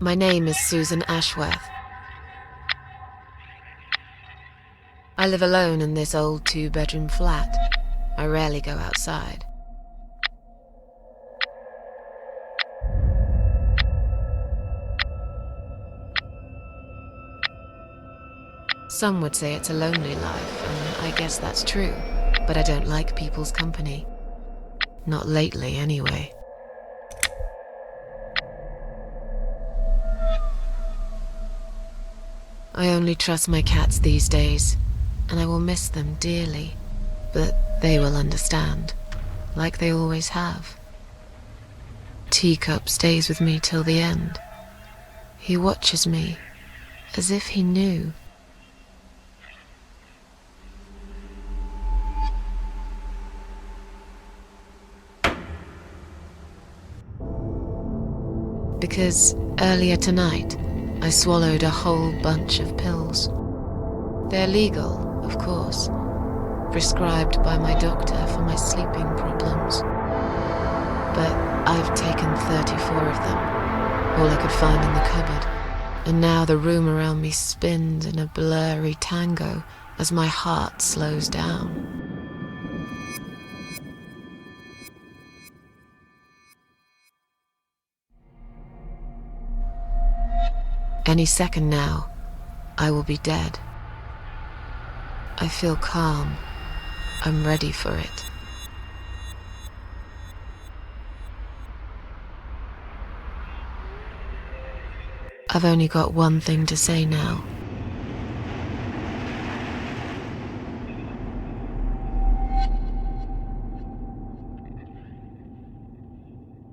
My name is Susan Ashworth. I live alone in this old 2-bedroom flat. I rarely go outside. Some would say it's a lonely life, and I guess that's true, but I don't like people's company. Not lately, anyway. I only trust my cats these days, and I will miss them dearly, but they will understand, like they always have. Teacup stays with me till the end. He watches me, as if he knew. Because earlier tonight, I swallowed a whole bunch of pills. They're legal, of course, prescribed by my doctor for my sleeping problems. But I've taken 34 of them, all I could find in the cupboard, and now the room around me spins in a blurry tango as my heart slows down. Any second now, I will be dead. I feel calm. I'm ready for it. I've only got one thing to say now.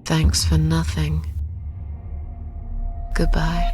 Thanks for nothing. Goodbye.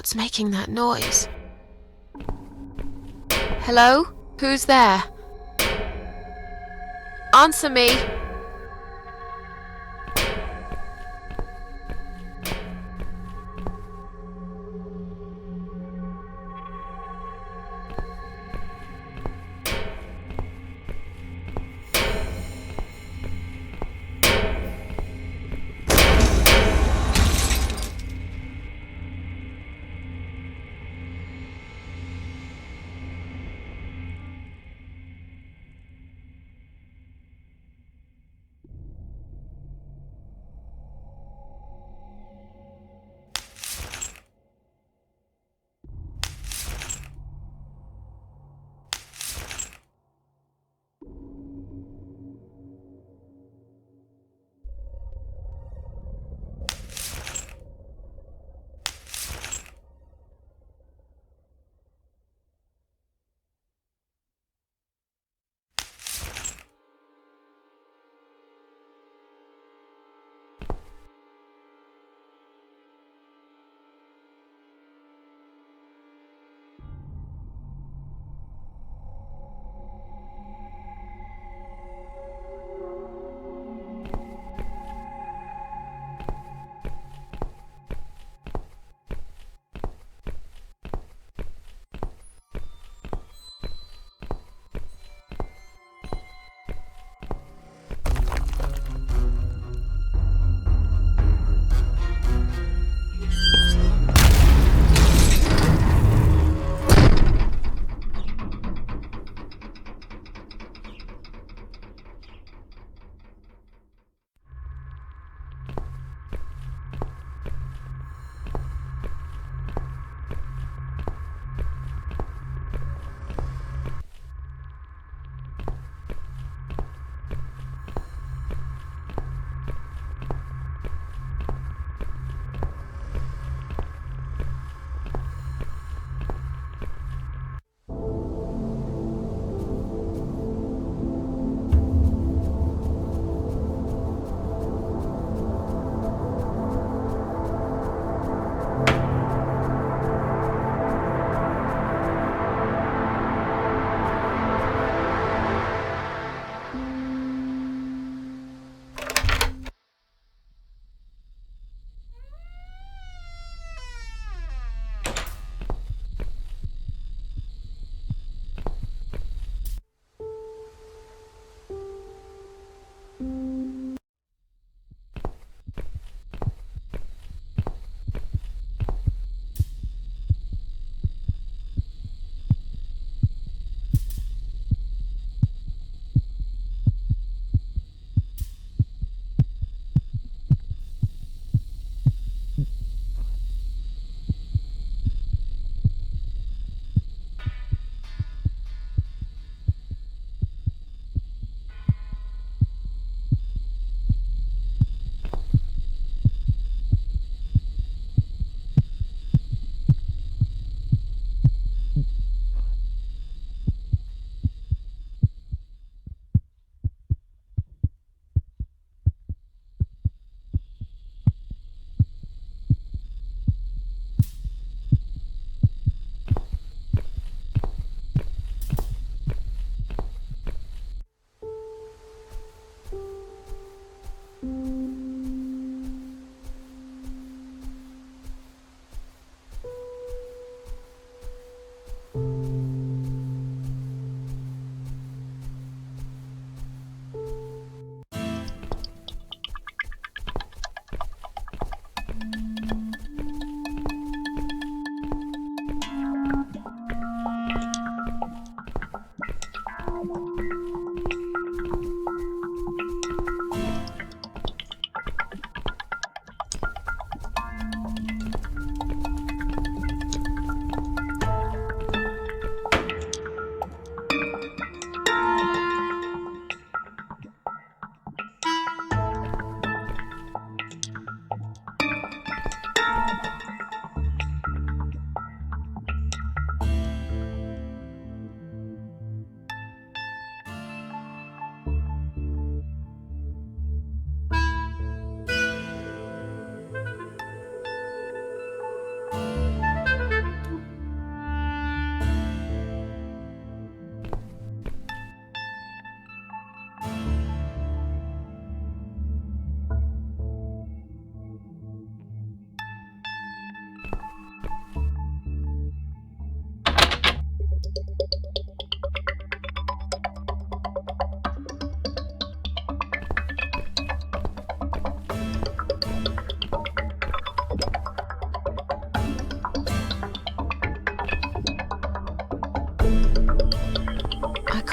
What's making that noise? Hello? Who's there? Answer me!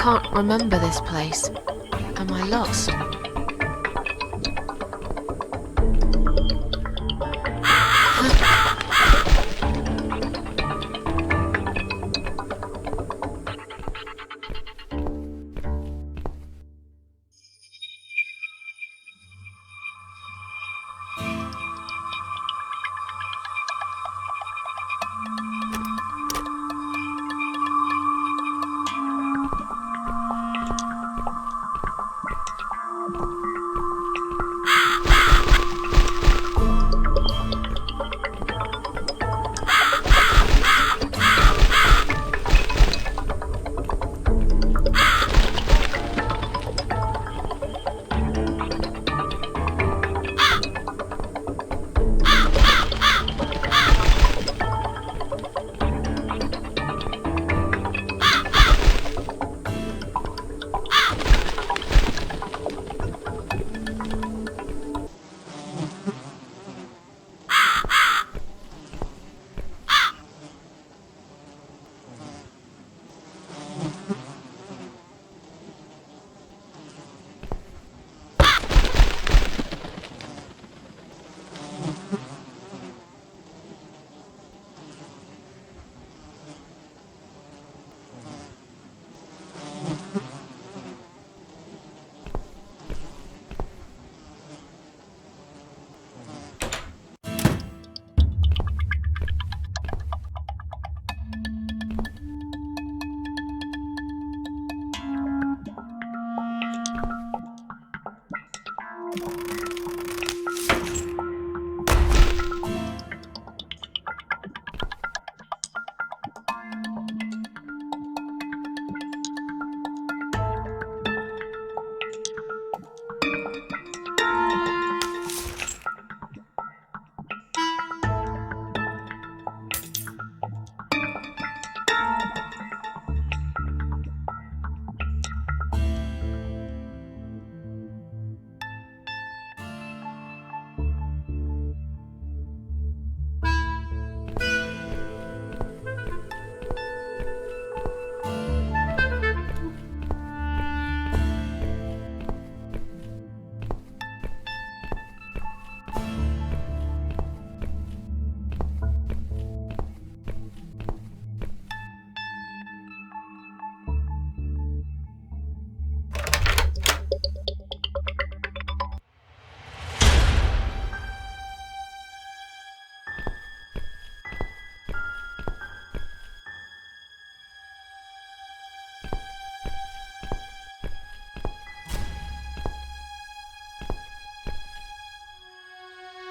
can't remember this place. Am I lost?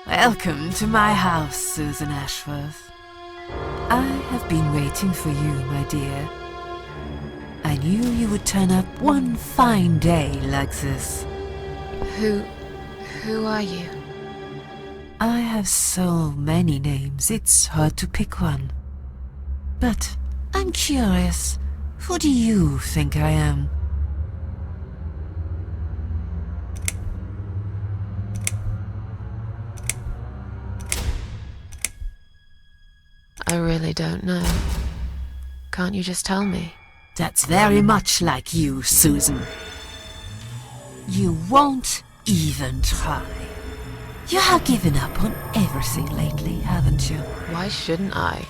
Welcome to my house, Susan Ashworth. I have been waiting for you, my dear. I knew you would turn up one fine day like this. Who are you? I have so many names, it's hard to pick one. But I'm curious, who do you think I am? I really don't know. Can't you just tell me? That's very much like you, Susan. You won't even try. You have given up on everything lately, haven't you? Why shouldn't I?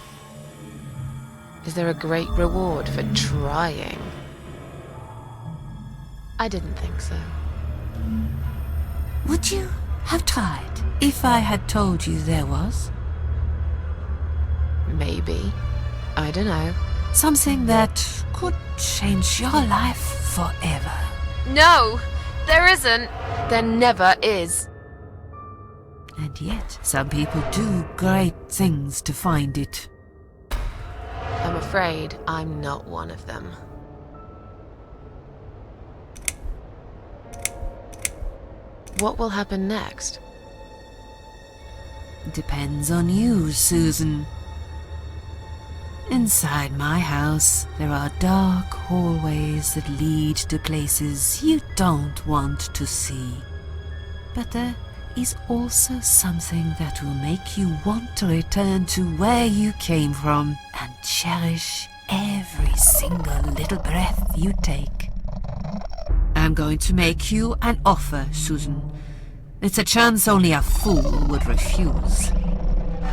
Is there a great reward for trying? I didn't think so. Would you have tried if I had told you there was? Maybe. I don't know. Something that could change your life forever. No! There isn't! There never is. And yet, some people do great things to find it. I'm afraid I'm not one of them. What will happen next? Depends on you, Susan. Inside my house, there are dark hallways that lead to places you don't want to see. But there is also something that will make you want to return to where you came from and cherish every single little breath you take. I'm going to make you an offer, Susan. It's a chance only a fool would refuse.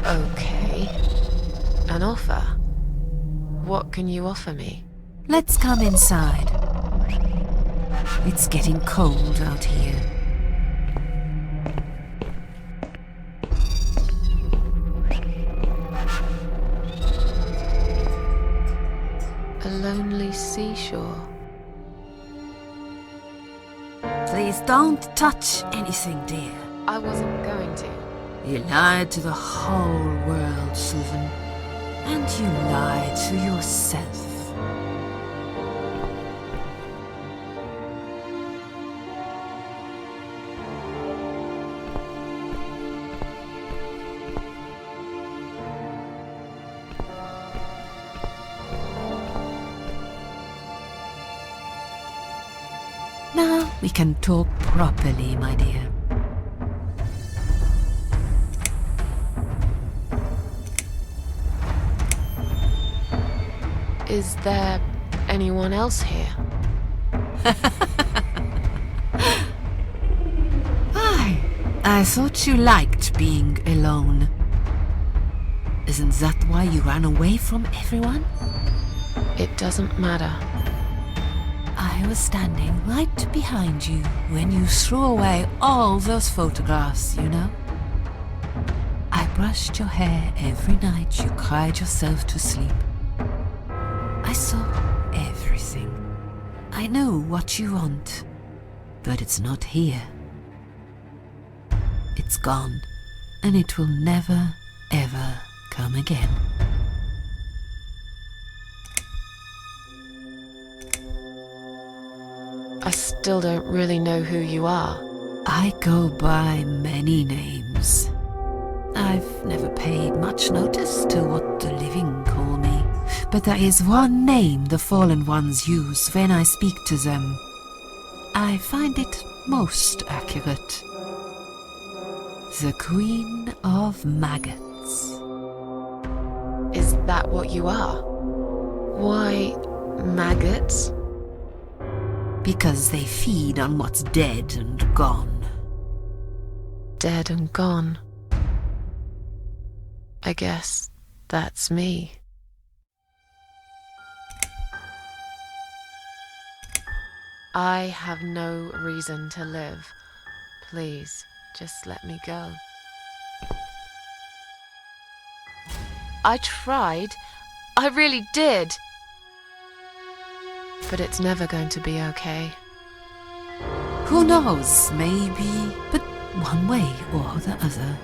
Okay. An offer? What can you offer me? Let's come inside. It's getting cold out here. A lonely seashore. Please don't touch anything, dear. I wasn't going to. You lied to the whole world, Susan. And you lied to yourself. Now we can talk properly, my dear. Is there anyone else here? I thought you liked being alone. Isn't that why you ran away from everyone? It doesn't matter. I was standing right behind you when you threw away all those photographs, you know? I brushed your hair every night you cried yourself to sleep. I saw everything. I know what you want, but it's not here. It's gone, and it will never, ever come again. I still don't really know who you are. I go by many names. I've never paid much notice to what the living call me, but there is one name the fallen ones use when I speak to them. I find it most accurate. The Queen of Maggots. Is that what you are? Why, maggots? Because they feed on what's dead and gone. Dead and gone. I guess that's me. I have no reason to live. Please, just let me go. I tried. I really did. But it's never going to be okay. Who knows, maybe, but one way or the other.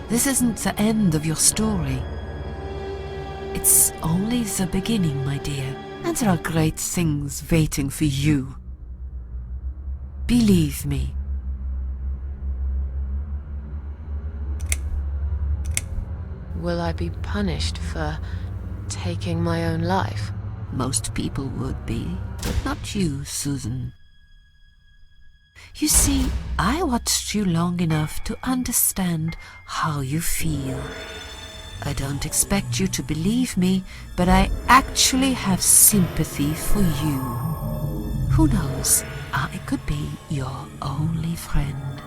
This isn't the end of your story. It's only the beginning, my dear, and there are great things waiting for you. Believe me. Will I be punished for taking my own life? Most people would be, but not you, Susan. You see, I watched you long enough to understand how you feel. I don't expect you to believe me, but I actually have sympathy for you. Who knows, I could be your only friend.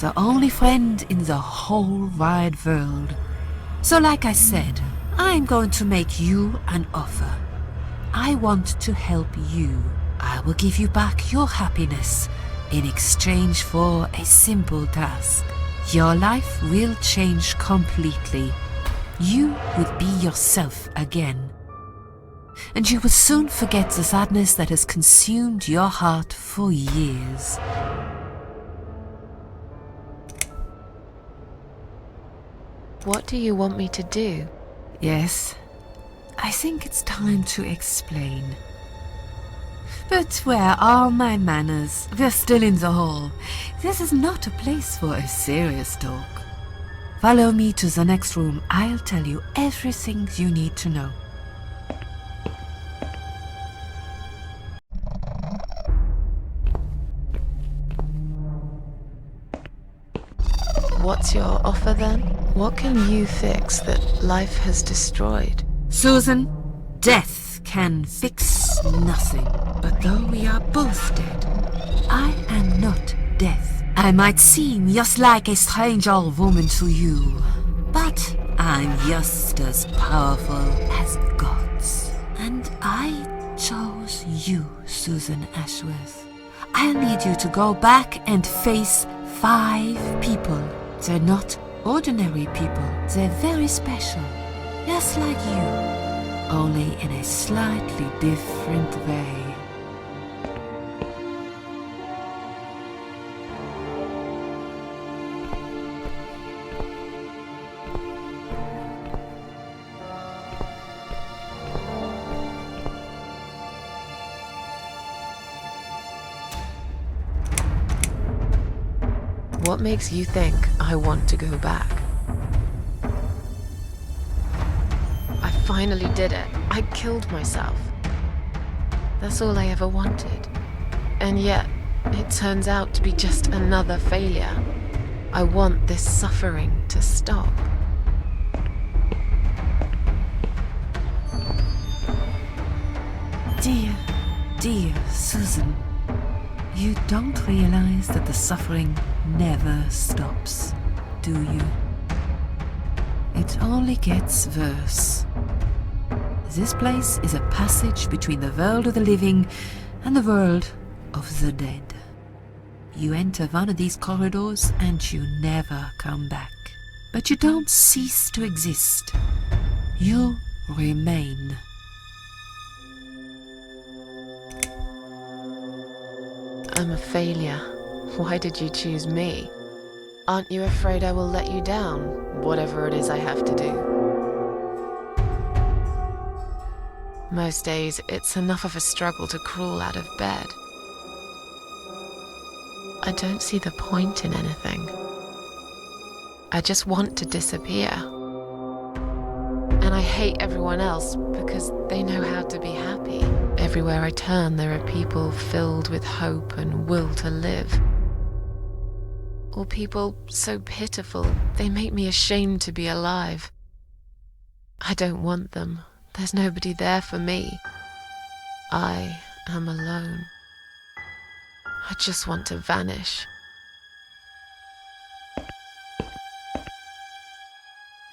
The only friend in the whole wide world. So like I said, I'm going to make you an offer. I want to help you. I will give you back your happiness in exchange for a simple task. Your life will change completely. You will be yourself again. And you will soon forget the sadness that has consumed your heart for years. What do you want me to do? Yes, I think it's time to explain. But where are my manners? We're still in the hall. This is not a place for a serious talk. Follow me to the next room. I'll tell you everything you need to know. What's your offer then? What can you fix that life has destroyed? Susan, death can fix is nothing. But though we are both dead, I am not death. I might seem just like a strange old woman to you, but I'm just as powerful as gods. And I chose you, Susan Ashworth. I'll need you to go back and face 5 people. They're not ordinary people. They're very special, just like you, only in a slightly different way. What makes you think I want to go back? I finally did it. I killed myself. That's all I ever wanted. And yet, it turns out to be just another failure. I want this suffering to stop. Dear Susan, you don't realize that the suffering never stops, do you? It only gets worse. This place is a passage between the world of the living and the world of the dead. You enter one of these corridors and you never come back. But you don't cease to exist. You remain. I'm a failure. Why did you choose me? Aren't you afraid I will let you down, whatever it is I have to do? Most days, it's enough of a struggle to crawl out of bed. I don't see the point in anything. I just want to disappear. And I hate everyone else because they know how to be happy. Everywhere I turn, there are people filled with hope and will to live. Or people so pitiful, they make me ashamed to be alive. I don't want them. There's nobody there for me. I am alone. I just want to vanish.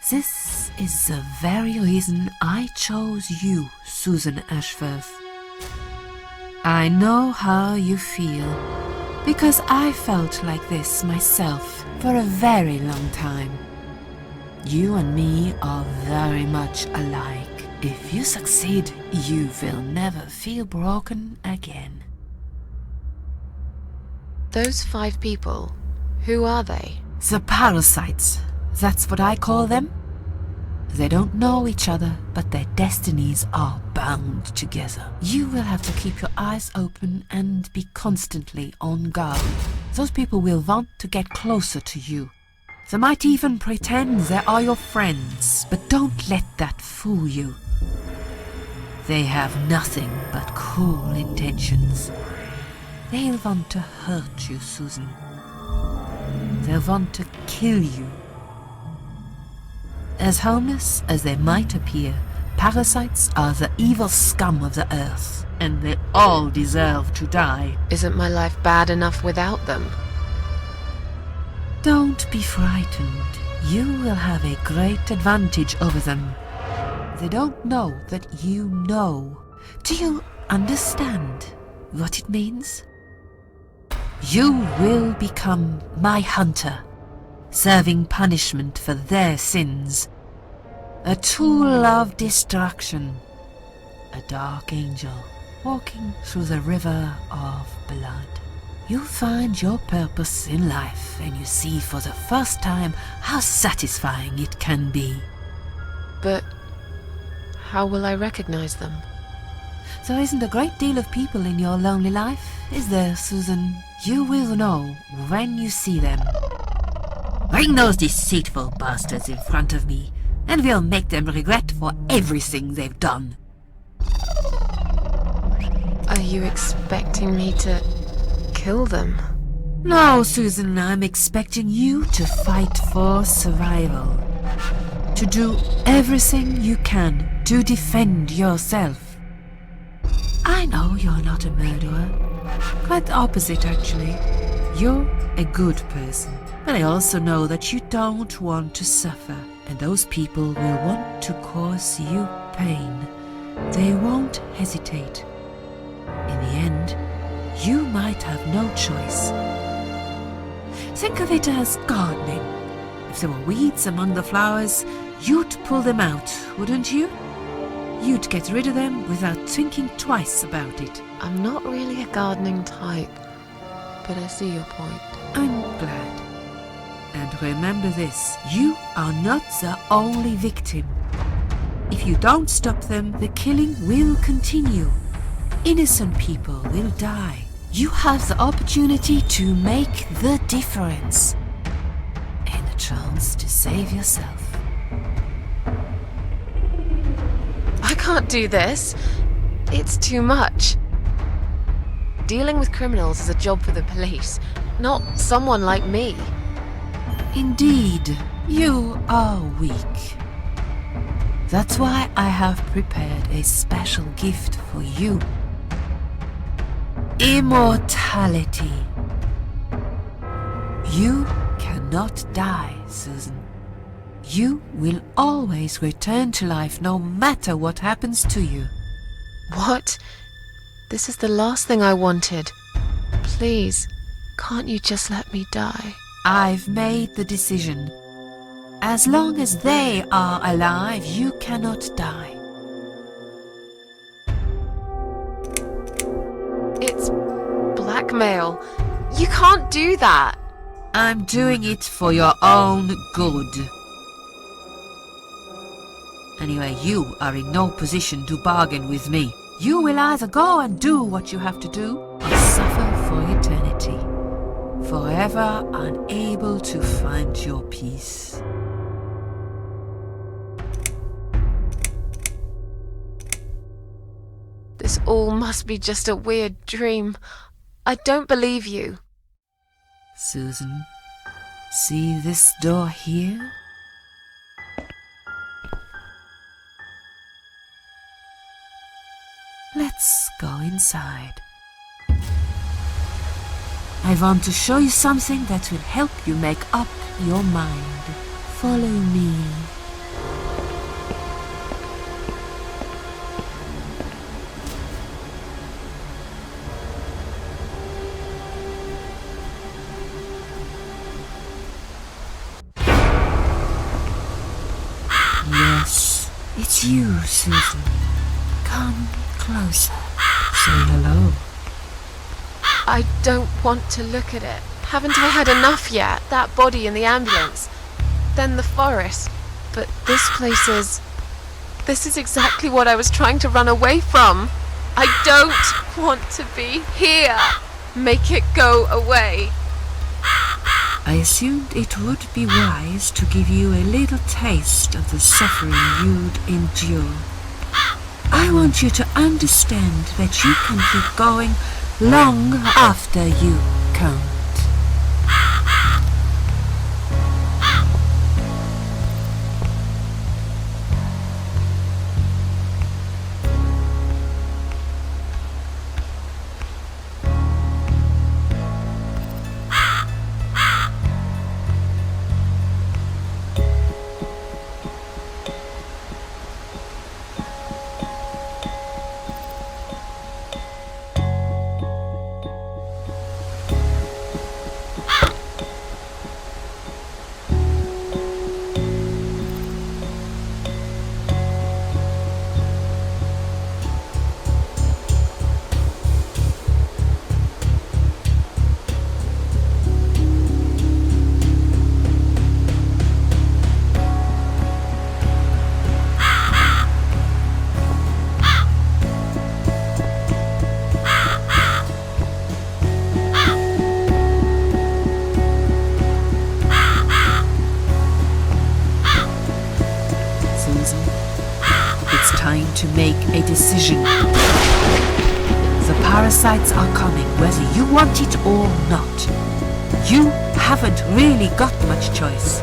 This is the very reason I chose you, Susan Ashworth. I know how you feel, because I felt like this myself for a very long time. You and me are very much alike. If you succeed, you will never feel broken again. Those 5 people, who are they? The parasites, that's what I call them. They don't know each other, but their destinies are bound together. You will have to keep your eyes open and be constantly on guard. Those people will want to get closer to you. They might even pretend they are your friends, but don't let that fool you. They have nothing but cruel intentions. They'll want to hurt you, Susan. They'll want to kill you. As harmless as they might appear, parasites are the evil scum of the earth, and they all deserve to die. Isn't my life bad enough without them? Don't be frightened. You will have a great advantage over them. They don't know that you know. Do you understand what it means? You will become my hunter, serving punishment for their sins. A tool of destruction. A dark angel walking through the river of blood. You find your purpose in life and you see for the first time how satisfying it can be. But how will I recognize them? There isn't a great deal of people in your lonely life, is there, Susan? You will know when you see them. Bring those deceitful bastards in front of me, and we'll make them regret for everything they've done. Are you expecting me to kill them? No, Susan, I'm expecting you to fight for survival. To do everything you can to defend yourself. I I know you're not a murderer. Quite the opposite, actually. You're a good person. But I also know that you don't want to suffer, and those people will want to cause you pain. They won't hesitate. In the end, you might have no choice. Think of it as gardening. If there were weeds among the flowers, you'd pull them out, wouldn't you? You'd get rid of them without thinking twice about it. I'm not really a gardening type, but I see your point. I'm glad. And remember this, you are not the only victim. If you don't stop them, the killing will continue. Innocent people will die. You have the opportunity to make the difference. And a chance to save yourself. I can't do this. It's too much. Dealing with criminals is a job for the police, not someone like me. Indeed, you are weak. That's why I have prepared a special gift for you. Immortality. You cannot die, Susan. You will always return to life no matter what happens to you. What? This is the last thing I wanted. Please, can't you just let me die? I've made the decision. As long as they are alive, you cannot die. It's blackmail. You can't do that. I'm doing it for your own good. Anyway, you are in no position to bargain with me. You will either go and do what you have to do, or suffer for eternity, forever unable to find your peace. This all must be just a weird dream. I don't believe you. Susan, see this door here? Let's go inside. I want to show you something that will help you make up your mind. Follow me. Yes, it's you, Susan. Come closer. Say hello. I don't want to look at it. Haven't I had enough yet? That body in the ambulance. Then the forest. But this place is... This is exactly what I was trying to run away from. I don't want to be here. Make it go away. I assumed it would be wise to give you a little taste of the suffering you'd endure. I want you to understand that you can keep going long after you can't. It's time to make a decision. The parasites are coming, whether you want it or not. You haven't really got much choice.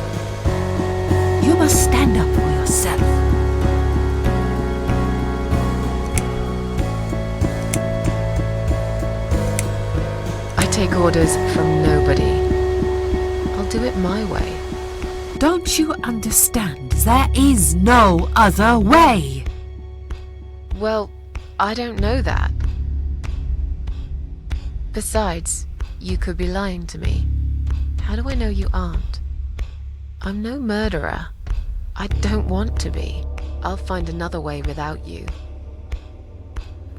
You must stand up for yourself. take orders from nobody. I'll do it my way. Don't you understand? There is no other way. Well, I don't know that. Besides, you could be lying to me. How do I know you aren't? I'm no murderer. I don't want to be. I'll find another way without you.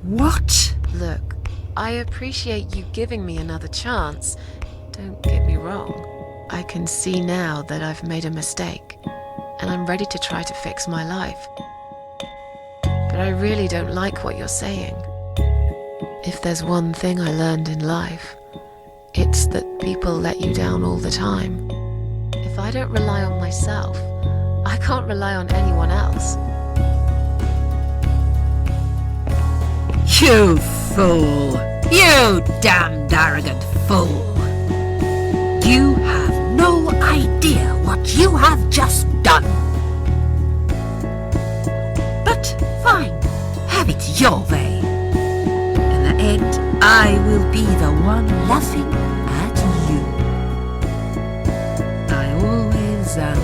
What? Look, I appreciate you giving me another chance. Don't get me wrong. I can see now that I've made a mistake, and I'm ready to try to fix my life. But I really don't like what you're saying. If there's one thing I learned in life, it's that people let you down all the time. If I don't rely on myself, I can't rely on anyone else. You fool! You damned arrogant fool! You have no idea what you have just done. But fine, have it your way. In the end, I will be the one laughing at you. I always am.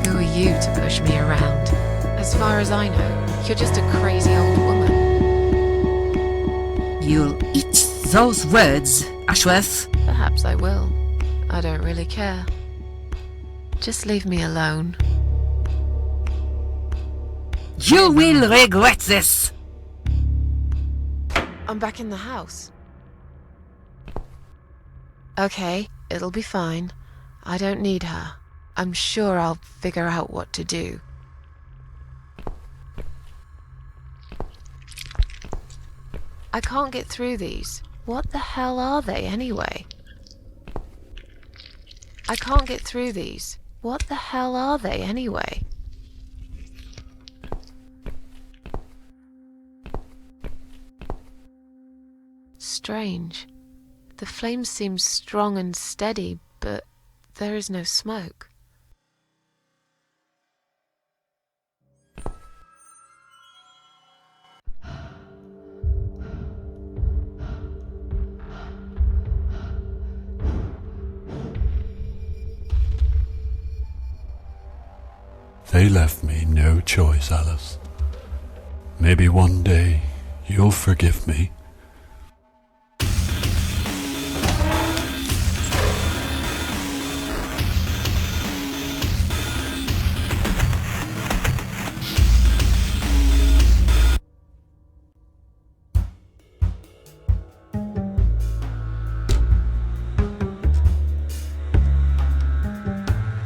Who are you to push me around? As far as I know, you're just a crazy old woman. You'll eat those words, Ashworth. Perhaps I will. I don't really care. Just leave me alone. You will regret this. I'm back in the house. Okay, it'll be fine. I don't need her. I'm sure I'll figure out what to do. I can't get through these. What the hell are they anyway? I can't get through these. What the hell are they anyway? Strange. The flame seems strong and steady, but there is no smoke. They left me no choice, Alice. Maybe one day you'll forgive me.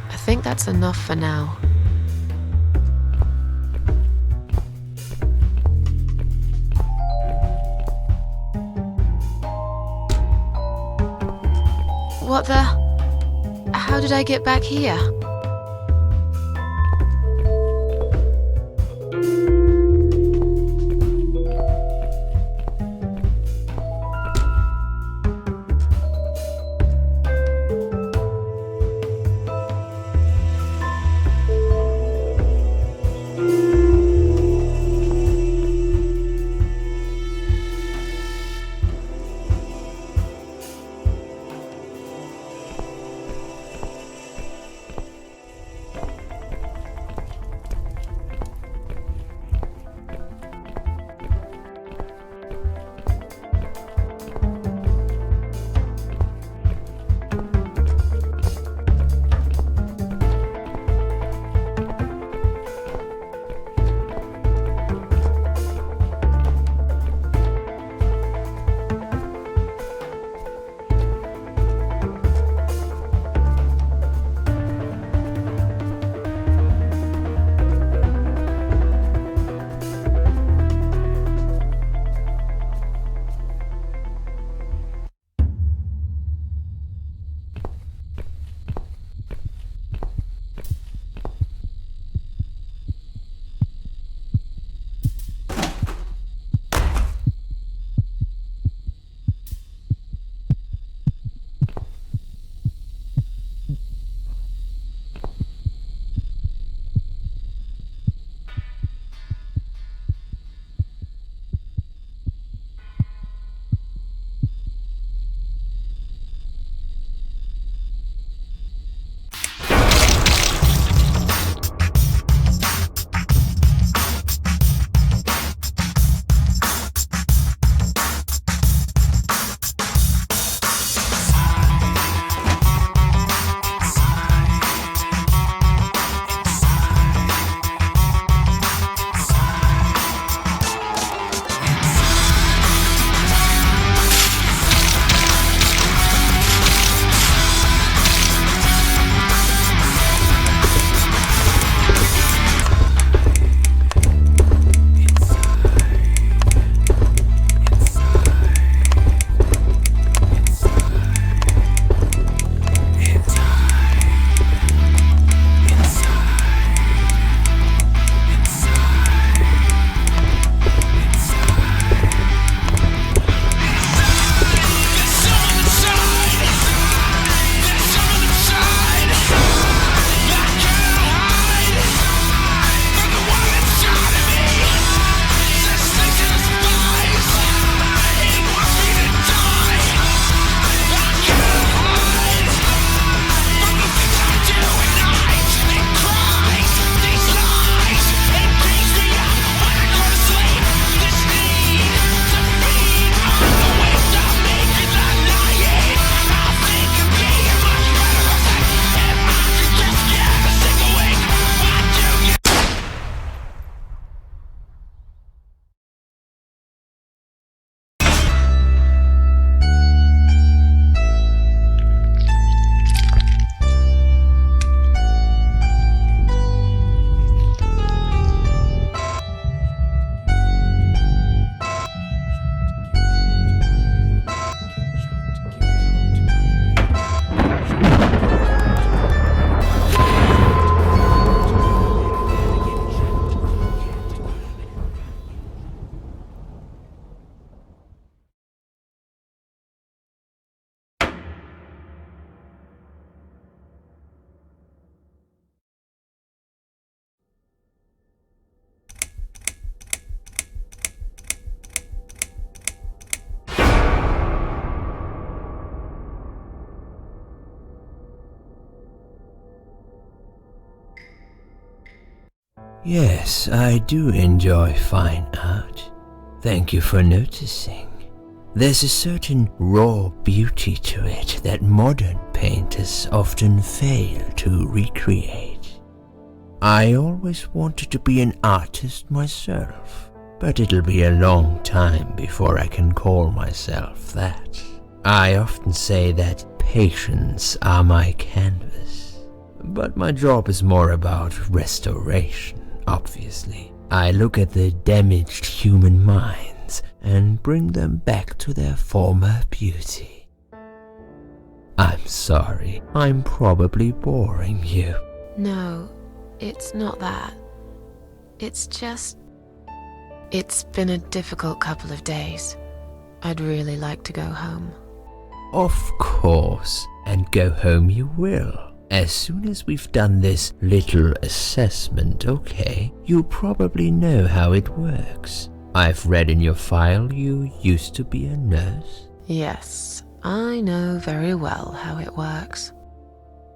I think that's enough for now. What the? How did I get back here? Yes, I do enjoy fine art. Thank you for noticing. There's a certain raw beauty to it that modern painters often fail to recreate. I always wanted to be an artist myself, but it'll be a long time before I can call myself that. I often say that patients are my canvas, but my job is more about restoration, obviously. I look at the damaged human minds and bring them back to their former beauty. I'm sorry, I'm probably boring you. No, it's not that. It's just... It's been a difficult couple of days. I'd really like to go home. Of course, and go home you will. As soon as we've done this little assessment, okay, you'll probably know how it works. I've read in your file you used to be a nurse. Yes, I know very well how it works.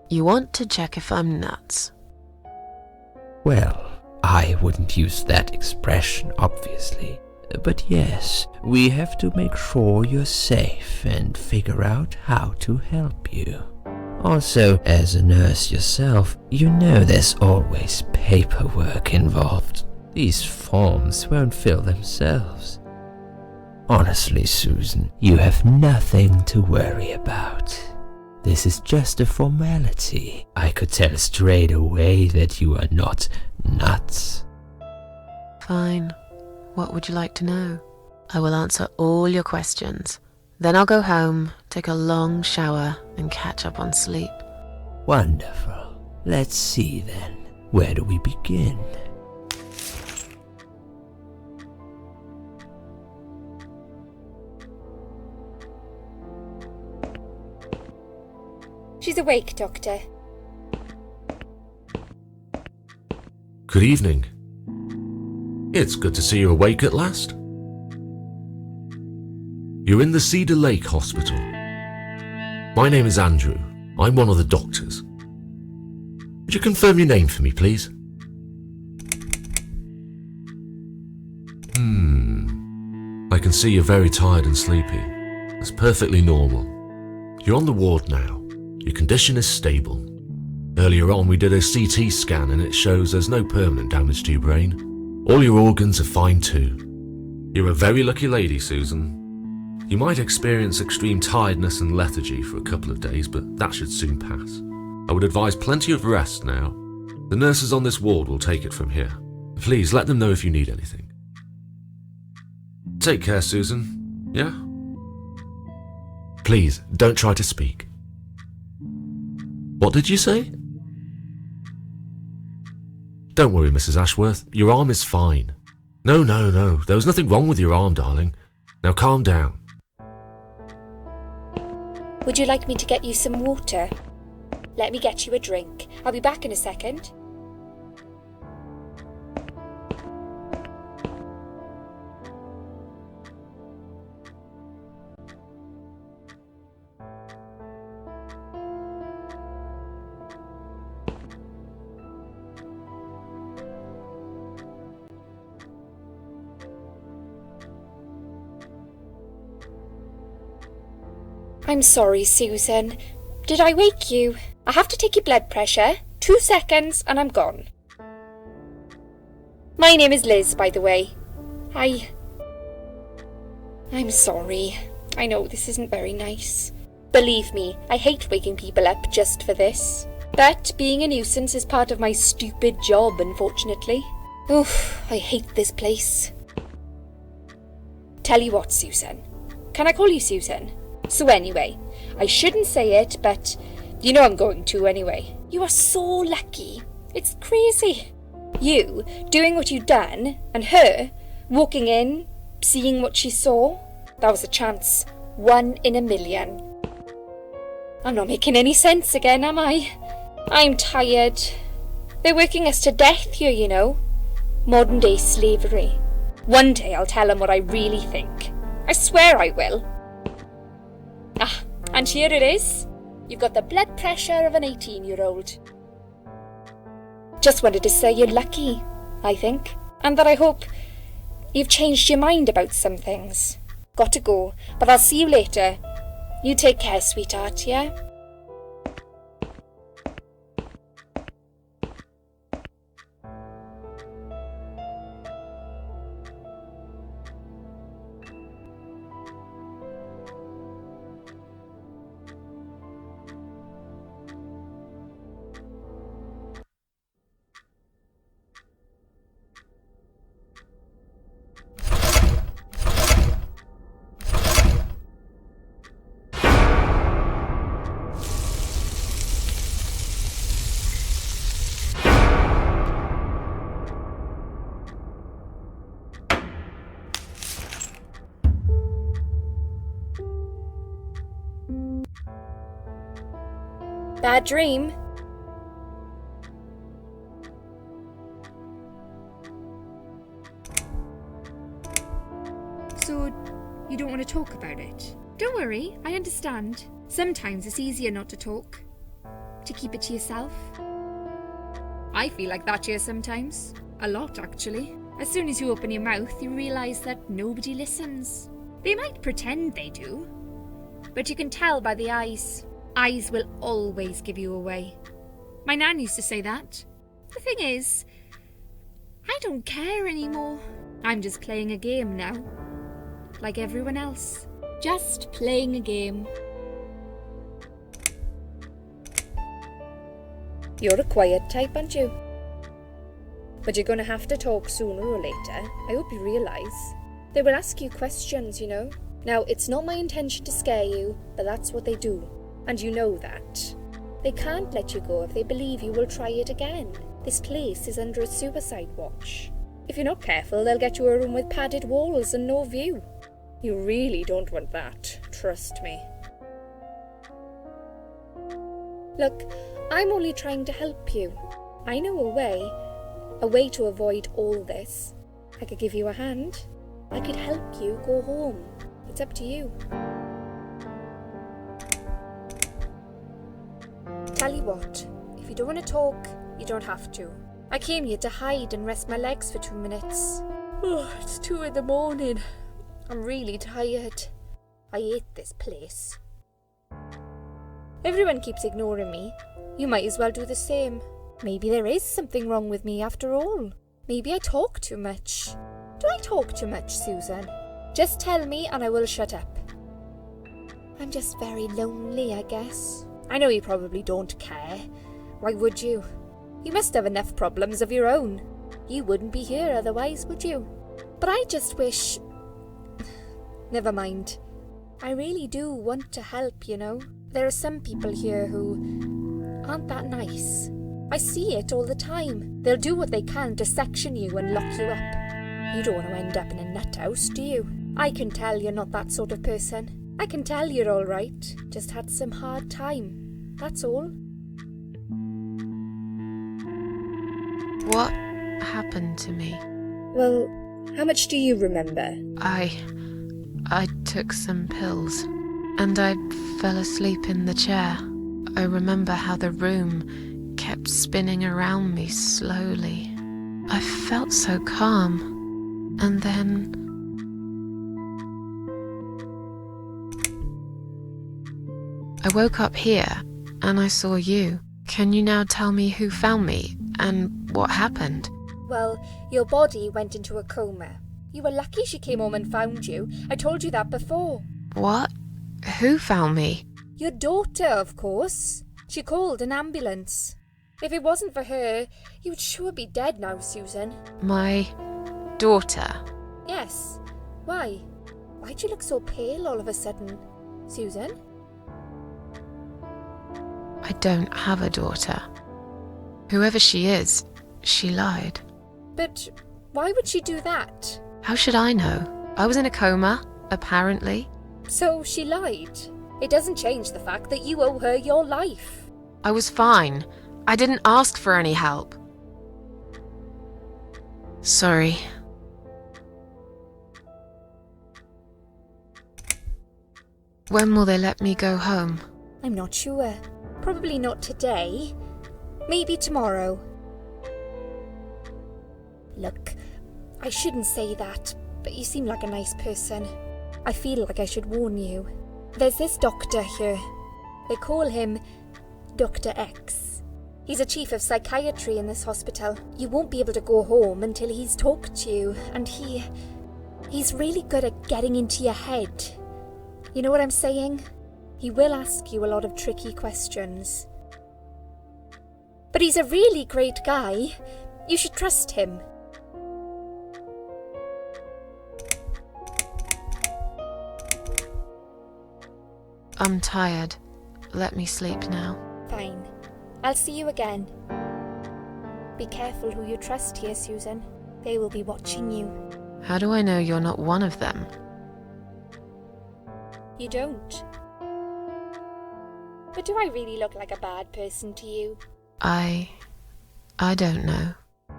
You want to check if I'm nuts? Well, I wouldn't use that expression, obviously. But yes, we have to make sure you're safe and figure out how to help you. Also, as a nurse yourself, you know there's always paperwork involved. These forms won't fill themselves. Honestly, Susan, you have nothing to worry about. This is just a formality. I could tell straight away that you are not nuts. Fine. What would you like to know? I will answer all your questions. Then I'll go home, take a long shower, and catch up on sleep. Wonderful. Let's see then. Where do we begin? She's awake, Doctor. Good evening. It's good to see you awake at last. You're in the Cedar Lake Hospital. My name is Andrew. I'm one of the doctors. Would you confirm your name for me, please? I can see you're very tired and sleepy. That's perfectly normal. You're on the ward now. Your condition is stable. Earlier on, we did a CT scan and it shows there's no permanent damage to your brain. All your organs are fine too. You're a very lucky lady, Susan. You might experience extreme tiredness and lethargy for a couple of days, but that should soon pass. I would advise plenty of rest now. The nurses on this ward will take it from here. Please let them know if you need anything. Take care, Susan. Yeah? Please, don't try to speak. What did you say? Don't worry, Mrs. Ashworth. Your arm is fine. No. There was nothing wrong with your arm, darling. Now calm down. Would you like me to get you some water? Let me get you a drink. I'll be back in a second. I'm sorry, Susan. Did I wake you? I have to take your blood pressure. 2 seconds and I'm gone. My name is Liz, by the way. I'm sorry. I know this isn't very nice. Believe me, I hate waking people up just for this. But being a nuisance is part of my stupid job, unfortunately. Oof, I hate this place. Tell you what, Susan. Can I call you Susan? So anyway, I shouldn't say it, but you know I'm going to anyway. You are so lucky. It's crazy. You doing what you've done, and her walking in, seeing what she saw. That was a chance. 1 in a million. I'm not making any sense again, am I? I'm tired. They're working us to death here, you know. Modern day slavery. One day I'll tell them what I really think. I swear I will. Ah, and here it is. You've got the blood pressure of an 18-year-old. Just wanted to say you're lucky. I think. And that I hope you've changed your mind about some things. Got to go, but I'll see you later. You take care, sweetheart, yeah? Bad dream? So, you don't want to talk about it? Don't worry, I understand. Sometimes it's easier not to talk. To keep it to yourself. I feel like that here sometimes. A lot, actually. As soon as you open your mouth, you realise that nobody listens. They might pretend they do, but you can tell by the eyes. Eyes will always give you away. My nan used to say that. The thing is, I don't care anymore. I'm just playing a game now. Like everyone else. Just playing a game. You're a quiet type, aren't you? But you're going to have to talk sooner or later. I hope you realise. They will ask you questions, you know. Now, it's not my intention to scare you, but that's what they do. And you know that. They can't let you go if they believe you will try it again. This place is under a suicide watch. If you're not careful, they'll get you a room with padded walls and no view. You really don't want that, trust me. Look, I'm only trying to help you. I know a way to avoid all this. I could give you a hand. I could help you go home. It's up to you. Tell you what, if you don't want to talk, you don't have to. I came here to hide and rest my legs for 2 minutes. Oh, it's 2 a.m. I'm really tired. I hate this place. Everyone keeps ignoring me. You might as well do the same. Maybe there is something wrong with me after all. Maybe I talk too much. Do I talk too much, Susan? Just tell me and I will shut up. I'm just very lonely, I guess. I know you probably don't care. Why would you? You must have enough problems of your own. You wouldn't be here otherwise, would you? But I just wish... Never mind. I really do want to help, you know. There are some people here who aren't that nice. I see it all the time. They'll do what they can to section you and lock you up. You don't want to end up in a nut house, do you? I can tell you're not that sort of person. I can tell you're all right. Just had some hard time. That's all. What happened to me? Well, how much do you remember? I took some pills, and I fell asleep in the chair. I remember how the room kept spinning around me slowly. I felt so calm, and then... I woke up here, and I saw you. Can you now tell me who found me, and what happened? Well, your body went into a coma. You were lucky she came home and found you. I told you that before. What? Who found me? Your daughter, of course. She called an ambulance. If it wasn't for her, you would sure be dead now, Susan. My daughter? Yes. Why? Why'd you look so pale all of a sudden, Susan? I don't have a daughter. Whoever she is, she lied. But why would she do that? How should I know? I was in a coma, apparently. So she lied. It doesn't change the fact that you owe her your life. I was fine. I didn't ask for any help. Sorry. When will they let me go home? I'm not sure. Probably not today. Maybe tomorrow. Look, I shouldn't say that, but you seem like a nice person. I feel like I should warn you. There's this doctor here. They call him Dr. X. He's a chief of psychiatry in this hospital. You won't be able to go home until he's talked to you, and he's really good at getting into your head. You know what I'm saying? He will ask you a lot of tricky questions. But he's a really great guy. You should trust him. I'm tired. Let me sleep now. Fine. I'll see you again. Be careful who you trust here, Susan. They will be watching you. How do I know you're not one of them? You don't. But do I really look like a bad person to you? I don't know.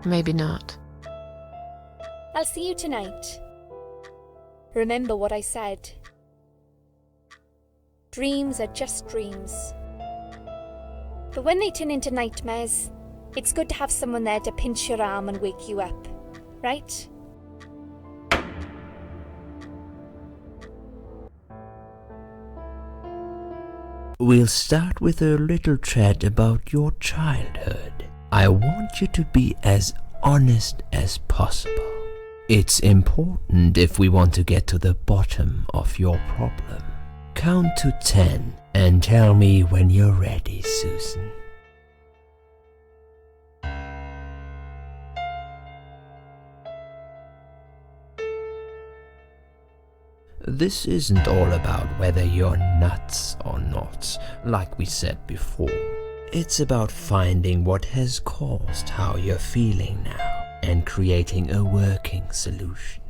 Maybe not. I'll see you tonight. Remember what I said. Dreams are just dreams. But when they turn into nightmares, it's good to have someone there to pinch your arm and wake you up, right? We'll start with a little chat about your childhood. I want you to be as honest as possible. It's important if we want to get to the bottom of your problem. Count to 10 and tell me when you're ready, Susan. This isn't all about whether you're nuts or not, like we said before. It's about finding what has caused how you're feeling now and creating a working solution.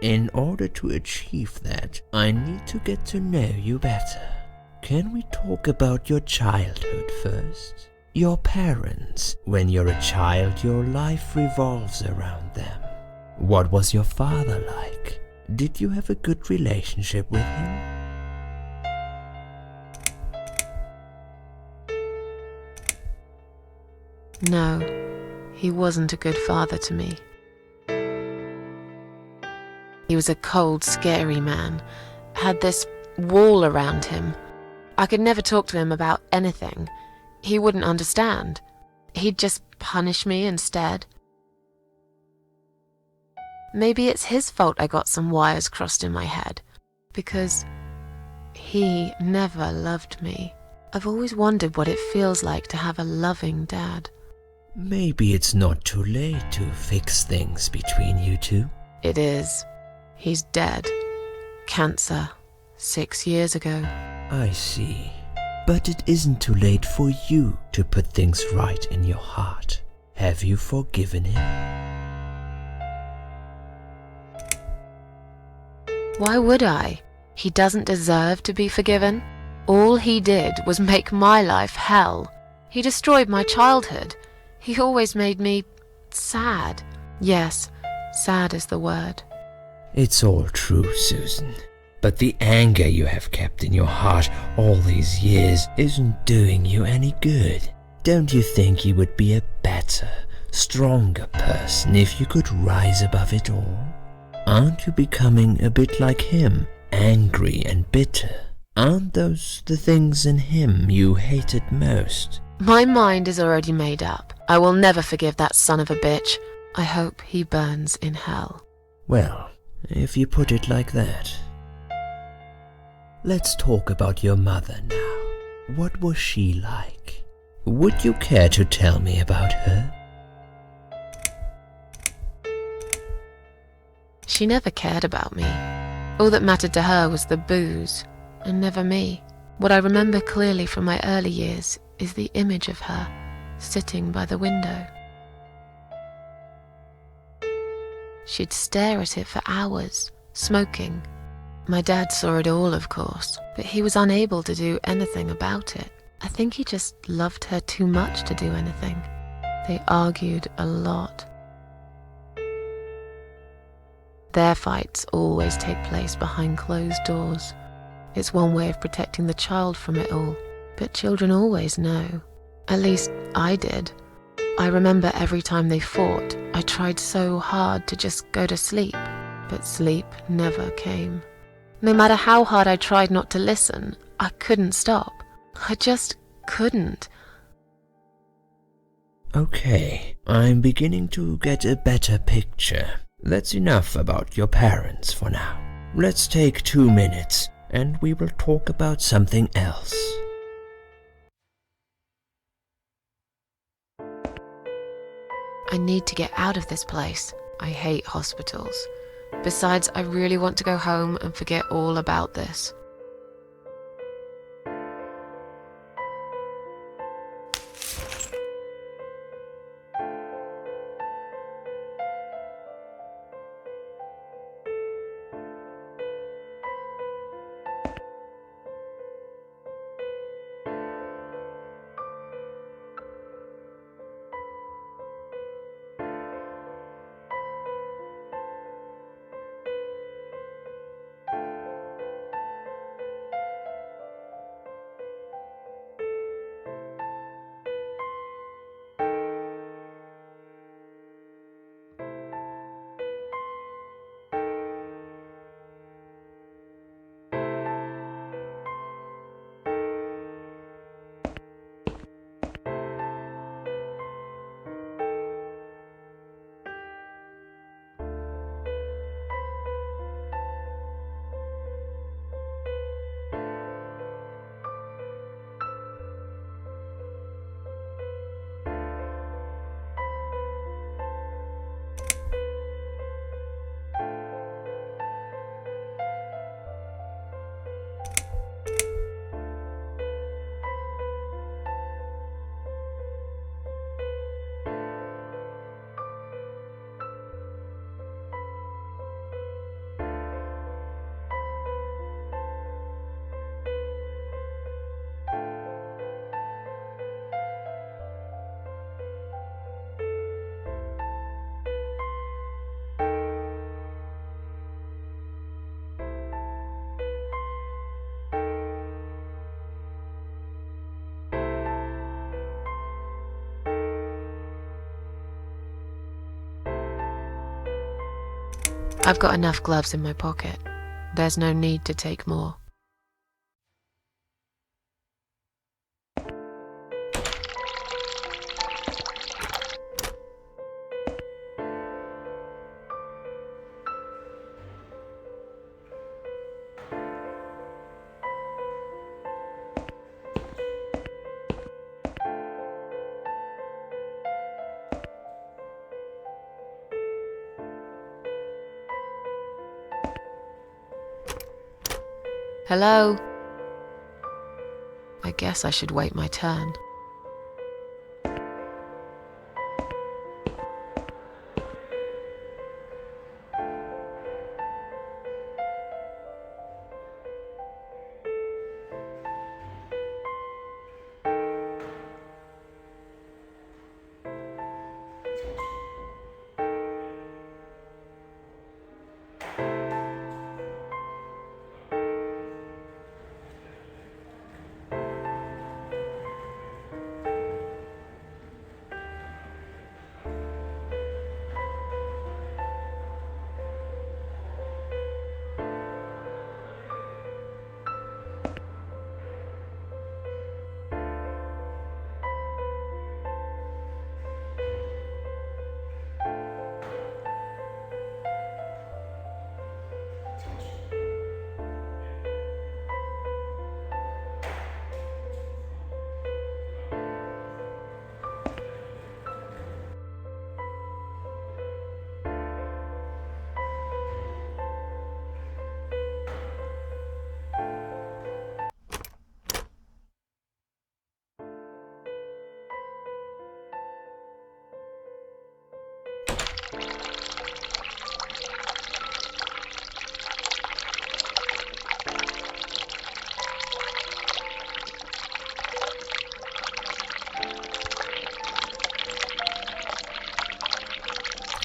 In order to achieve that, I need to get to know you better. Can we talk about your childhood first? Your parents. When you're a child, your life revolves around them. What was your father like? Did you have a good relationship with him? No, he wasn't a good father to me. He was a cold, scary man, had this wall around him. I could never talk to him about anything. He wouldn't understand. He'd just punish me instead. Maybe it's his fault I got some wires crossed in my head, because he never loved me. I've always wondered what it feels like to have a loving dad. Maybe it's not too late to fix things between you two. It is. He's dead. Cancer. 6 years ago. I see. But it isn't too late for you to put things right in your heart. Have you forgiven him? Why would I? He doesn't deserve to be forgiven. All he did was make my life hell. He destroyed my childhood. He always made me sad. Yes, sad is the word. It's all true, Susan. But the anger you have kept in your heart all these years isn't doing you any good. Don't you think you would be a better, stronger person if you could rise above it all? Aren't you becoming a bit like him, angry and bitter? Aren't those the things in him you hated most? My mind is already made up. I will never forgive that son of a bitch. I hope he burns in hell. Well, if you put it like that. Let's talk about your mother now. What was she like? Would you care to tell me about her? She never cared about me. All that mattered to her was the booze, and never me. What I remember clearly from my early years is the image of her sitting by the window. She'd stare at it for hours, smoking. My dad saw it all, of course, but he was unable to do anything about it. I think he just loved her too much to do anything. They argued a lot. Their fights always take place behind closed doors. It's one way of protecting the child from it all. But children always know. At least I did. I remember every time they fought, I tried so hard to just go to sleep, but sleep never came. No matter how hard I tried not to listen, I couldn't stop. I just couldn't. Okay, I'm beginning to get a better picture. That's enough about your parents for now. Let's take 2 minutes, and we will talk about something else. I need to get out of this place. I hate hospitals. Besides, I really want to go home and forget all about this. I've got enough gloves in my pocket. There's no need to take more. Hello? I guess I should wait my turn.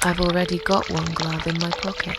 I've already got one glove in my pocket.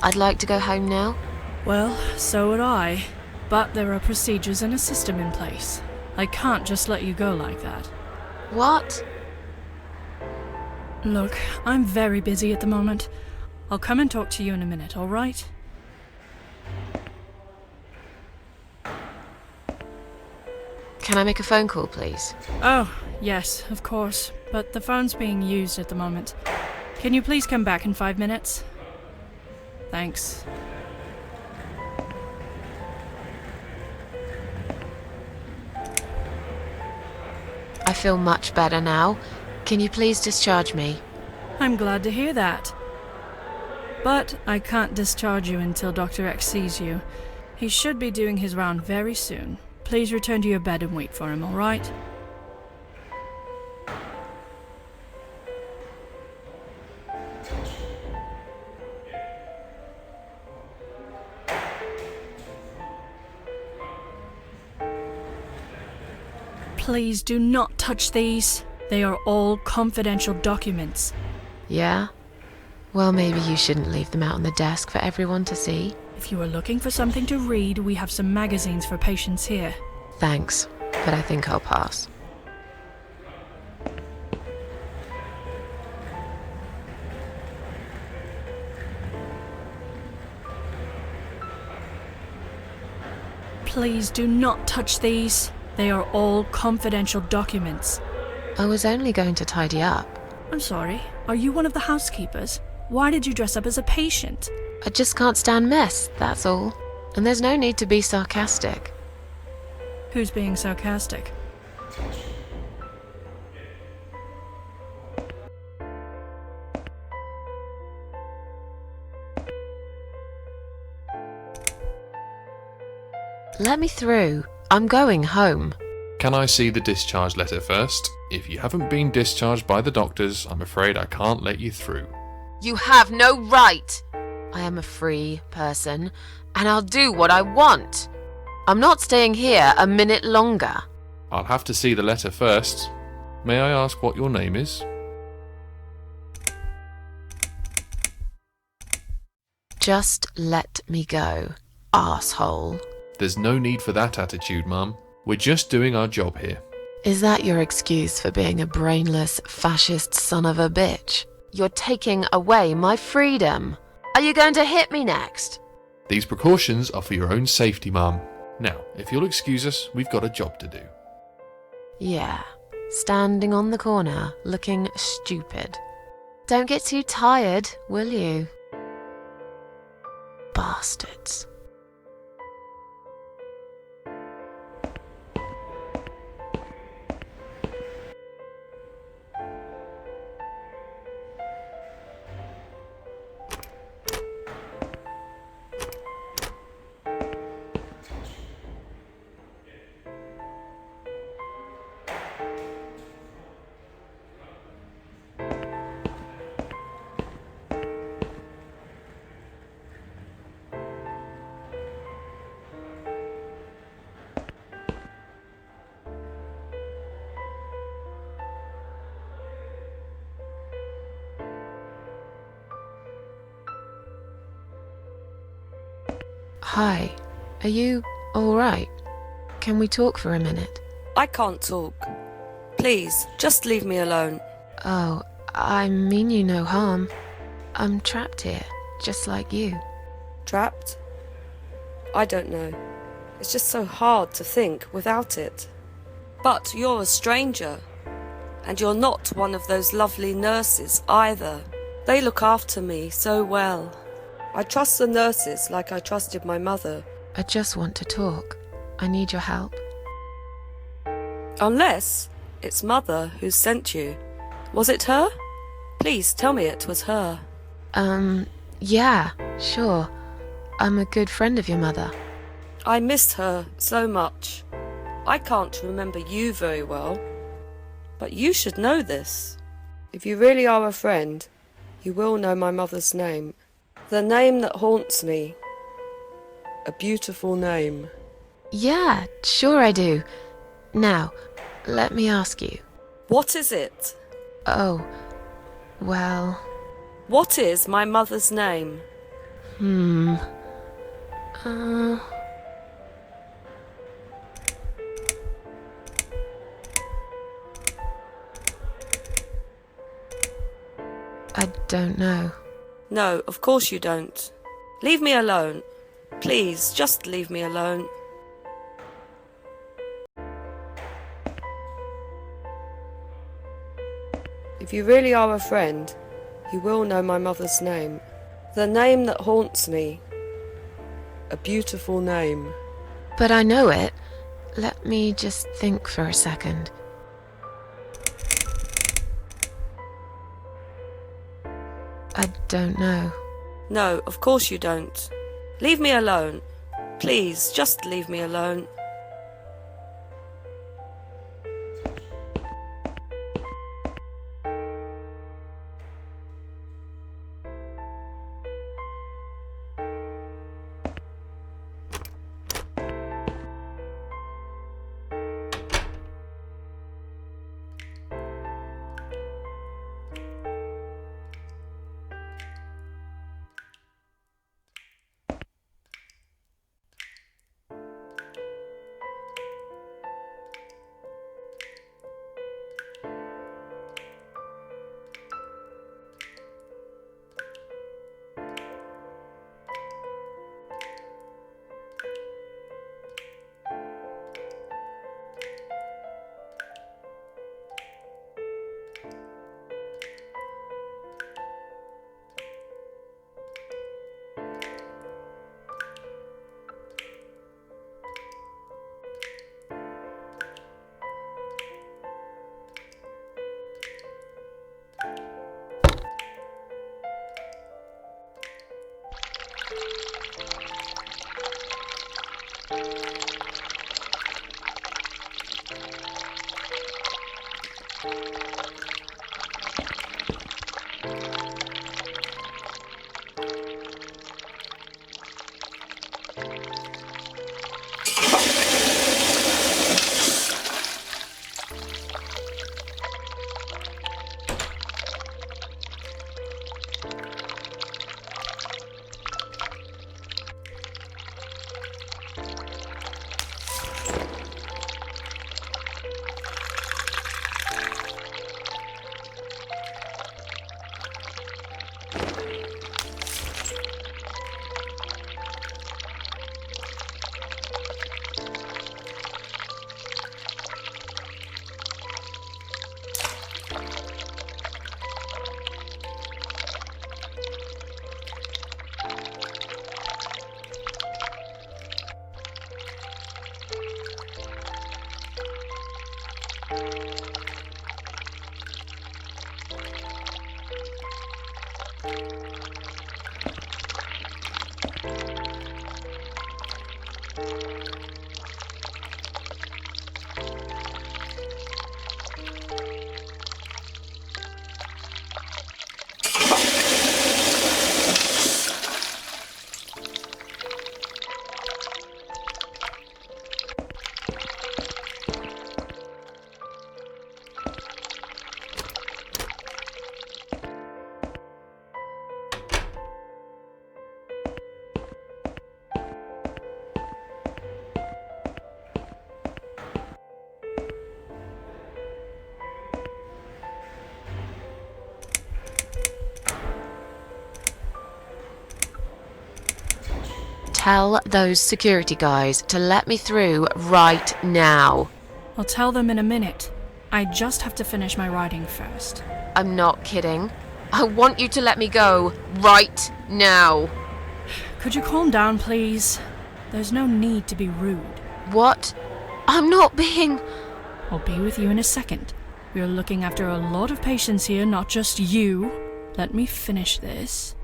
I'd like to go home now. Well, so would I. But there are procedures and a system in place. I can't just let you go like that. What? Look, I'm very busy at the moment. I'll come and talk to you in a minute, all right? Can I make a phone call, please? Oh, yes, of course. But the phone's being used at the moment. Can you please come back in 5 minutes? Thanks. I feel much better now. Can you please discharge me? I'm glad to hear that. But I can't discharge you until Dr. X sees you. He should be doing his round very soon. Please return to your bed and wait for him, all right? Please do not touch these. They are all confidential documents. Yeah? Well, maybe you shouldn't leave them out on the desk for everyone to see. If you are looking for something to read, we have some magazines for patients here. Thanks, but I think I'll pass. Please do not touch these. They are all confidential documents. I was only going to tidy up. I'm sorry, are you one of the housekeepers? Why did you dress up as a patient? I just can't stand mess, that's all. And there's no need to be sarcastic. Who's being sarcastic? Let me through. I'm going home. Can I see the discharge letter first? If you haven't been discharged by the doctors, I'm afraid I can't let you through. You have no right! I am a free person, and I'll do what I want. I'm not staying here a minute longer. I'll have to see the letter first. May I ask what your name is? Just let me go, arsehole. There's no need for that attitude, Mum. We're just doing our job here. Is that your excuse for being a brainless, fascist son of a bitch? You're taking away my freedom. Are you going to hit me next? These precautions are for your own safety, Mum. Now, if you'll excuse us, we've got a job to do. Yeah, standing on the corner, looking stupid. Don't get too tired, will you? Bastards. Hi, are you alright? Can we talk for a minute? I can't talk. Please, just leave me alone. Oh, I mean you no harm. I'm trapped here, just like you. Trapped? I don't know. It's just so hard to think without it. But you're a stranger. And you're not one of those lovely nurses either. They look after me so well. I trust the nurses like I trusted my mother. I just want to talk. I need your help. Unless it's Mother who sent you. Was it her? Please tell me it was her. Yeah, sure. I'm a good friend of your mother. I missed her so much. I can't remember you very well. But you should know this. If you really are a friend, you will know my mother's name. The name that haunts me. A beautiful name. Yeah, sure I do. Now, let me ask you. What is it? Oh, well... What is my mother's name? I don't know. No, of course you don't. Leave me alone. Please, just leave me alone. If you really are a friend, you will know my mother's name. The name that haunts me. A beautiful name. But I know it. Let me just think for a second. I don't know. No, of course you don't. Leave me alone. Please, just leave me alone. Tell those security guys to let me through right now. I'll tell them in a minute. I just have to finish my writing first. I'm not kidding. I want you to let me go right now. Could you calm down, please? There's no need to be rude. What? I'm not being... I'll be with you in a second. We're looking after a lot of patients here, not just you. Let me finish this.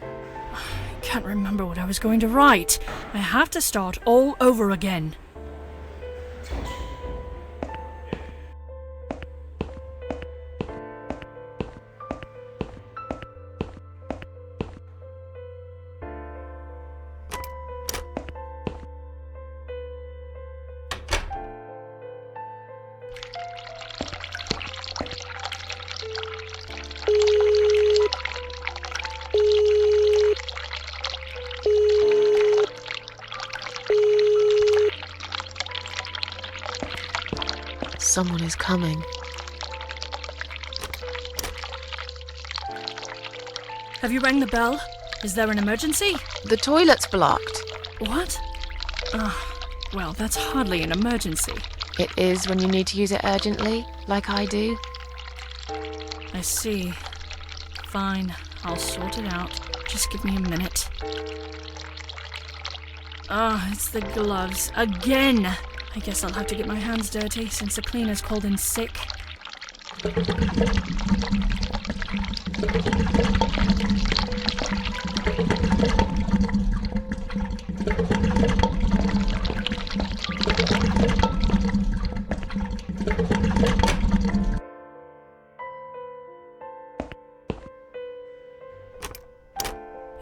I can't remember what I was going to write. I have to start all over again. Someone is coming. Have you rang the bell? Is there an emergency? The toilet's blocked. What? Well, that's hardly an emergency. It is when you need to use it urgently, like I do. I see. Fine, I'll sort it out. Just give me a minute. It's the gloves. Again! I guess I'll have to get my hands dirty since the cleaner's called in sick.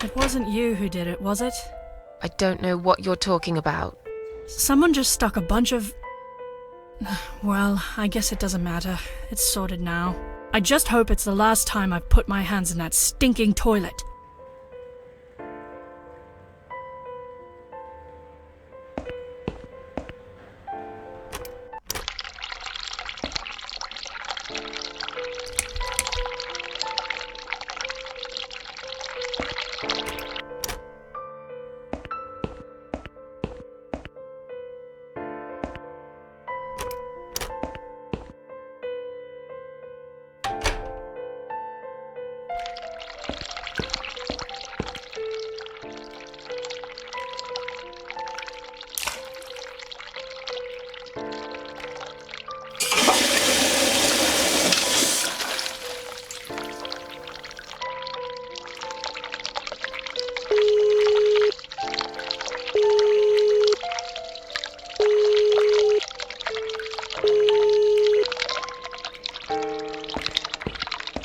It wasn't you who did it, was it? I don't know what you're talking about. Someone just stuck a bunch of... Well, I guess it doesn't matter. It's sorted now. I just hope it's the last time I've put my hands in that stinking toilet.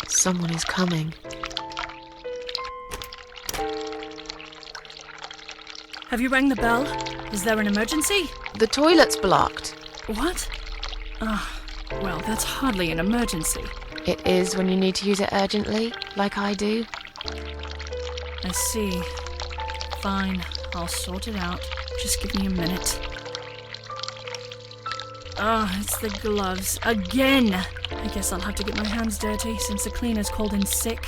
Someone is coming. Have you rang the bell? Is there an emergency? The toilet's blocked. What? Well, that's hardly an emergency. It is when you need to use it urgently, like I do. I see. Fine, I'll sort it out. Just give me a minute. It's the gloves. Again! I guess I'll have to get my hands dirty since the cleaner's called in sick.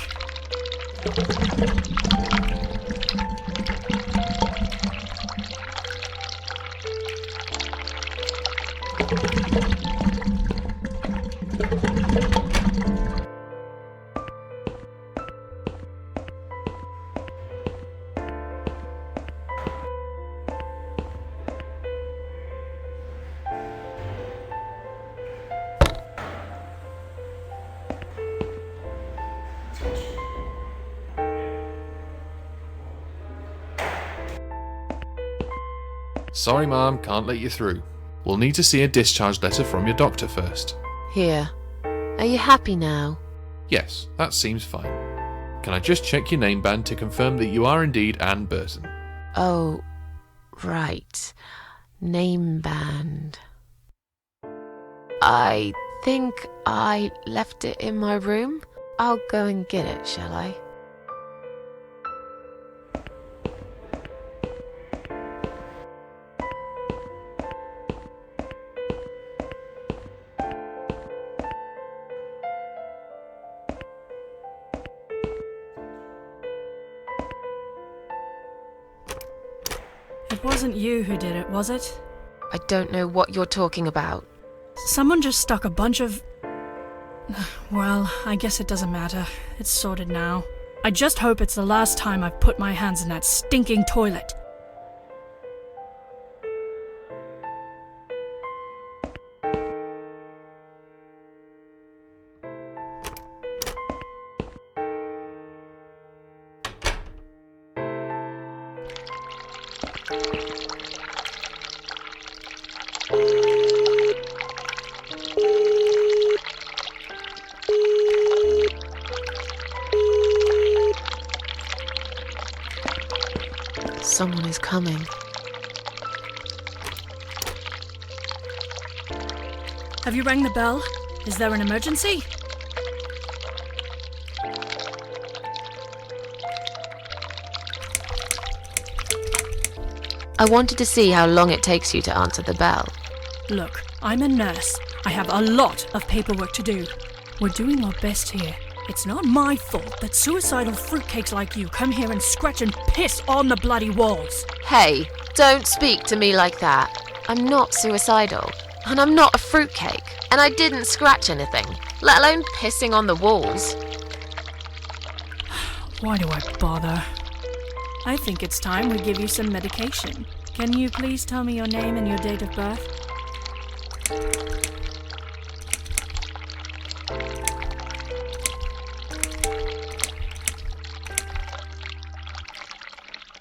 Sorry, Mom, can't let you through. We'll need to see a discharge letter from your doctor first. Here. Are you happy now? Yes, that seems fine. Can I just check your name band to confirm that you are indeed Anne Burton? Oh, right. Name band. I think I left it in my room. I'll go and get it, shall I? It wasn't you who did it, was it? I don't know what you're talking about. Someone just stuck a bunch of... Well, I guess it doesn't matter. It's sorted now. I just hope it's the last time I've put my hands in that stinking toilet. Someone is coming. Have you rang the bell? Is there an emergency? I wanted to see how long it takes you to answer the bell. Look, I'm a nurse. I have a lot of paperwork to do. We're doing our best here. It's not my fault that suicidal fruitcakes like you come here and scratch and piss on the bloody walls. Hey, don't speak to me like that. I'm not suicidal, and I'm not a fruitcake, and I didn't scratch anything, let alone pissing on the walls. Why do I bother? I think it's time we give you some medication. Can you please tell me your name and your date of birth?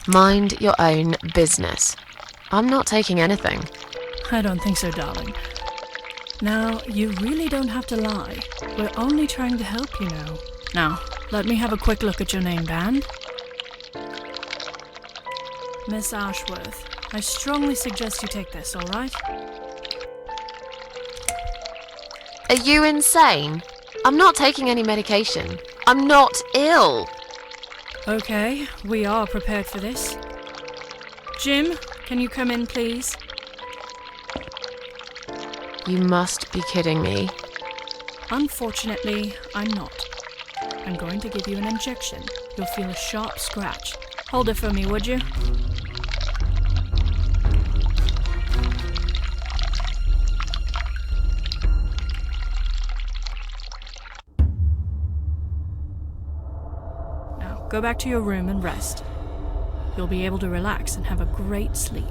Mind your own business. I'm not taking anything. I don't think so, darling. Now, you really don't have to lie. We're only trying to help, you know. Now, let me have a quick look at your name band. Miss Ashworth, I strongly suggest you take this, all right? Are you insane? I'm not taking any medication. I'm not ill. Okay, we are prepared for this. Jim, can you come in, please? You must be kidding me. Unfortunately, I'm not. I'm going to give you an injection. You'll feel a sharp scratch. Hold it for me, would you? Now, go back to your room and rest. You'll be able to relax and have a great sleep.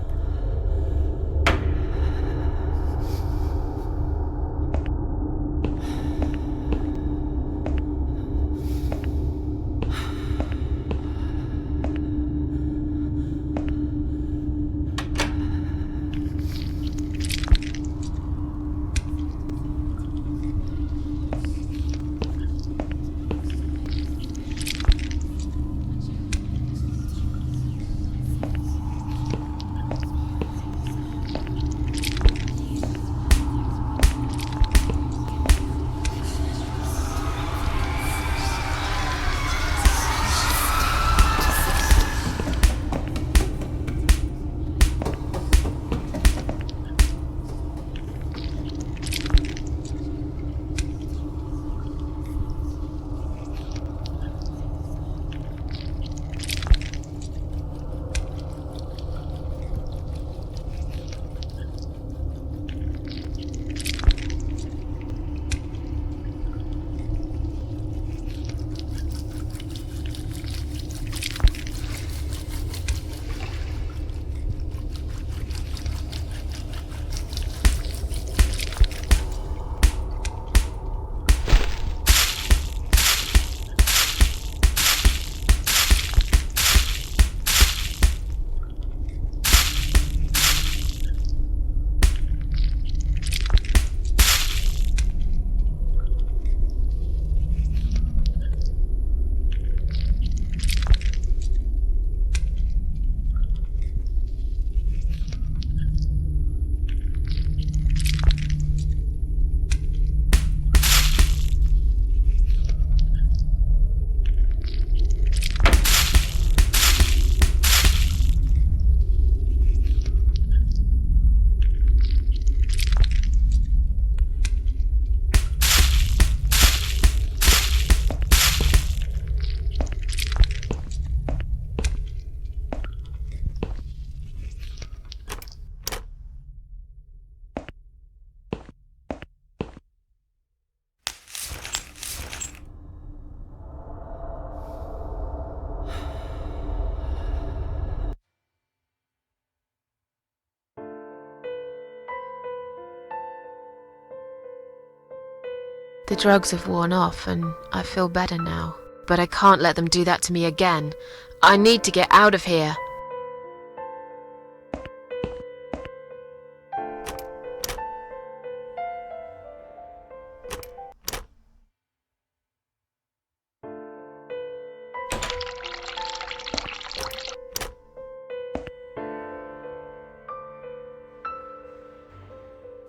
The drugs have worn off and I feel better now. But I can't let them do that to me again. I need to get out of here.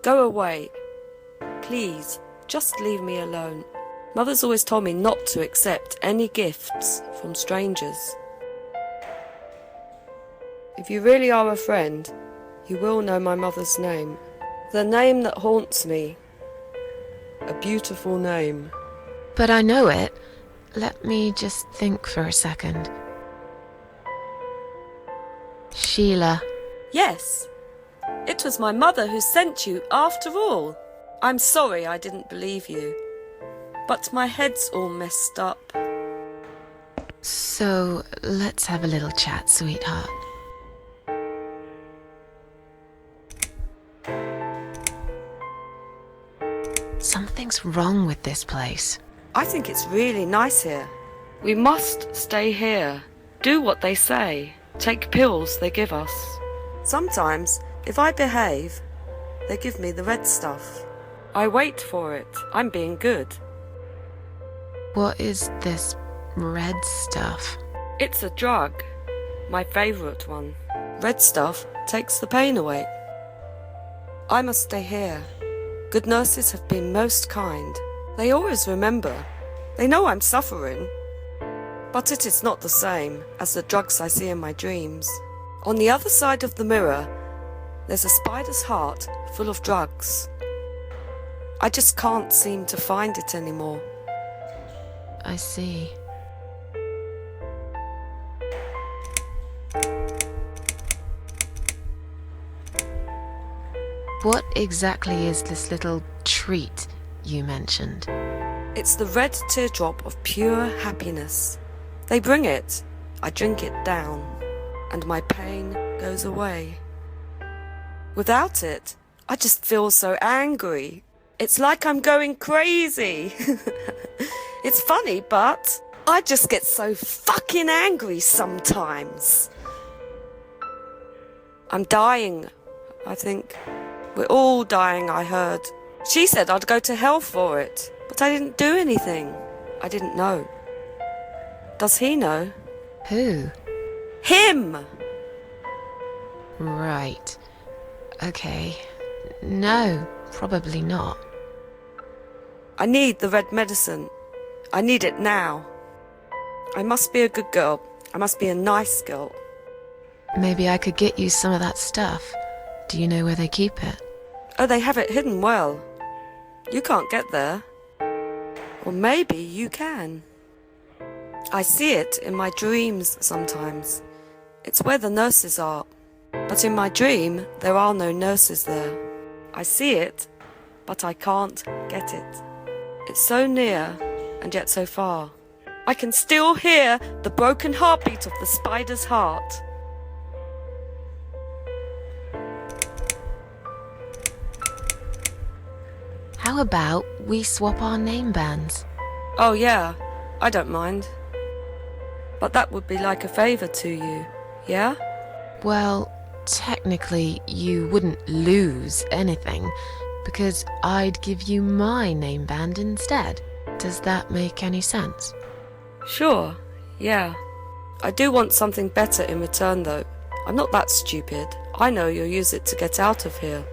Go away. Please, just leave me alone. Mother's always told me not to accept any gifts from strangers. If you really are a friend, you will know my mother's name. The name that haunts me a beautiful name. But I know it. Let me just think for a second. Sheila. Yes, it was my mother who sent you after all. I'm sorry I didn't believe you, but my head's all messed up. So, let's have a little chat, sweetheart. Something's wrong with this place. I think it's really nice here. We must stay here. Do what they say. Take pills they give us. Sometimes, if I behave, they give me the red stuff. I wait for it. I'm being good. What is this red stuff? It's a drug. My favourite one. Red stuff takes the pain away. I must stay here. Good nurses have been most kind. They always remember. They know I'm suffering. But it is not the same as the drugs I see in my dreams. On the other side of the mirror, there's a spider's heart full of drugs. I just can't seem to find it anymore. I see. What exactly is this little treat you mentioned? It's the red teardrop of pure happiness. They bring it, I drink it down, and my pain goes away. Without it, I just feel so angry. It's like I'm going crazy. It's funny, but I just get so fucking angry sometimes. I'm dying, I think. We're all dying, I heard. She said I'd go to hell for it, but I didn't do anything. I didn't know. Does he know? Who? Him! Right. Okay. No, probably not. I need the red medicine. I need it now. I must be a good girl. I must be a nice girl. Maybe I could get you some of that stuff. Do you know where they keep it? Oh, they have it hidden well. You can't get there. Or maybe you can. I see it in my dreams sometimes. It's where the nurses are. But in my dream, there are no nurses there. I see it, but I can't get it. It's so near, and yet so far. I can still hear the broken heartbeat of the spider's heart. How about we swap our name bands? Oh yeah, I don't mind. But that would be like a favour to you, yeah? Well, technically, you wouldn't lose anything, because I'd give you my name band instead. Does that make any sense? Sure, yeah. I do want something better in return though. I'm not that stupid. I know you'll use it to get out of here.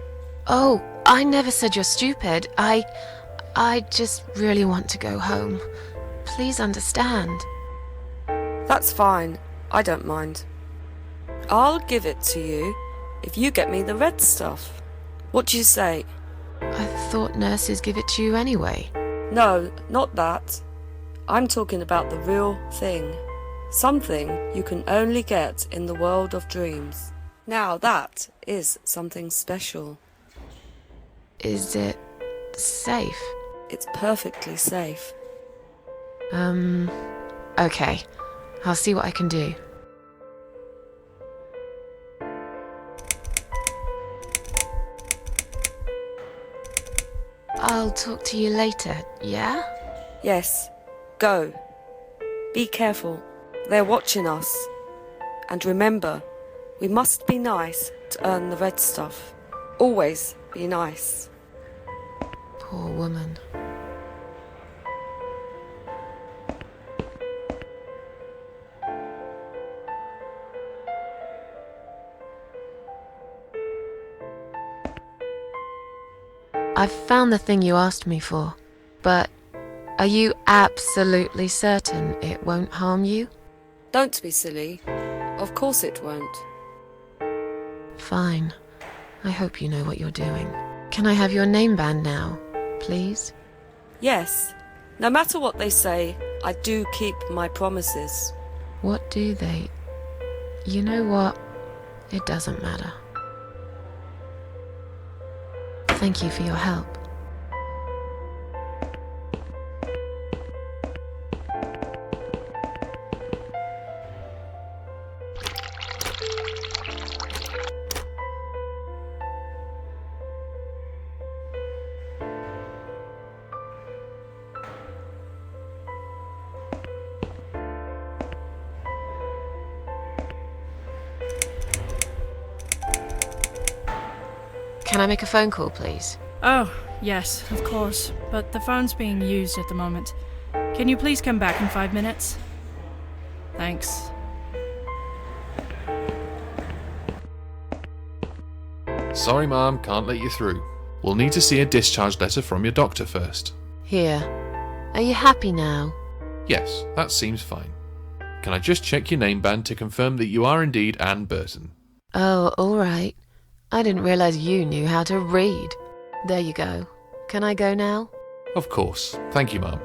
Oh, I never said you're stupid. I just really want to go home. Please understand. That's fine. I don't mind. I'll give it to you if you get me the red stuff. What do you say? I thought nurses give it to you anyway. No, not that. I'm talking about the real thing. Something you can only get in the world of dreams. Now that is something special. Is it safe? It's perfectly safe. Okay. I'll see what I can do. I'll talk to you later, yeah? Yes, go. Be careful. They're watching us. And remember, we must be nice to earn the red stuff. Always be nice. Poor woman. I've found the thing you asked me for, but are you absolutely certain it won't harm you? Don't be silly. Of course it won't. Fine. I hope you know what you're doing. Can I have your name band now, please? Yes, no matter what they say, I do keep my promises. What do they? You know what? It doesn't matter. Thank you for your help. Can I make a phone call, please? Oh, yes, of course. But the phone's being used at the moment. Can you please come back in 5 minutes? Thanks. Sorry, Ma'am, can't let you through. We'll need to see a discharge letter from your doctor first. Here. Are you happy now? Yes, that seems fine. Can I just check your name band to confirm that you are indeed Anne Burton? Oh, all right. I didn't realize you knew how to read. There you go. Can I go now? Of course. Thank you, Ma'am.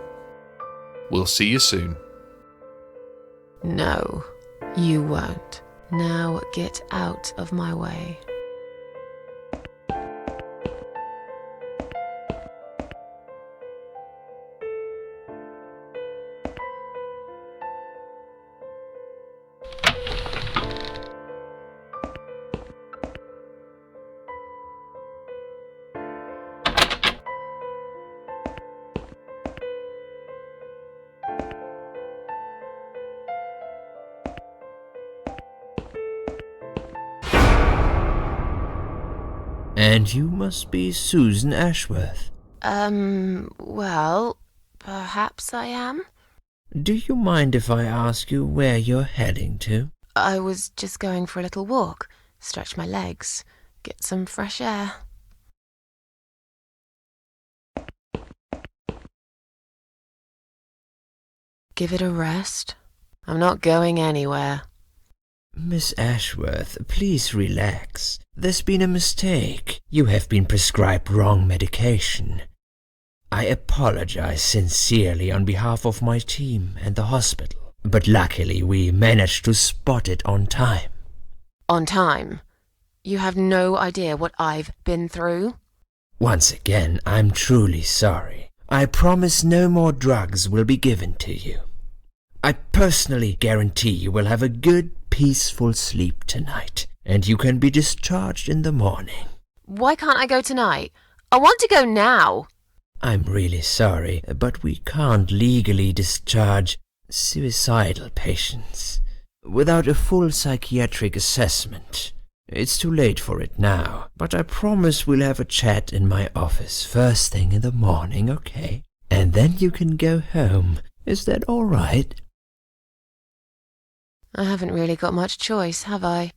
We'll see you soon. No, you won't. Now get out of my way. And you must be Susan Ashworth. Well, perhaps I am? Do you mind if I ask you where you're heading to? I was just going for a little walk, stretch my legs, get some fresh air. Give it a rest. I'm not going anywhere. Miss Ashworth, please relax. There's been a mistake. You have been prescribed wrong medication. I apologize sincerely on behalf of my team and the hospital, but luckily we managed to spot it on time. On time? You have no idea what I've been through? Once again, I'm truly sorry. I promise no more drugs will be given to you. I personally guarantee you will have a good, peaceful sleep tonight, and you can be discharged in the morning. Why can't I go tonight? I want to go now. I'm really sorry, but we can't legally discharge suicidal patients without a full psychiatric assessment. It's too late for it now, but I promise we'll have a chat in my office first thing in the morning, okay? And then you can go home. Is that all right? I haven't really got much choice, have I?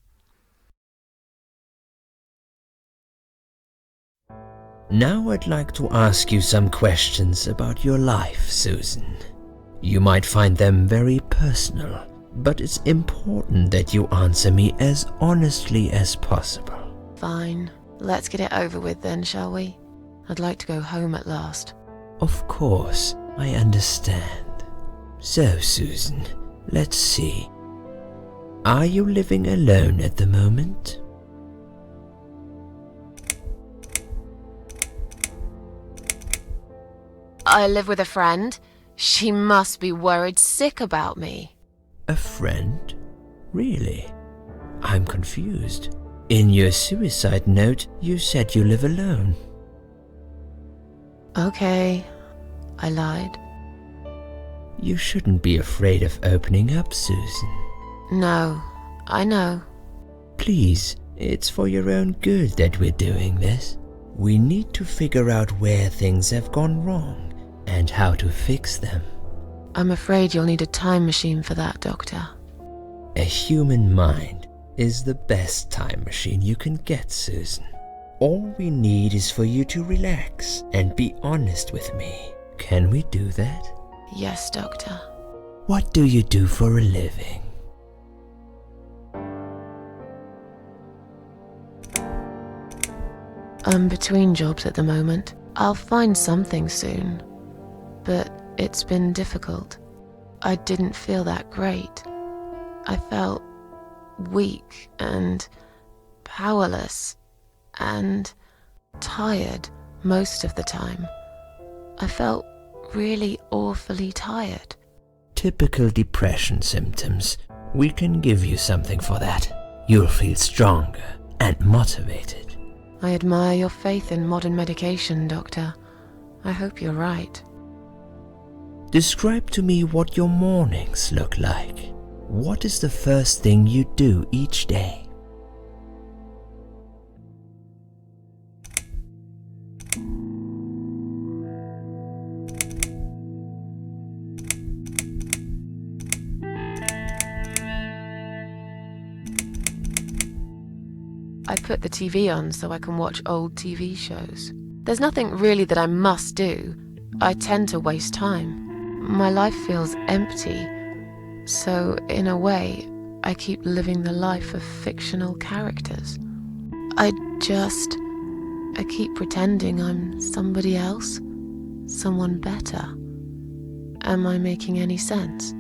Now I'd like to ask you some questions about your life, Susan. You might find them very personal, but it's important that you answer me as honestly as possible. Fine. Let's get it over with then, shall we? I'd like to go home at last. Of course, I understand. So, Susan, let's see. Are you living alone at the moment? I live with a friend. She must be worried sick about me. A friend? Really? I'm confused. In your suicide note, you said you live alone. Okay, I lied. You shouldn't be afraid of opening up, Susan. No, I know. Please, it's for your own good that we're doing this. We need to figure out where things have gone wrong and how to fix them. I'm afraid you'll need a time machine for that, Doctor. A human mind is the best time machine you can get, Susan. All we need is for you to relax and be honest with me. Can we do that? Yes, Doctor. What do you do for a living? I'm between jobs at the moment. I'll find something soon. but it's been difficult. I didn't feel that great. I felt weak and powerless and tired most of the time. I felt really awfully tired. Typical depression symptoms. We can give you something for that. You'll feel stronger and motivated. I admire your faith in modern medication, Doctor. I hope you're right. Describe to me what your mornings look like. What is the first thing you do each day? I put the TV on so I can watch old TV shows. There's nothing really that I must do. I tend to waste time. My life feels empty. So, in a way, I keep living the life of fictional characters. I keep pretending I'm somebody else, someone better. Am I making any sense?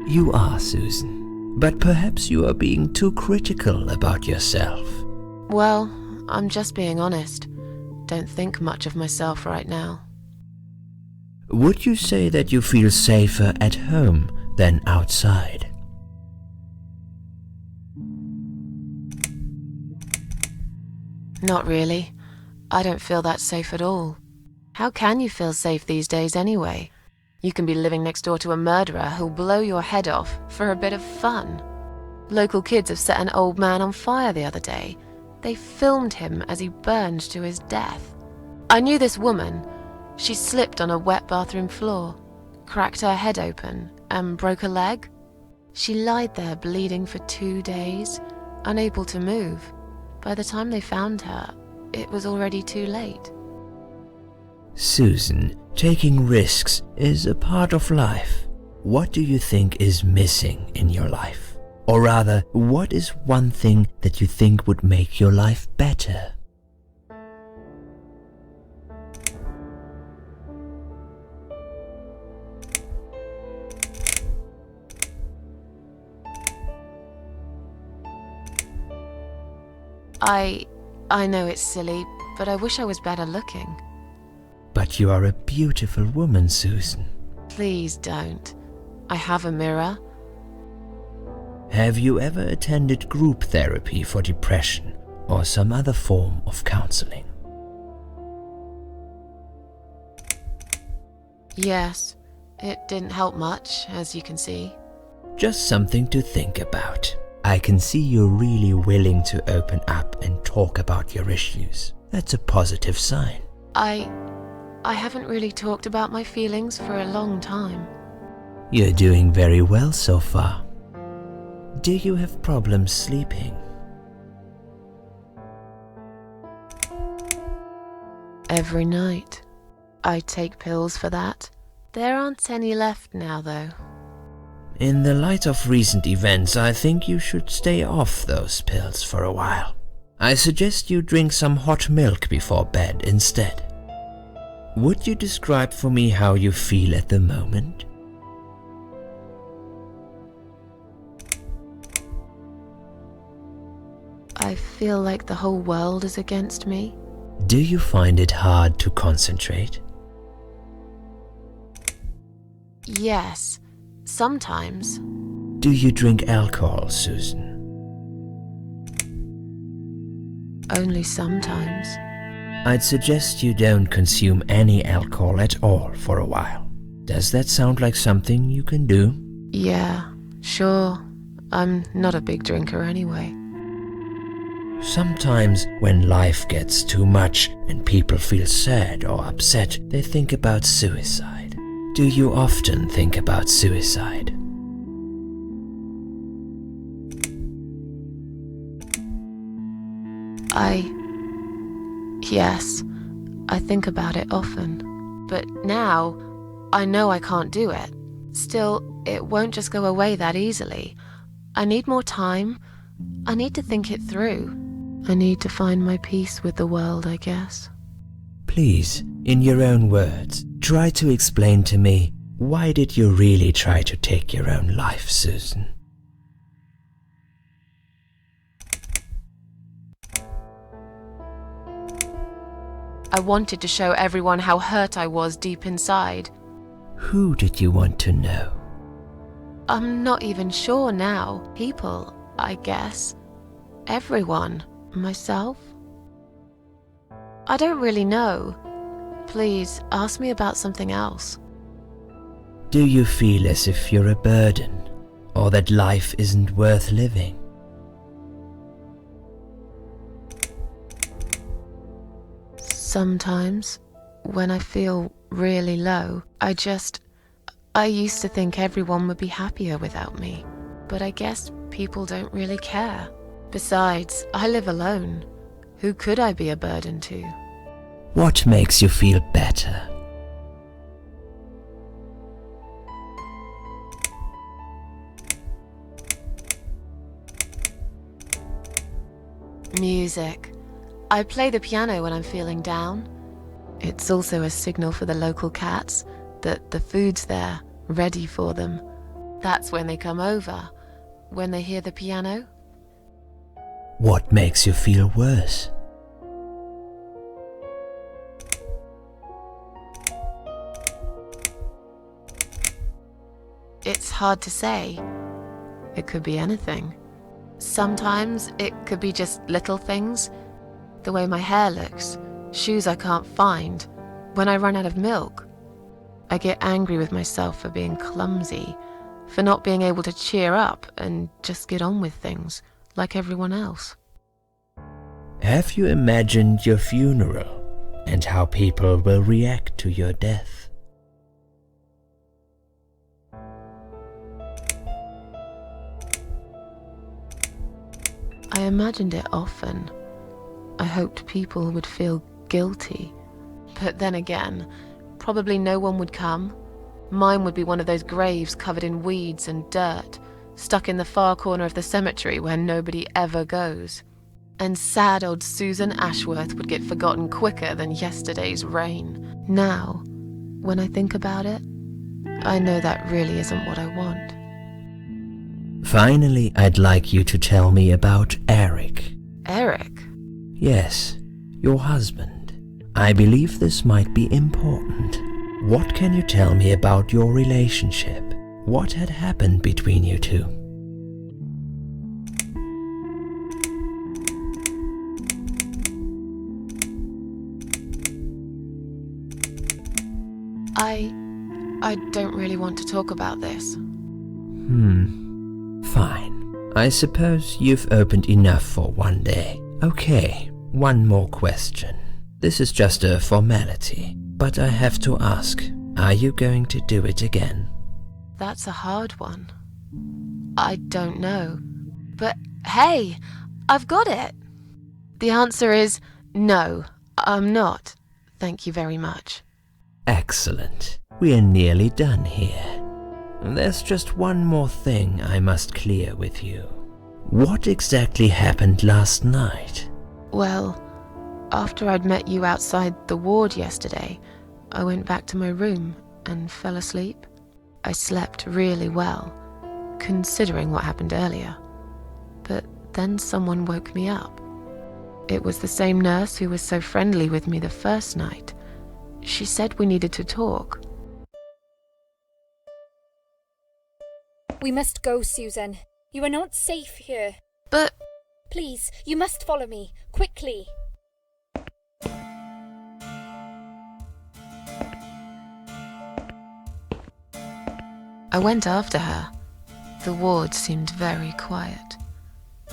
You are, Susan. But perhaps you are being too critical about yourself. Well, I'm just being honest. Don't think much of myself right now. Would you say that you feel safer at home than outside? Not really. I don't feel that safe at all. How can you feel safe these days anyway? You can be living next door to a murderer who'll blow your head off for a bit of fun. Local kids have set an old man on fire the other day. They filmed him as he burned to his death. I knew this woman. She slipped on a wet bathroom floor, cracked her head open, and broke a leg. She lied there bleeding for 2 days, unable to move. By the time they found her, it was already too late. Susan, taking risks is a part of life. What do you think is missing in your life? Or rather, what is one thing that you think would make your life better? I know it's silly, but I wish I was better looking. But you are a beautiful woman, Susan. Please don't. I have a mirror. Have you ever attended group therapy for depression or some other form of counseling? Yes, it didn't help much, as you can see. Just something to think about. I can see you're really willing to open up and talk about your issues. That's a positive sign. I haven't really talked about my feelings for a long time. You're doing very well so far. Do you have problems sleeping? Every night. I take pills for that. There aren't any left now, though. In the light of recent events, I think you should stay off those pills for a while. I suggest you drink some hot milk before bed instead. Would you describe for me how you feel at the moment? I feel like the whole world is against me. Do you find it hard to concentrate? Yes, sometimes. Do you drink alcohol, Susan? Only sometimes. I'd suggest you don't consume any alcohol at all for a while. Does that sound like something you can do? Yeah, sure. I'm not a big drinker anyway. Sometimes when life gets too much and people feel sad or upset, they think about suicide. Do you often think about suicide? Yes, I think about it often. But now, I know I can't do it. Still, it won't just go away that easily. I need more time. I need to think it through. I need to find my peace with the world, I guess. Please, in your own words, Try to explain to me, why did you really try to take your own life, Susan? I wanted to show everyone how hurt I was deep inside. Who did you want to know? I'm not even sure now. People, I guess. Everyone. Myself. I don't really know. Please, ask me about something else. Do you feel as if you're a burden, or that life isn't worth living? Sometimes, when I feel really low, I used to think everyone would be happier without me. But I guess people don't really care. Besides, I live alone. Who could I be a burden to? What makes you feel better? Music. I play the piano when I'm feeling down. It's also a signal for the local cats that the food's there, ready for them. That's when they come over, when they hear the piano. What makes you feel worse? It's hard to say. It could be anything. Sometimes it could be just little things. The way my hair looks, shoes I can't find, when I run out of milk. I get angry with myself for being clumsy, for not being able to cheer up and just get on with things like everyone else. Have you imagined your funeral and how people will react to your death? I imagined it often. I hoped people would feel guilty. But then again, probably no one would come. Mine would be one of those graves covered in weeds and dirt, stuck in the far corner of the cemetery where nobody ever goes. And sad old Susan Ashworth would get forgotten quicker than yesterday's rain. Now, when I think about it, I know that really isn't what I want. Finally, I'd like you to tell me about Eric. Eric? Yes, your husband. I believe this might be important. What can you tell me about your relationship? What had happened between you two? I don't really want to talk about this. Fine. I suppose you've opened enough for one day. Okay, one more question. This is just a formality, but I have to ask, are you going to do it again? That's a hard one. I don't know. But hey, I've got it. The answer is no, I'm not. Thank you very much. Excellent. We're nearly done here. There's just one more thing I must clear with you. What exactly happened last night? Well, after I'd met you outside the ward yesterday, I went back to my room and fell asleep. I slept really well, considering what happened earlier. But then someone woke me up. It was the same nurse who was so friendly with me the first night. She said we needed to talk. We must go, Susan. You are not safe here. But... Please, you must follow me, quickly. I went after her. The ward seemed very quiet.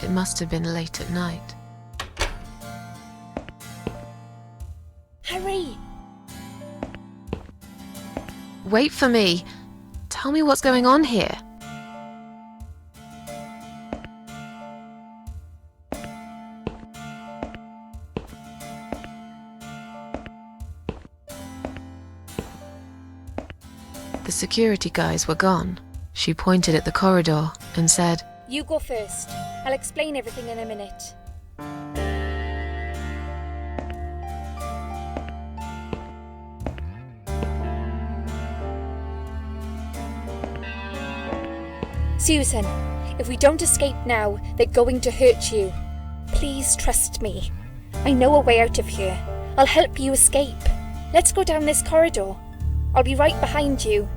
It must have been late at night. Hurry! Wait for me. Tell me what's going on here. The security guys were gone. She pointed at the corridor and said, You go first. I'll explain everything in a minute. Susan, if we don't escape now, they're going to hurt you. Please trust me. I know a way out of here. I'll help you escape. Let's go down this corridor. I'll be right behind you.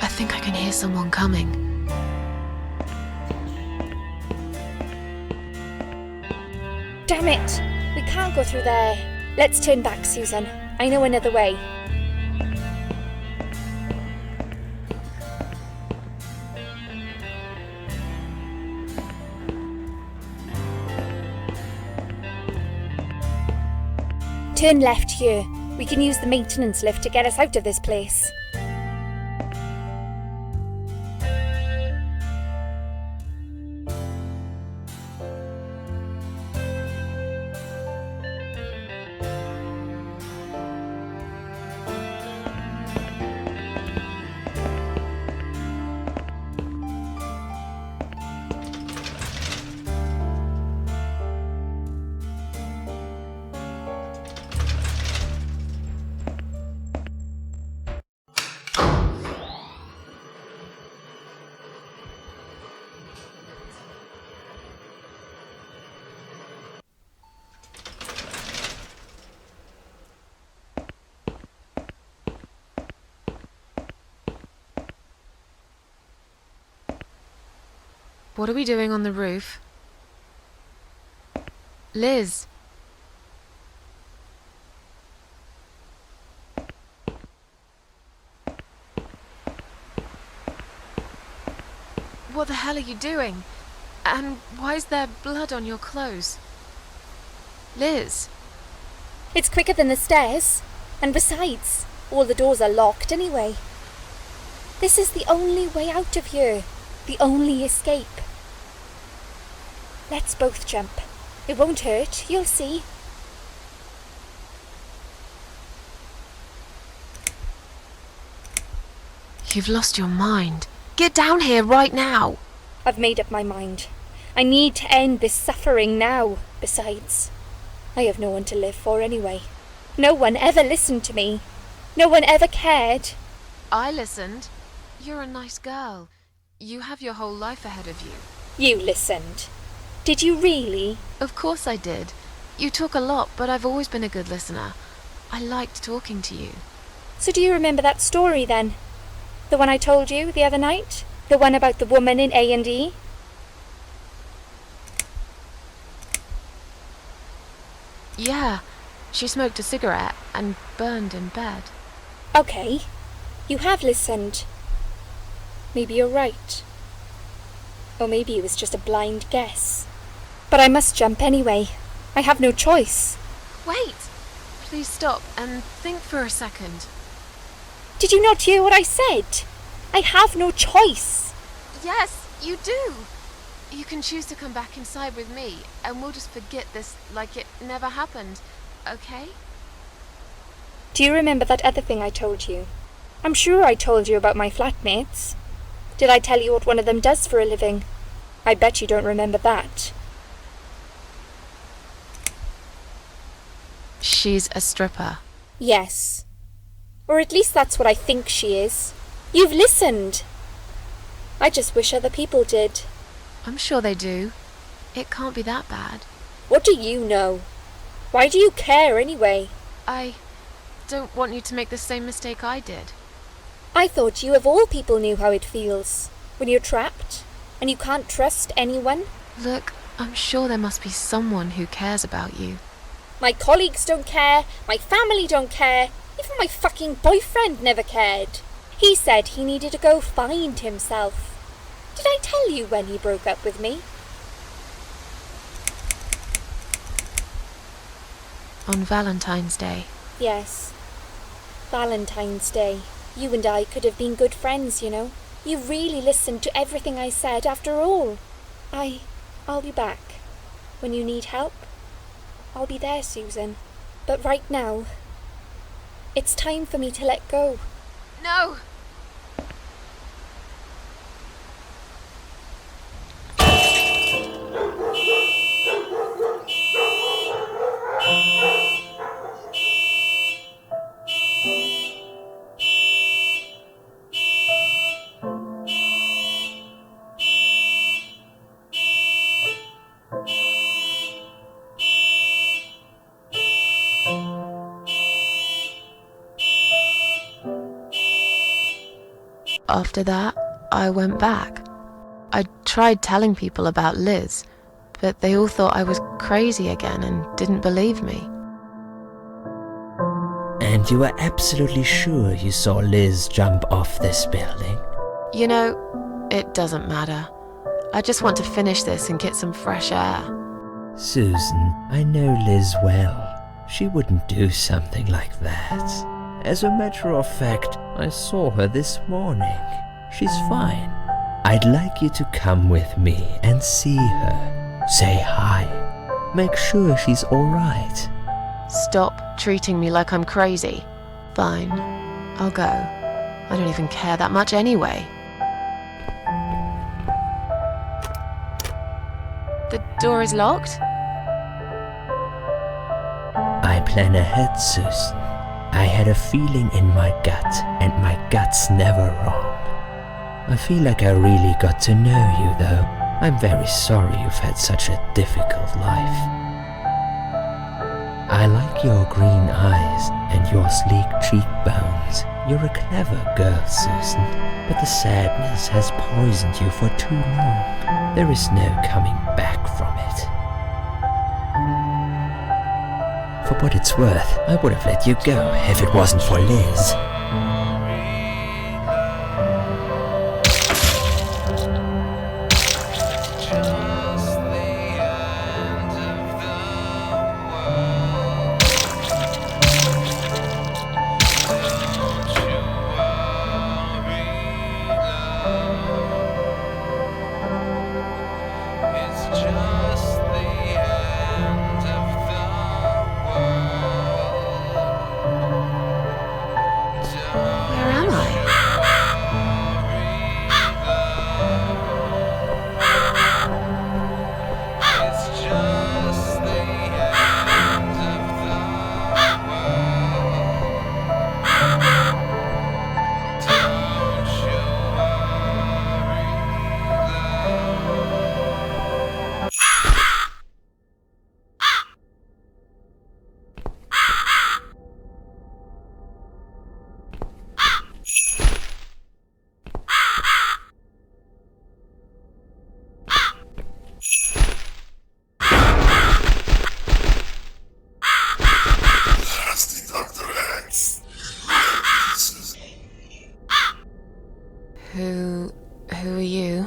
I think I can hear someone coming. Damn it! We can't go through there. Let's turn back, Susan. I know another way. Turn left here. We can use the maintenance lift to get us out of this place. What are we doing on the roof? Liz! What the hell are you doing? And why is there blood on your clothes? Liz! It's quicker than the stairs. And besides, all the doors are locked anyway. This is the only way out of here. The only escape. Let's both jump. It won't hurt, you'll see. You've lost your mind. Get down here right now. I've made up my mind. I need to end this suffering now. Besides, I have no one to live for anyway. No one ever listened to me. No one ever cared. I listened. You're a nice girl. You have your whole life ahead of you. You listened. Did you really? Of course I did. You talk a lot, but I've always been a good listener. I liked talking to you. So do you remember that story then? The one I told you the other night? The one about the woman in A&E? Yeah, she smoked a cigarette and burned in bed. Okay, you have listened. Maybe you're right. Or maybe it was just a blind guess. But I must jump anyway. I have no choice. Wait! Please stop and think for a second. Did you not hear what I said? I have no choice. Yes, you do! You can choose to come back inside with me, and we'll just forget this like it never happened, okay? Do you remember that other thing I told you? I'm sure I told you about my flatmates. Did I tell you what one of them does for a living? I bet you don't remember that. She's a stripper. Yes. Or at least that's what I think she is. You've listened. I just wish other people did. I'm sure they do. It can't be that bad. What do you know? Why do you care anyway? I don't want you to make the same mistake I did. I thought you of all people knew how it feels when you're trapped and you can't trust anyone. Look, I'm sure there must be someone who cares about you. My colleagues don't care, my family don't care, even my fucking boyfriend never cared. He said he needed to go find himself. Did I tell you when he broke up with me? On Valentine's Day. Yes. Valentine's Day. You and I could have been good friends, you know. You really listened to everything I said after all. I'll be back. When you need help, I'll be there, Susan. But right now, it's time for me to let go. No! After that, I went back. I tried telling people about Liz, but they all thought I was crazy again and didn't believe me. And you were absolutely sure you saw Liz jump off this building? You know, it doesn't matter. I just want to finish this and get some fresh air. Susan, I know Liz well. She wouldn't do something like that. As a matter of fact, I saw her this morning. She's fine. I'd like you to come with me and see her. Say hi. Make sure she's alright. Stop treating me like I'm crazy. Fine, I'll go. I don't even care that much anyway. The door is locked? I plan ahead, Susan. I had a feeling in my gut, and my gut's never wrong. I feel like I really got to know you, though. I'm very sorry you've had such a difficult life. I like your green eyes and your sleek cheekbones. You're a clever girl, Susan, but the sadness has poisoned you for too long. There is no coming back from it. For what it's worth, I would have let you go if it wasn't for Liz. Where am I? Who are you?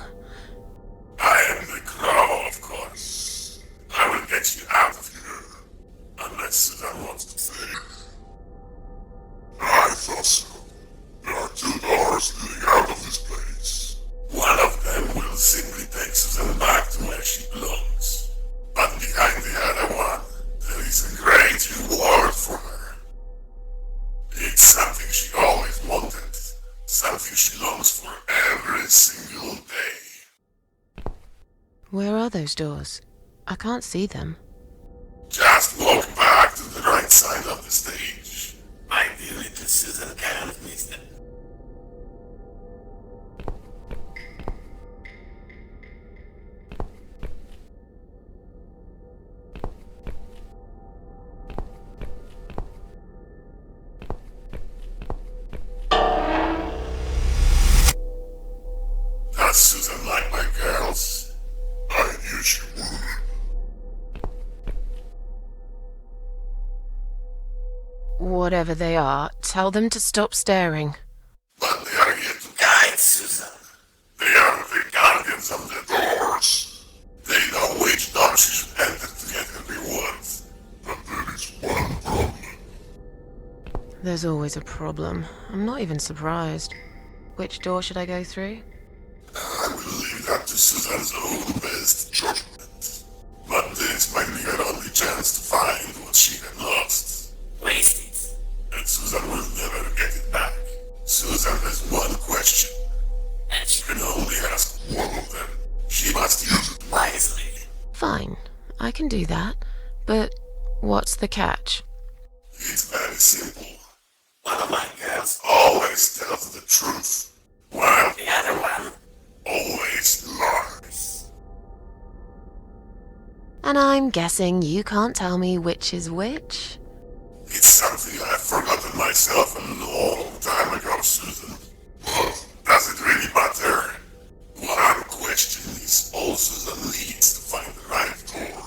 I am the Crow, of course. I will get you out of here. Unless Susan wants to stay. I thought so. There are 2 doors leading out of this place. One of them will simply take Susan back to where she belongs. But behind the other one, there is a great reward for her. It's something she always wanted. Something she longs for every single day. Where are those doors? I can't see them. Just walk back to the right side of the stage. My dear little Susan can't miss them. Does Susan like my girls? I knew she would. Whatever they are, tell them to stop staring. But they are here to guide Susan. They are the guardians of the doors. They know which door she should enter to get her reward. But there is one There's always a problem. I'm not even surprised. Which door should I go through? I will leave that to Susan's own best judgment. But this might be her only chance to find what she had lost. Waste it. And Susan will never get it back. Susan has one question, and she can only ask one of them. She must use it wisely. Fine, I can do that. But what's the catch? It's very simple. One of my girls always tells the truth, while the other one always lies. And I'm guessing you can't tell me which is which? It's something I've forgotten myself a long time ago, Susan. But does it really matter? One question is all Susan needs to find the right door.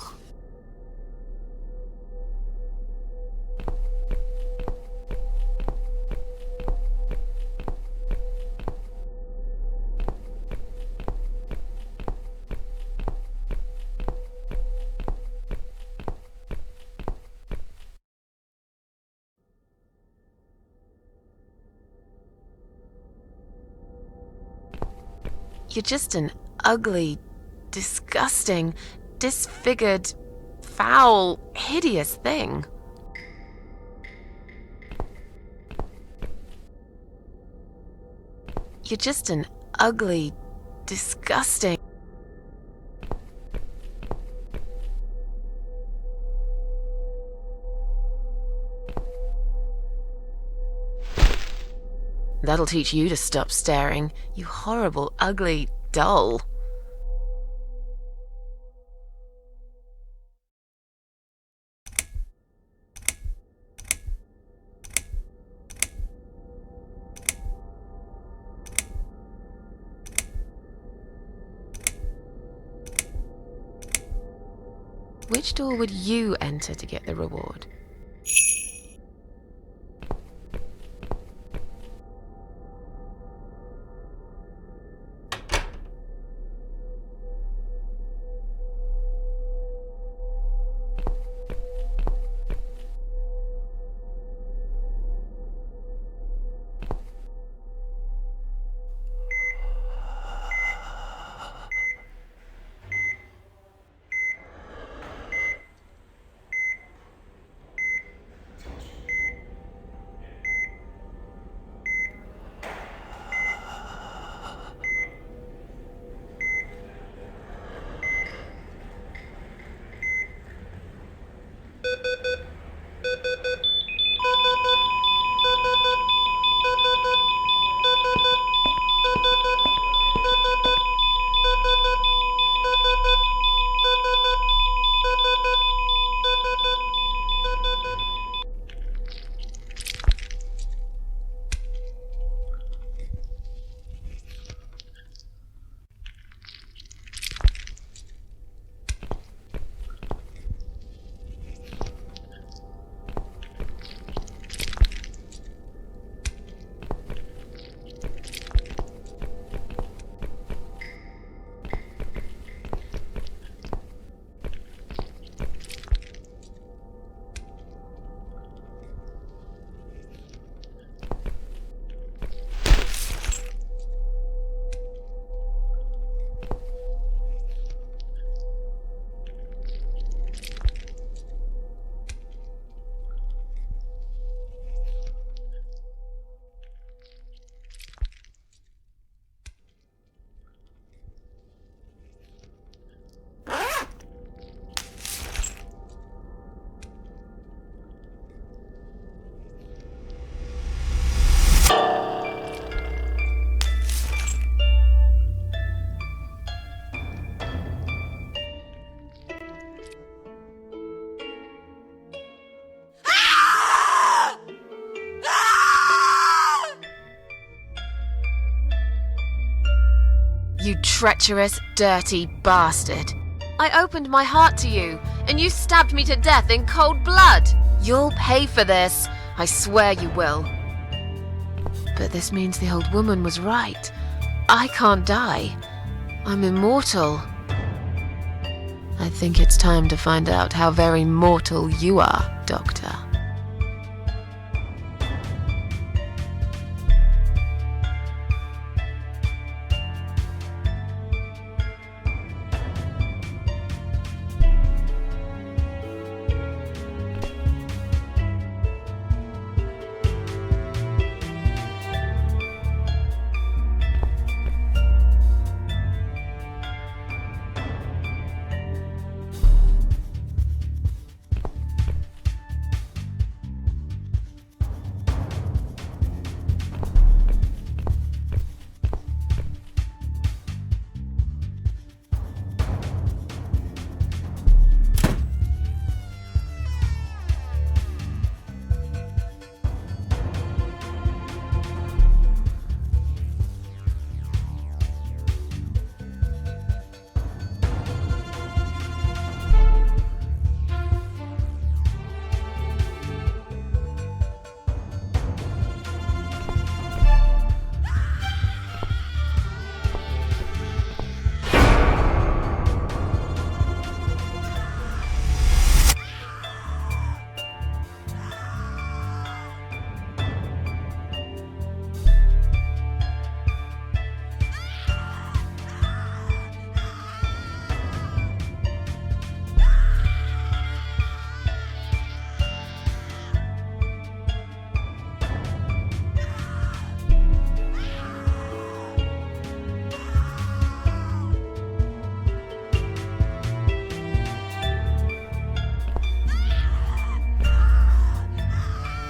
You're just an ugly, disgusting, disfigured, foul, hideous thing. You're just an ugly, disgusting... That'll teach you to stop staring, you horrible, ugly doll. Which door would you enter to get the reward? You treacherous, dirty bastard. I opened my heart to you, and you stabbed me to death in cold blood. You'll pay for this. I swear you will. But this means the old woman was right. I can't die. I'm immortal. I think it's time to find out how very mortal you are, Doctor.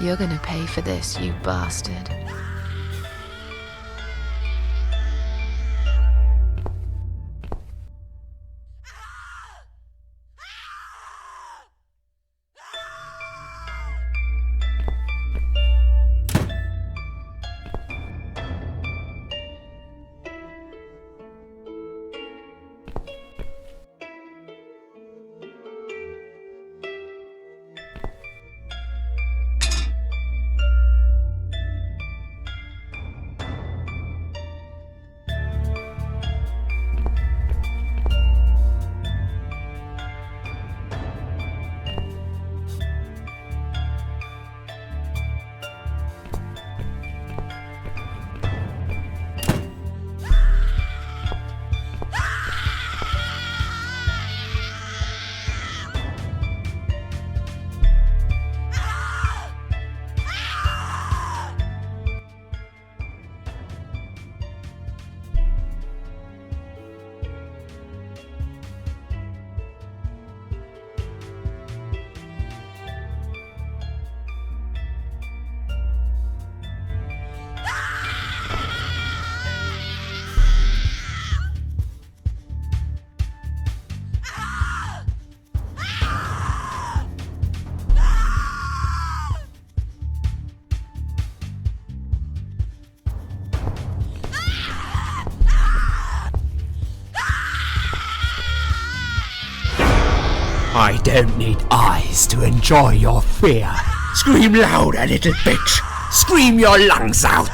You're gonna pay for this, you bastard. I don't need eyes to enjoy your fear. Scream louder, little bitch! Scream your lungs out!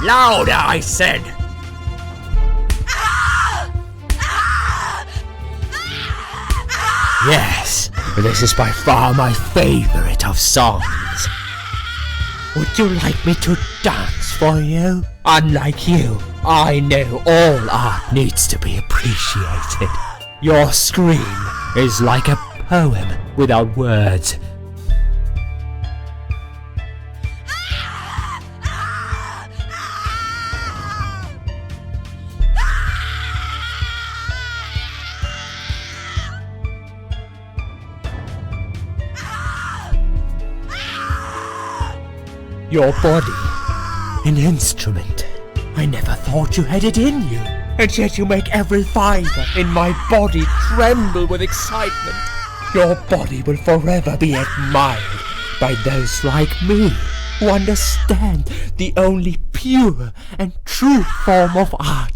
Louder, I said! Yes, this is by far my favorite of songs. Would you like me to dance for you? Unlike you, I know all art needs to be appreciated. Your scream is like a poem without words. Your body, an instrument. I never thought you had it in you, and yet you make every fibre in my body tremble with excitement. Your body will forever be admired by those like me, who understand the only pure and true form of art.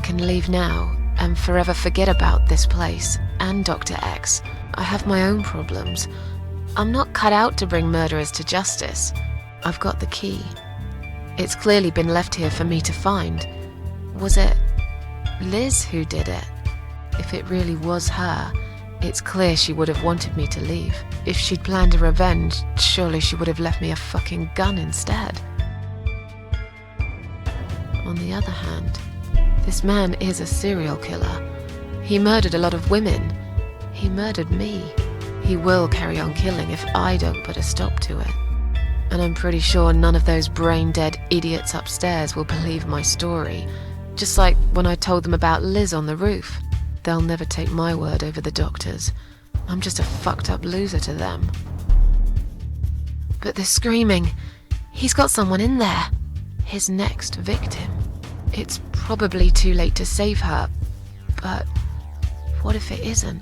can leave now and forever forget about this place and Dr. X. I have my own problems. I'm not cut out to bring murderers to justice. I've got the key. It's clearly been left here for me to find. Was it Liz who did it? If it really was her, it's clear she would have wanted me to leave. If she'd planned a revenge, surely she would have left me a fucking gun instead. On the other hand, this man is a serial killer. He murdered a lot of women. He murdered me. He will carry on killing if I don't put a stop to it. And I'm pretty sure none of those brain-dead idiots upstairs will believe my story. Just like when I told them about Liz on the roof. They'll never take my word over the doctor's. I'm just a fucked up loser to them. But they're screaming. He's got someone in there. His next victim. It's probably too late to save her, but what if it isn't?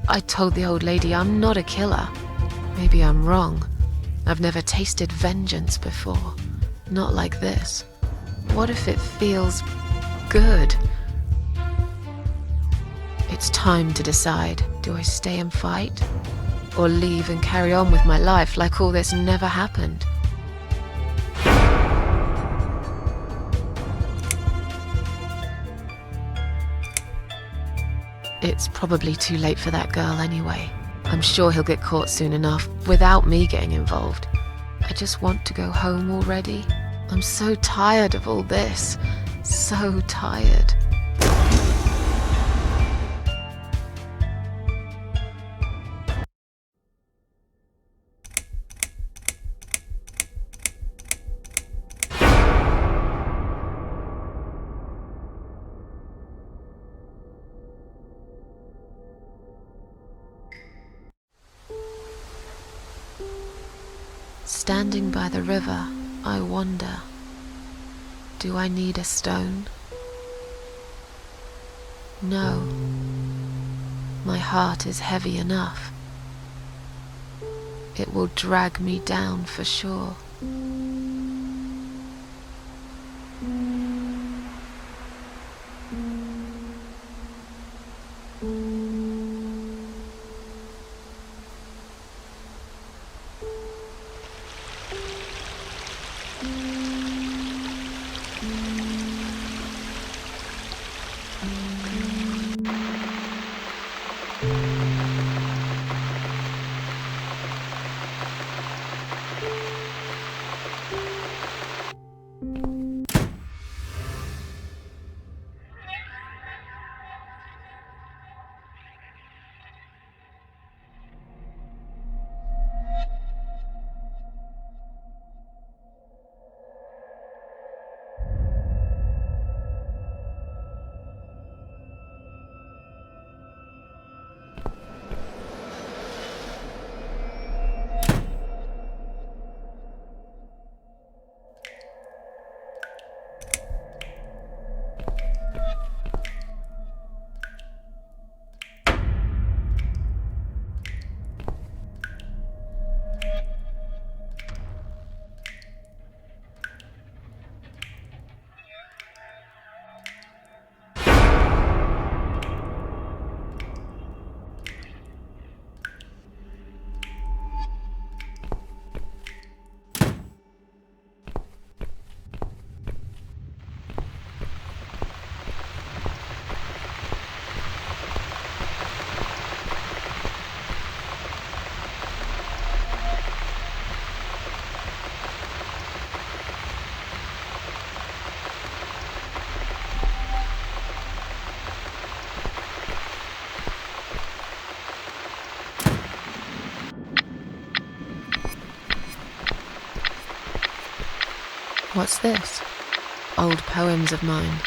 I told the old lady I'm not a killer. Maybe I'm wrong. I've never tasted vengeance before. Not like this. What if it feels good? It's time to decide. Do I stay and fight? Or leave and carry on with my life like all this never happened? It's probably too late for that girl anyway. I'm sure he'll get caught soon enough, without me getting involved. I just want to go home already. I'm so tired of all this. So tired. Standing by the river, I wonder, do I need a stone? No. My heart is heavy enough. It will drag me down for sure. What's this? Old poems of mine.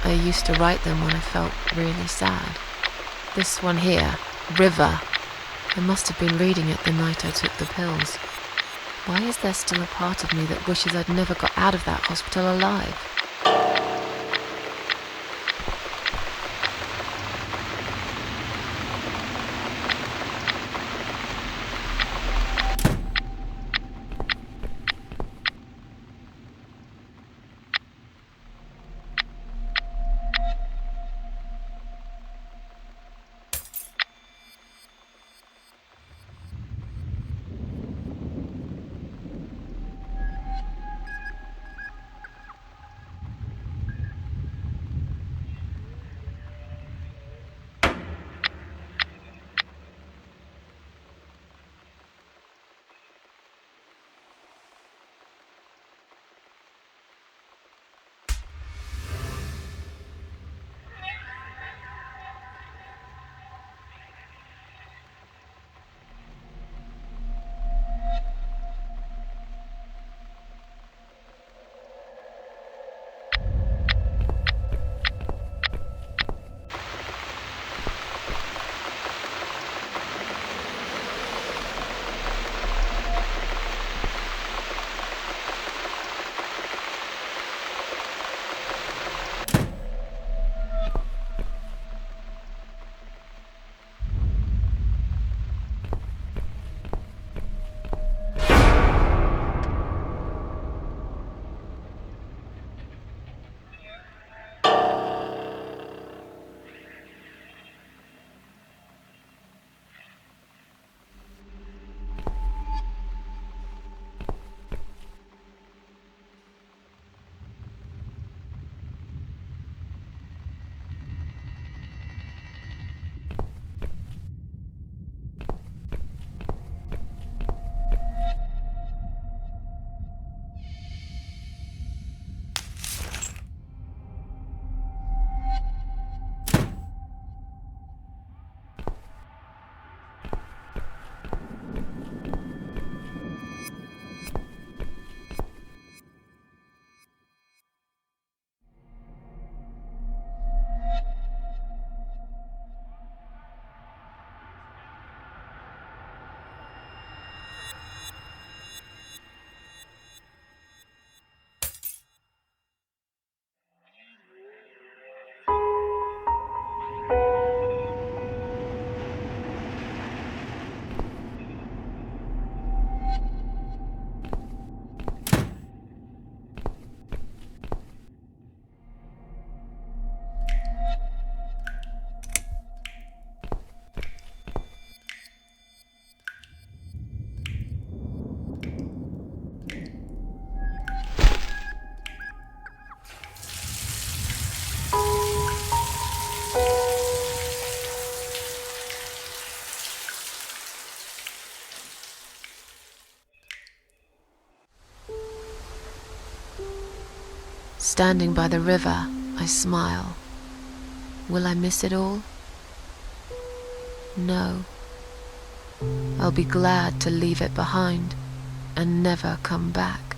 I used to write them when I felt really sad. This one here, River. I must have been reading it the night I took the pills. Why is there still a part of me that wishes I'd never got out of that hospital alive? Standing by the river, I smile. Will I miss it all? No. I'll be glad to leave it behind and never come back.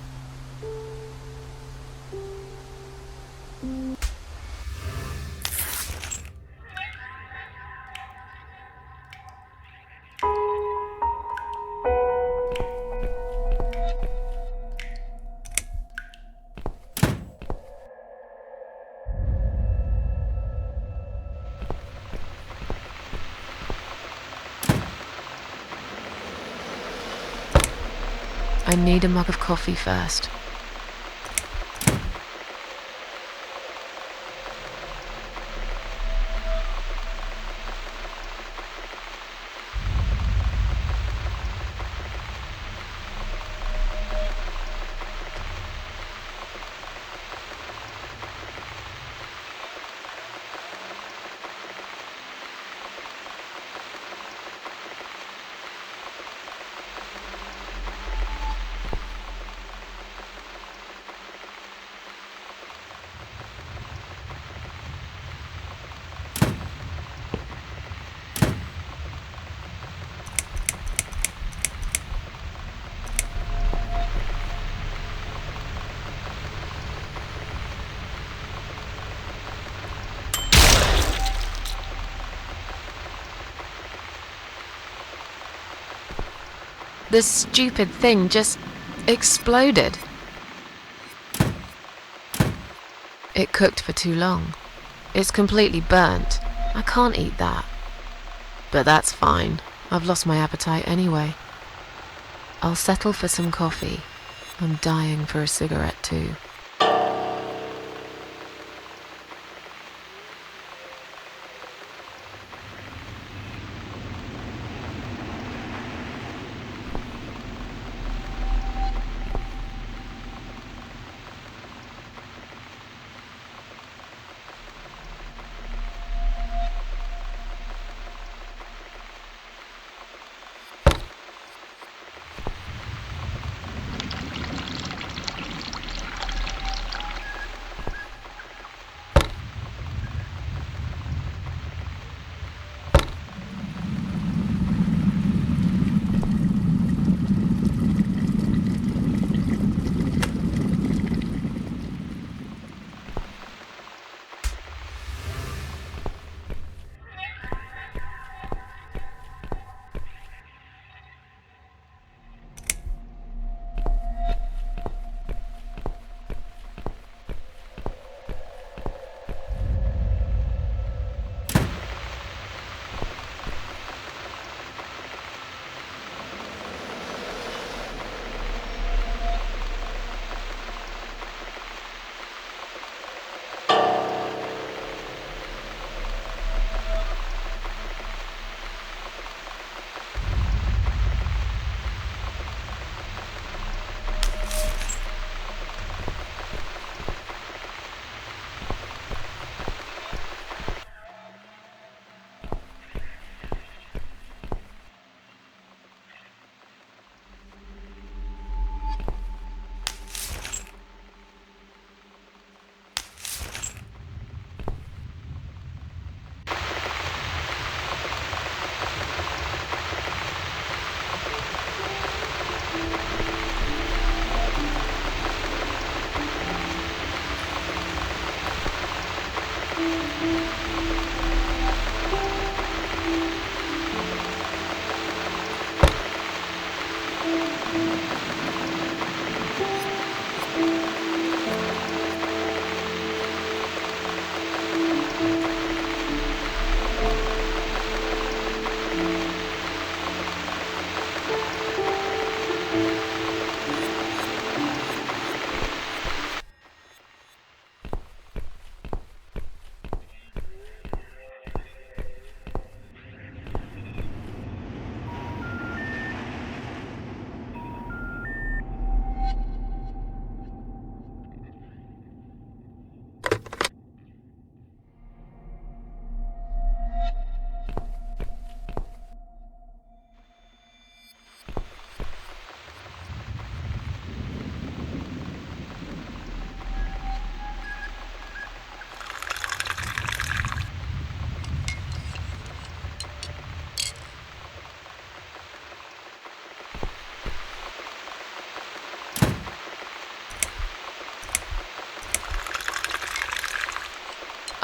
I need a mug of coffee first. This stupid thing just exploded. It cooked for too long. It's completely burnt. I can't eat that. But that's fine. I've lost my appetite anyway. I'll settle for some coffee. I'm dying for a cigarette too.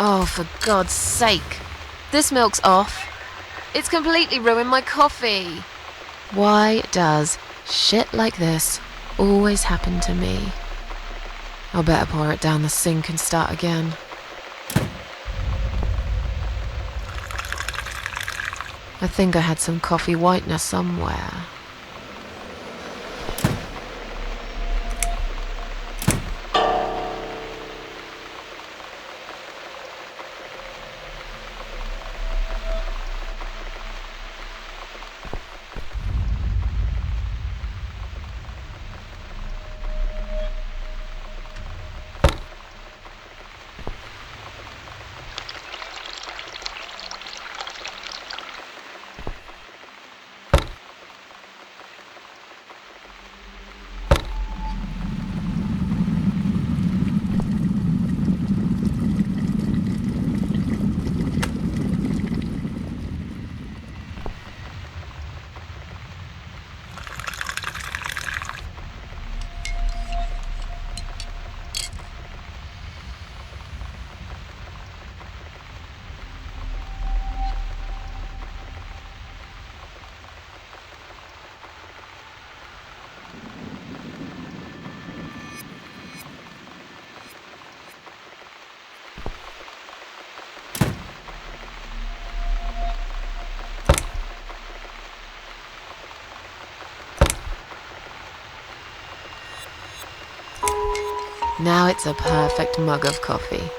Oh, for God's sake. This milk's off. It's completely ruined my coffee. Why does shit like this always happen to me? I'll better pour it down the sink and start again. I think I had some coffee whitener somewhere. Now it's a perfect mug of coffee.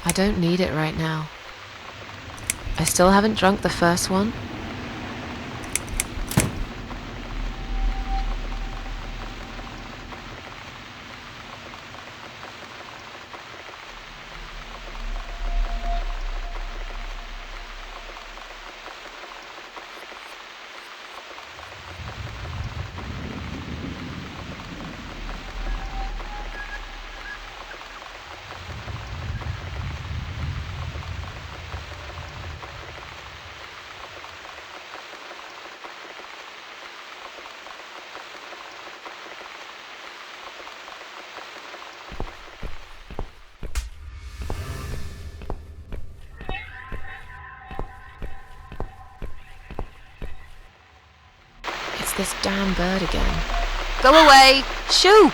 I don't need it right now. I still haven't drunk the first one. It's this damn bird again. Go away! Shoo!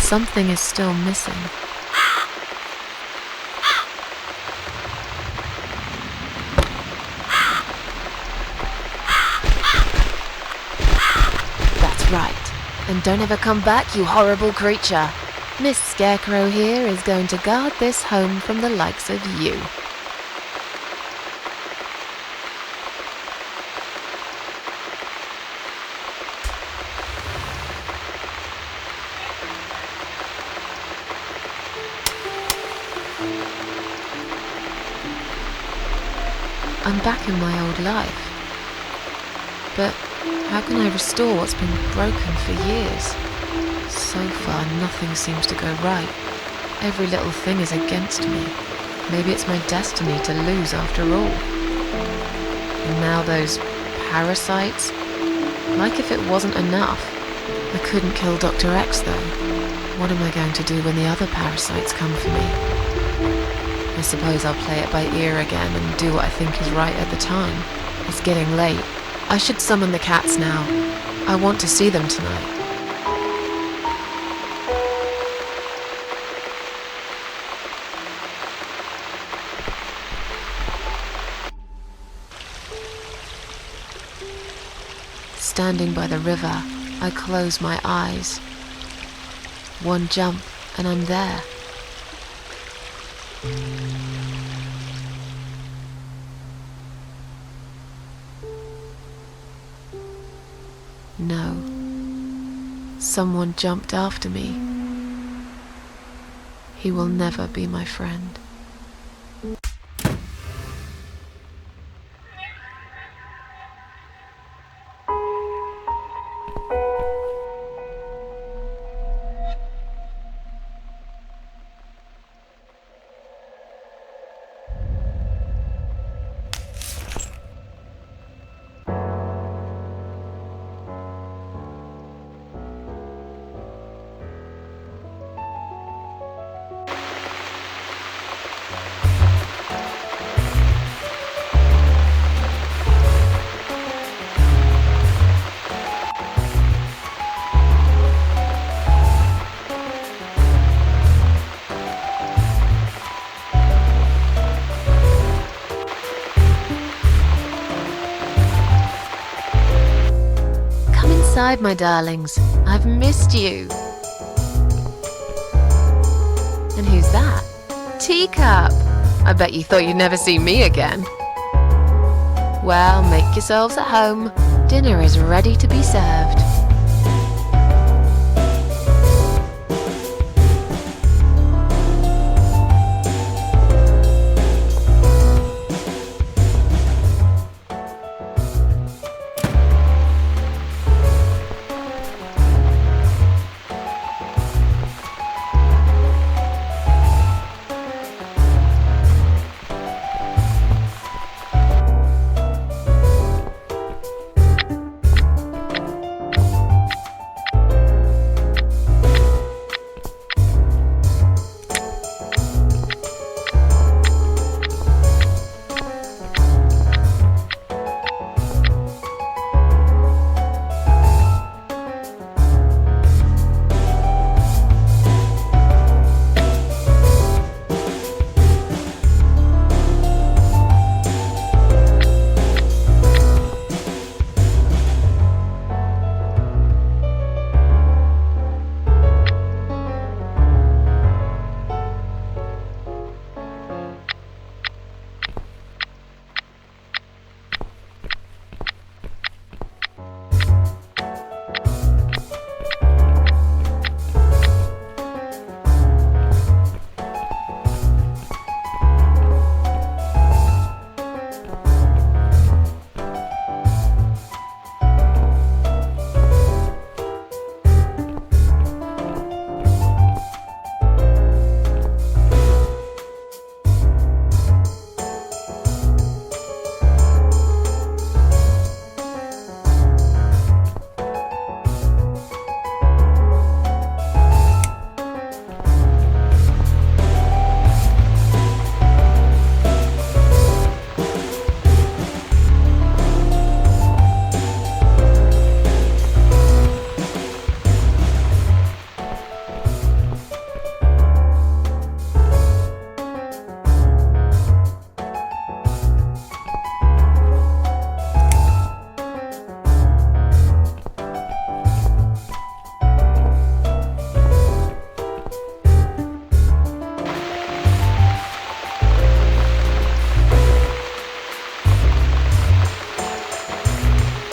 Something is still missing. That's right. And don't ever come back, you horrible creature. Miss Scarecrow here is going to guard this home from the likes of you. I'm back in my old life. But how can I restore what's been broken for years? So far, nothing seems to go right. Every little thing is against me. Maybe it's my destiny to lose after all. And now those parasites? Like if it wasn't enough. I couldn't kill Dr. X though. What am I going to do when the other parasites come for me? I suppose I'll play it by ear again and do what I think is right at the time. It's getting late. I should summon the cats now. I want to see them tonight. Standing by the river, I close my eyes. One jump and I'm there. No. Someone jumped after me. He will never be my friend. Inside, my darlings. I've missed you. And who's that? Teacup! I bet you thought you'd never see me again. Well, make yourselves at home. Dinner is ready to be served.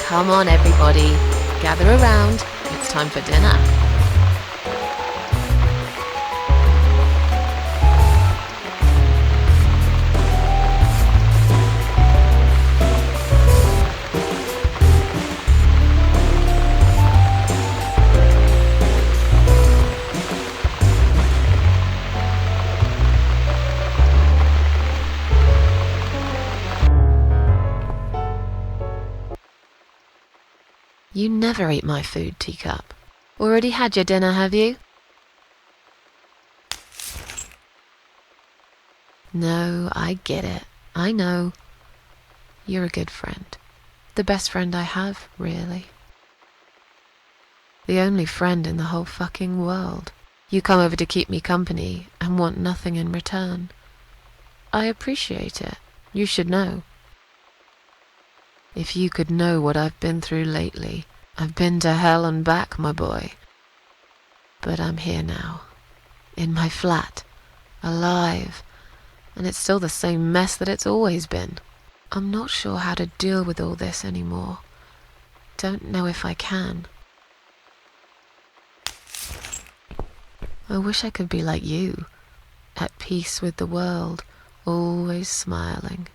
Come on, everybody. Gather around. It's time for dinner. You never eat my food, Teacup. Already had your dinner, have you? No, I get it. I know. You're a good friend. The best friend I have, really. The only friend in the whole fucking world. You come over to keep me company and want nothing in return. I appreciate it. You should know. If you could know what I've been through lately. I've been to hell and back, my boy. But I'm here now. In my flat. Alive. And it's still the same mess that it's always been. I'm not sure how to deal with all this anymore. Don't know if I can. I wish I could be like you. At peace with the world. Always smiling.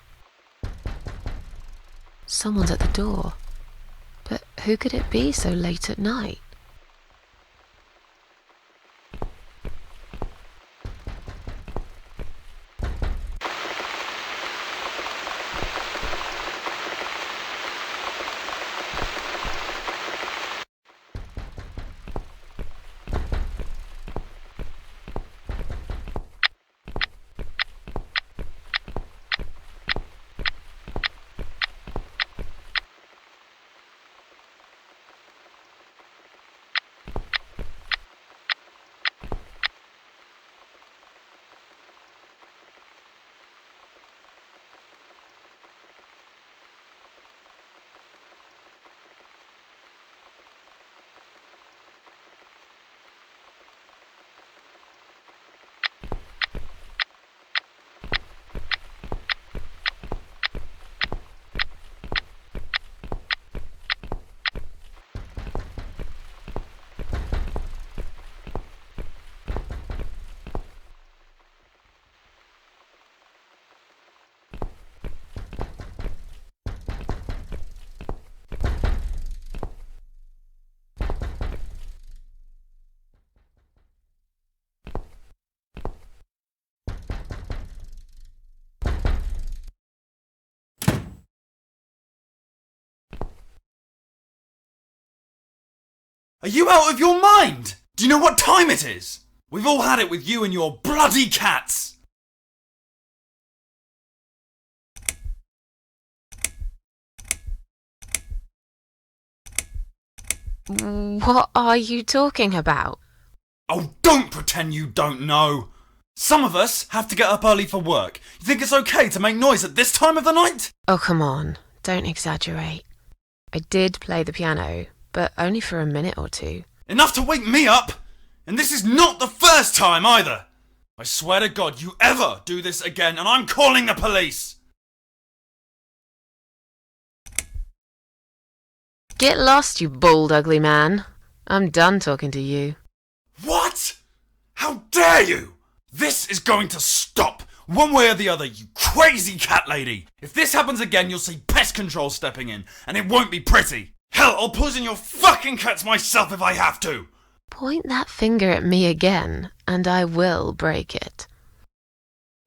Someone's at the door. But who could it be so late at night? Are you out of your mind? Do you know what time it is? We've all had it with you and your bloody cats! What are you talking about? Oh, don't pretend you don't know! Some of us have to get up early for work. You think it's okay to make noise at this time of the night? Oh, come on. Don't exaggerate. I did play the piano, but only for a minute or two. Enough to wake me up! And this is not the first time either! I swear to God, you ever do this again and I'm calling the police! Get lost, you bald, ugly man. I'm done talking to you. What? How dare you! This is going to stop! One way or the other, you crazy cat lady! If this happens again, you'll see pest control stepping in, and it won't be pretty! Hell, I'll poison your fucking cats myself if I have to! Point that finger at me again, and I will break it.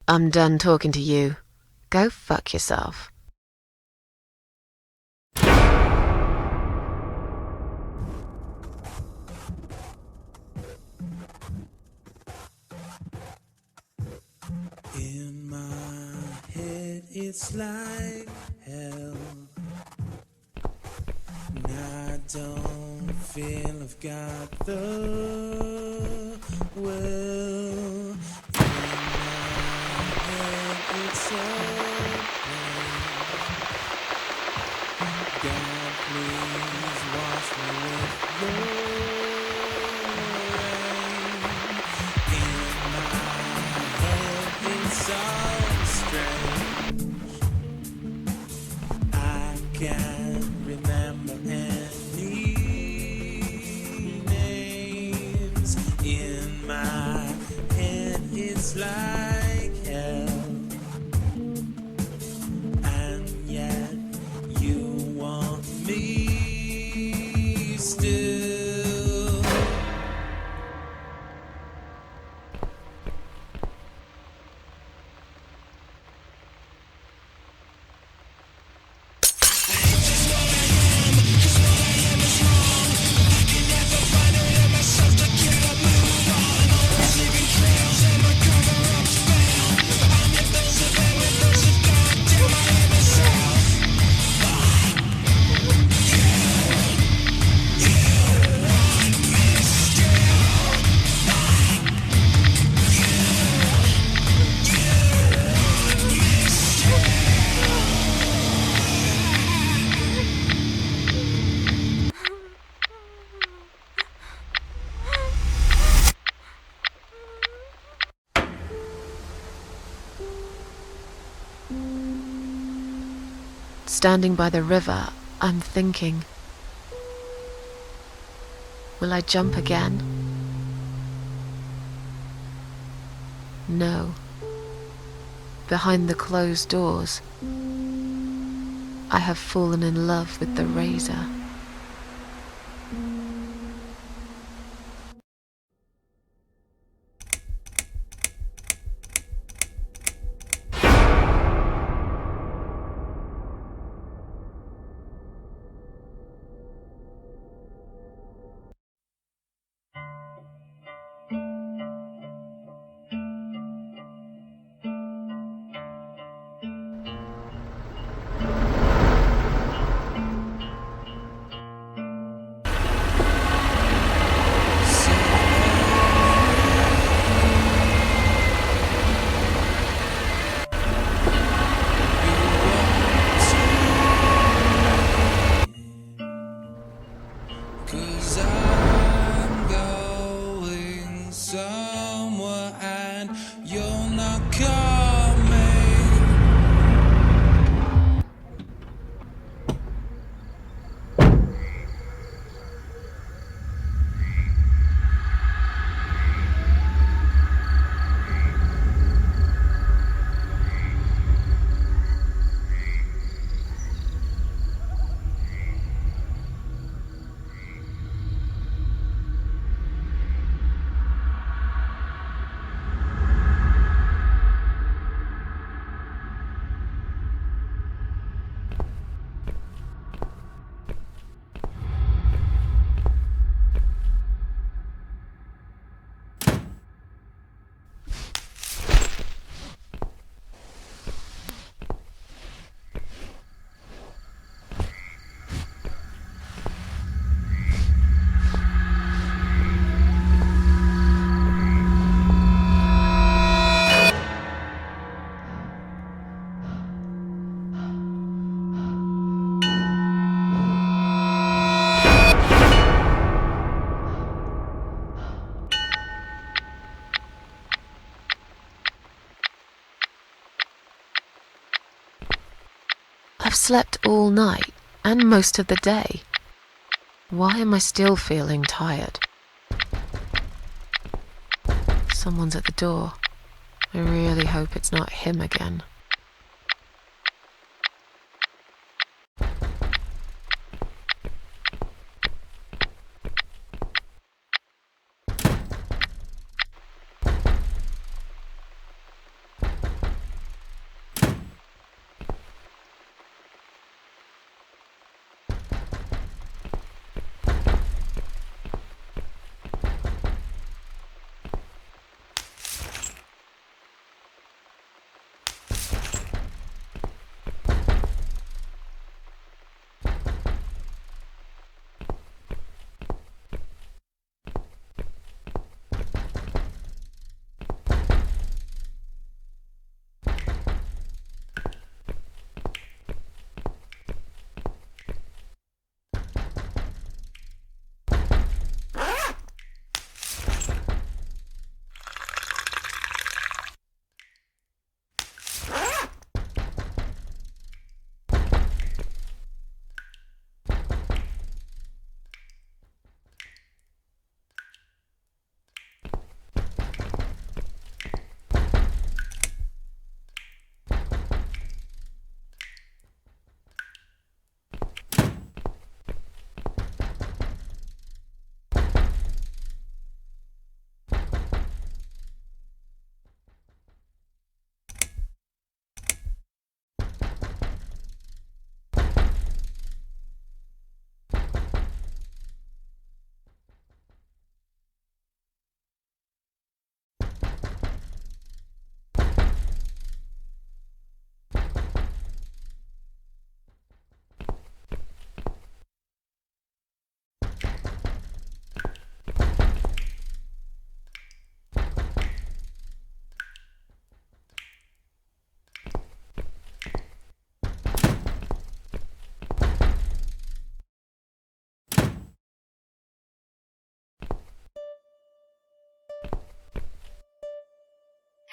I'm done talking to you. Go fuck yourself. In my head it's like hell, and I don't feel I've got the will. In my head it's so bad. God, please wash me with your rain. In my head it's so strange. I can't remember any names. In my head it's like hell, and yet you want me still. Standing by the river, I'm thinking, will I jump again? No. Behind the closed doors, I have fallen in love with the razor. Cause I'm going somewhere and you're not coming. I've slept all night and most of the day. Why am I still feeling tired? Someone's at the door. I really hope it's not him again.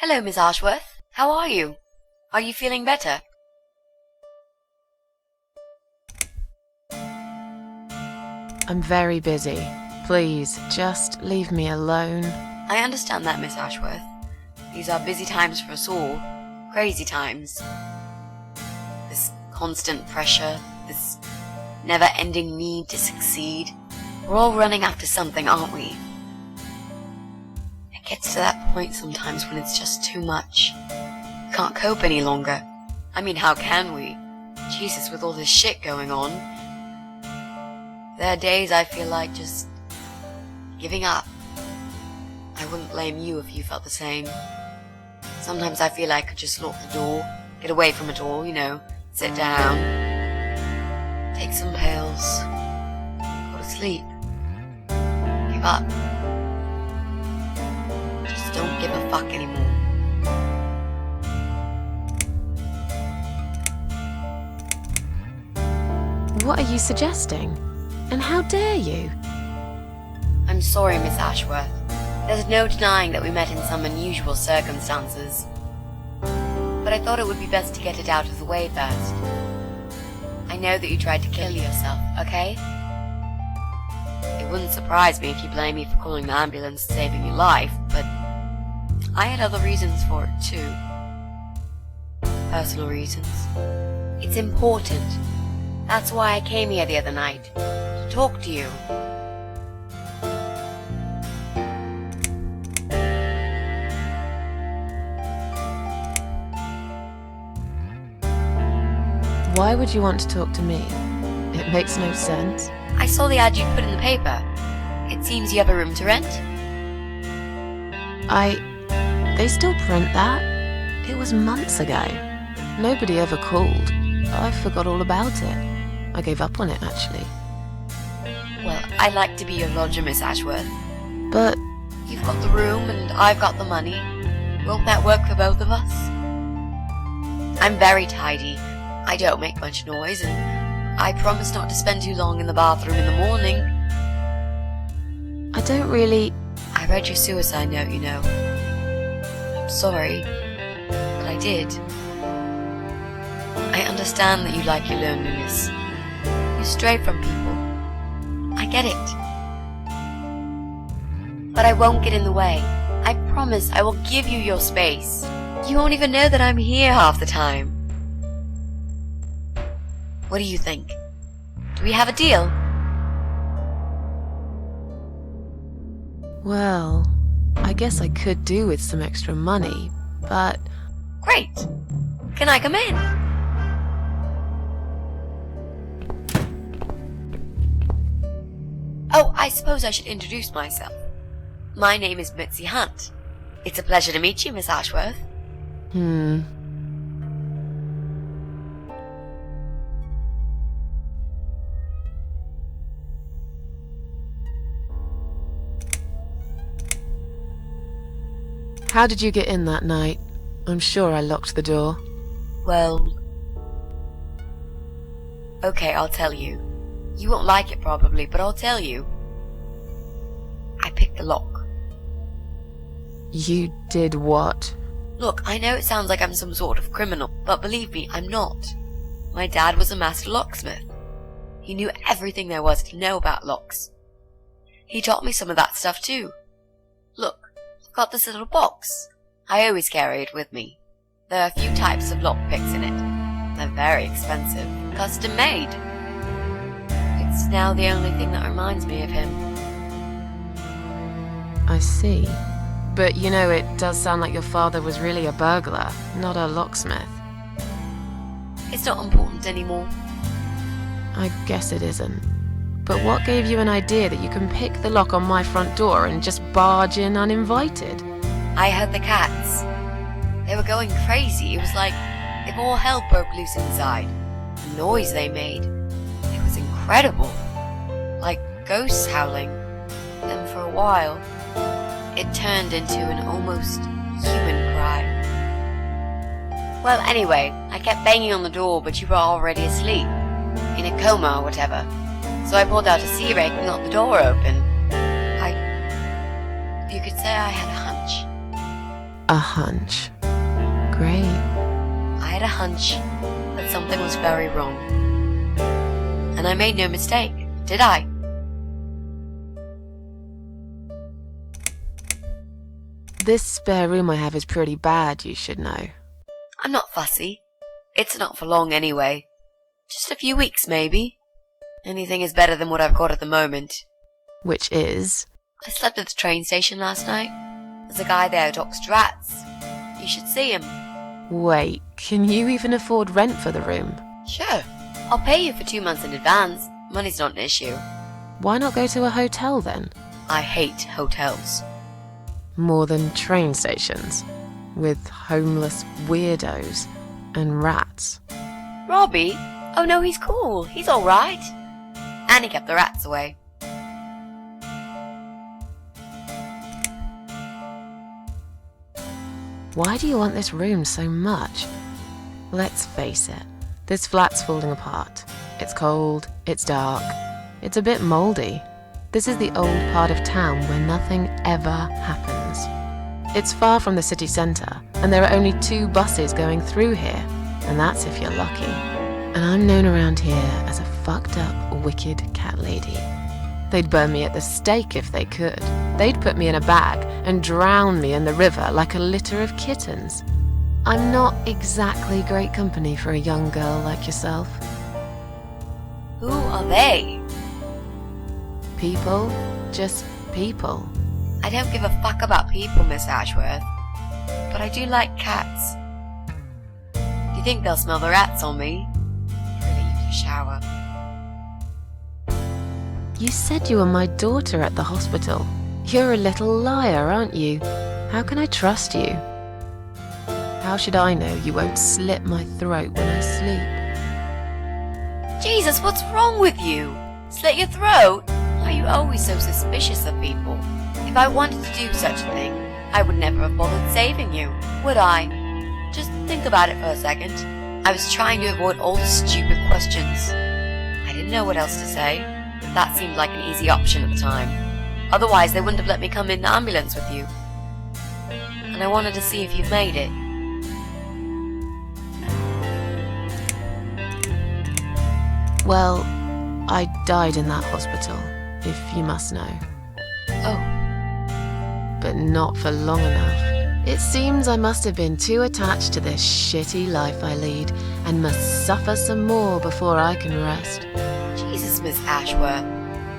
Hello, Miss Ashworth. How are you? Are you feeling better? I'm very busy. Please, just leave me alone. I understand that, Miss Ashworth. These are busy times for us all. Crazy times. This constant pressure, this never-ending need to succeed. We're all running after something, aren't we? It gets to that point sometimes when it's just too much. We can't cope any longer. I mean, how can we? Jesus, with all this shit going on. There are days I feel like just giving up. I wouldn't blame you if you felt the same. Sometimes I feel I could just lock the door, get away from it all, sit down, take some pills, go to sleep, give up. Just don't give a fuck anymore. What are you suggesting? And how dare you? I'm sorry, Miss Ashworth. There's no denying that we met in some unusual circumstances. But I thought it would be best to get it out of the way first. I know that you tried to kill yourself, okay? It wouldn't surprise me if you blame me for calling the ambulance and saving your life, but I had other reasons for it too. Personal reasons. It's important. That's why I came here the other night. To talk to you. Why would you want to talk to me? It makes no sense. I saw the ad you put in the paper. It seems you have a room to rent. They still print that? It was months ago. Nobody ever called. I forgot all about it. I gave up on it, actually. Well, I'd like to be your lodger, Miss Ashworth. But you've got the room and I've got the money. Won't that work for both of us? I'm very tidy. I don't make much noise, and I promise not to spend too long in the bathroom in the morning. I don't really... I read your suicide note, I'm sorry, but I did. I understand that you like your loneliness. You stray from people. I get it. But I won't get in the way. I promise I will give you your space. You won't even know that I'm here half the time. What do you think? Do we have a deal? Well, I guess I could do with some extra money, but... Great! Can I come in? Oh, I suppose I should introduce myself. My name is Mitzi Hunt. It's a pleasure to meet you, Miss Ashworth. How did you get in that night? I'm sure I locked the door. Well... Okay, I'll tell you. You won't like it probably, but I'll tell you. I picked the lock. You did what? Look, I know it sounds like I'm some sort of criminal, but believe me, I'm not. My dad was a master locksmith. He knew everything there was to know about locks. He taught me some of that stuff too. Look. Got this little box. I always carry it with me. There are a few types of lockpicks in it. They're very expensive, custom made. It's now the only thing that reminds me of him. I see. But it does sound like your father was really a burglar, not a locksmith. It's not important anymore. I guess it isn't. But what gave you an idea that you can pick the lock on my front door and just barge in uninvited? I heard the cats. They were going crazy. It was like if all hell broke loose inside. The noise they made. It was incredible. Like ghosts howling. Then for a while, it turned into an almost human cry. Well, anyway, I kept banging on the door, but you were already asleep. In a coma or whatever. So I pulled out a sea rake and got the door open. You could say I had a hunch. A hunch. Great. I had a hunch that something was very wrong. And I made no mistake, did I? This spare room I have is pretty bad, you should know. I'm not fussy. It's not for long anyway. Just a few weeks, maybe. Anything is better than what I've got at the moment. Which is? I slept at the train station last night. There's a guy there who talks to rats. You should see him. Wait, can you even afford rent for the room? Sure. I'll pay you for 2 months in advance. Money's not an issue. Why not go to a hotel then? I hate hotels. More than train stations, with homeless weirdos and rats. Robbie? Oh no, he's cool. He's alright. And he kept the rats away. Why do you want this room so much? Let's face it, this flat's falling apart. It's cold, it's dark, it's a bit mouldy. This is the old part of town where nothing ever happens. It's far from the city centre, and there are only 2 buses going through here, and that's if you're lucky. And I'm known around here as a fucked up, wicked cat lady. They'd burn me at the stake if they could. They'd put me in a bag and drown me in the river like a litter of kittens. I'm not exactly great company for a young girl like yourself. Who are they? People, just people. I don't give a fuck about people, Miss Ashworth. But I do like cats. Do you think they'll smell the rats on me? I really need a shower. You said you were my daughter at the hospital. You're a little liar, aren't you? How can I trust you? How should I know you won't slit my throat when I sleep? Jesus, what's wrong with you? Slit your throat? Why are you always so suspicious of people? If I wanted to do such a thing, I would never have bothered saving you, would I? Just think about it for a second. I was trying to avoid all the stupid questions. I didn't know what else to say. That seemed like an easy option at the time. Otherwise, they wouldn't have let me come in the ambulance with you. And I wanted to see if you've made it. Well, I died in that hospital, if you must know. Oh. But not for long enough. It seems I must have been too attached to this shitty life I lead, and must suffer some more before I can rest. Jesus, Miss Ashworth.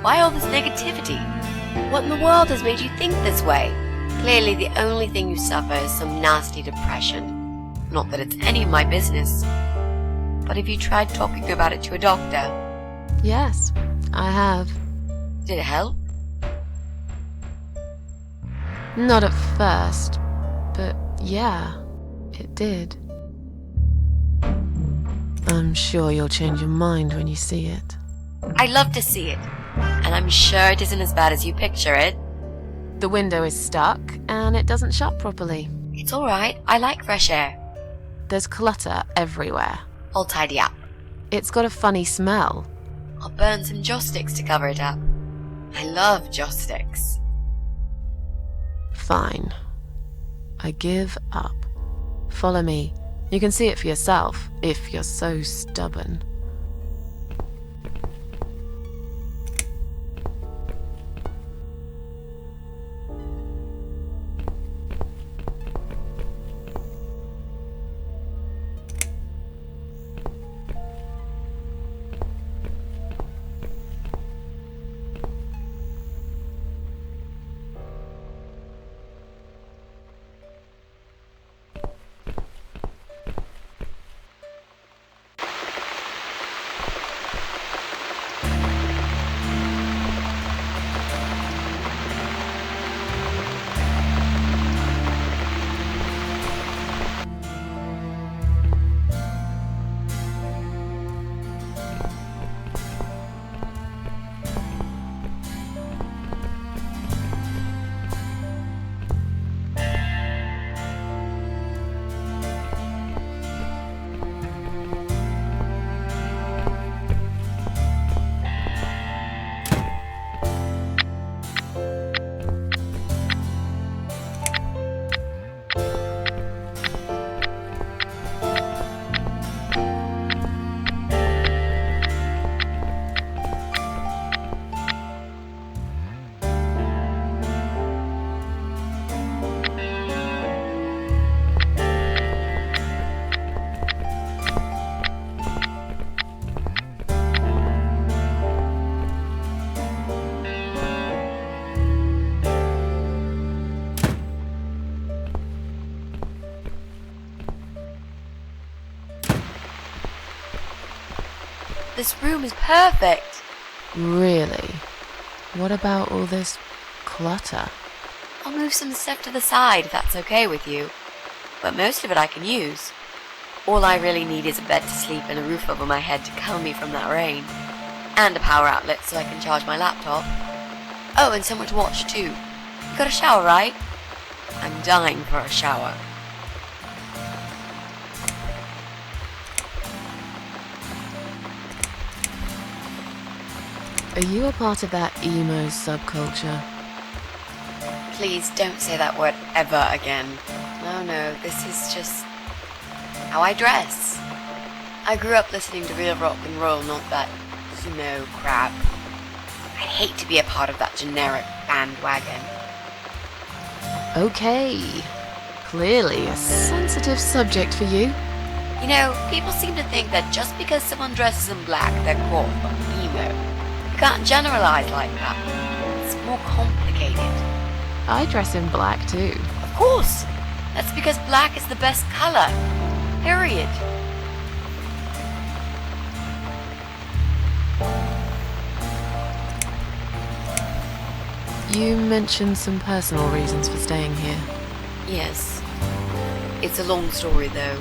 Why all this negativity? What in the world has made you think this way? Clearly the only thing you suffer is some nasty depression. Not that it's any of my business. But have you tried talking about it to a doctor? Yes, I have. Did it help? Not at first, but yeah, it did. I'm sure you'll change your mind when you see it. I'd love to see it. And I'm sure it isn't as bad as you picture it. The window is stuck, and it doesn't shut properly. It's alright, I like fresh air. There's clutter everywhere. I'll tidy up. It's got a funny smell. I'll burn some joss sticks to cover it up. I love joss sticks. Fine. I give up. Follow me. You can see it for yourself, if you're so stubborn. This room is perfect. Really? What about all this clutter? I'll move some stuff to the side if that's okay with you. But most of it I can use. All I really need is a bed to sleep and a roof over my head to cover me from that rain. And a power outlet so I can charge my laptop. Oh, and somewhere to watch too. You got a shower, right? I'm dying for a shower. Are you a part of that emo subculture? Please don't say that word ever again. No, this is just how I dress. I grew up listening to real rock and roll, not that emo crap. I hate to be a part of that generic bandwagon. Okay. Clearly a sensitive subject for you. You know, people seem to think that just because someone dresses in black, they're cool or emo. You can't generalize like that. It's more complicated. I dress in black too. Of course. That's because black is the best color. Period. You mentioned some personal reasons for staying here. Yes. It's a long story though.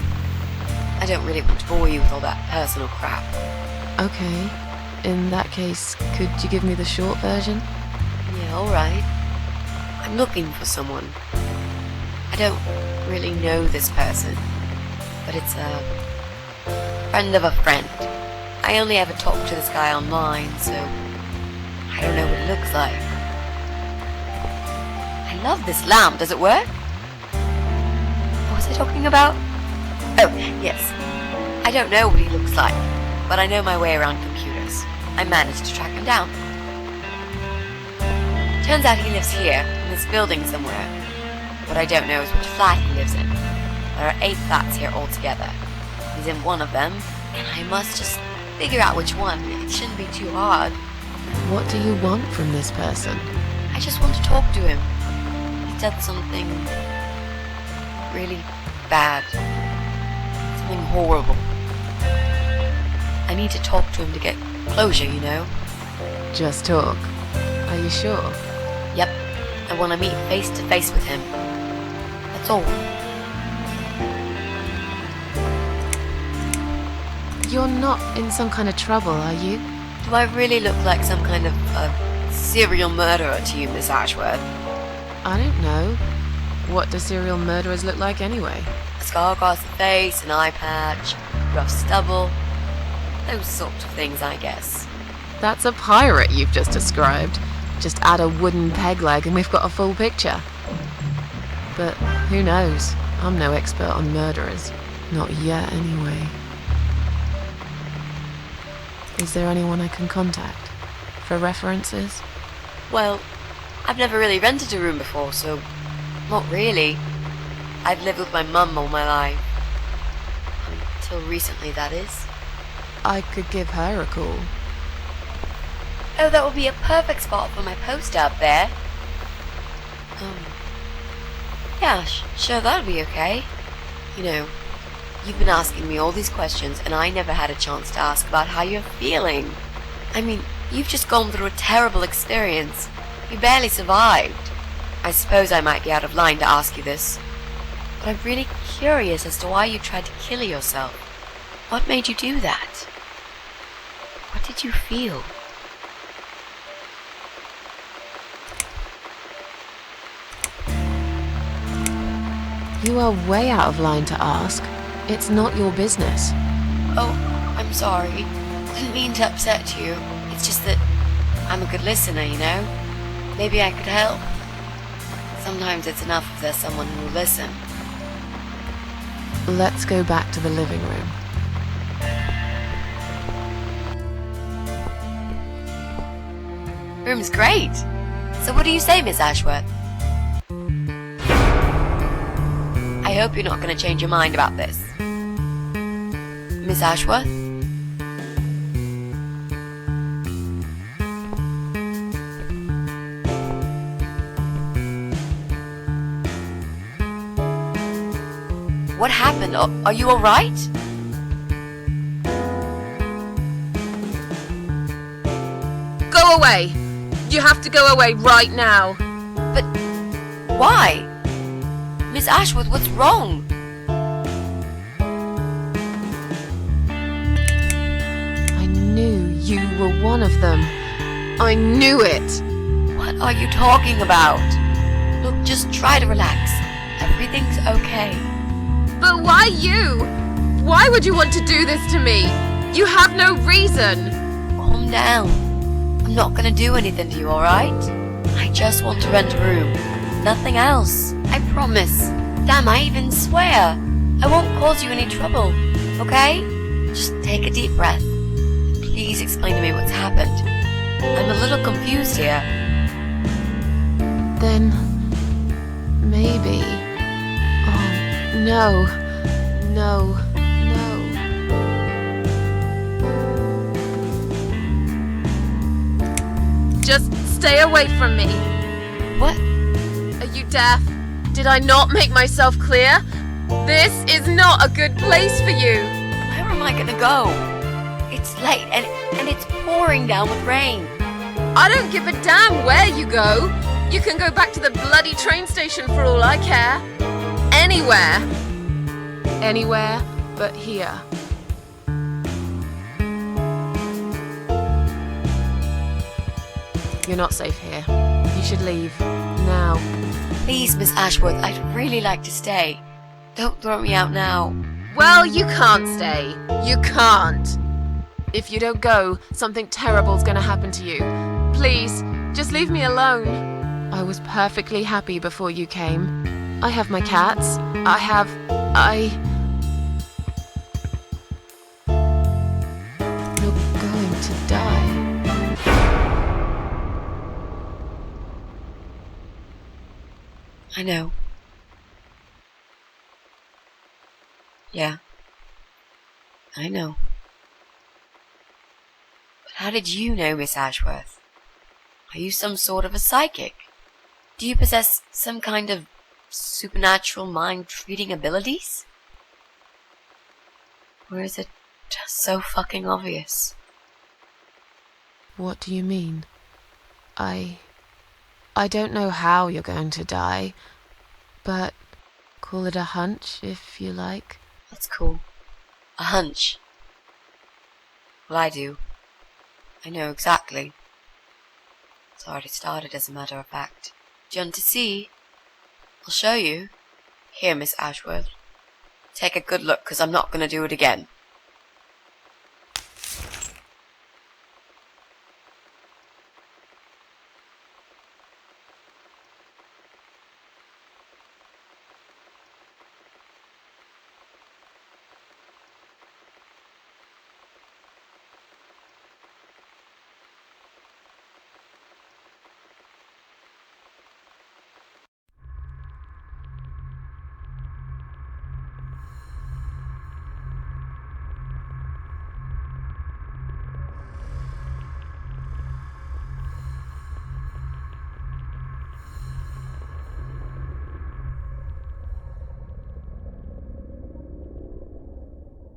I don't really want to bore you with all that personal crap. Okay. In that case, could you give me the short version? Yeah, alright. I'm looking for someone. I don't really know this person, but it's a friend of a friend. I only ever talk to this guy online, so I don't know what it looks like. I love this lamp. Does it work? What was I talking about? Oh, yes. I don't know what he looks like, but I know my way around computers. I managed to track him down. Turns out he lives here, in this building somewhere. What I don't know is which flat he lives in. There are 8 flats here altogether. He's in one of them, and I must just figure out which one. It shouldn't be too hard. What do you want from this person? I just want to talk to him. He's done something really bad. Something horrible. I need to talk to him to get closure, you know? Just talk. Are you sure? Yep. I want to meet face to face with him. That's all. You're not in some kind of trouble, are you? Do I really look like some kind of serial murderer to you, Miss Ashworth? I don't know. What do serial murderers look like anyway? A scar across the face, an eye patch, rough stubble. Those sort of things, I guess. That's a pirate you've just described. Just add a wooden peg leg and we've got a full picture. But who knows? I'm no expert on murderers. Not yet, anyway. Is there anyone I can contact? For references? Well, I've never really rented a room before, so not really. I've lived with my mum all my life. Until recently, that is. I could give her a call. Oh, that would be a perfect spot for my poster up there. Yeah, sure, that would be okay. You know, you've been asking me all these questions and I never had a chance to ask about how you're feeling. I mean, you've just gone through a terrible experience. You barely survived. I suppose I might be out of line to ask you this, but I'm really curious as to why you tried to kill yourself. What made you do that? What did you feel? You are way out of line to ask. It's not your business. Oh, I'm sorry. Didn't mean to upset you. It's just that I'm a good listener, you know? Maybe I could help. Sometimes it's enough if there's someone who will listen. Let's go back to the living room. Room's great. So what do you say, Miss Ashworth? I hope you're not going to change your mind about this. Miss Ashworth? What happened? Are you alright? Go away! You have to go away right now. But why? Miss Ashworth, what's wrong? I knew you were one of them. I knew it. What are you talking about? Look, just try to relax. Everything's okay. But why you? Why would you want to do this to me? You have no reason. Calm down. I'm not gonna do anything to you, alright? I just want to rent a room. Nothing else. I promise. Damn, I even swear. I won't cause you any trouble, okay? Just take a deep breath. Please explain to me what's happened. I'm a little confused here. Then maybe. Oh, no. No. Just stay away from me. What? Are you deaf? Did I not make myself clear? This is not a good place for you. Where am I gonna go? It's late and it's pouring down with rain. I don't give a damn where you go. You can go back to the bloody train station for all I care. Anywhere. Anywhere but here. You're not safe here. You should leave. Now. Please, Miss Ashworth, I'd really like to stay. Don't throw me out now. Well, you can't stay. You can't. If you don't go, something terrible's gonna happen to you. Please, just leave me alone. I was perfectly happy before you came. I have my cats. You're going to die. I know. Yeah. I know. But how did you know, Miss Ashworth? Are you some sort of a psychic? Do you possess some kind of supernatural mind-reading abilities? Or is it just so fucking obvious? What do you mean? I don't know how you're going to die, but call it a hunch if you like. That's cool. A hunch. Well, I do. I know exactly. It's already started, as a matter of fact. Do you want to see? I'll show you. Here, Miss Ashworth. Take a good look, 'cause I'm not going to do it again.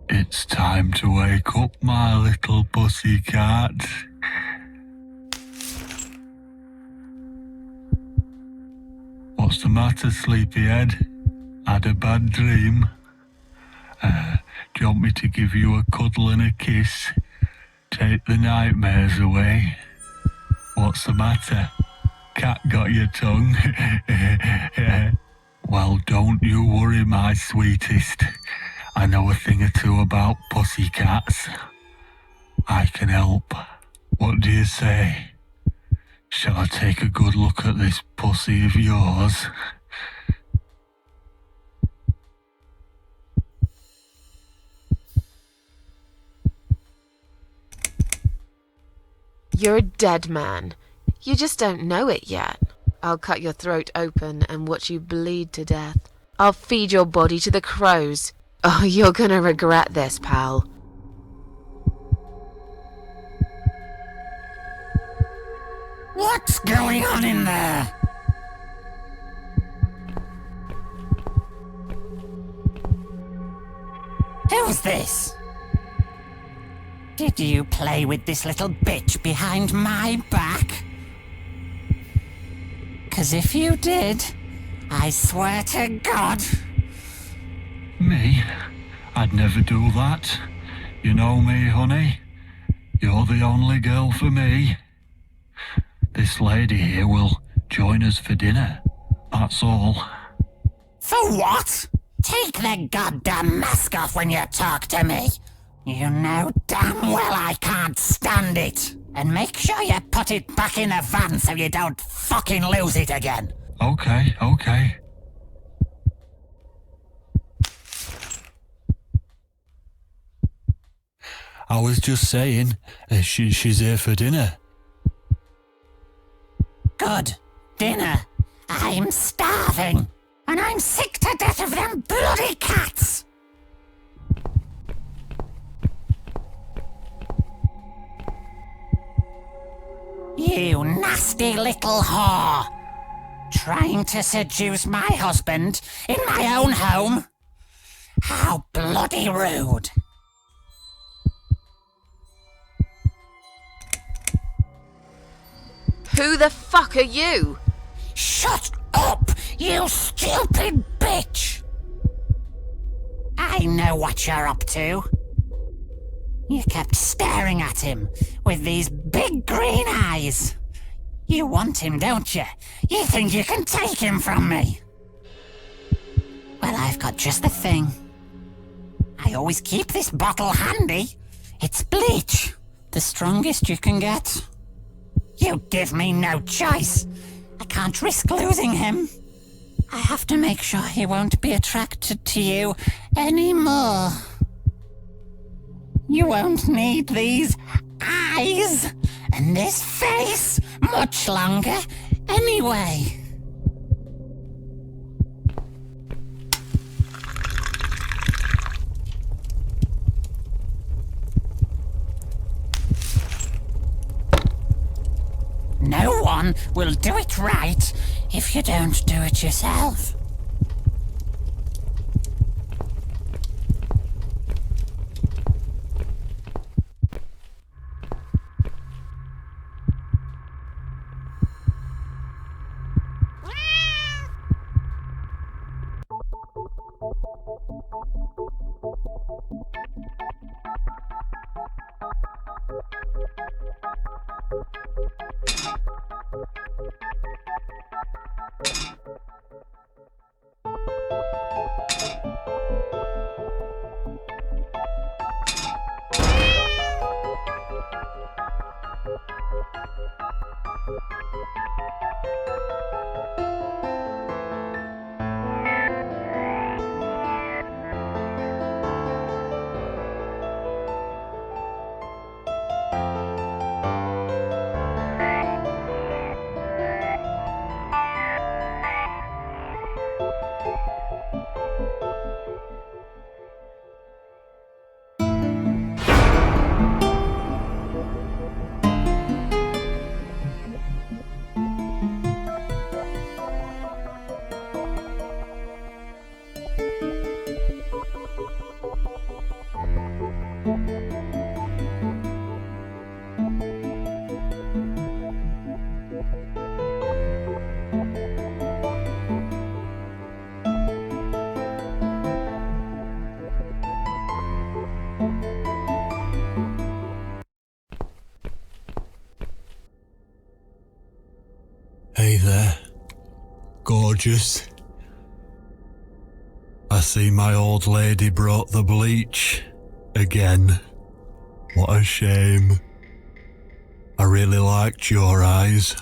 It's time to wake up, my little pussycat. What's the matter, sleepyhead? Had a bad dream? Do you want me to give you a cuddle and a kiss? Take the nightmares away? What's the matter? Cat got your tongue? Well, don't you worry, my sweetest. I know a thing or two about pussycats. I can help. What do you say? Shall I take a good look at this pussy of yours? You're a dead man. You just don't know it yet. I'll cut your throat open and watch you bleed to death. I'll feed your body to the crows. Oh, you're gonna regret this, pal. What's going on in there? Who's this? Did you play with this little bitch behind my back? 'Cause if you did, I swear to God... Me? I'd never do that. You know me, honey. You're the only girl for me. This lady here will join us for dinner. That's all. For what? Take the goddamn mask off when you talk to me. You know damn well I can't stand it. And make sure you put it back in the van so you don't fucking lose it again. Okay. I was just saying, she's here for dinner. Good. Dinner. I'm starving. And I'm sick to death of them bloody cats. You nasty little whore. Trying to seduce my husband in my own home? How bloody rude. Who the fuck are you? Shut up, you stupid bitch! I know what you're up to. You kept staring at him with these big green eyes. You want him, don't you? You think you can take him from me? Well, I've got just the thing. I always keep this bottle handy. It's bleach, the strongest you can get. You give me no choice. I can't risk losing him. I have to make sure he won't be attracted to you anymore. You won't need these eyes and this face much longer anyway. No one will do it right if you don't do it yourself. Hey there, gorgeous. I see my old lady brought the bleach again. What a shame. I really liked your eyes.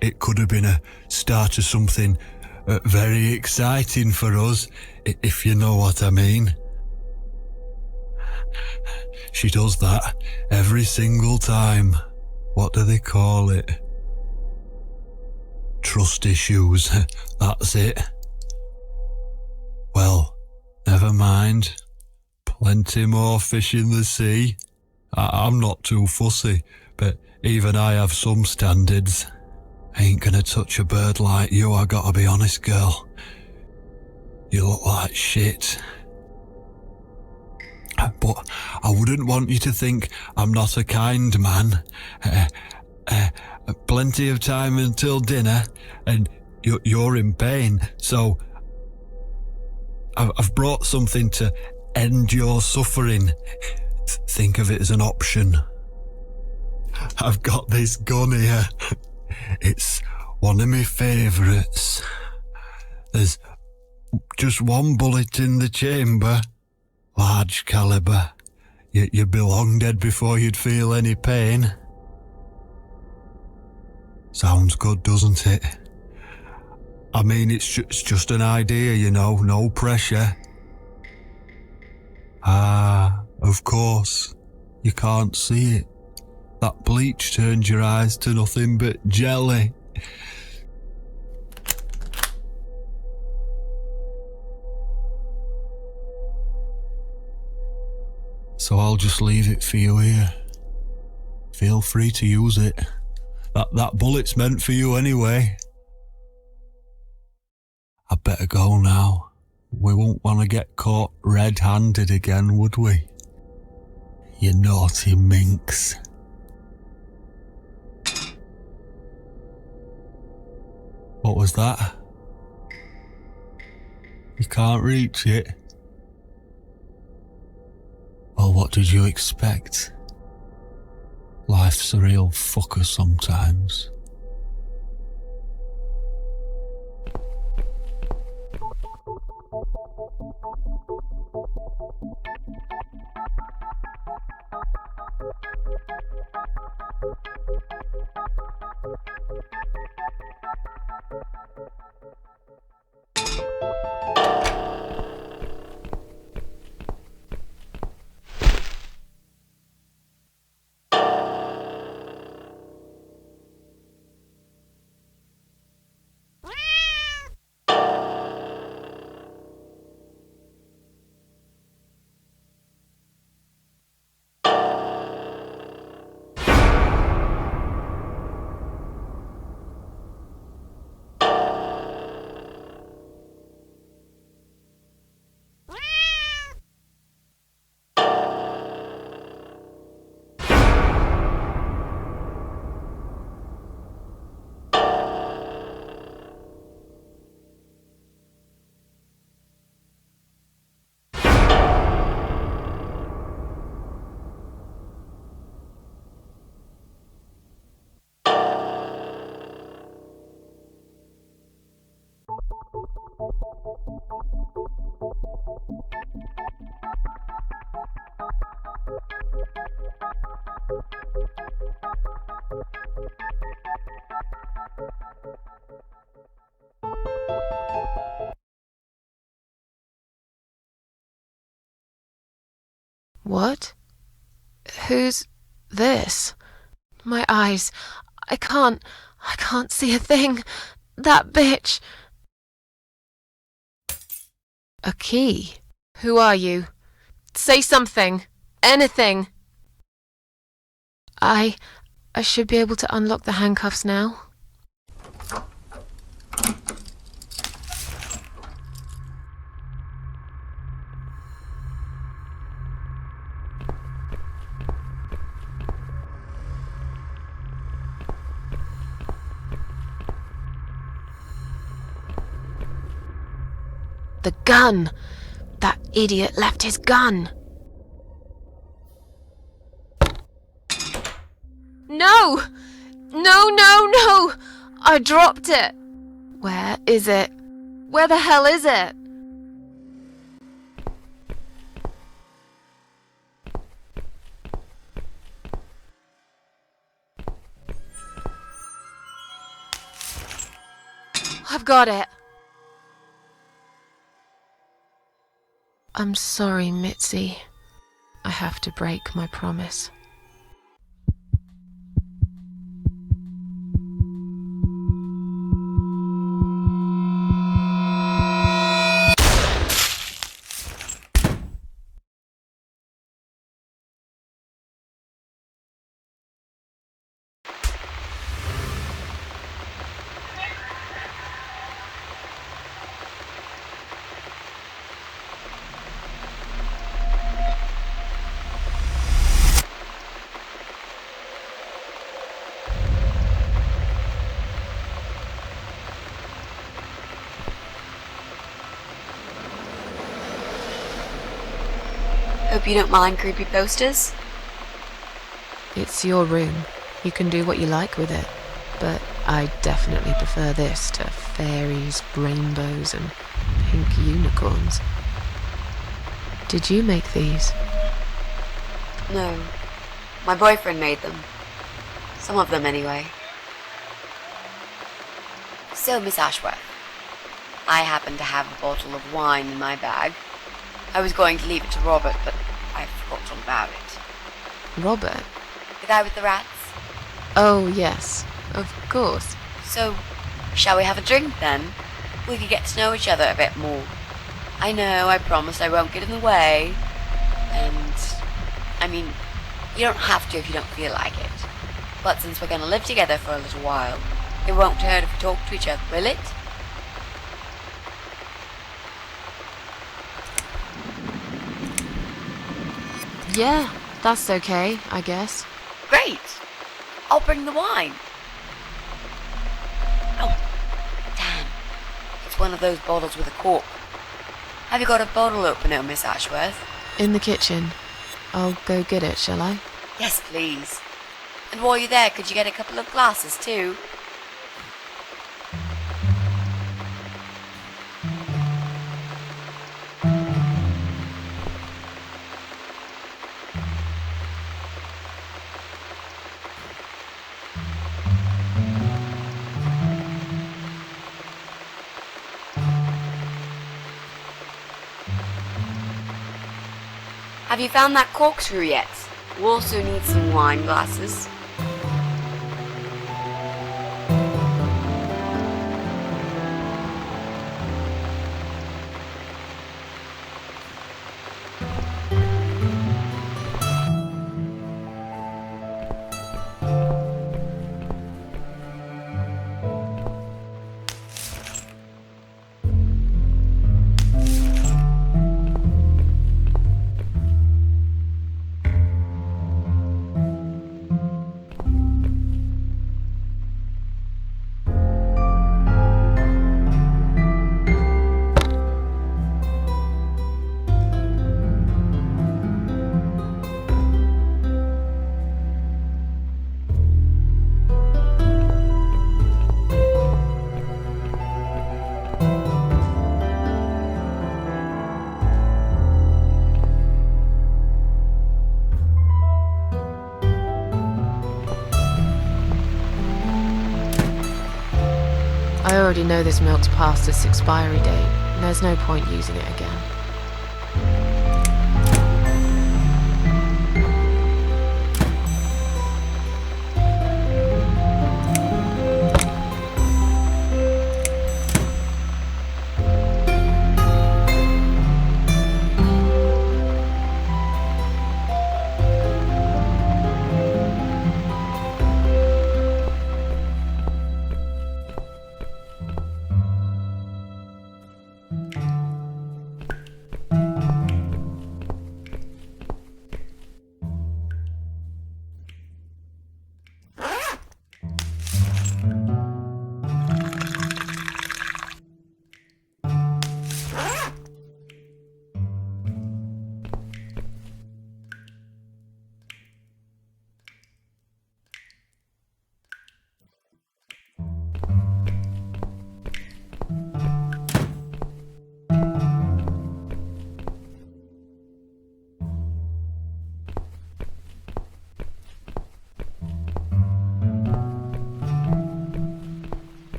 It could have been a start of something very exciting for us, if you know what I mean. She does that every single time. What do they call it? Trust issues, that's it. Well, never mind. Plenty more fish in the sea. I'm not too fussy, but even I have some standards. Ain't gonna touch a bird like you, I gotta be honest, girl. You look like shit. But I wouldn't want you to think I'm not a kind man. Plenty of time until dinner, and you're in pain, so I've brought something to end your suffering. Think of it as an option. I've got this gun here. It's one of my favourites. There's just one bullet in the chamber. Large caliber. You'd be long dead before you'd feel any pain. Sounds good, doesn't it? I mean, it's just an idea, you know, no pressure. Ah, of course. You can't see it. That bleach turns your eyes to nothing but jelly. So I'll just leave it for you here. Feel free to use it. That bullet's meant for you anyway. I'd better go now. We won't want to get caught red-handed again, would we? You naughty minx. What was that? You can't reach it? Well, what did you expect? Life's a real fucker sometimes. What? Who's this? My eyes. I can't see a thing. That bitch. A key? Who are you? Say something. Anything. I should be able to unlock the handcuffs now. The gun! That idiot left his gun! No! No! I dropped it! Where is it? Where the hell is it? I've got it! I'm sorry, Mitzi. I have to break my promise. Hope you don't mind creepy posters. It's your room. You can do what you like with it. But I definitely prefer this to fairies, rainbows, and pink unicorns. Did you make these? No. My boyfriend made them. Some of them, anyway. So, Miss Ashworth, I happen to have a bottle of wine in my bag. I was going to leave it to Robert, but I forgot all about it. Robert? The guy with the rats? Oh, yes. Of course. So, shall we have a drink, then? We could get to know each other a bit more. I know, I promised I won't get in the way. And, I mean, you don't have to if you don't feel like it. But since we're going to live together for a little while, it won't hurt if we talk to each other, will it? Yeah, that's okay, I guess. Great! I'll bring the wine. Oh, damn. It's one of those bottles with a cork. Have you got a bottle opener, Miss Ashworth? In the kitchen. I'll go get it, shall I? Yes, please. And while you're there, could you get a couple of glasses, too? Have you found that corkscrew yet? We also need some wine glasses. I already know this milk's past its expiry date, and there's no point using it again.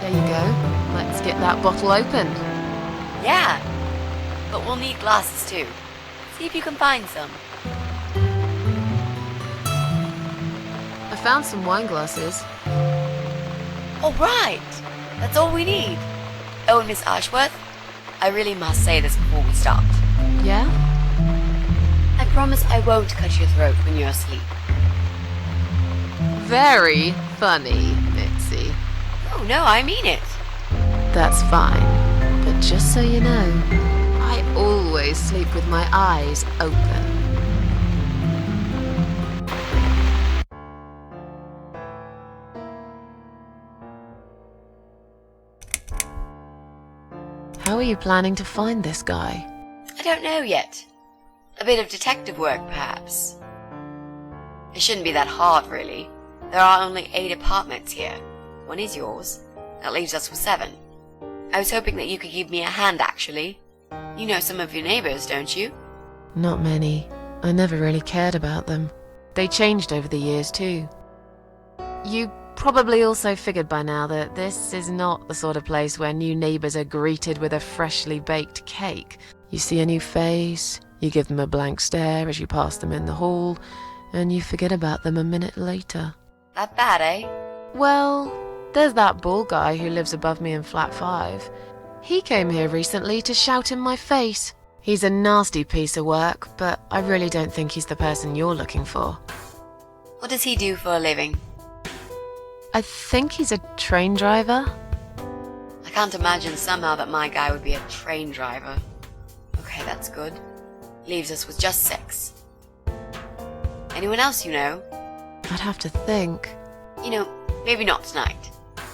There you go. Let's get that bottle opened. Yeah, but we'll need glasses too. See if you can find some. I found some wine glasses. All right, that's all we need. Oh, and Miss Ashworth, I really must say this before we start. Yeah? I promise I won't cut your throat when you're asleep. Very funny, Mitzi. Oh, no, I mean it. That's fine. But just so you know, I always sleep with my eyes open. How are you planning to find this guy? I don't know yet. A bit of detective work, perhaps. It shouldn't be that hard, really. There are only 8 apartments here. 1 is yours. That leaves us with 7. I was hoping that you could give me a hand, actually. You know some of your neighbors, don't you? Not many. I never really cared about them. They changed over the years, too. You probably also figured by now that this is not the sort of place where new neighbors are greeted with a freshly baked cake. You see a new face, you give them a blank stare as you pass them in the hall, and you forget about them a minute later. That bad, eh? Well, there's that bald guy who lives above me in flat 5. He came here recently to shout in my face. He's a nasty piece of work, but I really don't think he's the person you're looking for. What does he do for a living? I think he's a train driver. I can't imagine somehow that my guy would be a train driver. Okay, that's good. Leaves us with just 6. Anyone else you know? I'd have to think. You know, maybe not tonight.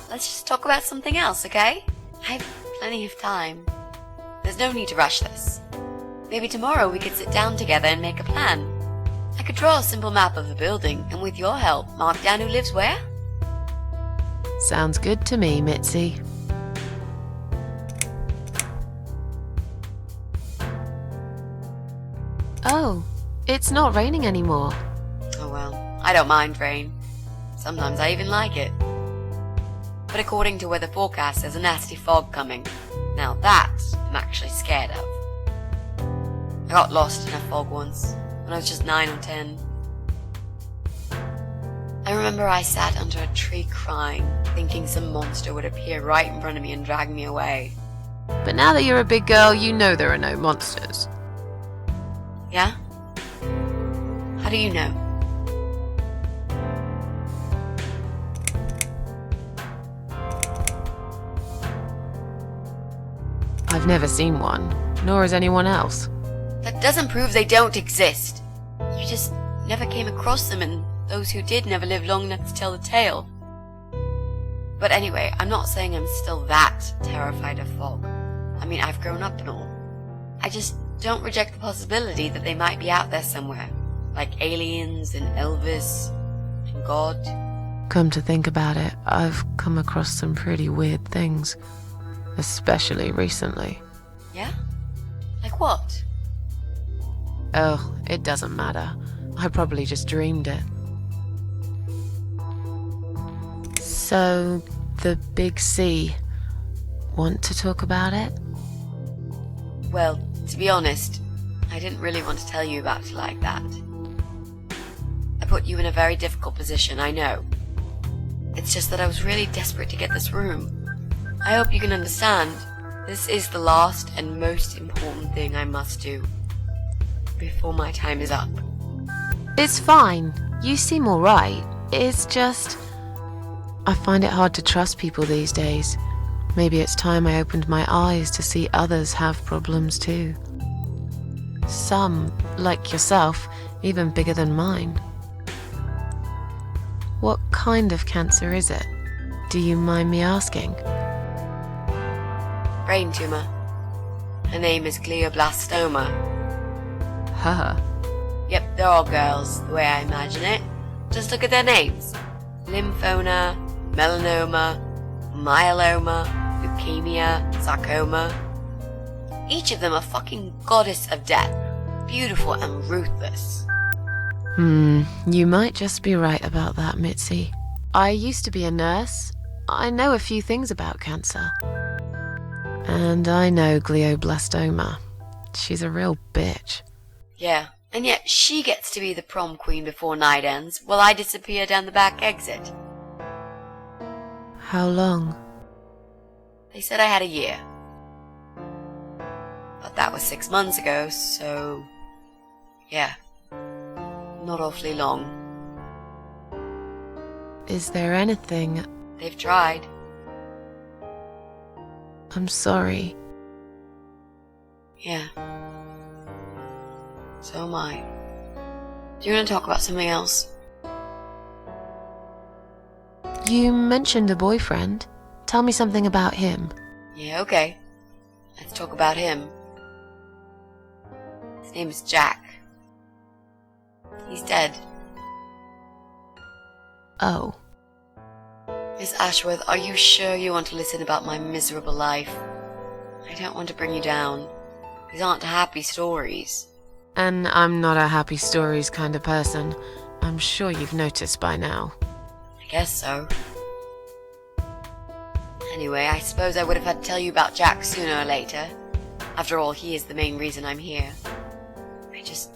Let's just talk about something else, okay? I have plenty of time. There's no need to rush this. Maybe tomorrow we could sit down together and make a plan. I could draw a simple map of the building, and with your help, mark down who lives where. Sounds good to me, Mitzi. Oh, it's not raining anymore. Oh well, I don't mind rain. Sometimes I even like it. But according to weather forecast, there's a nasty fog coming. Now that I'm actually scared of. I got lost in a fog once, when I was just 9 or 10. I remember I sat under a tree crying, thinking some monster would appear right in front of me and drag me away. But now that you're a big girl, you know there are no monsters. Yeah? How do you know? I've never seen one, nor has anyone else. That doesn't prove they don't exist. You just never came across them, and those who did never lived long enough to tell the tale. But anyway, I'm not saying I'm still that terrified of fog. I mean, I've grown up and all. I just don't reject the possibility that they might be out there somewhere. Like aliens and Elvis and God. Come to think about it, I've come across some pretty weird things. Especially recently. Yeah? Like what? Oh, it doesn't matter. I probably just dreamed it. So, the big C. Want to talk about it? Well, to be honest, I didn't really want to tell you about it like that. I put you in a very difficult position, I know. It's just that I was really desperate to get this room. I hope you can understand. This is the last and most important thing I must do before my time is up. It's fine. You seem alright. It's just... I find it hard to trust people these days. Maybe it's time I opened my eyes to see others have problems too. Some, like yourself, even bigger than mine. What kind of cancer is it? Do you mind me asking? Brain tumor. Her name is glioblastoma. Huh. Yep, they're all girls, the way I imagine it. Just look at their names. Lymphoma, melanoma, myeloma, leukemia, sarcoma. Each of them a fucking goddess of death. Beautiful and ruthless. You might just be right about that, Mitzi. I used to be a nurse. I know a few things about cancer. And I know glioblastoma. She's a real bitch. Yeah, and yet she gets to be the prom queen before night ends, while I disappear down the back exit. How long? They said I had a year. But that was 6 months ago, so... yeah. Not awfully long. Is there anything... They've tried. I'm sorry. Yeah. So am I. Do you want to talk about something else? You mentioned a boyfriend. Tell me something about him. Yeah, okay. Let's talk about him. His name is Jack. He's dead. Oh. Miss Ashworth, are you sure you want to listen about my miserable life? I don't want to bring you down. These aren't happy stories. And I'm not a happy stories kind of person. I'm sure you've noticed by now. I guess so. Anyway, I suppose I would have had to tell you about Jack sooner or later. After all, he is the main reason I'm here. I just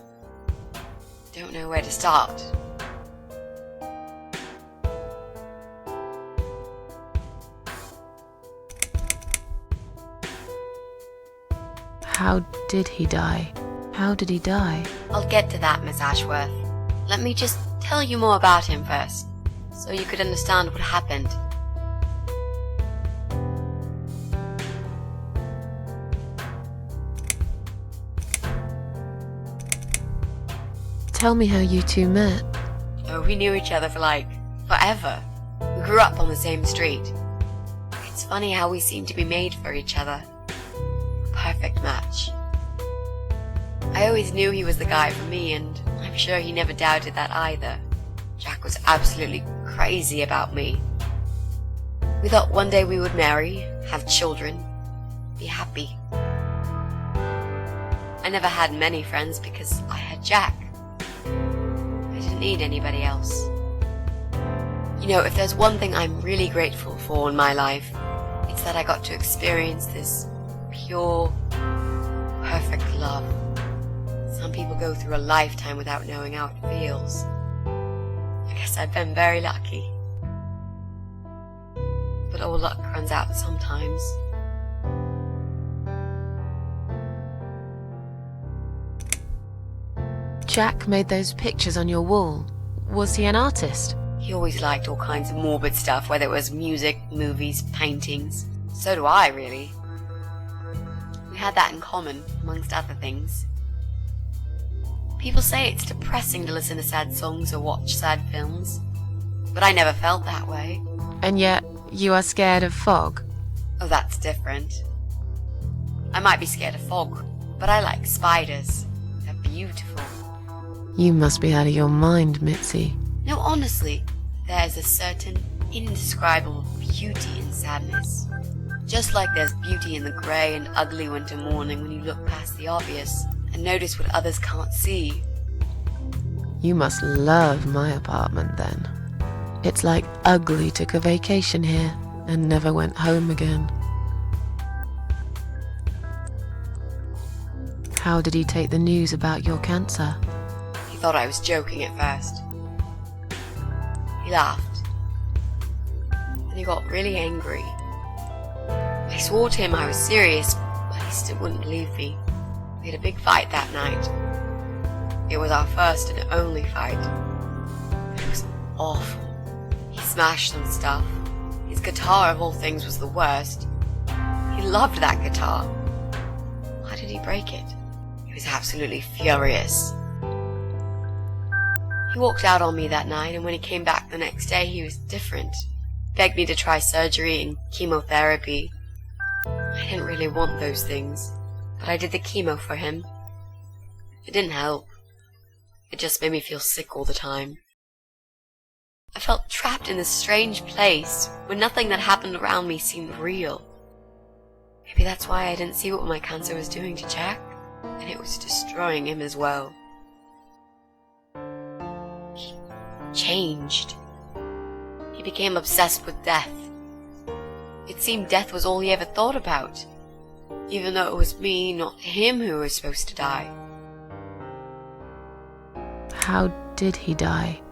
don't know where to start. How did he die? How did he die? I'll get to that, Miss Ashworth. Let me just tell you more about him first, so you could understand what happened. Tell me how you two met. Oh, we knew each other for forever. We grew up on the same street. It's funny how we seem to be made for each other. Perfect match. I always knew he was the guy for me, and I'm sure he never doubted that either. Jack was absolutely crazy about me. We thought one day we would marry, have children, be happy. I never had many friends because I had Jack. I didn't need anybody else. You know, if there's one thing I'm really grateful for in my life, it's that I got to experience this pure, perfect love. Some people go through a lifetime without knowing how it feels. I guess I've been very lucky. But all luck runs out sometimes. Jack made those pictures on your wall. Was he an artist? He always liked all kinds of morbid stuff, whether it was music, movies, paintings. So do I, really. We had that in common, amongst other things. People say it's depressing to listen to sad songs or watch sad films, but I never felt that way. And yet, you are scared of fog? Oh, that's different. I might be scared of fog, but I like spiders. They're beautiful. You must be out of your mind, Mitzi. No, honestly, there's a certain indescribable beauty in sadness. Just like there's beauty in the grey and ugly winter morning when you look past the obvious and notice what others can't see. You must love my apartment then. It's like Ugly took a vacation here and never went home again. How did he take the news about your cancer? He thought I was joking at first. He laughed. Then he got really angry. I swore to him I was serious, but he still wouldn't believe me. We had a big fight that night. It was our first and only fight. It was awful. He smashed some stuff. His guitar, of all things, was the worst. He loved that guitar. Why did he break it? He was absolutely furious. He walked out on me that night, and when he came back the next day, he was different. Begged me to try surgery and chemotherapy. I didn't really want those things, but I did the chemo for him. It didn't help. It just made me feel sick all the time. I felt trapped in this strange place where nothing that happened around me seemed real. Maybe that's why I didn't see what my cancer was doing to Jack, and it was destroying him as well. He changed. He became obsessed with death. It seemed death was all he ever thought about, even though it was me, not him, who was supposed to die. How did he die?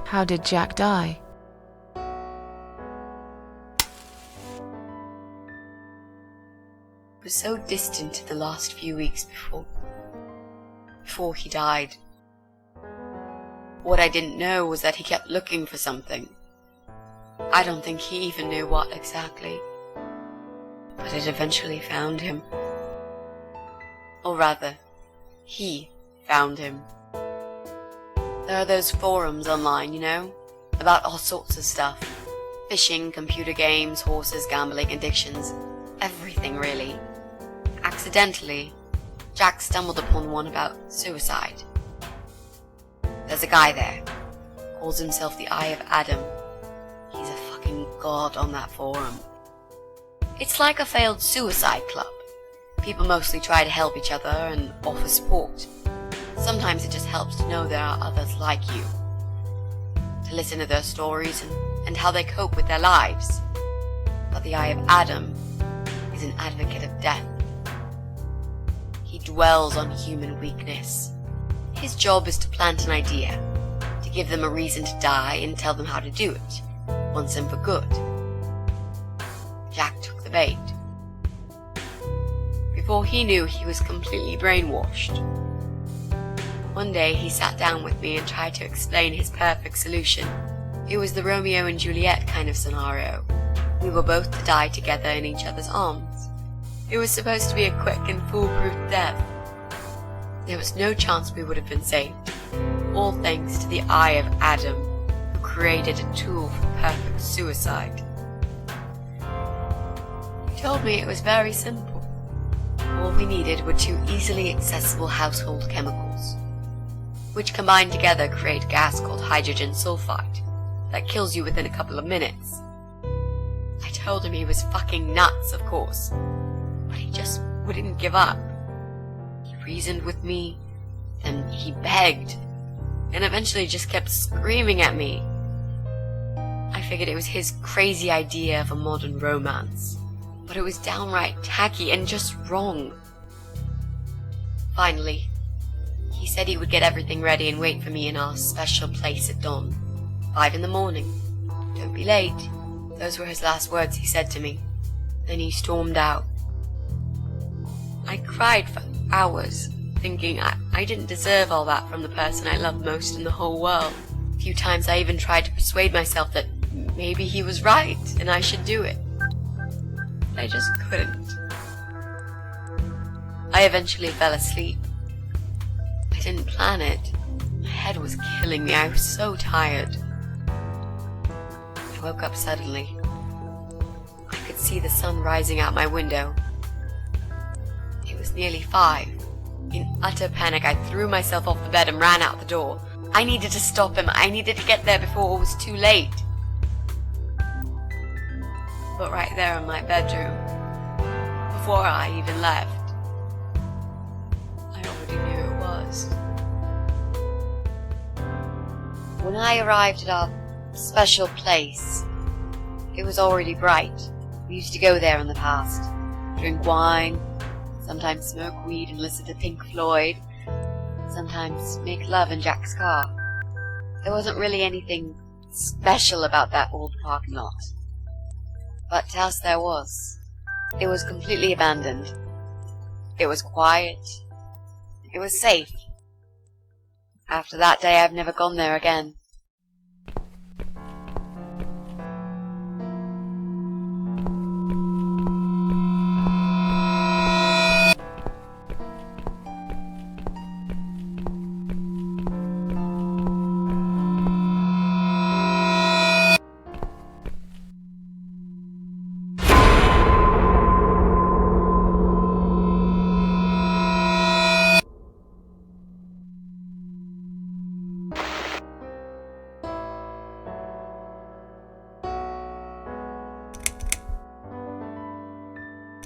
How did Jack die? It was so distant to the last few weeks before he died. What I didn't know was that he kept looking for something. I don't think he even knew what exactly, but it eventually found him. Or rather, he found him. There are those forums online, you know, about all sorts of stuff. Fishing, computer games, horses, gambling, addictions. everything, really. Accidentally, Jack stumbled upon one about suicide. There's a guy there, calls himself the Eye of Adam. He's a fucking god on that forum. It's like a failed suicide club. People mostly try to help each other and offer support. Sometimes it just helps to know there are others like you. To listen to their stories and how they cope with their lives. But the Eye of Adam is an advocate of death. He dwells on human weakness. His job is to plant an idea, to give them a reason to die and tell them how to do it, once and for good. Jack took the bait. Before he knew, he was completely brainwashed. One day he sat down with me and tried to explain his perfect solution. It was the Romeo and Juliet kind of scenario. We were both to die together in each other's arms. It was supposed to be a quick and foolproof death. There was no chance we would have been saved, all thanks to the Eye of Adam, who created a tool for perfect suicide. He told me it was very simple. All we needed were 2 easily accessible household chemicals, which combined together create a gas called hydrogen sulfide that kills you within a couple of minutes. I told him he was fucking nuts, of course, but he just wouldn't give up. He reasoned with me, then he begged, and eventually just kept screaming at me. I figured it was his crazy idea of a modern romance, but it was downright tacky and just wrong. Finally, he said he would get everything ready and wait for me in our special place at dawn, 5 in the morning. Don't be late. Those were his last words he said to me. Then he stormed out. I cried for hours, thinking I didn't deserve all that from the person I loved most in the whole world. A few times I even tried to persuade myself that maybe he was right and I should do it. But I just couldn't. I eventually fell asleep. I didn't plan it. My head was killing me. I was so tired. I woke up suddenly. I could see the sun rising out my window. It was nearly 5. In utter panic, I threw myself off the bed and ran out the door. I needed to stop him. I needed to get there before it was too late. But right there in my bedroom, before I even left, I already knew it was. When I arrived at our special place, it was already bright. We used to go there in the past, drink wine, sometimes smoke weed and listen to Pink Floyd, sometimes make love in Jack's car. There wasn't really anything special about that old parking lot. But to us there was. It was completely abandoned. It was quiet. It was safe. After that day, I've never gone there again.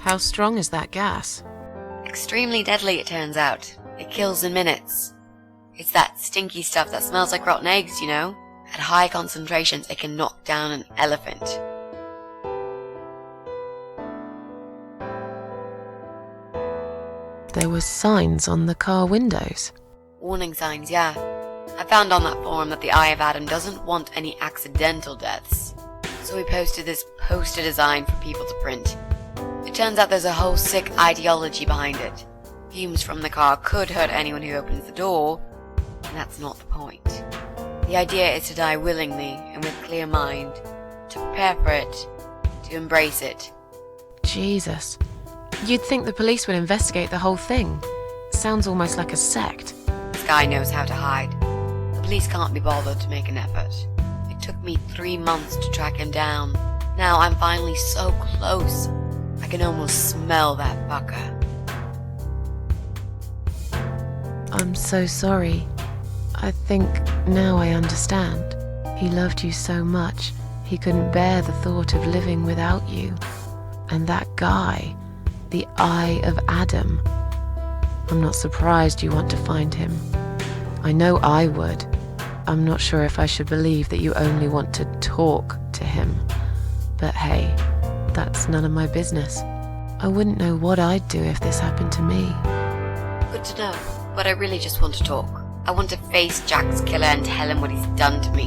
How strong is that gas? Extremely deadly, it turns out. It kills in minutes. It's that stinky stuff that smells like rotten eggs, you know? At high concentrations, it can knock down an elephant. There were signs on the car windows. Warning signs, yeah. I found on that forum that the Eye of Adam doesn't want any accidental deaths. So we posted this poster design for people to print. It turns out there's a whole sick ideology behind it. Fumes from the car could hurt anyone who opens the door, and that's not the point. The idea is to die willingly and with clear mind, to prepare for it, to embrace it. Jesus. You'd think the police would investigate the whole thing. Sounds almost like a sect. This guy knows how to hide. The police can't be bothered to make an effort. It took me 3 months to track him down. Now I'm finally so close. I can almost smell that fucker. I'm so sorry. I think now I understand. He loved you so much, he couldn't bear the thought of living without you. And that guy, the Eye of Adam. I'm not surprised you want to find him. I know I would. I'm not sure if I should believe that you only want to talk to him. But hey, that's none of my business. I wouldn't know what I'd do if this happened to me. Good to know, but I really just want to talk. I want to face Jack's killer and tell him what he's done to me.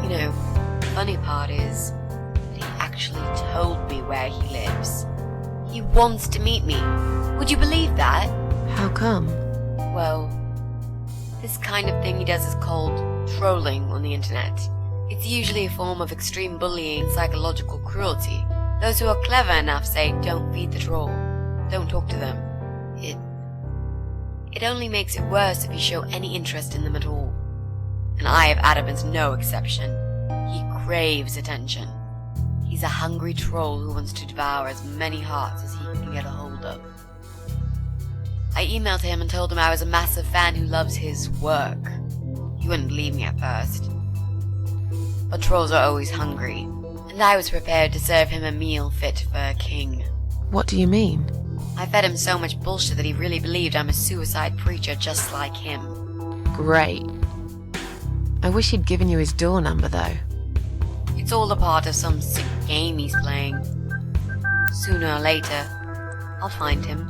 You know, the funny part is that he actually told me where he lives. He wants to meet me. Would you believe that? How come? Well, this kind of thing he does is called trolling on the internet. It's usually a form of extreme bullying and psychological cruelty. Those who are clever enough say, don't feed the troll. Don't talk to them. It only makes it worse if you show any interest in them at all. And Eye of Adam is no exception. He craves attention. He's a hungry troll who wants to devour as many hearts as he can get a hold of. I emailed him and told him I was a massive fan who loves his work. He wouldn't believe me at first. But trolls are always hungry, and I was prepared to serve him a meal fit for a king. What do you mean? I fed him so much bullshit that he really believed I'm a suicide preacher just like him. Great. I wish he'd given you his door number, though. It's all a part of some sick game he's playing. Sooner or later, I'll find him.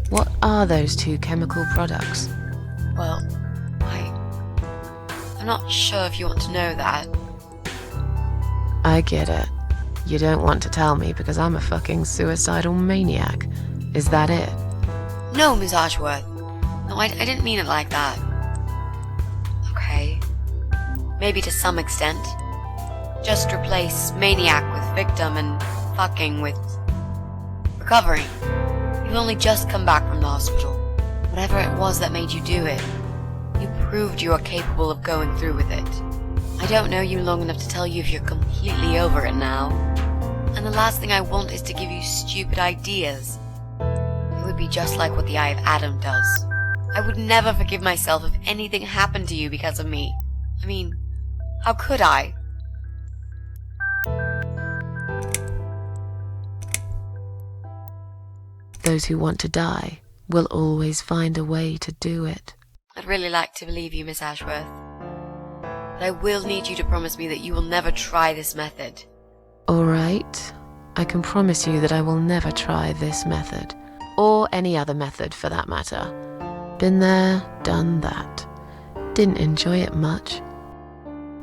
What are those two chemical products? Well, I'm not sure if you want to know that. I get it. You don't want to tell me because I'm a fucking suicidal maniac. Is that it? No, Miss Ashworth. No, I didn't mean it like that. Okay. Maybe to some extent. Just replace maniac with victim and fucking with recovery. You've only just come back from the hospital. Whatever it was that made you do it, you proved you are capable of going through with it. I don't know you long enough to tell you if you're completely over it now. And the last thing I want is to give you stupid ideas. It would be just like what the Eye of Adam does. I would never forgive myself if anything happened to you because of me. I mean, how could I? Those who want to die will always find a way to do it. I'd really like to believe you, Miss Ashworth. But I will need you to promise me that you will never try this method. All right. I can promise you that I will never try this method. Or any other method, for that matter. Been there, done that. Didn't enjoy it much.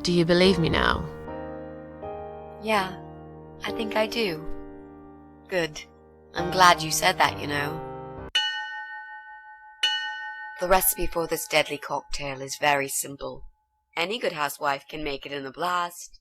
Do you believe me now? Yeah, I think I do. Good. I'm glad you said that, you know. The recipe for this deadly cocktail is very simple. Any good housewife can make it in a blast.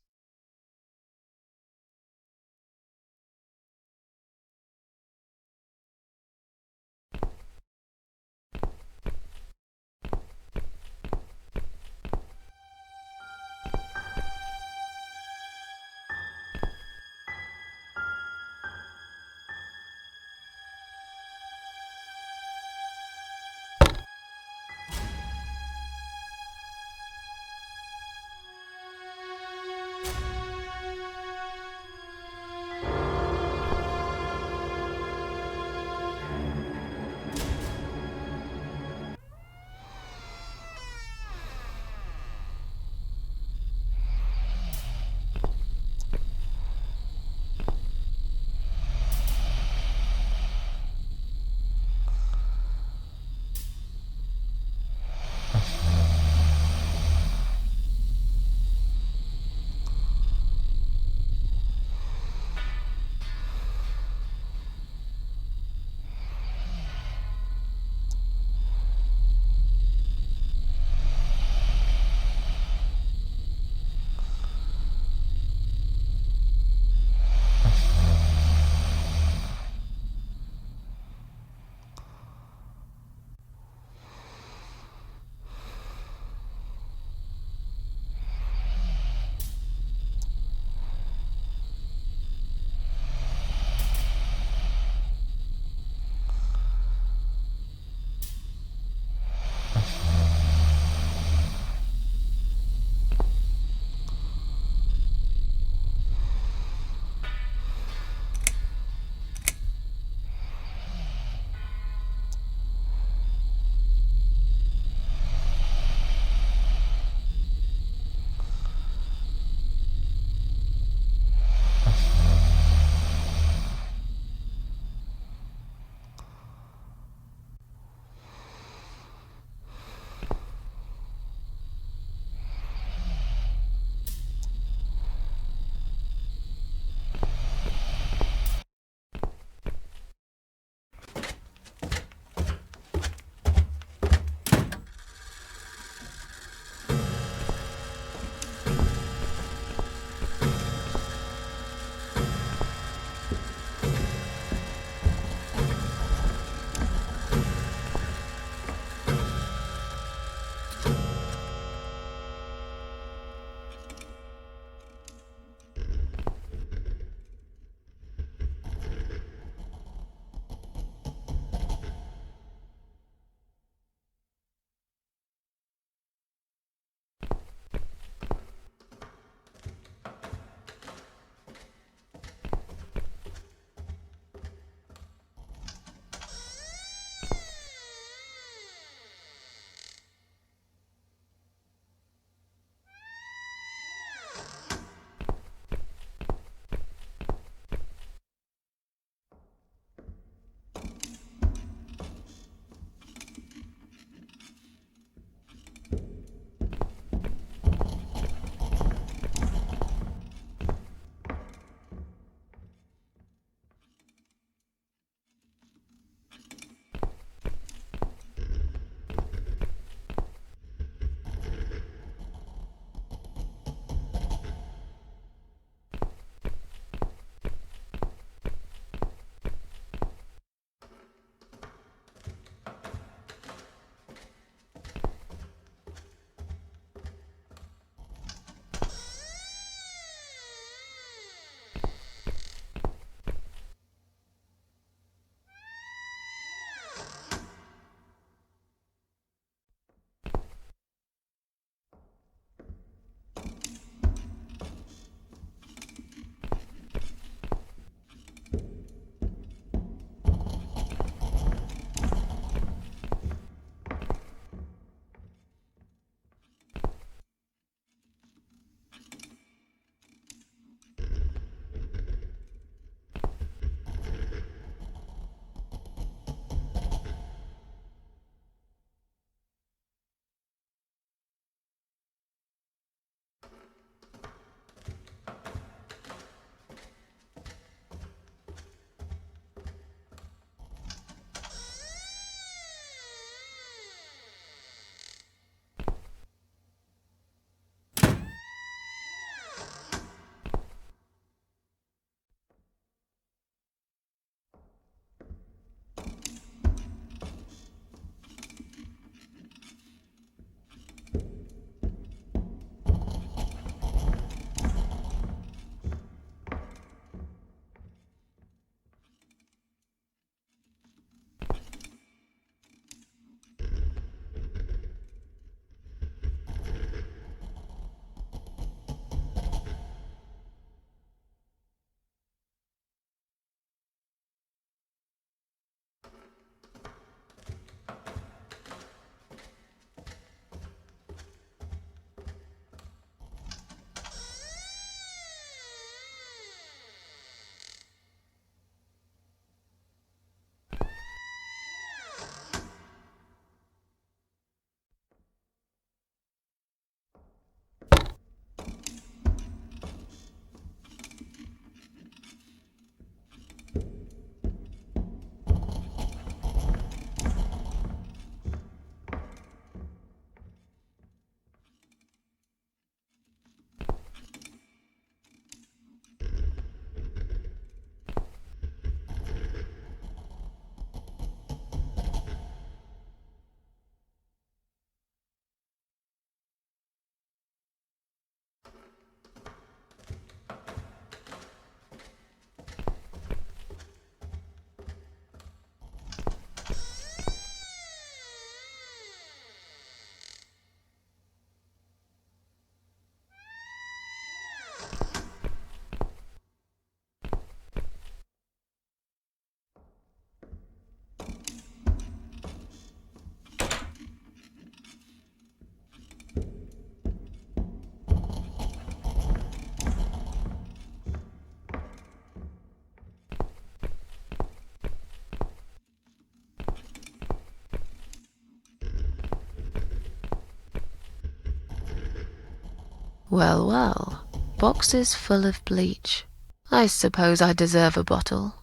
Well, well. Boxes full of bleach. I suppose I deserve a bottle.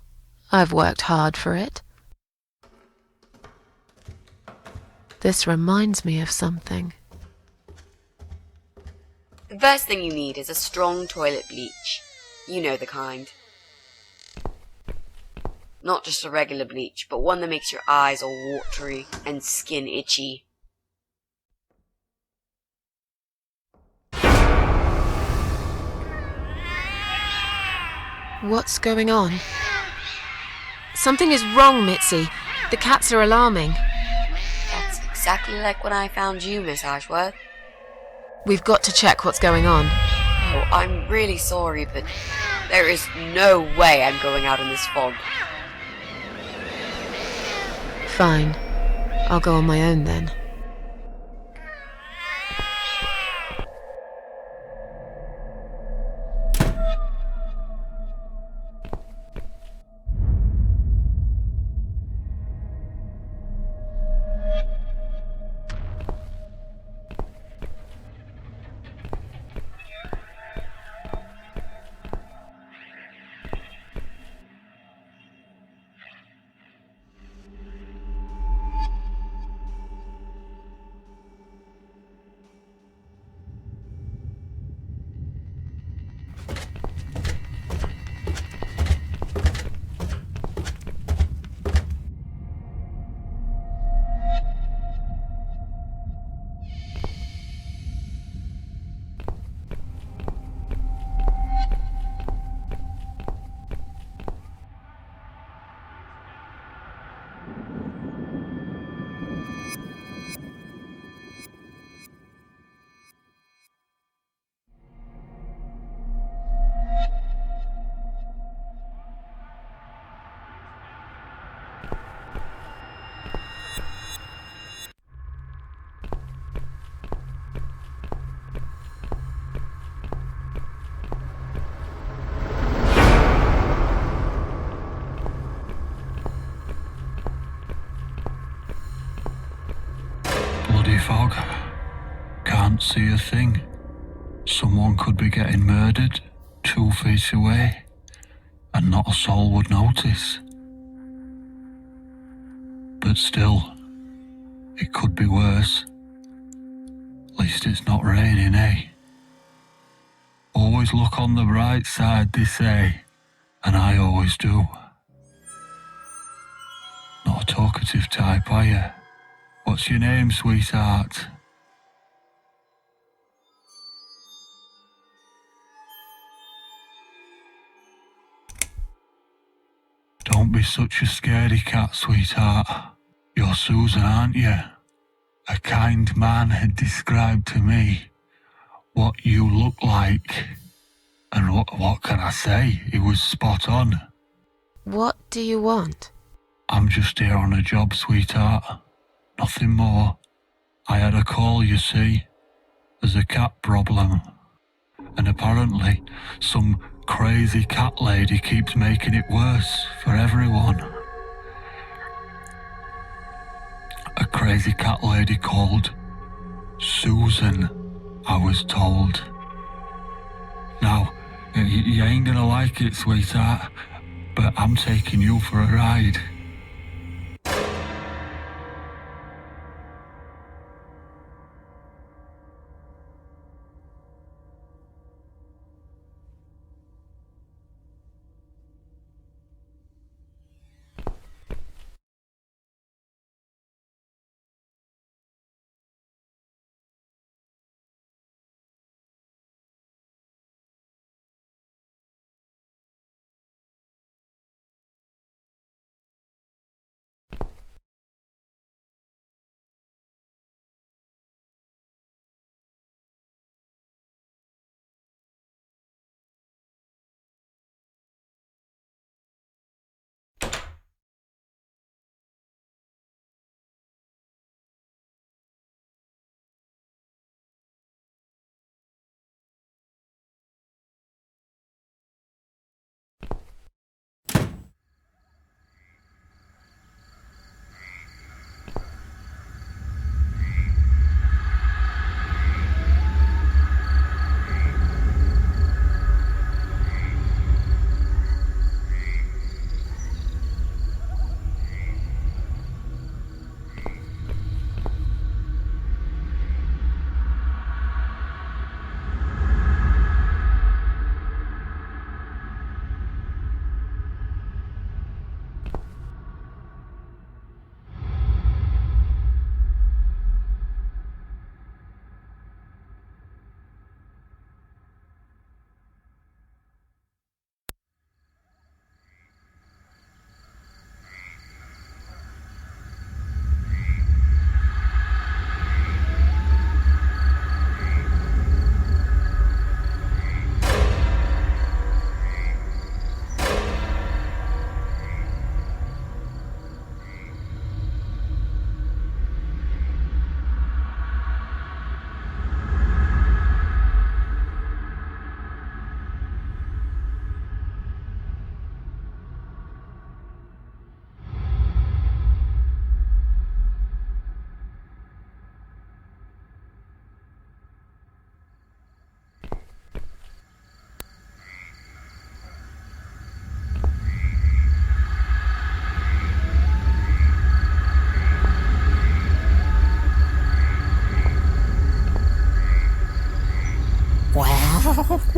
I've worked hard for it. This reminds me of something. The first thing you need is a strong toilet bleach. You know the kind. Not just a regular bleach, but one that makes your eyes all watery and skin itchy. What's going on? Something is wrong, Mitzi. The cats are alarming. That's exactly like when I found you, Miss Ashworth. We've got to check what's going on. Oh, I'm really sorry, but there is no way I'm going out in this fog. Fine. I'll go on my own then. Bloody fog. Can't see a thing. Someone could be getting murdered 2 feet away, and not a soul would notice. But still, it could be worse. At least it's not raining, eh? Always look on the bright side, they say, and I always do. Not a talkative type, are you? What's your name, sweetheart? Don't be such a scaredy cat, sweetheart. You're Susan, aren't you? A kind man had described to me what you look like. And what can I say? He was spot on. What do you want? I'm just here on a job, sweetheart. Nothing more. I had a call, you see. There's a cat problem. And apparently, some crazy cat lady keeps making it worse for everyone. A crazy cat lady called Susan, I was told. Now, you ain't gonna like it, sweetheart, but I'm taking you for a ride.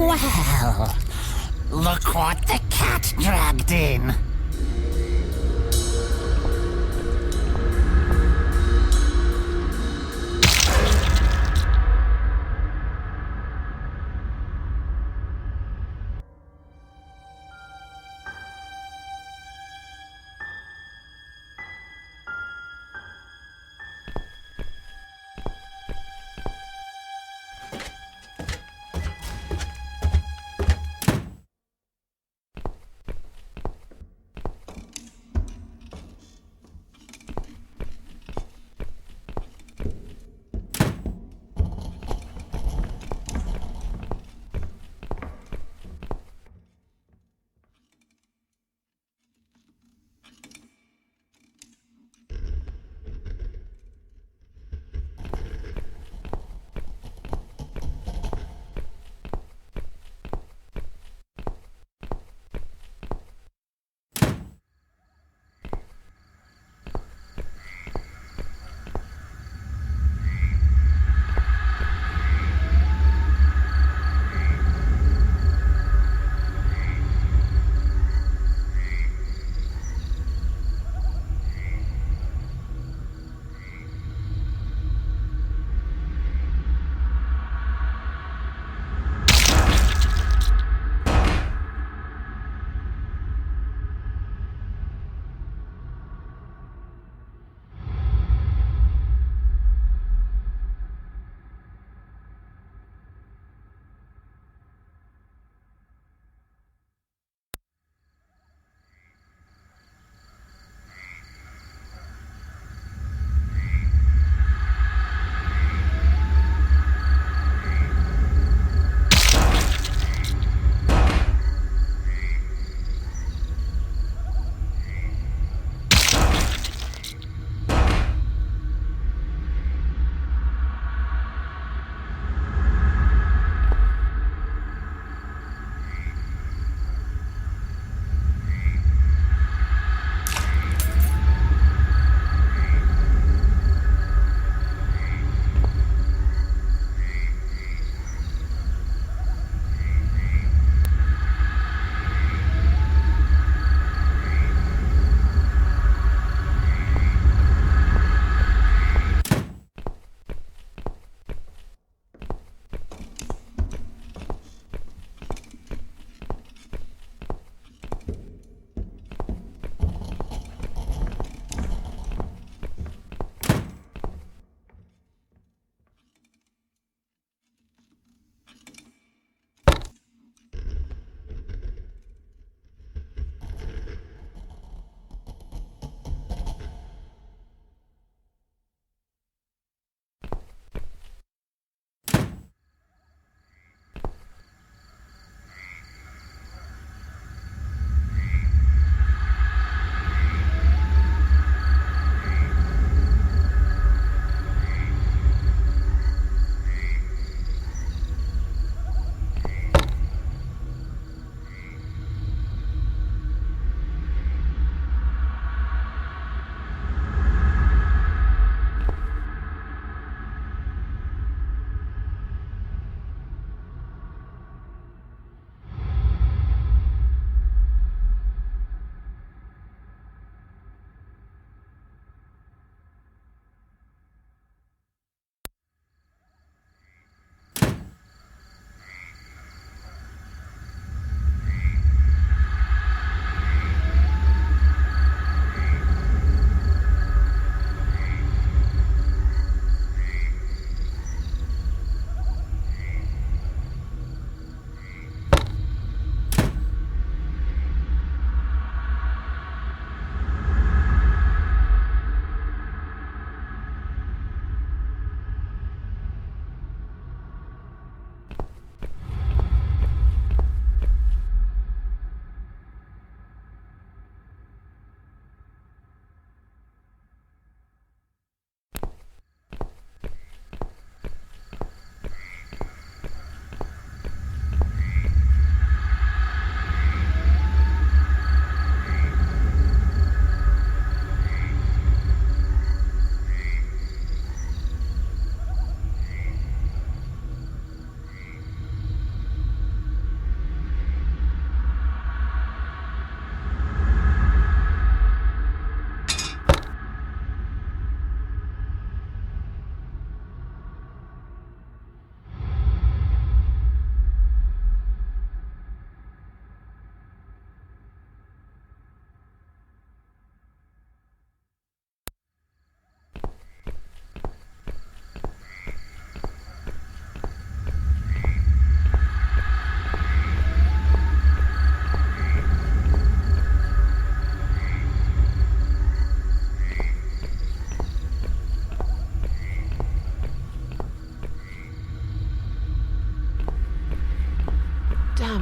Well, look what the cat dragged in.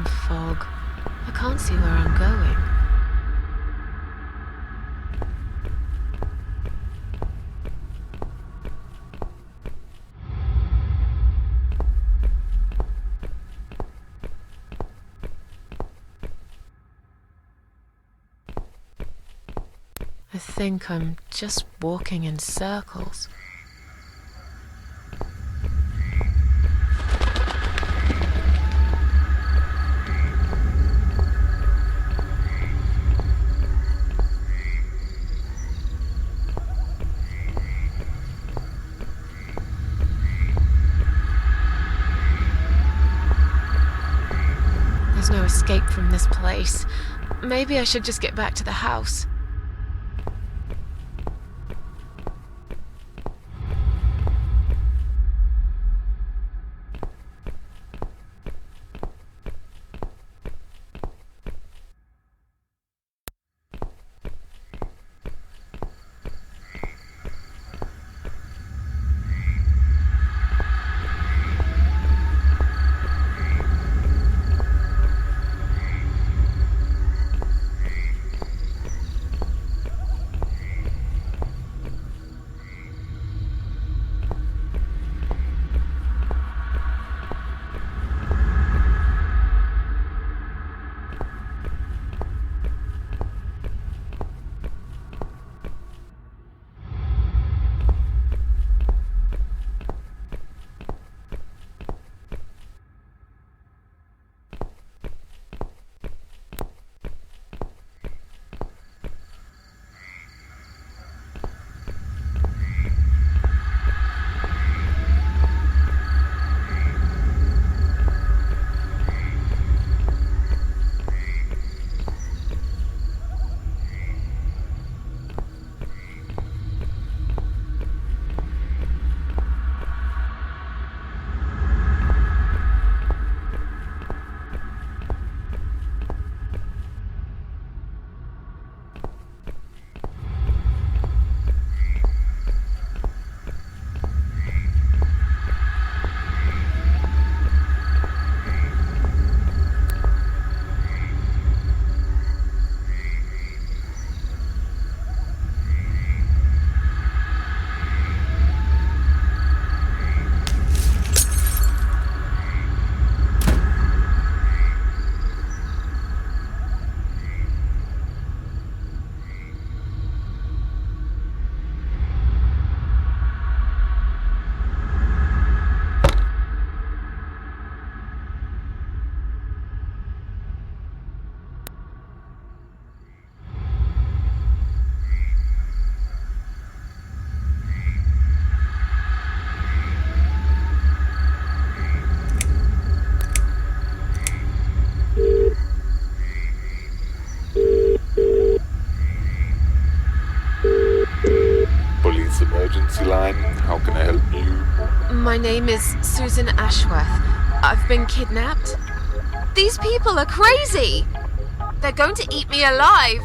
of fog. I can't see where I'm going. I think I'm just walking in circles. There's no escape from this place. Maybe I should just get back to the house. emergency line. How can I help you? My name is Susan Ashworth. I've been kidnapped. These people are crazy! They're going to eat me alive.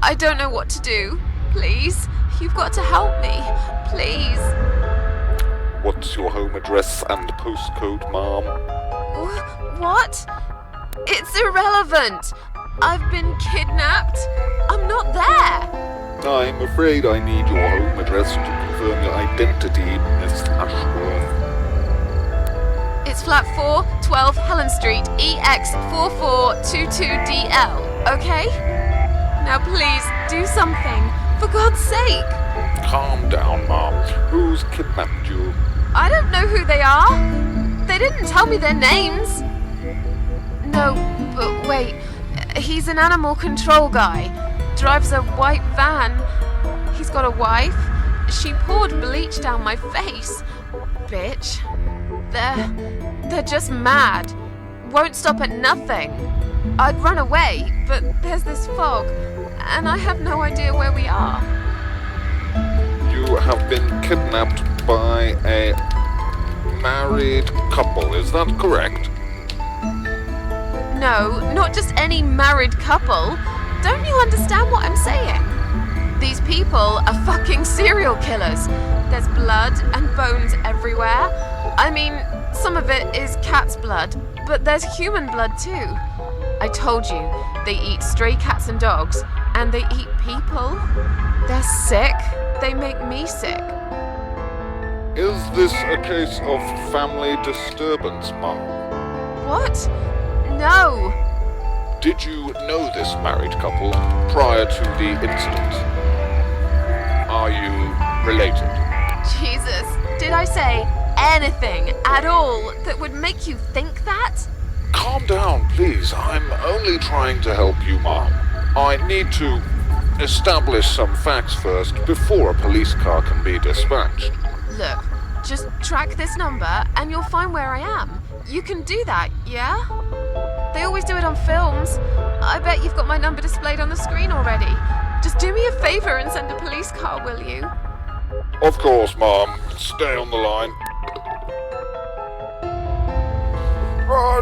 I don't know what to do. Please, you've got to help me. Please. What's your home address and postcode, ma'am? What? It's irrelevant. I've been kidnapped. I'm not there. I'm afraid I need your home address to confirm your identity, Miss Ashworth. It's flat 4, 12 Helen Street, EX4422DL, okay? Now please, do something. For God's sake. Calm down, ma'am. Who's kidnapped you? I don't know who they are. They didn't tell me their names. No, but wait. He's an animal control guy. Drives a white van. He's got a wife. She poured bleach down my face. Bitch. They're just mad. Won't stop at nothing. I'd run away, but there's this fog, and I have no idea where we are. You have been kidnapped by a married couple, is that correct? No, not just any married couple. Don't you understand what I'm saying? These people are fucking serial killers. There's blood and bones everywhere. I mean, some of it is cat's blood, But there's human blood too. I told you, they eat stray cats and dogs, and they eat people. They're sick. They make me sick. Is this a case of family disturbance, Mom? What? No. Did you know this married couple prior to the incident? Are you related? Jesus, did I say anything at all that would make you think that? Calm down, please. I'm only trying to help you, Mom. I need to establish some facts first before a police car can be dispatched. Look, just track this number and you'll find where I am. You can do that, yeah? They always do it on films. I bet you've got my number displayed on the screen already. Just do me a favor and send a police car, will you? Of course, Mom. Stay on the line.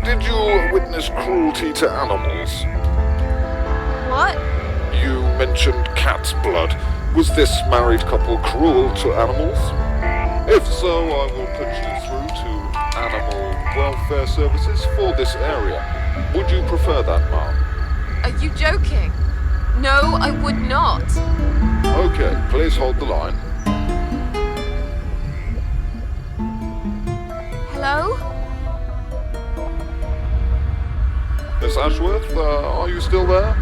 Did you witness cruelty to animals? What? You mentioned cat's blood. Was this married couple cruel to animals? If so, I will put you through to Animal Welfare Services for this area. Would you prefer that, Mom? Are you joking? No, I would not. Okay, please hold the line. Hello? Miss Ashworth, are you still there?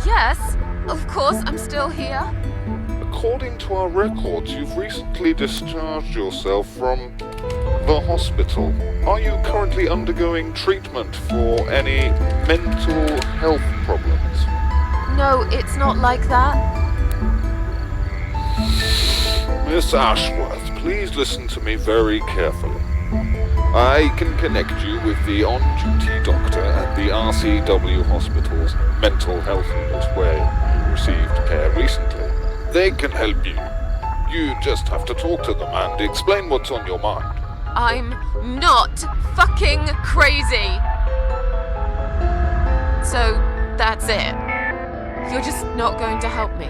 Yes, of course, I'm still here. According to our records, you've recently discharged yourself from the hospital. Are you currently undergoing treatment for any mental health problems? No, it's not like that. Miss Ashworth, please listen to me very carefully. I can connect you with the on-duty doctor at the RCW Hospital's mental health unit where you received care recently. They can help you. You just have to talk to them and explain what's on your mind. I'm not fucking crazy. So, that's it. You're just not going to help me.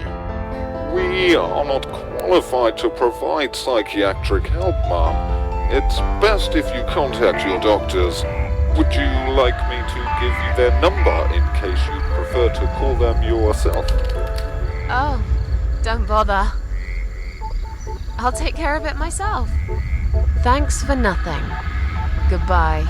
We are not qualified to provide psychiatric help, Ma'am. It's best if you contact your doctors. Would you like me to give you their number in case you'd prefer to call them yourself? Oh, don't bother. I'll take care of it myself. Thanks for nothing. Goodbye.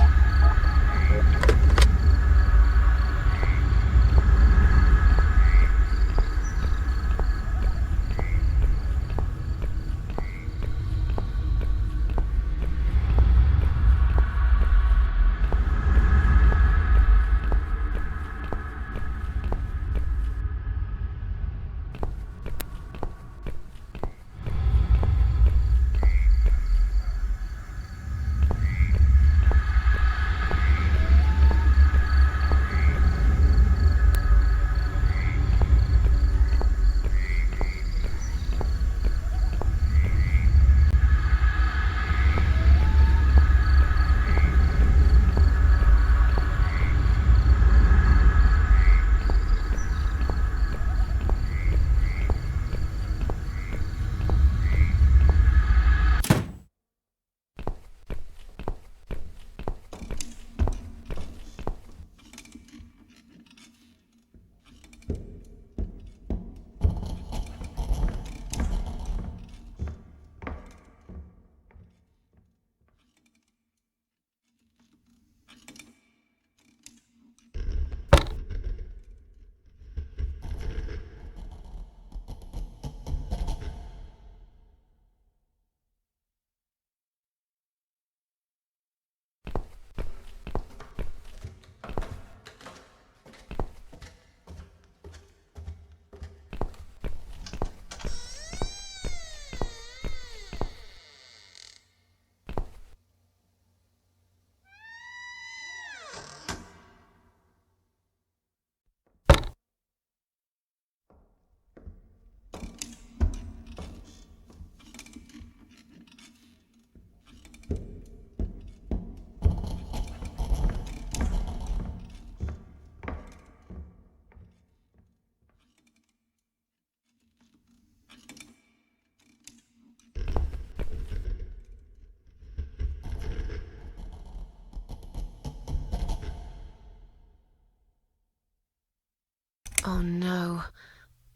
Oh no.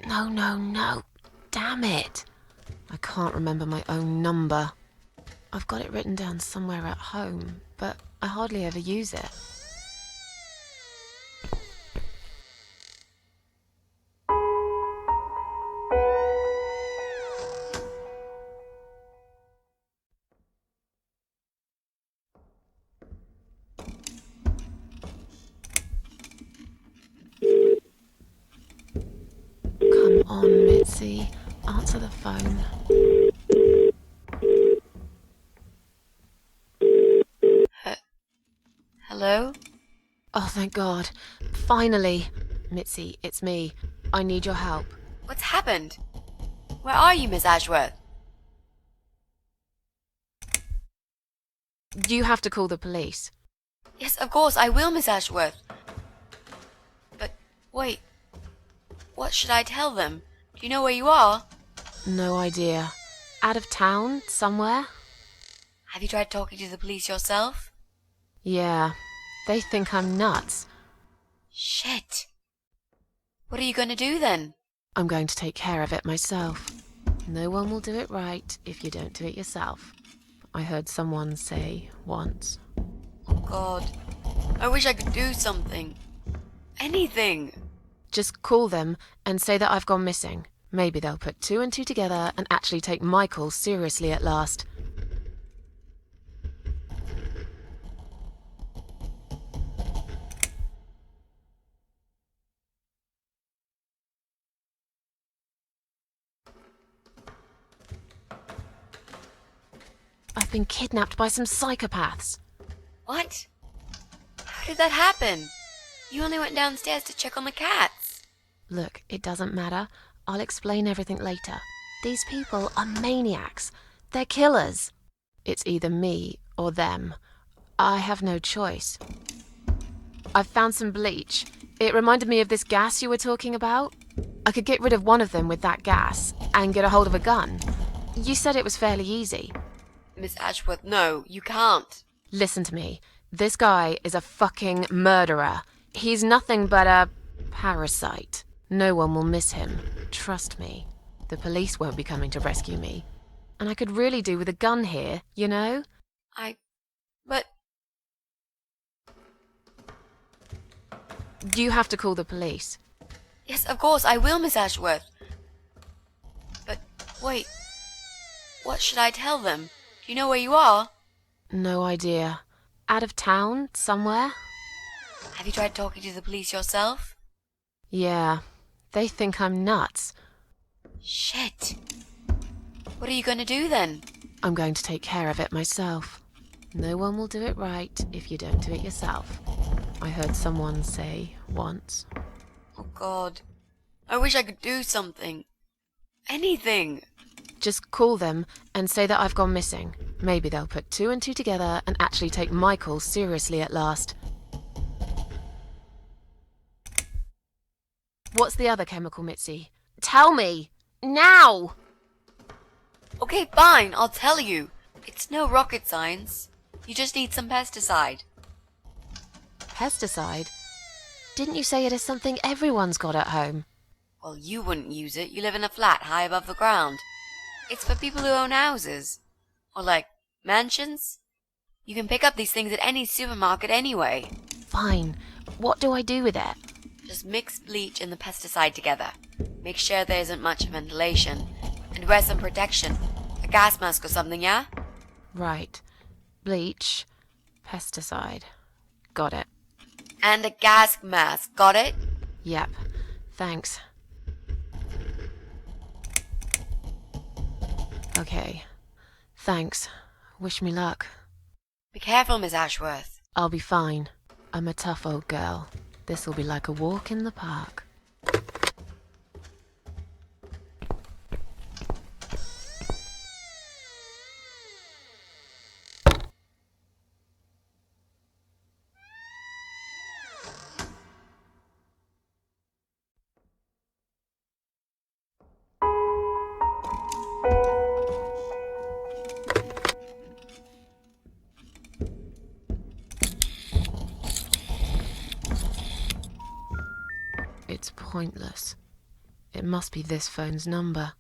No. Damn it. I can't remember my own number. I've got it written down somewhere at home, but I hardly ever use it. Come on, Mitzi. Answer the phone. Hello? Oh, thank God. Finally. Mitzi, it's me. I need your help. What's happened? Where are you, Miss Ashworth? You have to call the police. Yes, of course, I will, Miss Ashworth. But, wait. What should I tell them? Do you know where you are? No idea. Out of town, somewhere? Have you tried talking to the police yourself? Yeah. They think I'm nuts. Shit. What are you going to do then? I'm going to take care of it myself. No one will do it right if you don't do it yourself. I heard someone say once. Oh, God. I wish I could do something. Anything. Just call them and say that I've gone missing. Maybe they'll put two and two together and actually take my call seriously at last. I've been kidnapped by some psychopaths. What? How did that happen? You only went downstairs to check on the cats. Look, it doesn't matter. I'll explain everything later. These people are maniacs. They're killers. It's either me or them. I have no choice. I've found some bleach. It reminded me of this gas you were talking about. I could get rid of one of them with that gas and get a hold of a gun. You said it was fairly easy. Miss Ashworth, no, you can't. Listen to me. This guy is a fucking murderer. He's nothing but a parasite. No one will miss him. Trust me. The police won't be coming to rescue me. And I could really do with a gun here, you know? But... You have to call the police. Yes, of course, I will, Miss Ashworth. But, wait. What should I tell them? Do you know where you are? No idea. Out of town, somewhere? Have you tried talking to the police yourself? Yeah. They think I'm nuts. Shit. What are you going to do then? I'm going to take care of it myself. No one will do it right if you don't do it yourself. I heard someone say once. Oh, God. I wish I could do something. Anything. Just call them and say that I've gone missing. Maybe they'll put two and two together and actually take my call seriously at last. What's the other chemical, Mitzi? Tell me! Now! Okay, fine, I'll tell you. It's no rocket science. You just need some pesticide. Pesticide? Didn't you say it is something everyone's got at home? Well, you wouldn't use it. You live in a flat high above the ground. It's for people who own houses. Or like, mansions. You can pick up these things at any supermarket anyway. Fine. What do I do with it? Just mix bleach and the pesticide together. Make sure there isn't much ventilation. And wear some protection. A gas mask or something, yeah? Right. Bleach. Pesticide. Got it. And a gas mask. Got it? Yep. Thanks. Okay. Thanks. Wish me luck. Be careful, Miss Ashworth. I'll be fine. I'm a tough old girl. This'll be like a walk in the park. pointless. It must be this phone's number.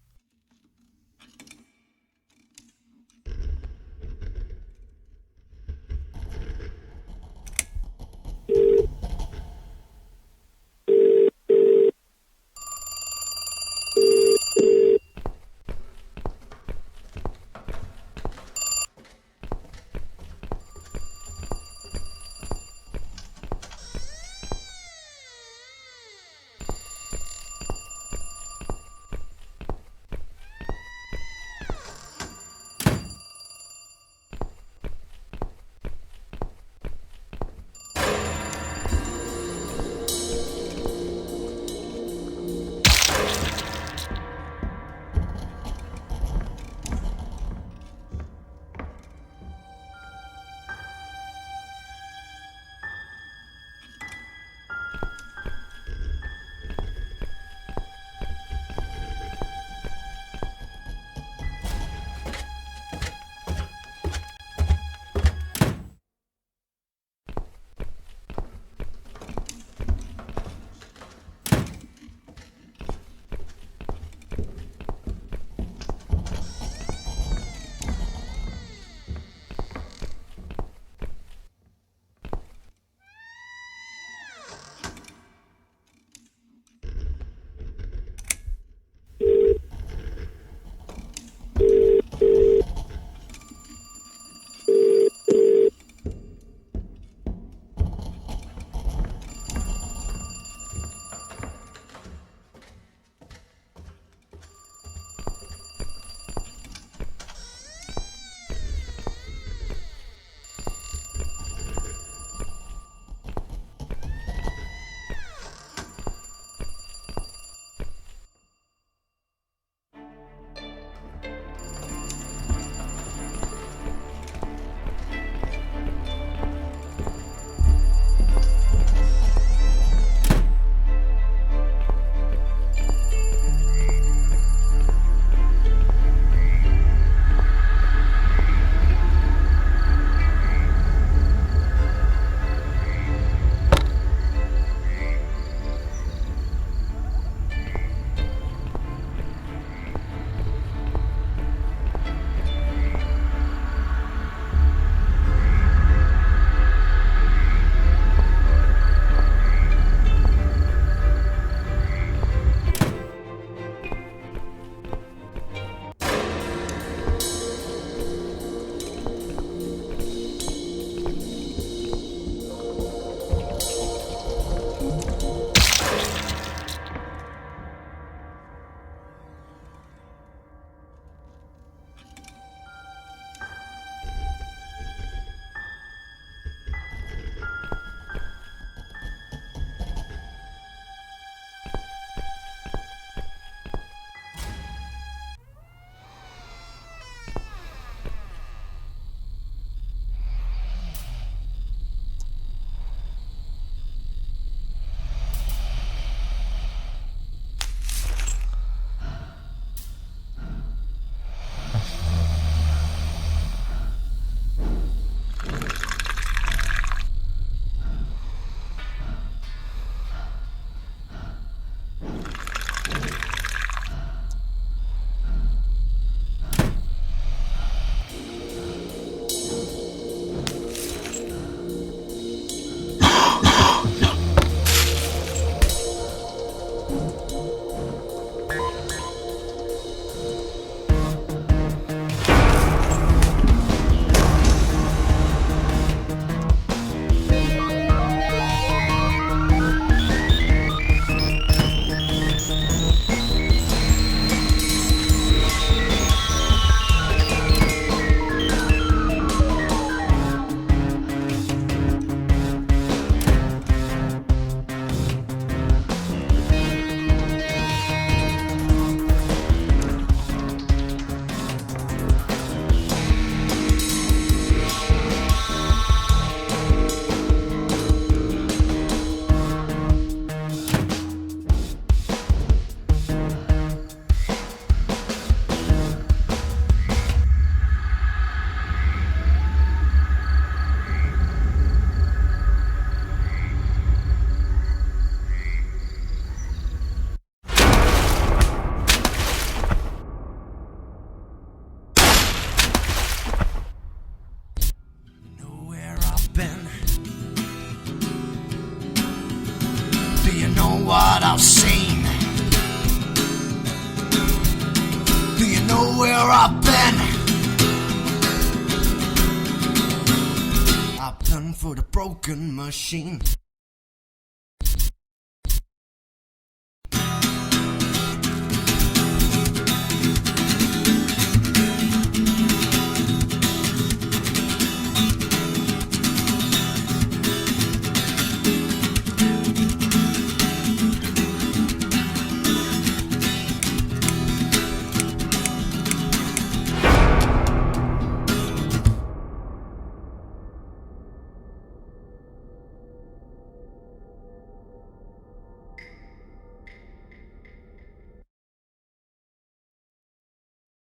for the broken machine.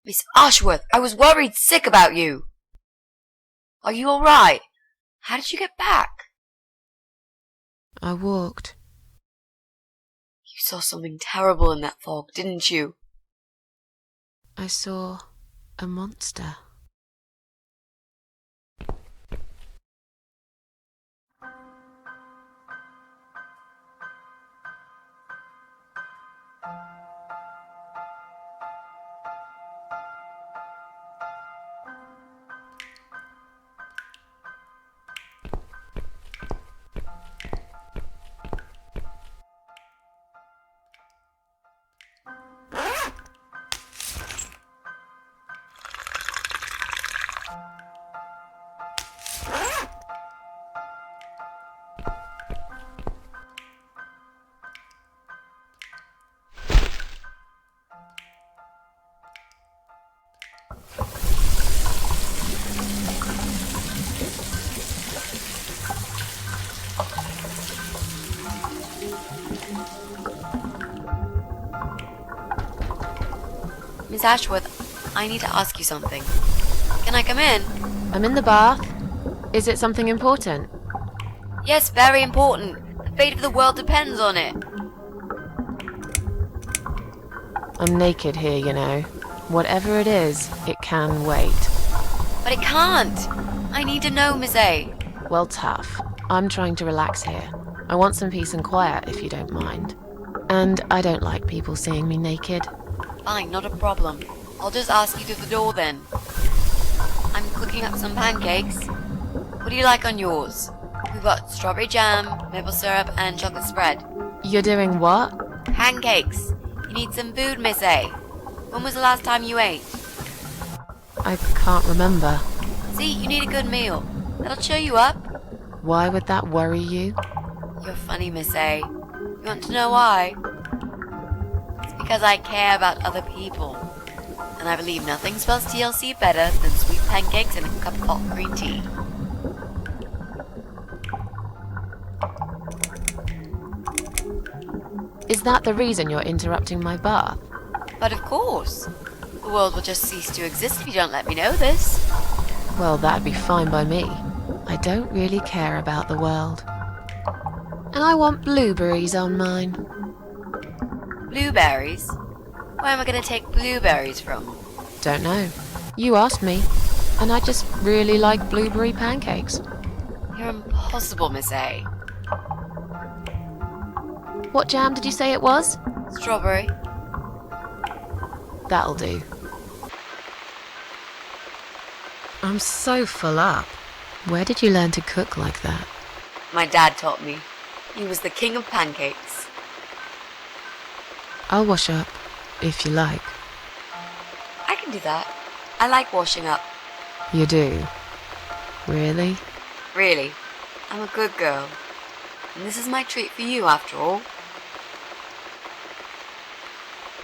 Miss Ashworth, I was worried sick about you. Are you alright? How did you get back? I walked. You saw something terrible in that fog, didn't you? I saw a monster. Miss Ashworth, I need to ask you something. Can I come in? I'm in the bath. Is it something important? Yes, very important. The fate of the world depends on it. I'm naked here, you know. Whatever it is, it can wait. But it can't. I need to know, Miss A. Well, tough. I'm trying to relax here. I want some peace and quiet, if you don't mind. And I don't like people seeing me naked. Fine, not a problem. I'll just ask you through the door then. I'm cooking up some pancakes. What do you like on yours? We've got strawberry jam, maple syrup, and chocolate spread. You're doing what? Pancakes. You need some food, Miss A. When was the last time you ate? I can't remember. See, you need a good meal. That'll cheer you up. Why would that worry you? You're funny, Miss A. You want to know why? It's because I care about other people. And I believe nothing spells TLC better than sweet pancakes and a cup of hot green tea. Is that the reason you're interrupting my bath? But of course. The world will just cease to exist if you don't let me know this. Well, that'd be fine by me. I don't really care about the world. And I want blueberries on mine. Blueberries? Where am I going to take blueberries from? Don't know. You asked me, and I just really like blueberry pancakes. You're impossible, Miss A. What jam did you say it was? Strawberry. That'll do. I'm so full up. Where did you learn to cook like that? My dad taught me. He was the king of pancakes. I'll wash up, if you like. I can do that. I like washing up. You do? Really? Really. I'm a good girl. And this is my treat for you, after all.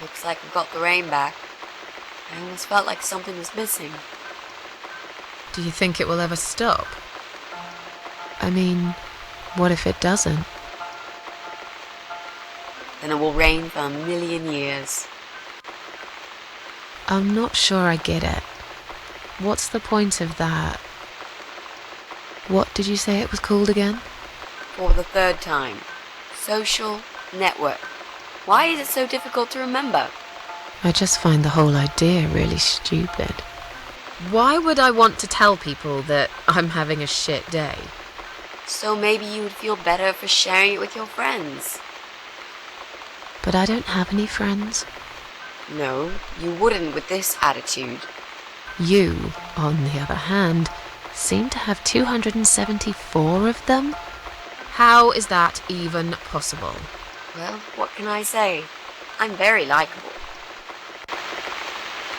Looks like we've got the rain back. I almost felt like something was missing. Do you think it will ever stop? I mean, what if it doesn't? Then it will rain for 1,000,000 years. I'm not sure I get it. What's the point of that? What did you say it was called again? For the third time. Social network. Why is it so difficult to remember? I just find the whole idea really stupid. Why would I want to tell people that I'm having a shit day? So maybe you would feel better for sharing it with your friends. But I don't have any friends. No, you wouldn't with this attitude. You, on the other hand, seem to have 274 of them? How is that even possible? Well, what can I say? I'm very likable.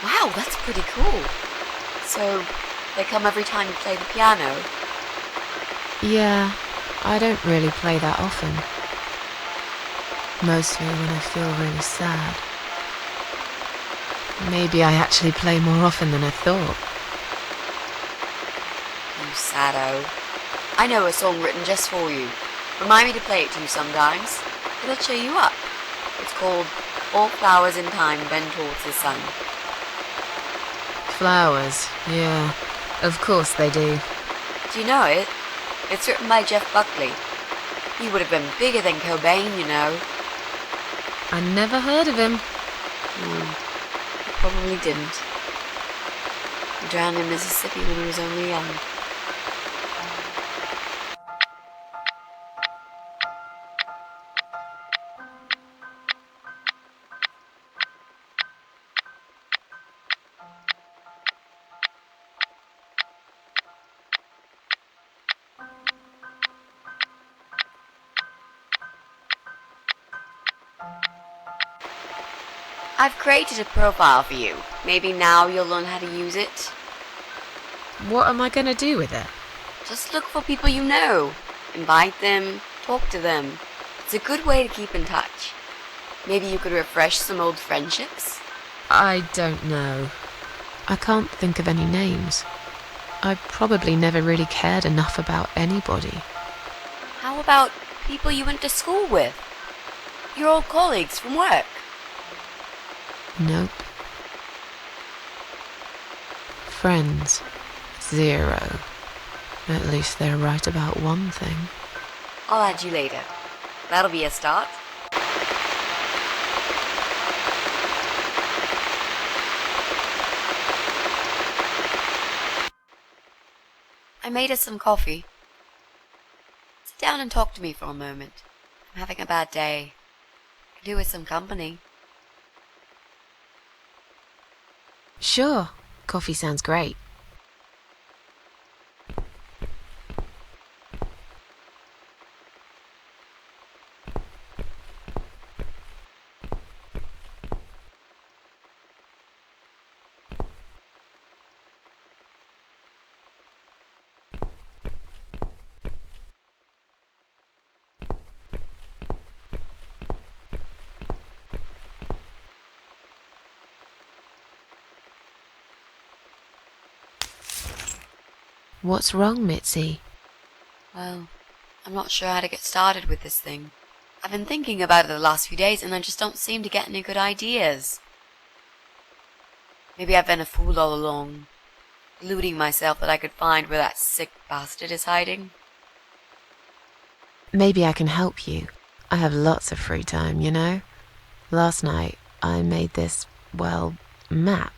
Wow, that's pretty cool. So, they come every time you play the piano? Yeah, I don't really play that often. Mostly when I feel really sad. Maybe I actually play more often than I thought. You saddo. I know a song written just for you. Remind me to play it to you sometimes. It'll cheer you up. It's called All Flowers in Time Bend Towards the Sun. Flowers, yeah. Of course they do. Do you know it? It's written by Jeff Buckley. He would have been bigger than Cobain, you know. I never heard of him. No, he probably didn't. He drowned in Mississippi when he was only young. I've created a profile for you. Maybe now you'll learn how to use it. What am I going to do with it? Just look for people you know. Invite them, talk to them. It's a good way to keep in touch. Maybe you could refresh some old friendships? I don't know. I can't think of any names. I probably never really cared enough about anybody. How about people you went to school with? Your old colleagues from work? Nope. Friends. 0. At least they're right about one thing. I'll add you later. That'll be a start. I made us some coffee. Sit down and talk to me for a moment. I'm having a bad day. Could do with some company. Sure. Coffee sounds great. What's wrong, Mitzi? Well, I'm not sure how to get started with this thing. I've been thinking about it the last few days and I just don't seem to get any good ideas. Maybe I've been a fool all along, deluding myself that I could find where that sick bastard is hiding. Maybe I can help you. I have lots of free time, you know? Last night, I made this, map.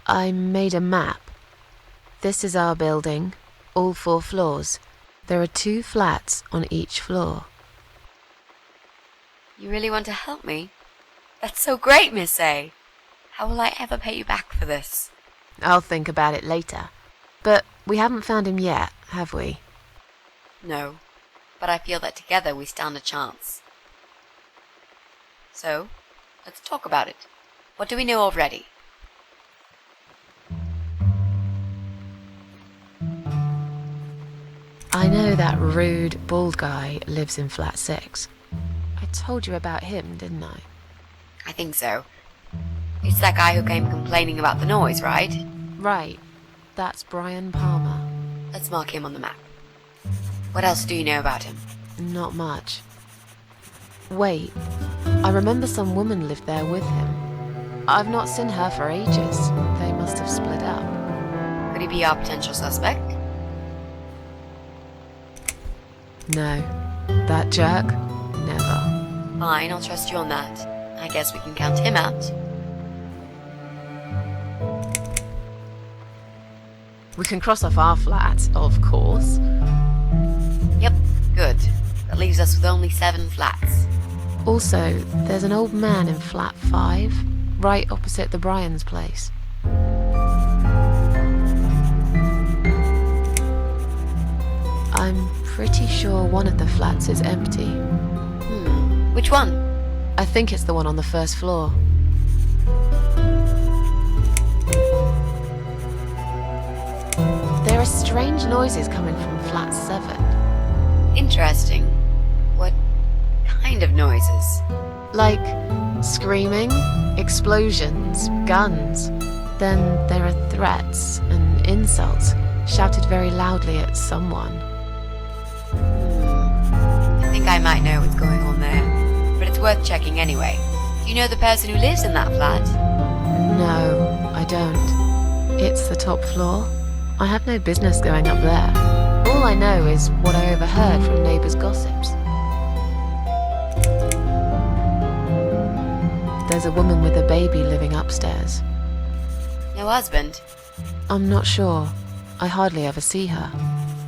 I made a map. This is our building, all 4 floors. There are 2 flats on each floor. You really want to help me? That's so great, Miss A. How will I ever pay you back for this? I'll think about it later. But we haven't found him yet, have we? No, but I feel that together we stand a chance. So, let's talk about it. What do we know already? I know that rude, bald guy lives in flat 6. I told you about him, didn't I? I think so. It's that guy who came complaining about the noise, right? Right. That's Brian Palmer. Let's mark him on the map. What else do you know about him? Not much. Wait, I remember some woman lived there with him. I've not seen her for ages. They must have split up. Could he be our potential suspect? No. That jerk? Never. Fine, I'll trust you on that. I guess we can count him out. We can cross off our flat, of course. Yep, good. That leaves us with only 7 flats. Also, there's an old man in flat 5, right opposite the Bryans' place. pretty sure one of the flats is empty. Which one? I think it's the one on the first floor. There are strange noises coming from flat 7. Interesting. What kind of noises? Like screaming, explosions, guns. Then there are threats and insults shouted very loudly at someone. I think I might know what's going on there, but it's worth checking anyway. Do you know the person who lives in that flat? No, I don't. It's the top floor. I have no business going up there. All I know is what I overheard from neighbours' gossips. There's a woman with a baby living upstairs. No husband? I'm not sure. I hardly ever see her.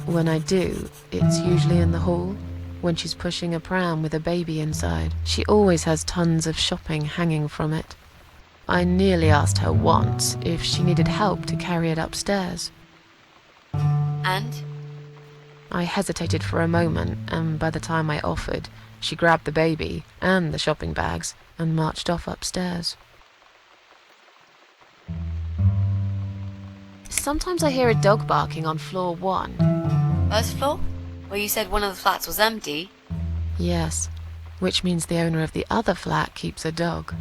When I do, it's usually in the hall, when she's pushing a pram with a baby inside. She always has tons of shopping hanging from it. I nearly asked her once if she needed help to carry it upstairs. And? I hesitated for a moment, and by the time I offered, she grabbed the baby and the shopping bags and marched off upstairs. Sometimes I hear a dog barking on floor 1. First floor? Well, you said one of the flats was empty. Yes, which means the owner of the other flat keeps a dog.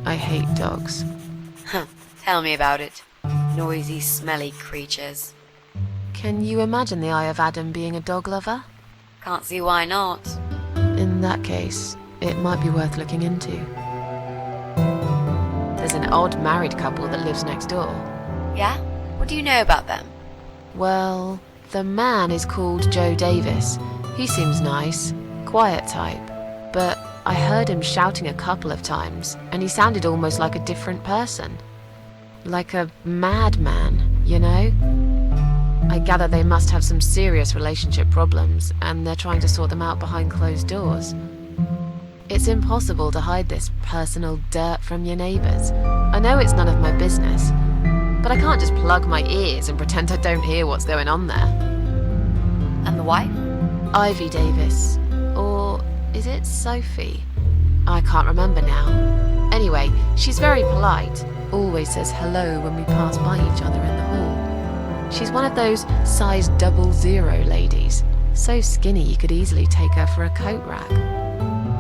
I hate dogs. Tell me about it. Noisy, smelly creatures. Can you imagine the Eye of Adam being a dog lover? Can't see why not. In that case, it might be worth looking into. There's an odd married couple that lives next door. Yeah? What do you know about them? Well, the man is called Joe Davis. He seems nice, quiet type, but I heard him shouting a couple of times, and he sounded almost like a different person. Like a madman, you know? I gather they must have some serious relationship problems, and they're trying to sort them out behind closed doors. It's impossible to hide this personal dirt from your neighbours. I know it's none of my business, but I can't just plug my ears and pretend I don't hear what's going on there. And the wife? Ivy Davis. Or is it Sophie? I can't remember now. Anyway, she's very polite. Always says hello when we pass by each other in the hall. She's one of those size 00 ladies. So skinny you could easily take her for a coat rack.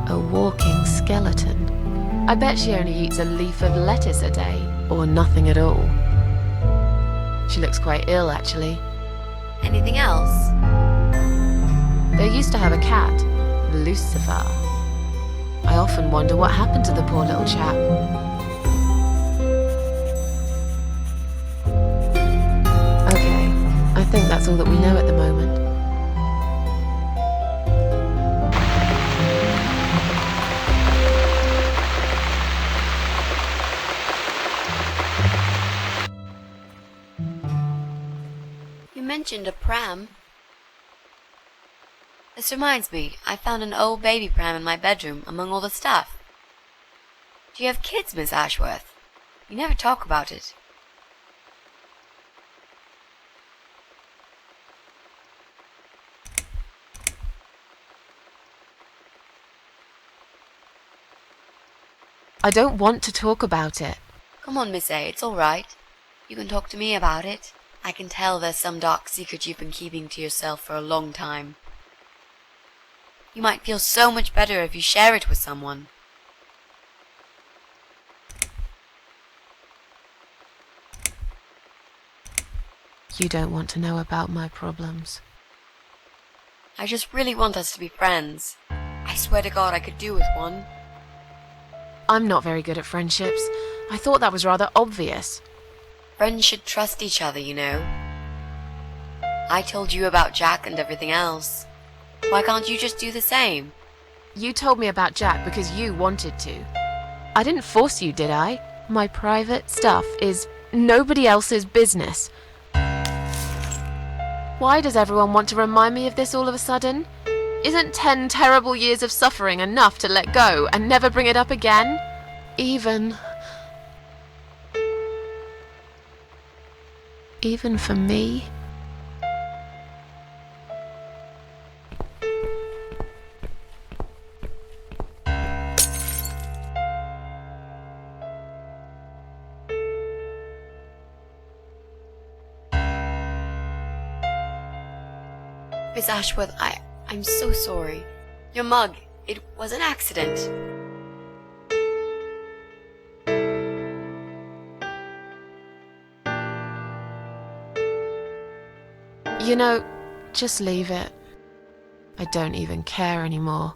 A walking skeleton. I bet she only eats a leaf of lettuce a day, or nothing at all. She looks quite ill, actually. Anything else? They used to have a cat, Lucifer. I often wonder what happened to the poor little chap. Okay, I think that's all that we know at the moment. You mentioned a pram. This reminds me, I found an old baby pram in my bedroom among all the stuff. Do you have kids, Miss Ashworth? You never talk about it. I don't want to talk about it. Come on, Miss A, it's all right. You can talk to me about it. I can tell there's some dark secret you've been keeping to yourself for a long time. You might feel so much better if you share it with someone. You don't want to know about my problems. I just really want us to be friends. I swear to God I could do with one. I'm not very good at friendships. I thought that was rather obvious. Friends should trust each other, you know. I told you about Jack and everything else. Why can't you just do the same? You told me about Jack because you wanted to. I didn't force you, did I? My private stuff is nobody else's business. Why does everyone want to remind me of this all of a sudden? Isn't 10 terrible years of suffering enough to let go and never bring it up again? Even for me? Miss Ashworth, I'm so sorry. Your mug, it was an accident. You know, just leave it. I don't even care anymore.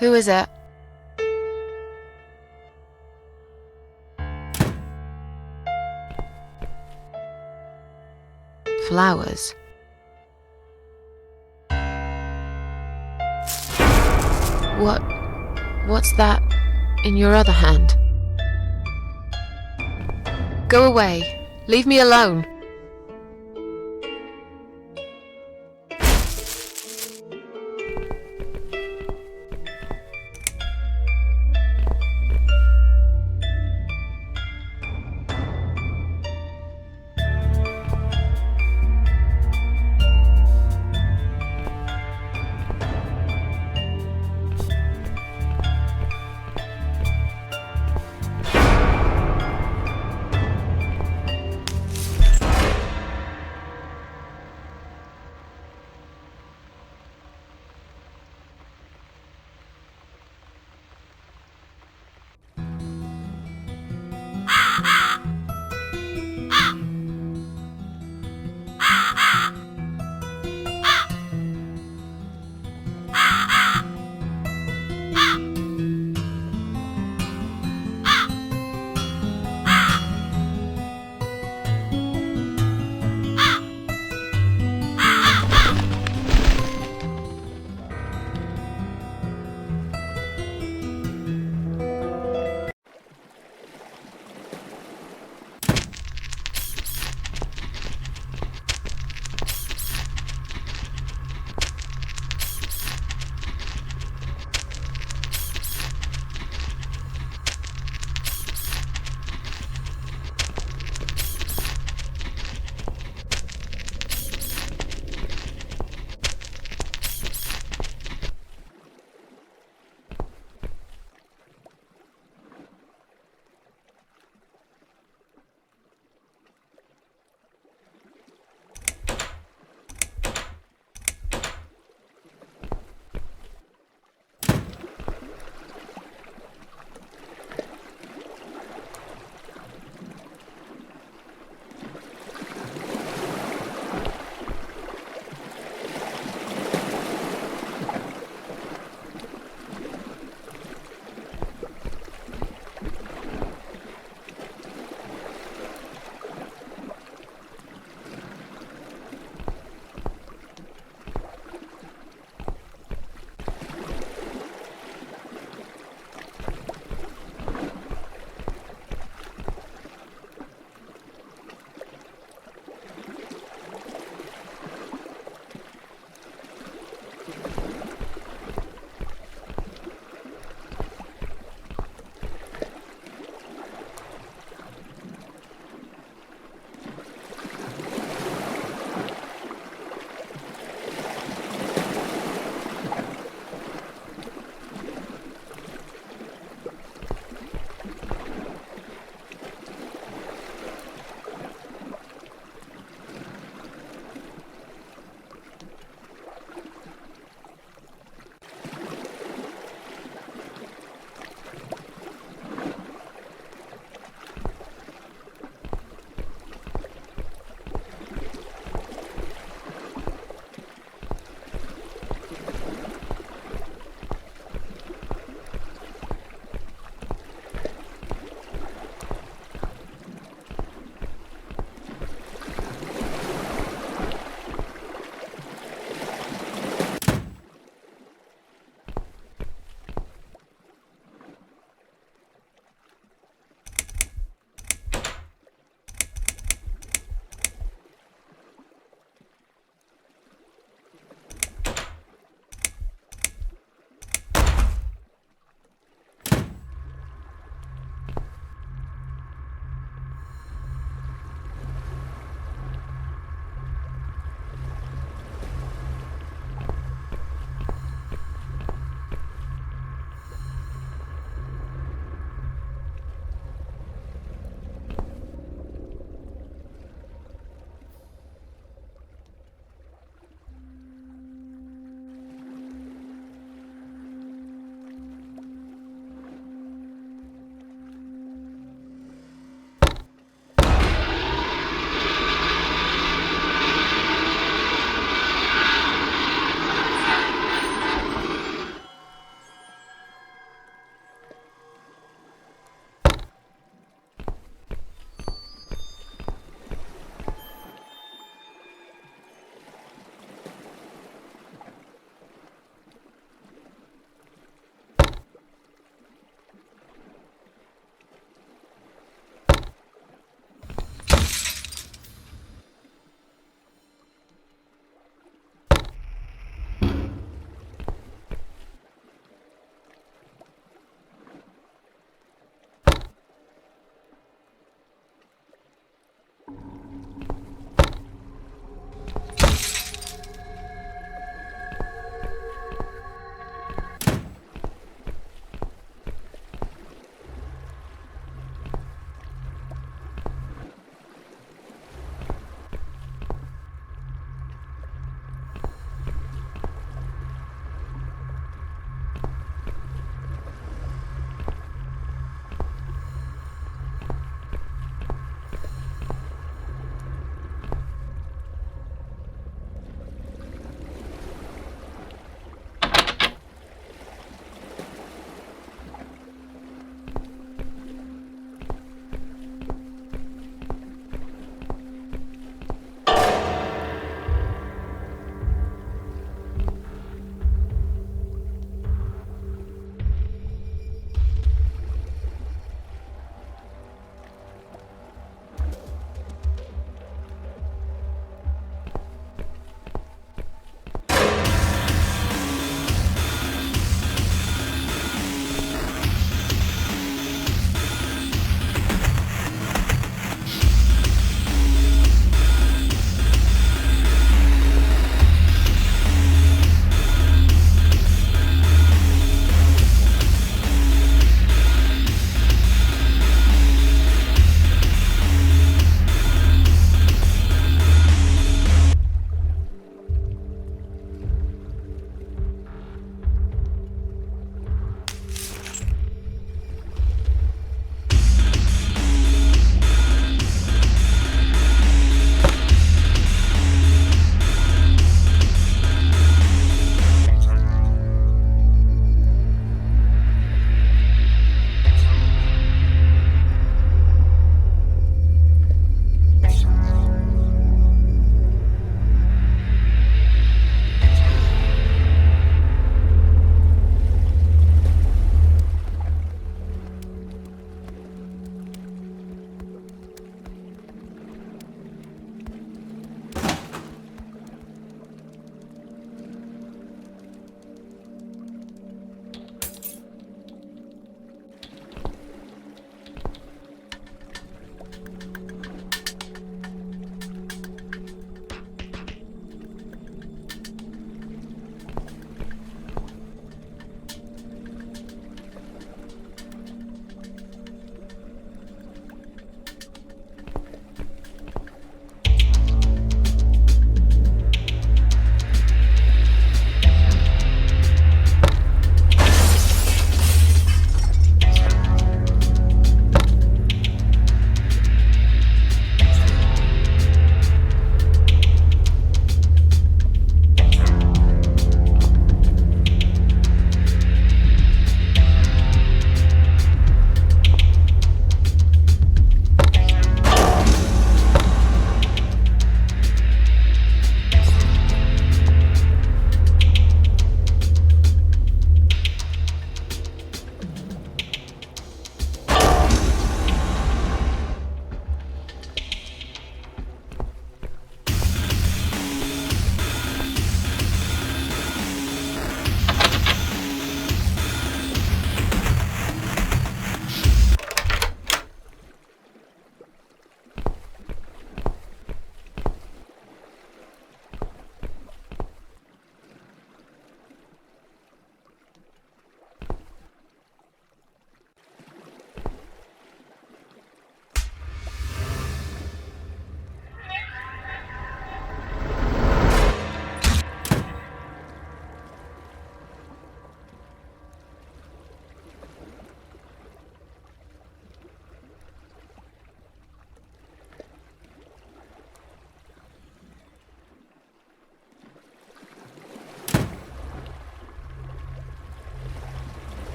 Who is it? Flowers. What's that in your other hand? Go away. Leave me alone.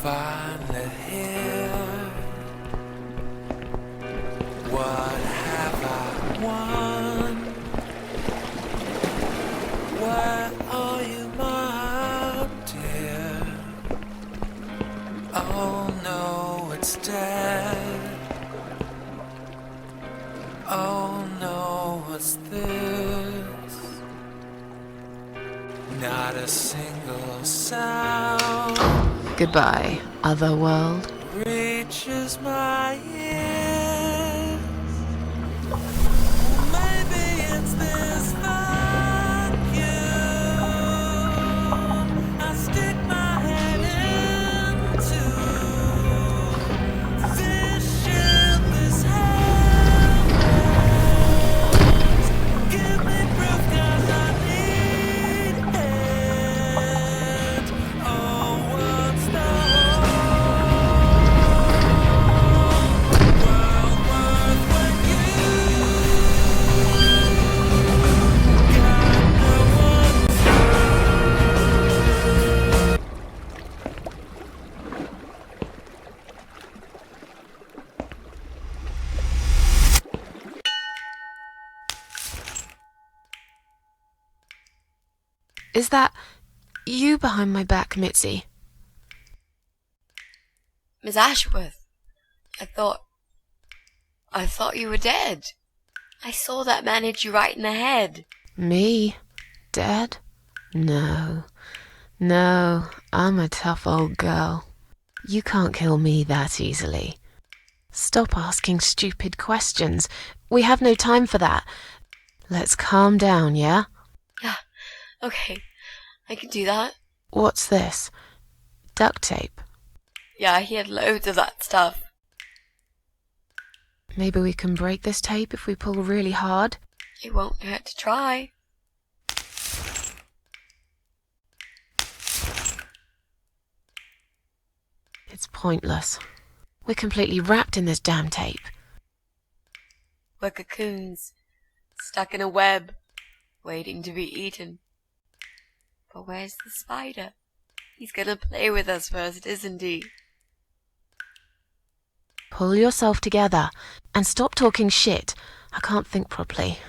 finally here? What have I won? Where are you, my dear? Oh no, it's dead. Oh no, what's this? Not a single sound Goodbye, other world. reaches my ears. Maybe it's this vacuum I stick my head into. This ship is helpless. Give me proof 'cause I need it. Oh, what's the world worth when you got no one Is that you behind my back, Mitzi? Miss Ashworth, I thought you were dead. I saw that man hit you right in the head. Me? Dead? No. No, I'm a tough old girl. You can't kill me that easily. Stop asking stupid questions. We have no time for that. Let's calm down, yeah? Yeah, okay, I can do that. What's this? Duct tape. Yeah, he had loads of that stuff. Maybe we can break this tape if we pull really hard. It won't hurt to try. It's pointless. We're completely wrapped in this damn tape. We're cocoons, stuck in a web, waiting to be eaten. But where's the spider? He's gonna play with us first, isn't he? Pull yourself together and stop talking shit. I can't think properly.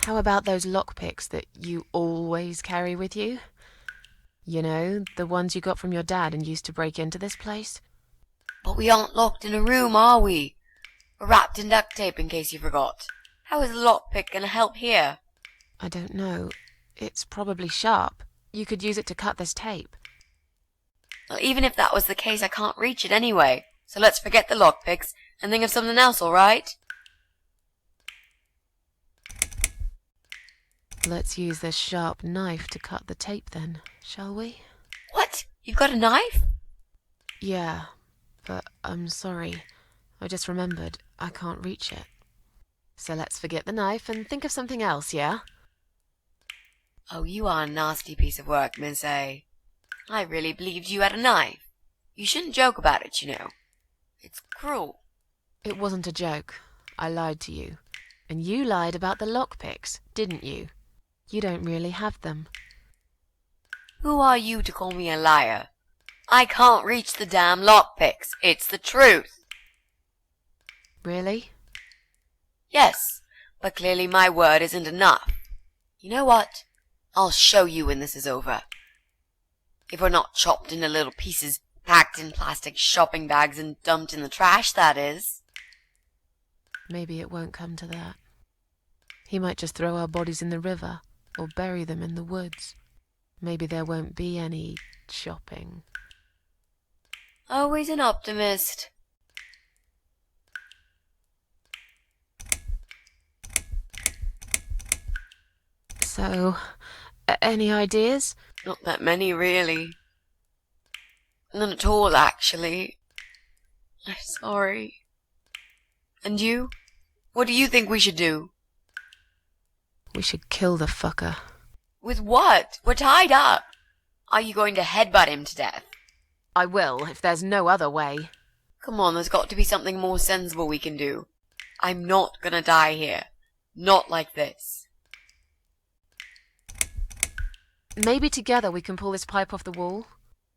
How about those lockpicks that you always carry with you? You know, the ones you got from your dad and used to break into this place? But we aren't locked in a room, are we? We're wrapped in duct tape in case you forgot. How is a lockpick gonna help here? I don't know. It's probably sharp. You could use it to cut this tape. Well, even if that was the case, I can't reach it anyway. So let's forget the lockpicks and think of something else, alright? Let's use this sharp knife to cut the tape then, shall we? What? You've got a knife? Yeah, but I'm sorry. I just remembered I can't reach it. So let's forget the knife and think of something else, yeah? Oh, you are a nasty piece of work, Miss A. I really believed you had a knife. You shouldn't joke about it, you know. It's cruel. It wasn't a joke. I lied to you. And you lied about the lockpicks, didn't you? You don't really have them. Who are you to call me a liar? I can't reach the damn lockpicks. It's the truth. Really? Yes, but clearly my word isn't enough. You know what? I'll show you when this is over. If we're not chopped into little pieces, packed in plastic shopping bags and dumped in the trash, that is. Maybe it won't come to that. He might just throw our bodies in the river or bury them in the woods. Maybe there won't be any shopping. Always an optimist. So, any ideas? Not that many, really. None at all, actually. I'm sorry. And you? What do you think we should do? We should kill the fucker. With what? We're tied up. Are you going to headbutt him to death? I will, if there's no other way. Come on, there's got to be something more sensible we can do. I'm not gonna die here. Not like this. Maybe together we can pull this pipe off the wall?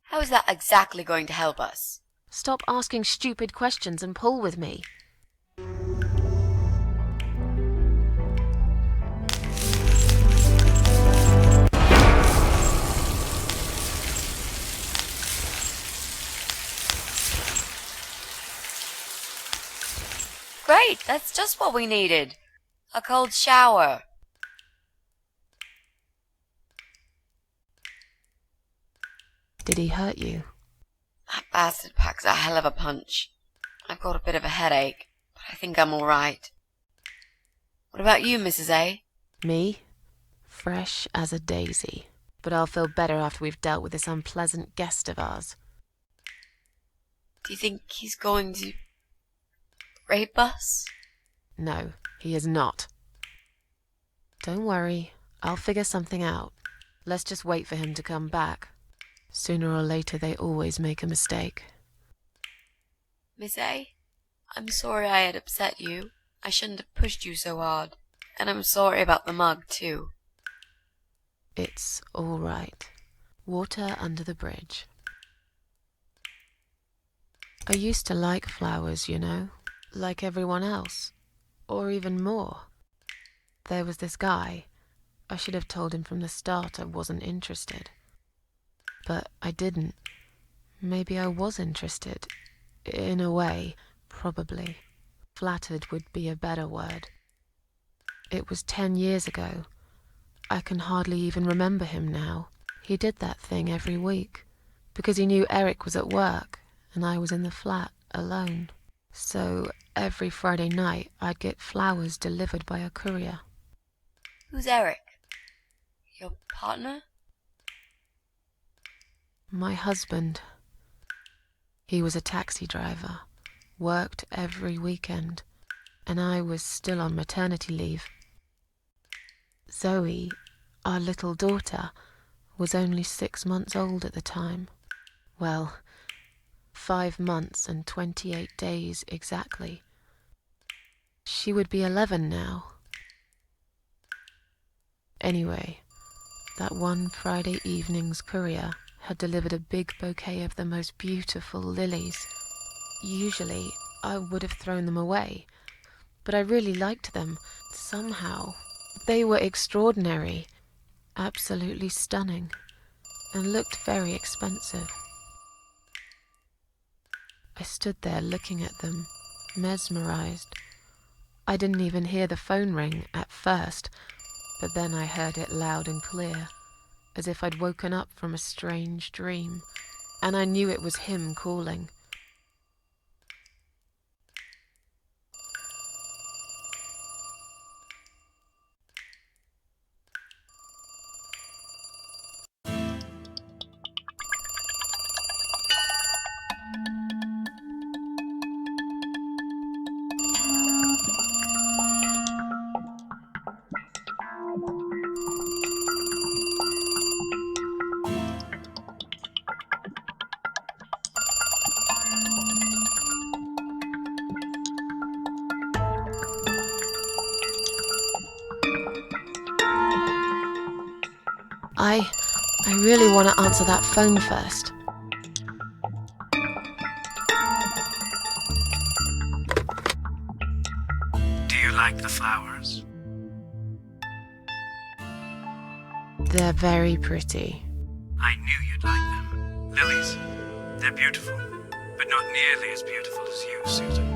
How is that exactly going to help us? Stop asking stupid questions and pull with me. Great, that's just what we needed. A cold shower. Did he hurt you? That bastard packs a hell of a punch. I've got a bit of a headache, but I think I'm alright. What about you, Mrs. A? Me? Fresh as a daisy. But I'll feel better after we've dealt with this unpleasant guest of ours. Do you think he's going to rape us? No, he is not. Don't worry, I'll figure something out. Let's just wait for him to come back. Sooner or later they always make a mistake. Miss A, I'm sorry I had upset you. I shouldn't have pushed you so hard. And I'm sorry about the mug, too. It's all right. Water under the bridge. I used to like flowers, you know, like everyone else, or even more. There was this guy. I should have told him from the start I wasn't interested. But I didn't. Maybe I was interested. In a way, probably. Flattered would be a better word. It was 10 years ago. I can hardly even remember him now. He did that thing every week, because he knew Eric was at work, and I was in the flat, alone. So, every Friday night, I'd get flowers delivered by a courier. Who's Eric? Your partner? My husband. He was a taxi driver, worked every weekend, and I was still on maternity leave. Zoe, our little daughter, was only 6 months old at the time. Well, 5 months and 28 days exactly. She would be 11 now. Anyway, that one Friday evening's courier had delivered a big bouquet of the most beautiful lilies. Usually, I would have thrown them away, but I really liked them, somehow. They were extraordinary, absolutely stunning, and looked very expensive. I stood there looking at them, mesmerized. I didn't even hear the phone ring at first, but then I heard it loud and clear, as if I'd woken up from a strange dream, and I knew it was him calling. I really want to answer that phone first. Do you like the flowers? They're very pretty. I knew you'd like them. Lilies. They're beautiful, but not nearly as beautiful as you, Susan.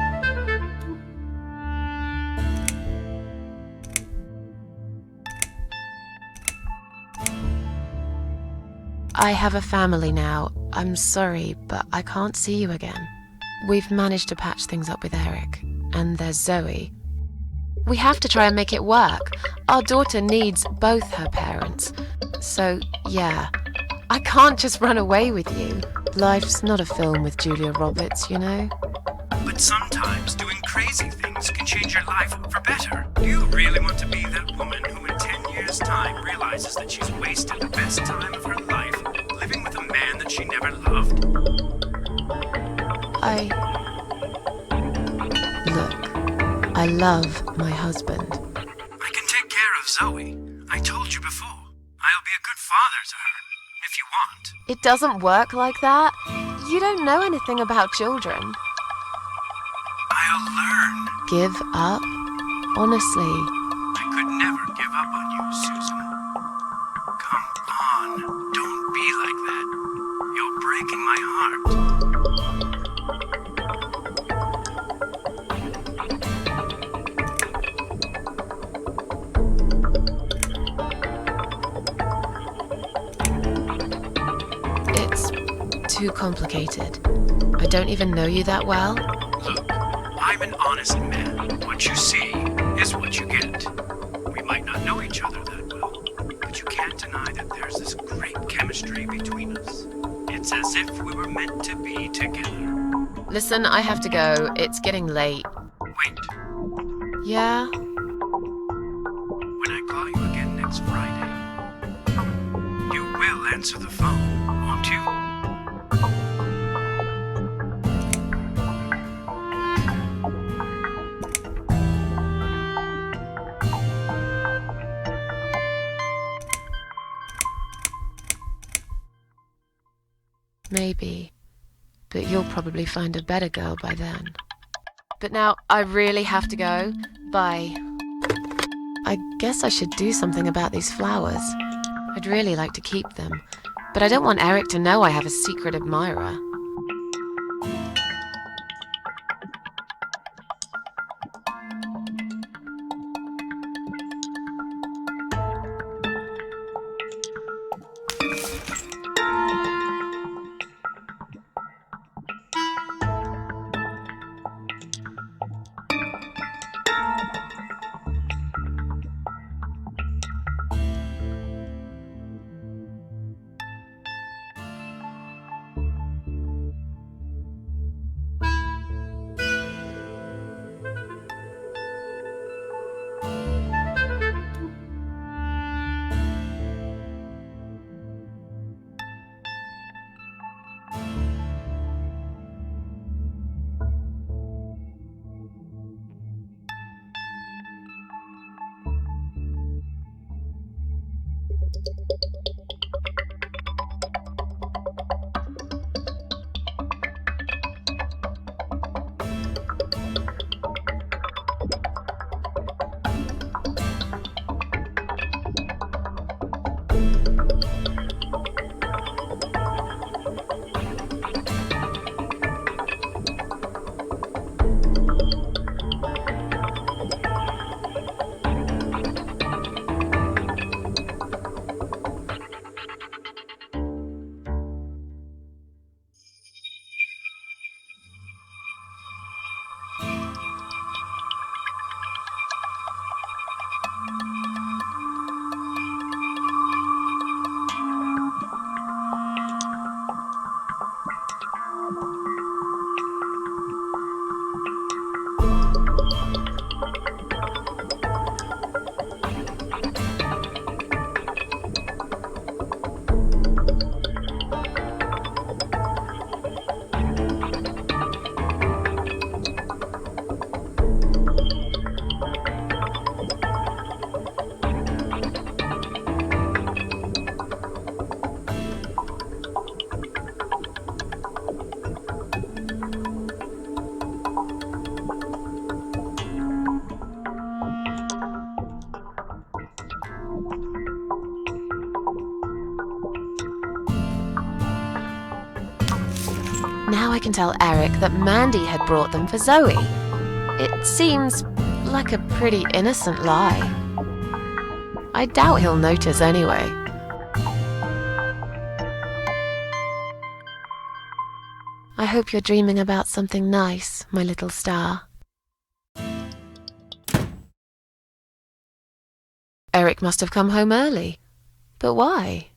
I have a family now. I'm sorry, but I can't see you again. We've managed to patch things up with Eric, and there's Zoe. We have to try and make it work. Our daughter needs both her parents. So, yeah, I can't just run away with you. Life's not a film with Julia Roberts, you know? But sometimes doing crazy things can change your life for better. Do you really want to be that woman who in 10 years' time realizes that she's wasted the best time of her life living with a man that she never loved? Look, I love my husband. Zoe. I told you before. I'll be a good father to her, if you want. It doesn't work like that. You don't know anything about children. I'll learn. Give up? Honestly. I could never give up on you, Susan. Come on, don't be like that. You're breaking my heart. It's too complicated. I don't even know you that well. Look, I'm an honest man. What you see is what you get. We might not know each other that well, but you can't deny that there's this great chemistry between us. It's as if we were meant to be together. Listen, I have to go. It's getting late. Wait, Yeah? when I call you again next Friday, you will answer the phone, won't you? Maybe. But you'll probably find a better girl by then. But now, I really have to go. Bye. I guess I should do something about these flowers. I'd really like to keep them, but I don't want Eric to know I have a secret admirer. Now I can tell Eric that Mandy had brought them for Zoe. It seems like a pretty innocent lie. I doubt he'll notice anyway. I hope you're dreaming about something nice, my little star. Eric must have come home early. But why?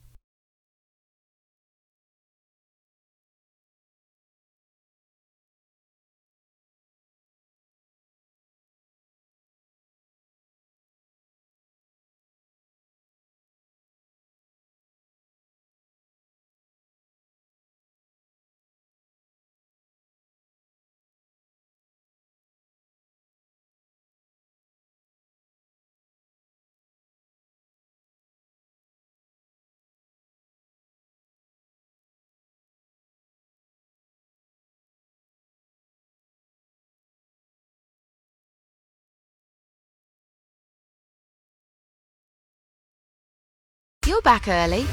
You're back early.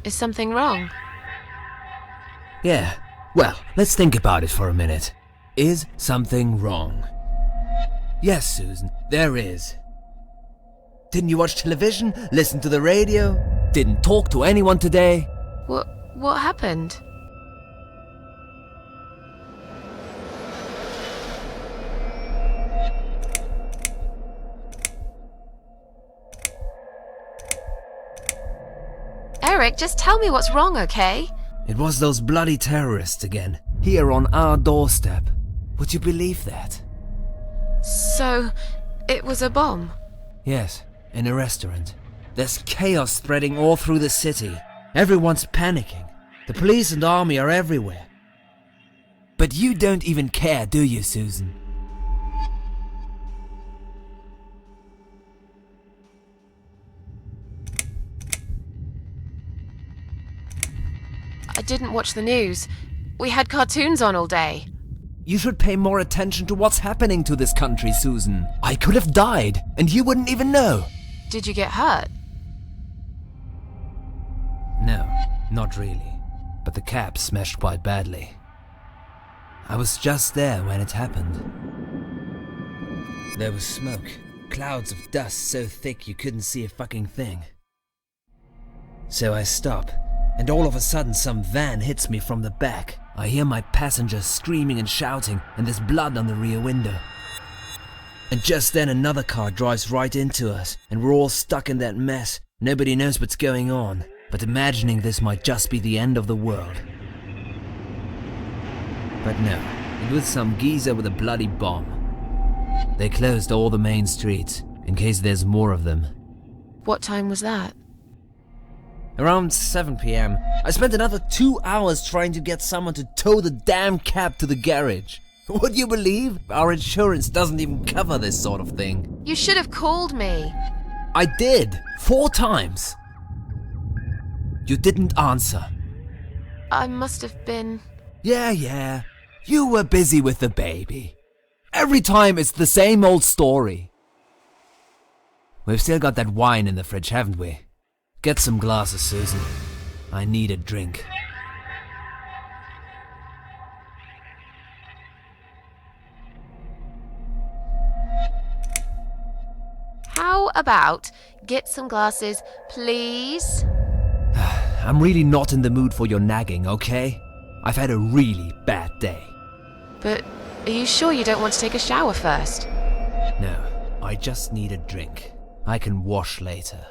Is something wrong? Yeah, well, let's think about it for a minute. Is something wrong? Yes, Susan, there is. Didn't you watch television? Listen to the radio? Didn't talk to anyone today? What happened? Eric, just tell me what's wrong, okay? It was those bloody terrorists again, here on our doorstep. Would you believe that? So, it was a bomb? Yes, in a restaurant. There's chaos spreading all through the city. Everyone's panicking. The police and army are everywhere. But you don't even care, do you, Susan? I didn't watch the news. We had cartoons on all day. You should pay more attention to what's happening to this country, Susan. I could have died, and you wouldn't even know. Did you get hurt? No, not really. But the cab smashed quite badly. I was just there when it happened. There was smoke, clouds of dust so thick you couldn't see a fucking thing. So I stop, and all of a sudden some van hits me from the back. I hear my passengers screaming and shouting, and there's blood on the rear window. And just then another car drives right into us, and we're all stuck in that mess. Nobody knows what's going on, but imagining this might just be the end of the world. But no, it was some geezer with a bloody bomb. They closed all the main streets, in case there's more of them. What time was that? Around 7 p.m., I spent another 2 hours trying to get someone to tow the damn cab to the garage. Would you believe? Our insurance doesn't even cover this sort of thing. You should have called me. I did, 4 times. You didn't answer. I must have been... Yeah. You were busy with the baby. Every time it's the same old story. We've still got that wine in the fridge, haven't we? Get some glasses, Susan. I need a drink. How about get some glasses, please? I'm really not in the mood for your nagging, okay? I've had a really bad day. But are you sure you don't want to take a shower first? No, I just need a drink. I can wash later.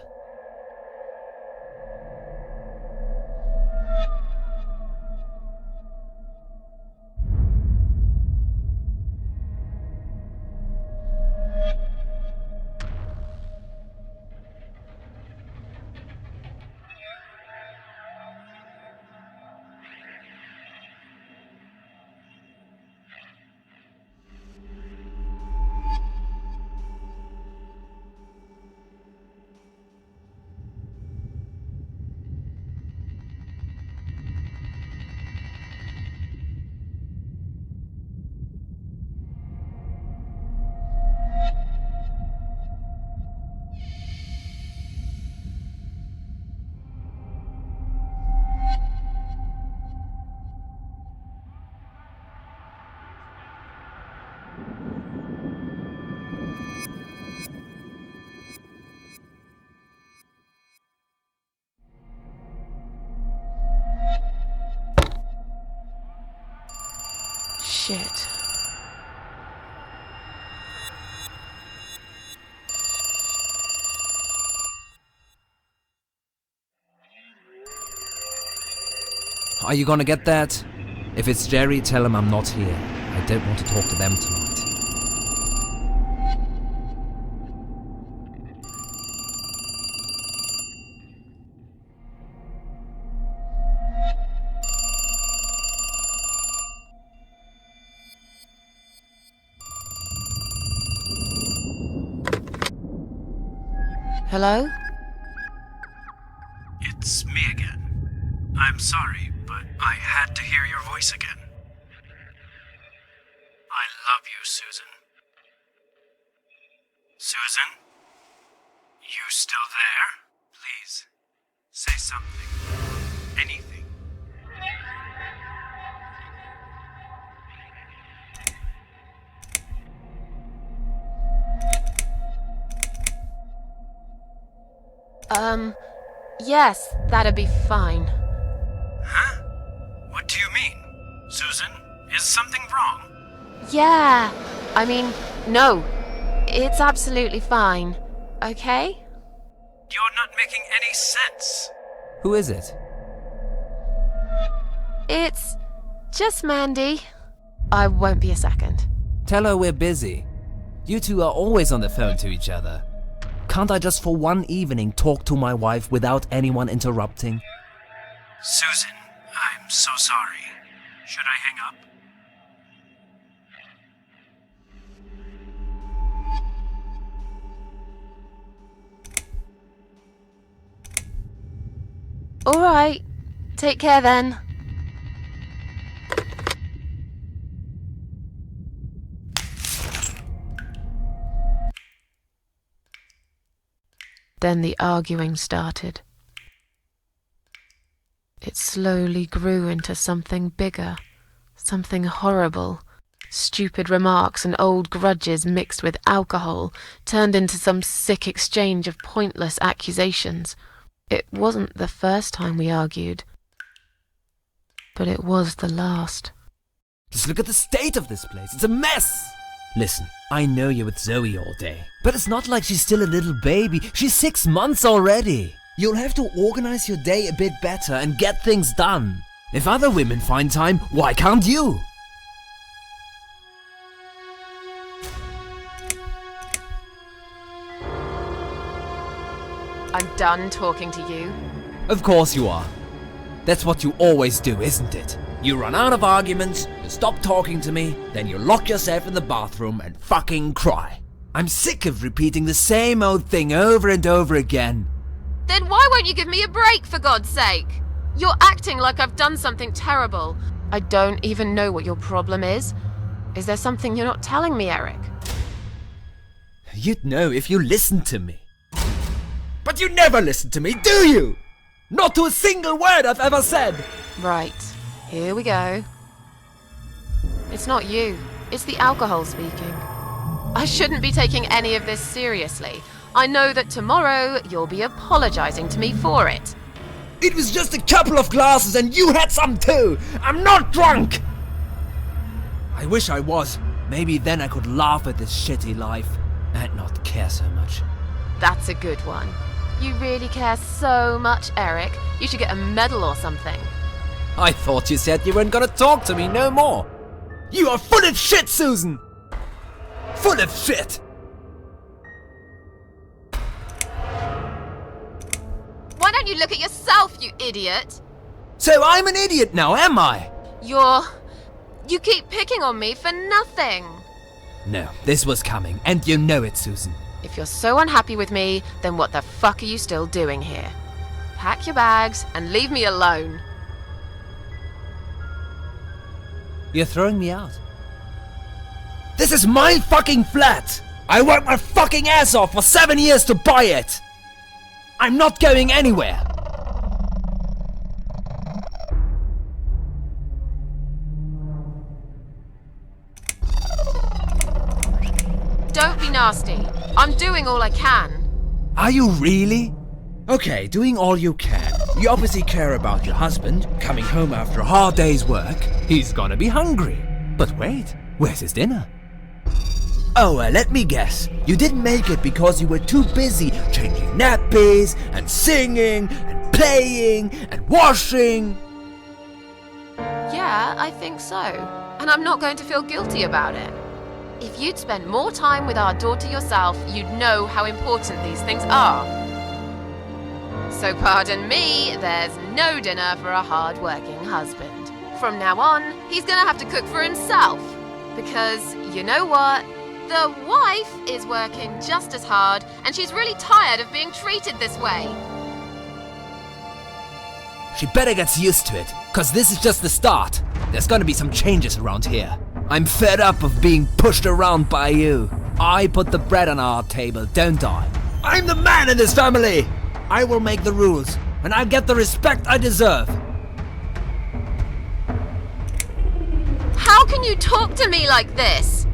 Shit. Are you gonna get that? If it's Jerry, tell him I'm not here. I don't want to talk to them tonight. Hello? It's me again. I'm sorry, but I had to hear your voice again. I love you, Susan. Susan? You still there? Please, say something. Anything. Yes, that'd be fine. Huh? What do you mean? Susan, is something wrong? Yeah, I mean, no. It's absolutely fine. Okay? You're not making any sense. Who is it? It's just Mandy. I won't be a second. Tell her we're busy. You two are always on the phone to each other. Can't I just for one evening talk to my wife without anyone interrupting? Susan, I'm so sorry. Should I hang up? All right. Take care then. Then the arguing started. It slowly grew into something bigger, something horrible. Stupid remarks and old grudges mixed with alcohol turned into some sick exchange of pointless accusations. It wasn't the first time we argued, but it was the last. Just look at the state of this place. It's a mess! Listen, I know you're with Zoe all day, but it's not like she's still a little baby. She's 6 months already. You'll have to organize your day a bit better and get things done. If other women find time, why can't you? I'm done talking to you. Of course you are. That's what you always do, isn't it? You run out of arguments, you stop talking to me, then you lock yourself in the bathroom and fucking cry. I'm sick of repeating the same old thing over and over again. Then why won't you give me a break, for God's sake? You're acting like I've done something terrible. I don't even know what your problem is. Is there something you're not telling me, Eric? You'd know if you listened to me. But you never listen to me, do you? Not to a single word I've ever said. Right, here we go. It's not you, it's the alcohol speaking. I shouldn't be taking any of this seriously. I know that tomorrow you'll be apologizing to me for it. It was just a couple of glasses and you had some too. I'm not drunk. I wish I was. Maybe then I could laugh at this shitty life and not care so much. That's a good one. You really care so much, Eric. You should get a medal or something. I thought you said you weren't gonna talk to me no more. You are full of shit, Susan. Full of shit. Why don't you look at yourself, you idiot? So I'm an idiot now, am I? You keep picking on me for nothing. No, this was coming, and you know it, Susan. If you're so unhappy with me, then what the fuck are you still doing here? Pack your bags and leave me alone. You're throwing me out. This is my fucking flat! I worked my fucking ass off for 7 years to buy it! I'm not going anywhere! Don't be nasty. I'm doing all I can. Are you really? Okay, doing all you can. You obviously care about your husband, coming home after a hard day's work. He's gonna be hungry. But wait, where's his dinner? Oh, let me guess. You didn't make it because you were too busy changing nappies, and singing, and playing, and washing. Yeah, I think so. And I'm not going to feel guilty about it. If you'd spent more time with our daughter yourself, you'd know how important these things are. So pardon me, there's no dinner for a hard-working husband. From now on, he's gonna have to cook for himself. Because, you know what? The wife is working just as hard, and she's really tired of being treated this way. She better get used to it, cause this is just the start. There's gonna be some changes around here. I'm fed up of being pushed around by you. I put the bread on our table, don't I? I'm the man in this family! I will make the rules, and I'll get the respect I deserve. How can you talk to me like this?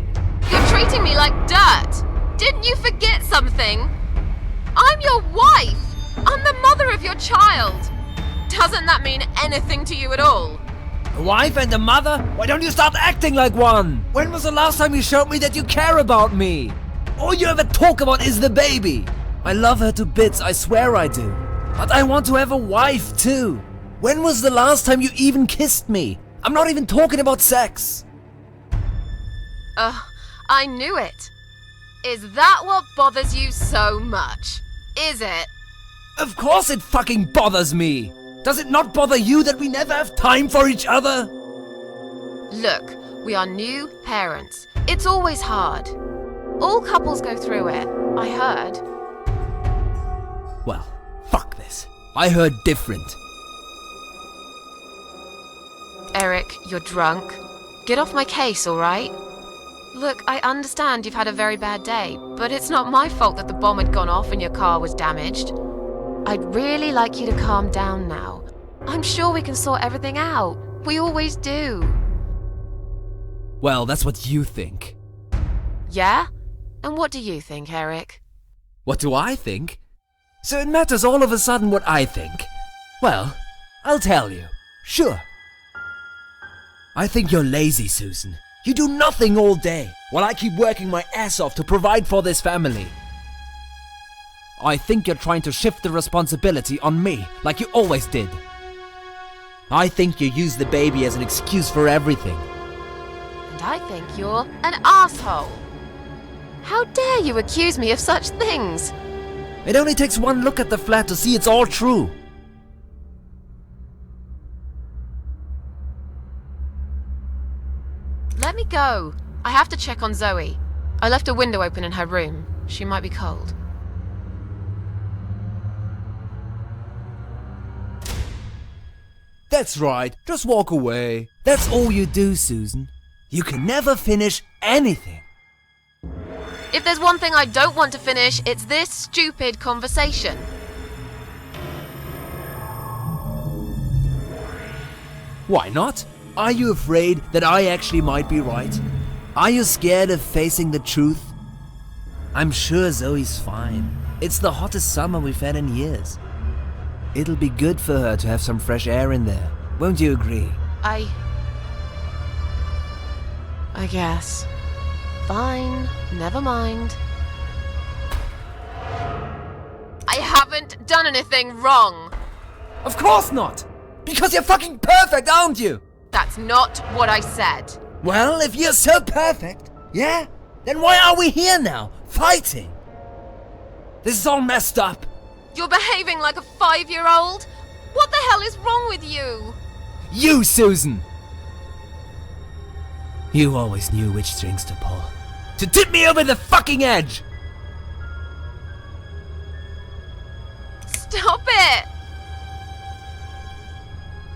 You're treating me like dirt. Didn't you forget something? I'm your wife. I'm the mother of your child. Doesn't that mean anything to you at all? A wife and a mother? Why don't you start acting like one? When was the last time you showed me that you care about me? All you ever talk about is the baby. I love her to bits, I swear I do. But I want to have a wife too. When was the last time you even kissed me? I'm not even talking about sex. I knew it. Is that what bothers you so much? Is it? Of course it fucking bothers me. Does it not bother you that we never have time for each other? Look, we are new parents. It's always hard. All couples go through it, I heard. Well, fuck this. I heard different. Eric, you're drunk. Get off my case, all right? Look, I understand you've had a very bad day, but it's not my fault that the bomb had gone off and your car was damaged. I'd really like you to calm down now. I'm sure we can sort everything out. We always do. Well, that's what you think. Yeah? And what do you think, Eric? What do I think? So it matters all of a sudden what I think. Well, I'll tell you. Sure. I think you're lazy, Susan. You do nothing all day, while I keep working my ass off to provide for this family. I think you're trying to shift the responsibility on me, like you always did. I think you use the baby as an excuse for everything. And I think you're an asshole. How dare you accuse me of such things? It only takes one look at the flat to see it's all true. Let me go. I have to check on Zoe. I left a window open in her room. She might be cold. That's right, just walk away. That's all you do, Susan. You can never finish anything. If there's one thing I don't want to finish, it's this stupid conversation. Why not? Are you afraid that I actually might be right? Are you scared of facing the truth? I'm sure Zoe's fine. It's the hottest summer we've had in years. It'll be good for her to have some fresh air in there. Won't you agree? I guess. Fine, never mind. I haven't done anything wrong. Of course not! Because you're fucking perfect, aren't you? That's not what I said. Well, if you're so perfect, yeah? Then why are we here now, fighting? This is all messed up. You're behaving like a 5-year-old? What the hell is wrong with you? You, Susan! You always knew which strings to pull. To tip me over the fucking edge! Stop it!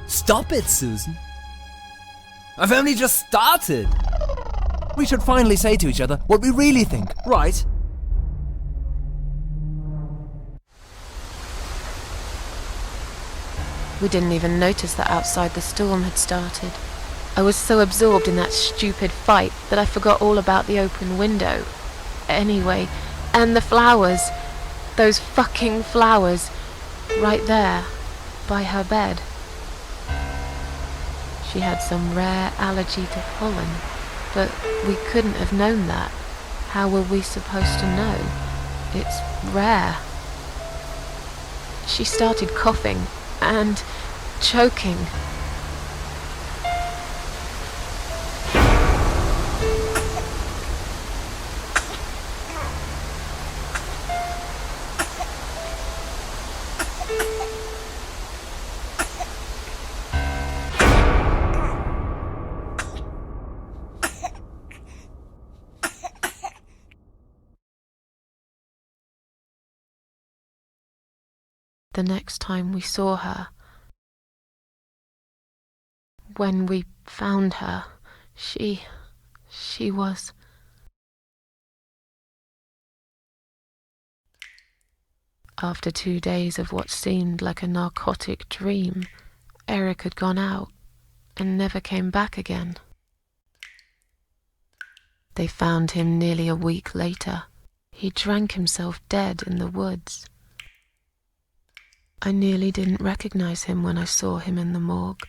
Stop it, Susan. I've only just started. We should finally say to each other what we really think, right? We didn't even notice that outside the storm had started. I was so absorbed in that stupid fight that I forgot all about the open window. Anyway, and the flowers. Those fucking flowers. Right there, by her bed. She had some rare allergy to pollen, but we couldn't have known that. How were we supposed to know? It's rare. She started coughing and choking. The next time we saw her, when we found her, she was... After 2 days of what seemed like a narcotic dream, Eric had gone out and never came back again. They found him nearly a week later. He drank himself dead in the woods. I nearly didn't recognize him when I saw him in the morgue.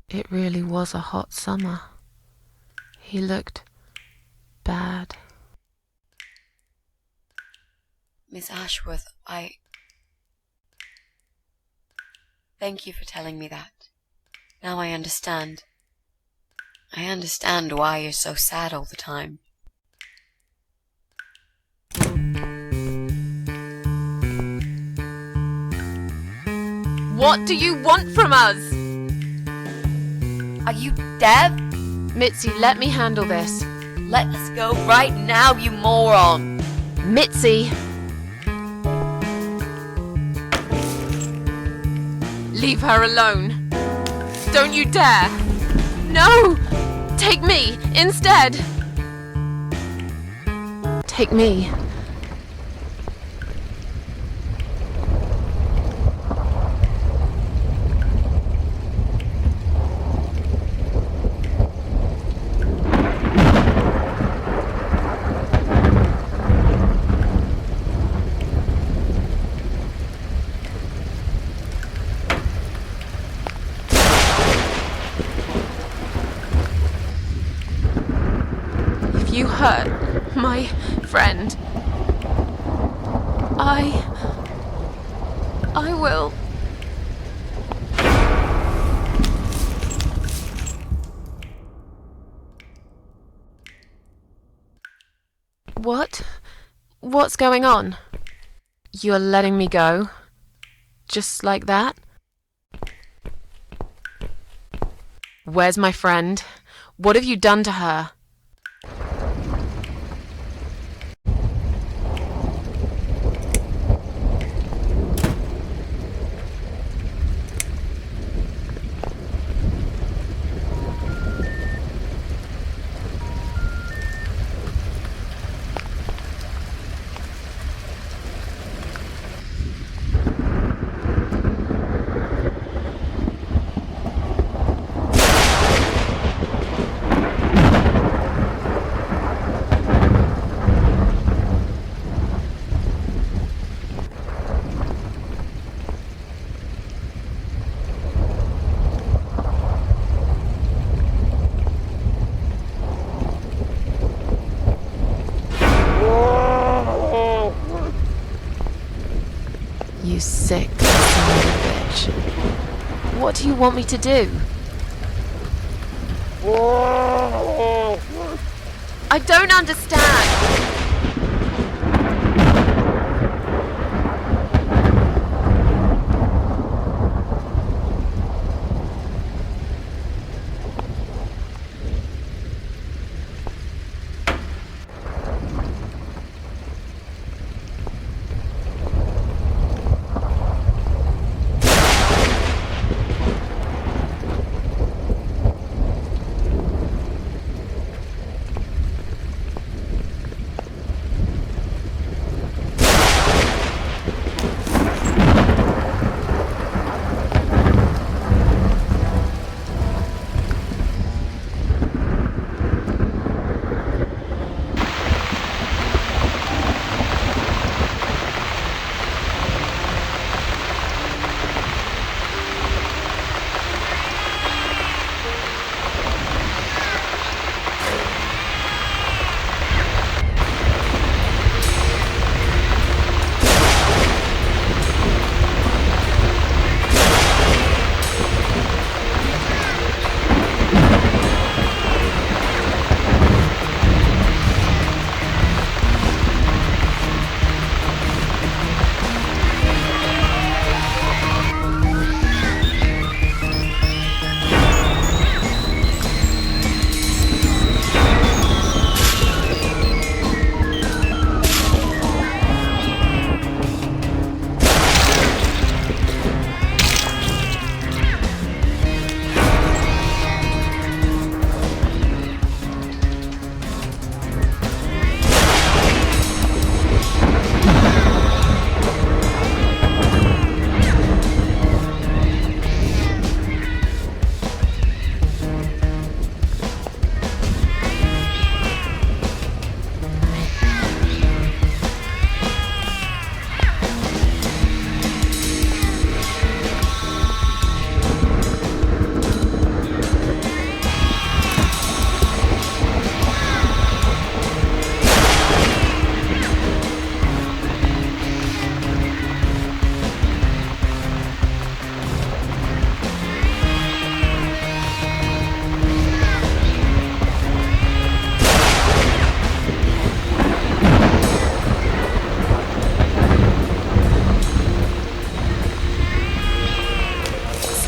It really was a hot summer. He looked bad. Miss Ashworth, Thank you for telling me that. Now I understand. I understand why you're so sad all the time. What do you want from us? Are you deaf? Mitzi, let me handle this. Let us go right now, you moron! Mitzi! Leave her alone. Don't you dare! No! Take me instead! Take me. You hurt my friend. I will. What's going on? You're letting me go? Just like that? Where's my friend? What have you done to her? You sick son of a bitch. What do you want me to do? I don't understand.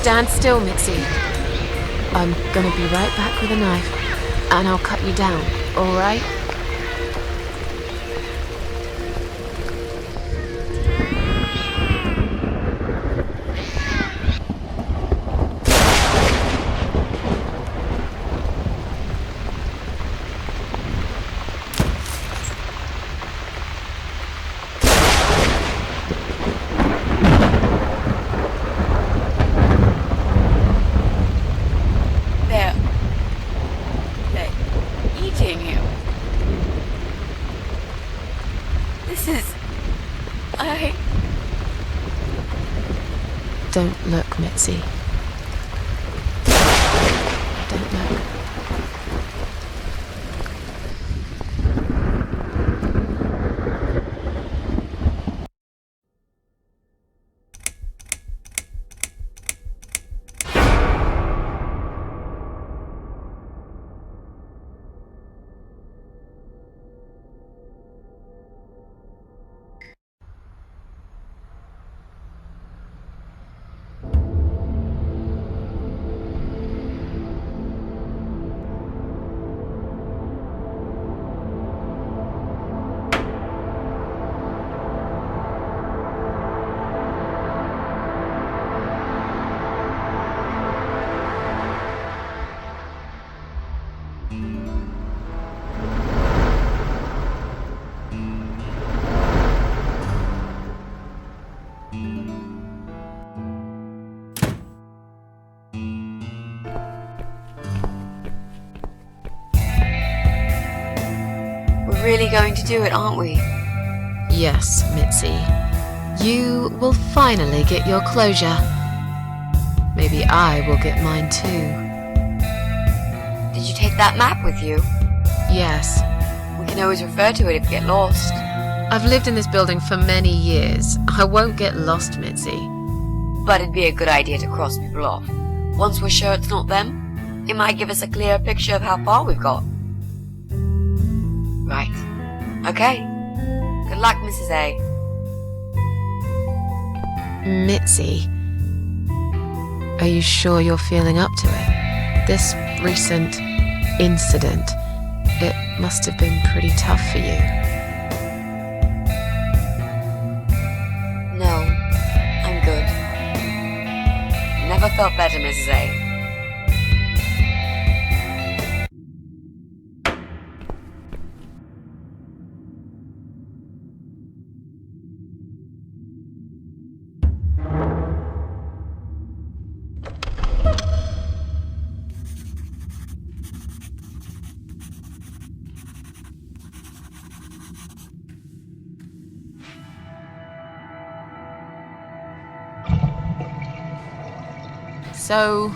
Stand still, Mitzi. I'm gonna be right back with a knife, and I'll cut you down, alright? Don't look, Mitzi. Don't look. Really going to do it, aren't we? Yes, Mitzi. You will finally get your closure. Maybe I will get mine too. Did you take that map with you? Yes. We can always refer to it if we get lost. I've lived in this building for many years. I won't get lost, Mitzi. But it'd be a good idea to cross people off. Once we're sure it's not them, it might give us a clear picture of how far we've got. Right. Okay. Good luck, Mrs. A. Mitzi, are you sure you're feeling up to it? This recent incident, it must have been pretty tough for you. No, I'm good. Never felt better, Mrs. A. So,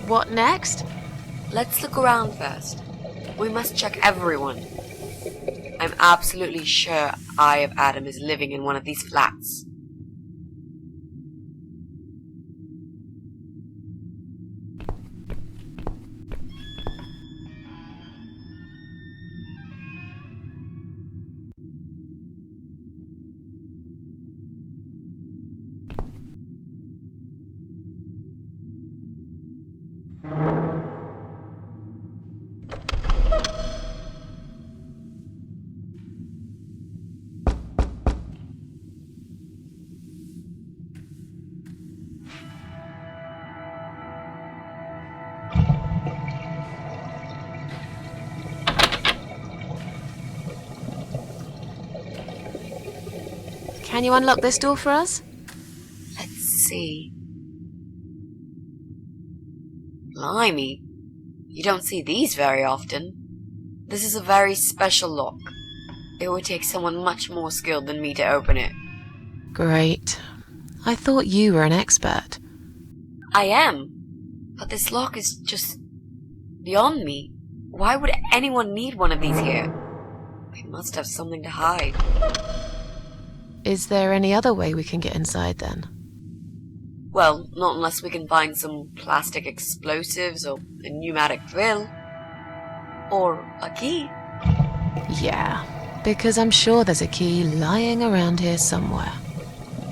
what next? Let's look around first. We must check everyone. I'm absolutely sure Eye of Adam is living in one of these flats. Can you unlock this door for us? Let's see. Blimey. You don't see these very often. This is a very special lock. It would take someone much more skilled than me to open it. Great. I thought you were an expert. I am. But this lock is just beyond me. Why would anyone need one of these here? They must have something to hide. Is there any other way we can get inside then? Well, not unless we can find some plastic explosives or a pneumatic drill. Or a key. Yeah, because I'm sure there's a key lying around here somewhere.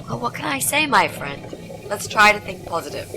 Well, what can I say, my friend? Let's try to think positive.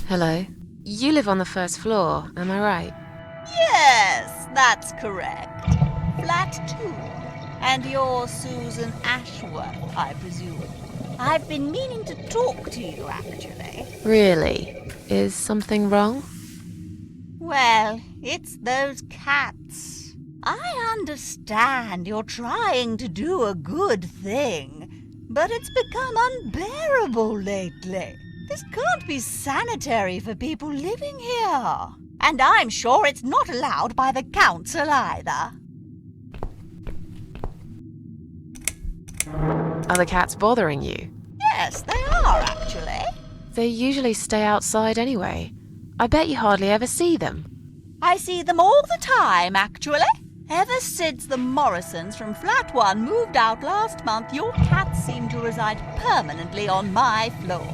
Hello. You live on the first floor, am I right? Yes, that's correct. Flat 2. And you're Susan Ashworth, I presume. I've been meaning to talk to you, actually. Really? Is something wrong? Well, it's those cats. I understand you're trying to do a good thing, but it's become unbearable lately. This can't be sanitary for people living here. And I'm sure it's not allowed by the council either. Are the cats bothering you? Yes, they are, actually. They usually stay outside anyway. I bet you hardly ever see them. I see them all the time, actually. Ever since the Morrisons from Flat 1 moved out last month, your cats seem to reside permanently on my floor.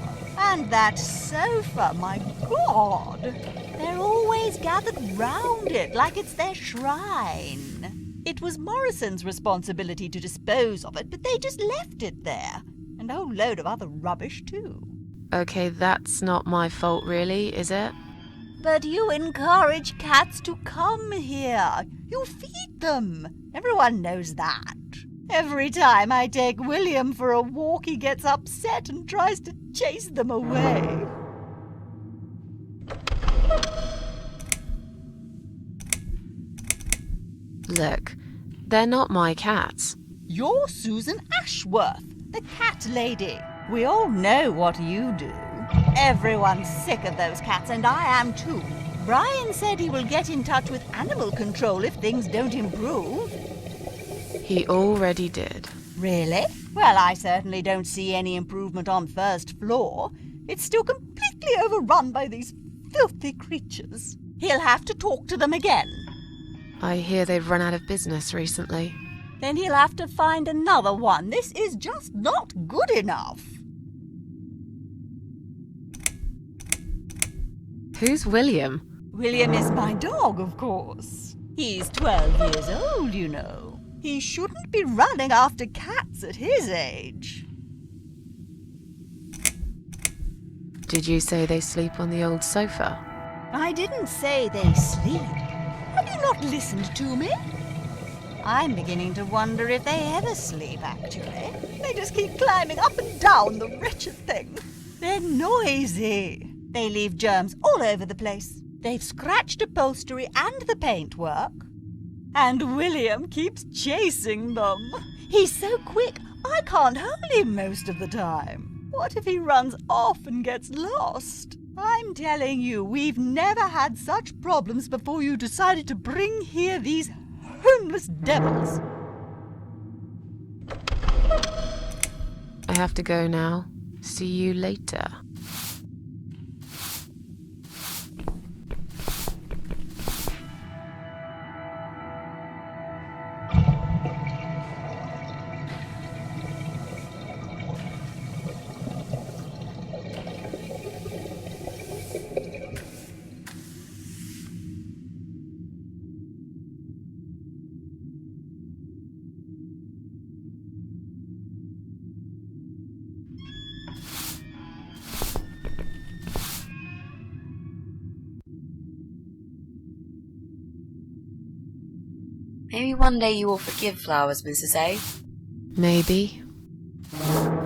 And that sofa, my God! They're always gathered round it like it's their shrine. It was Morrison's responsibility to dispose of it, but they just left it there. And a whole load of other rubbish, too. Okay, that's not my fault really, is it? But you encourage cats to come here. You feed them. Everyone knows that. Every time I take William for a walk, he gets upset and tries to chase them away. Look, they're not my cats. You're Susan Ashworth, the cat lady. We all know what you do. Everyone's sick of those cats, and I am too. Brian said he will get in touch with animal control if things don't improve. He already did. Really? Well, I certainly don't see any improvement on first floor. It's still completely overrun by these filthy creatures. He'll have to talk to them again. I hear they've run out of business recently. Then he'll have to find another one. This is just not good enough. Who's William? William is my dog, of course. He's 12 years old, you know. He shouldn't be running after cats at his age. Did you say they sleep on the old sofa? I didn't say they sleep. Have you not listened to me? I'm beginning to wonder if they ever sleep, actually. They just keep climbing up and down, the wretched thing. They're noisy. They leave germs all over the place. They've scratched upholstery and the paintwork. And William keeps chasing them. He's so quick, I can't hold him most of the time. What if he runs off and gets lost? I'm telling you, we've never had such problems before you decided to bring here these homeless devils. I have to go now. See you later. Maybe one day you will forgive Flowers, Mrs. A. Maybe.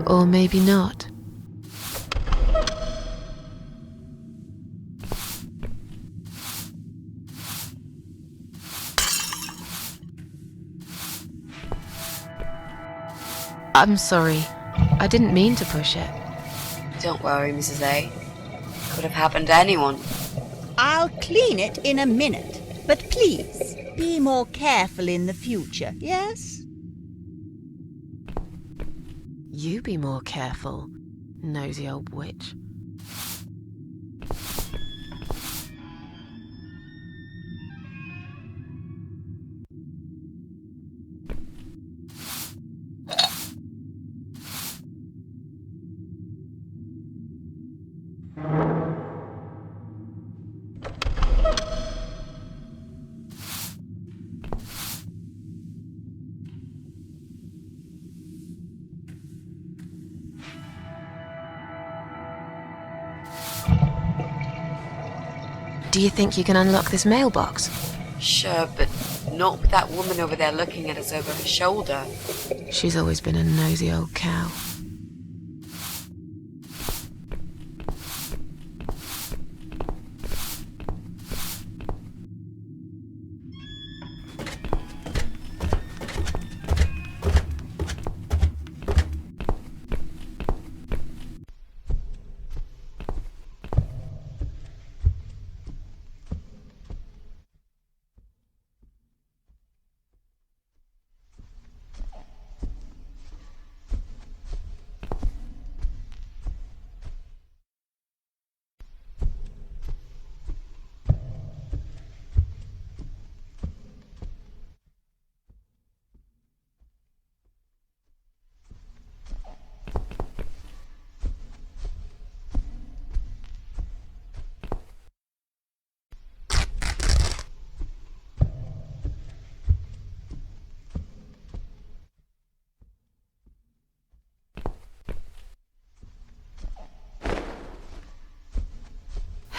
Or maybe not. I'm sorry. I didn't mean to push it. Don't worry, Mrs. A. Could have happened to anyone. I'll clean it in a minute, but please, be more careful in the future, yes? You be more careful, nosy old witch. Do you think you can unlock this mailbox? Sure, but not with that woman over there looking at us over her shoulder. She's always been a nosy old cow.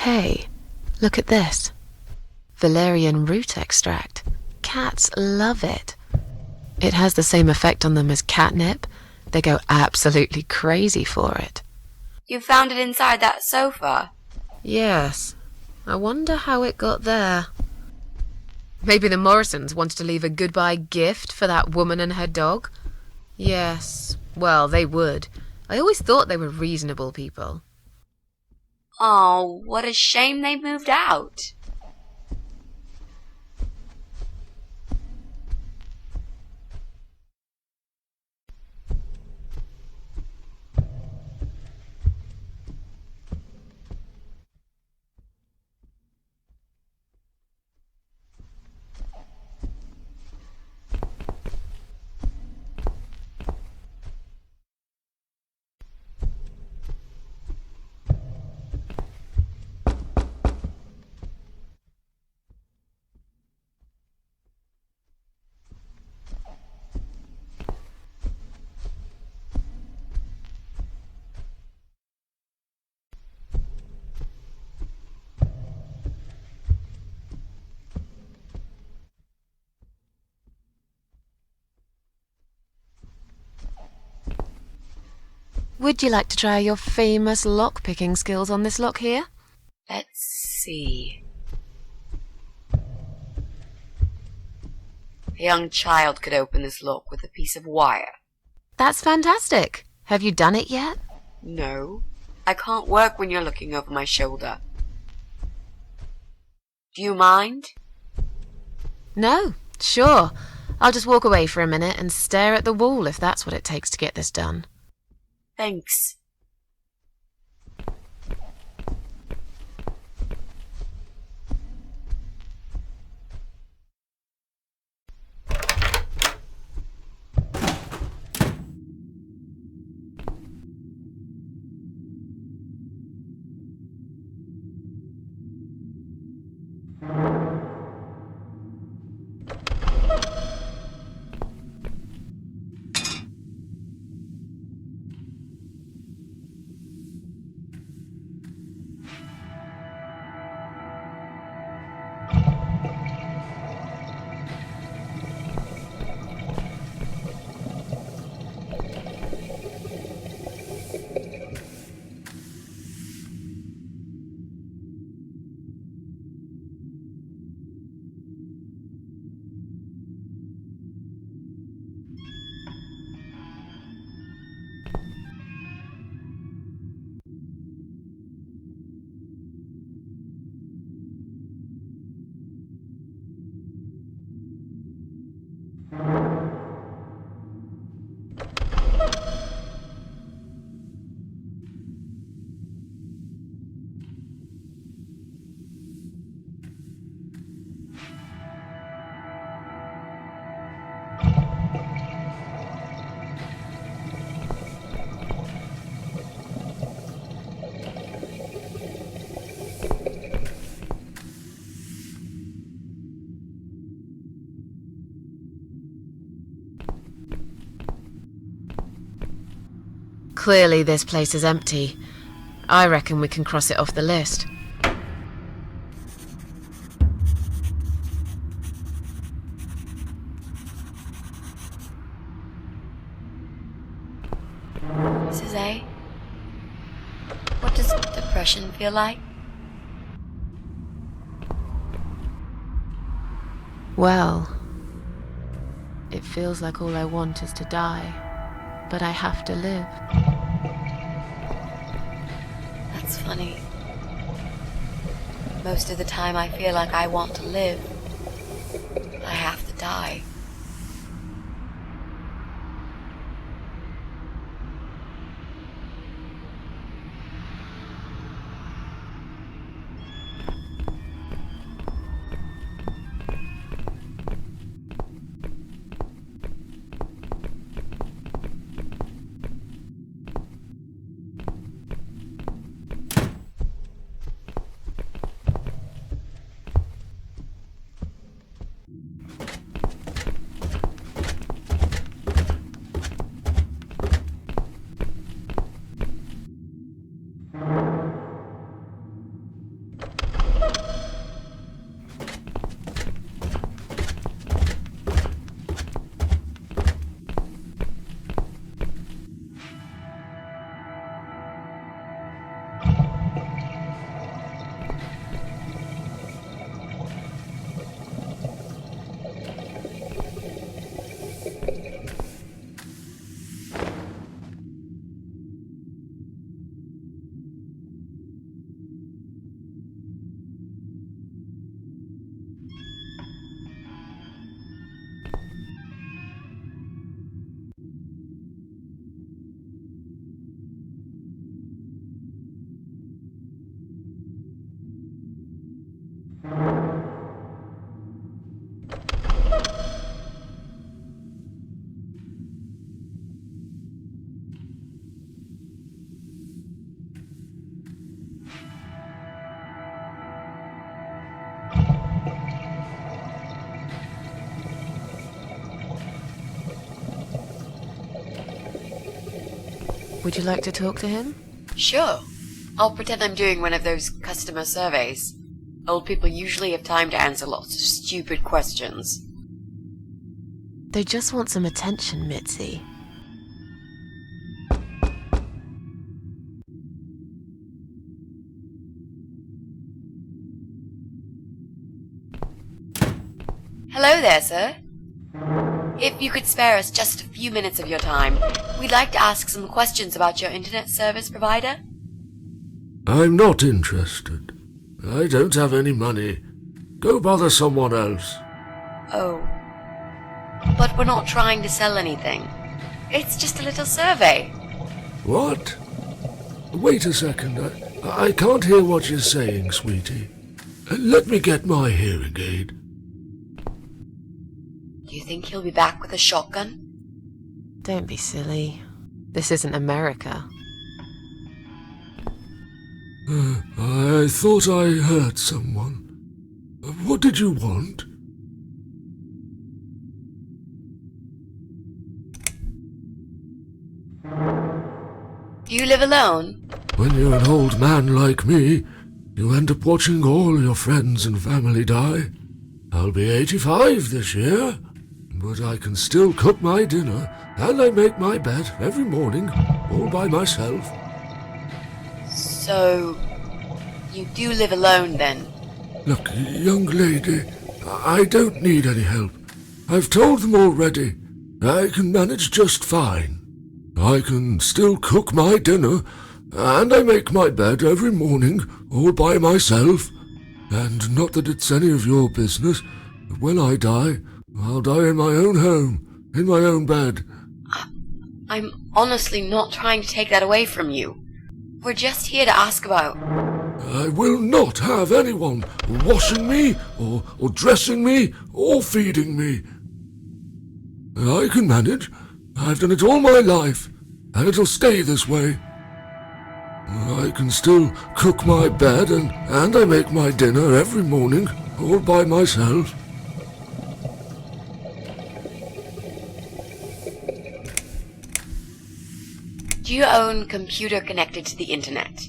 Hey, look at this. Valerian root extract. Cats love it. It has the same effect on them as catnip. They go absolutely crazy for it. You found it inside that sofa? Yes. I wonder how it got there. Maybe the Morrisons wanted to leave a goodbye gift for that woman and her dog? Yes, well, they would. I always thought they were reasonable people. Oh, what a shame they moved out. Would you like to try your famous lock-picking skills on this lock here? Let's see. A young child could open this lock with a piece of wire. That's fantastic. Have you done it yet? No, I can't work when you're looking over my shoulder. Do you mind? No, sure. I'll just walk away for a minute and stare at the wall if that's what it takes to get this done. Thanks. Clearly this place is empty. I reckon we can cross it off the list. depression feel like? Well, it feels like all I want is to die, but I have to live. That's funny. Most of the time I feel like I want to live. I have to die. Would you like to talk to him? Sure. I'll pretend I'm doing one of those customer surveys. Old people usually have time to answer lots of stupid questions. They just want some attention, Mitzi. Hello there, sir. If you could spare us just a few minutes of your time, we'd like to ask some questions about your internet service provider. I'm not interested. I don't have any money. Go bother someone else. Oh. But we're not trying to sell anything. It's just a little survey. What? Wait a second. I can't hear what you're saying, sweetie. Let me get my hearing aid. Do you think he'll be back with a shotgun? Don't be silly. This isn't America. I thought I heard someone. What did you want? Do you live alone? When you're an old man like me, you end up watching all your friends and family die. I'll be 85 this year, but I can still cook my dinner, and I make my bed every morning, all by myself. So, you do live alone then? Look, young lady, I don't need any help. I've told them already. I can manage just fine. I can still cook my dinner, and I make my bed every morning, all by myself. And not that it's any of your business, but when I die, I'll die in my own home, in my own bed. I'm honestly not trying to take that away from you. We're just here to ask about... I will not have anyone washing me, or dressing me, or feeding me. I can manage. I've done it all my life, and it'll stay this way. I can still cook my bed, and I make my dinner every morning, all by myself. Do you own computer connected to the internet?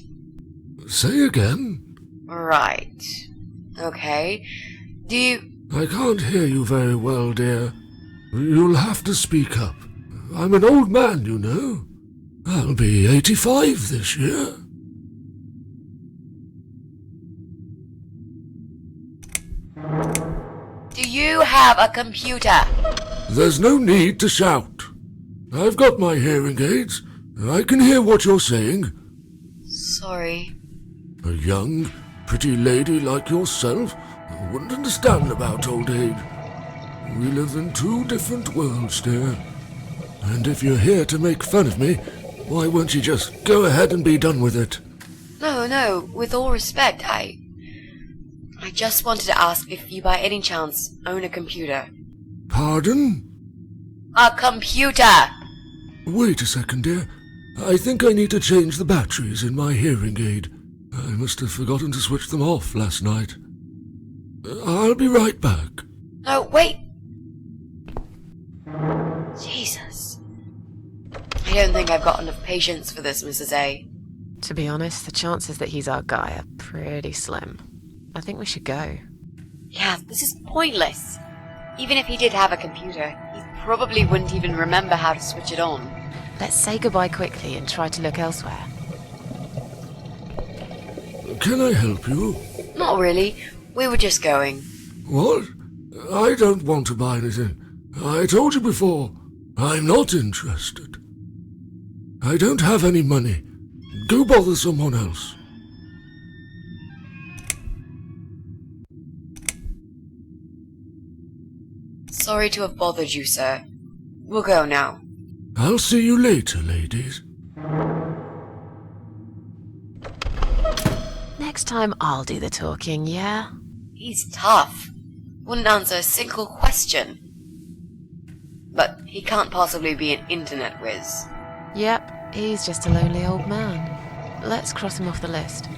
Say again? Right. Okay. Do you... I can't hear you very well, dear. You'll have to speak up. I'm an old man, you know. I'll be 85 this year. Do you have a computer? There's no need to shout. I've got my hearing aids. I can hear what you're saying. Sorry. A young, pretty lady like yourself wouldn't understand about old age. We live in two different worlds, dear. And if you're here to make fun of me, why won't you just go ahead and be done with it? No, with all respect, I just wanted to ask if you by any chance own a computer. Pardon? A computer! Wait a second, dear. I think I need to change the batteries in my hearing aid. I must have forgotten to switch them off last night. I'll be right back. No, wait! Jesus. I don't think I've got enough patience for this, Mrs. A. To be honest, the chances that he's our guy are pretty slim. I think we should go. Yeah, this is pointless. Even if he did have a computer, he probably wouldn't even remember how to switch it on. Let's say goodbye quickly and try to look elsewhere. Can I help you? Not really. We were just going. What? I don't want to buy anything. I told you before, I'm not interested. I don't have any money. Go bother someone else. Sorry to have bothered you, sir. We'll go now. I'll see you later, ladies. Next time I'll do the talking, yeah? He's tough. Wouldn't answer a single question. But he can't possibly be an internet whiz. Yep, he's just a lonely old man. Let's cross him off the list.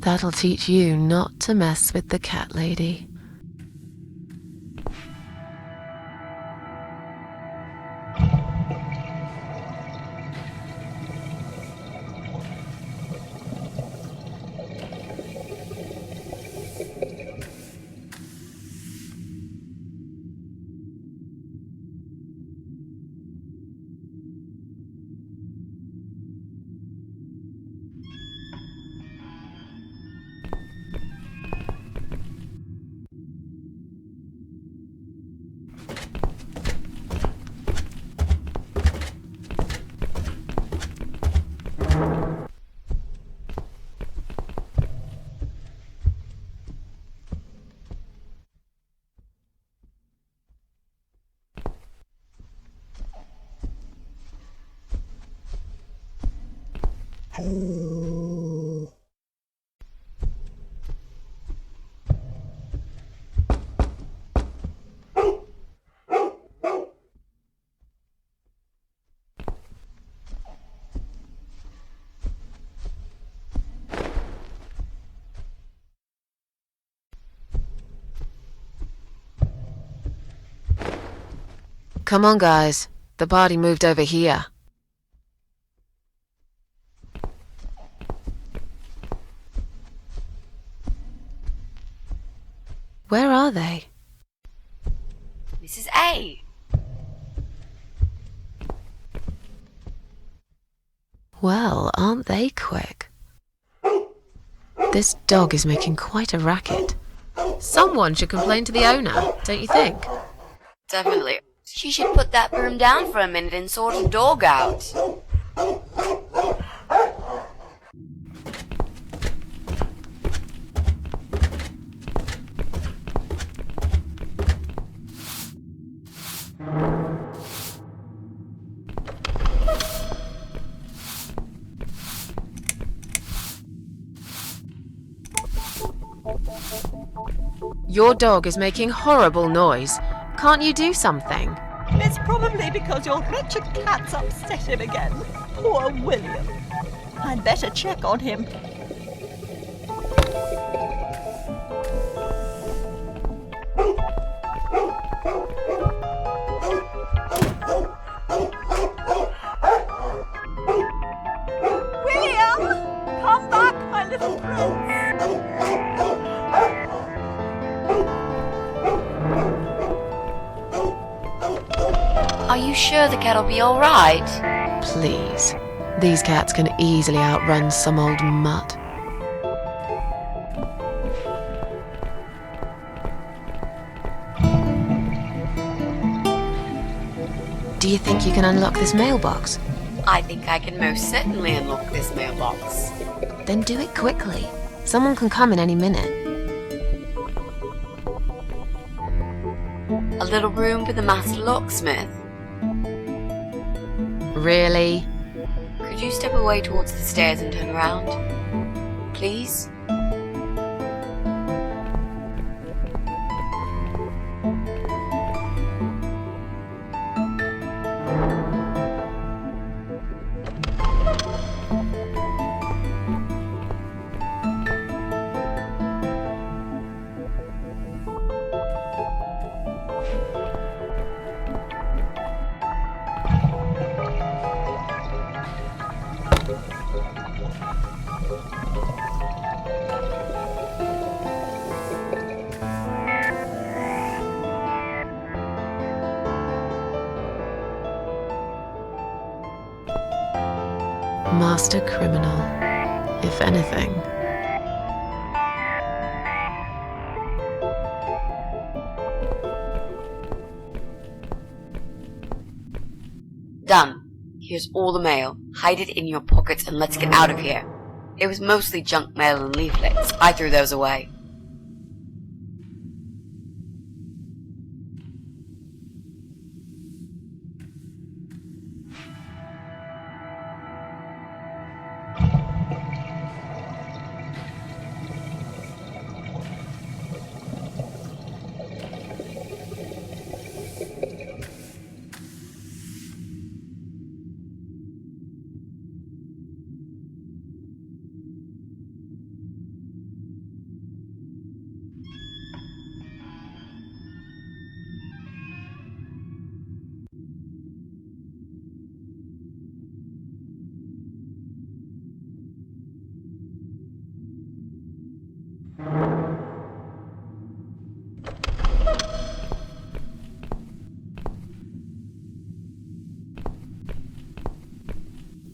That'll teach you not to mess with the cat lady. Come on, guys. The party moved over here. Where are they? Mrs. A. Well, aren't they quick? This dog is making quite a racket. Someone should complain to the owner, don't you think? Definitely. She should put that broom down for a minute and sort a dog out. Your dog is making horrible noise. Can't you do something? It's probably because your wretched cat's upset him again. Poor William. I'd better check on him. William! Come back, my little prince! Are you sure the cat'll be alright? Please. These cats can easily outrun some old mutt. Do you think you can unlock this mailbox? I think I can most certainly unlock this mailbox. Then do it quickly. Someone can come in any minute. A little room for the master locksmith. Really? Could you step away towards the stairs and turn around? Please? Master criminal, if anything. Done. Here's all the mail. Hide it in your pockets and let's get out of here. It was mostly junk mail and leaflets. I threw those away.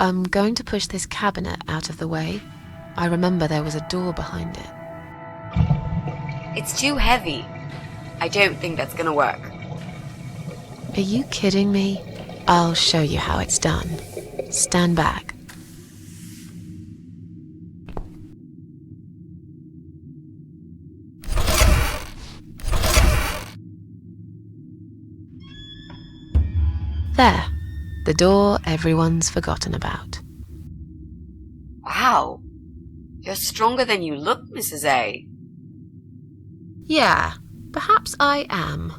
I'm going to push this cabinet out of the way. I remember there was a door behind it. It's too heavy. I don't think that's gonna work. Are you kidding me? I'll show you how it's done. Stand back. There. The door everyone's forgotten about. Wow. You're stronger than you look, Mrs. A. Yeah, perhaps I am.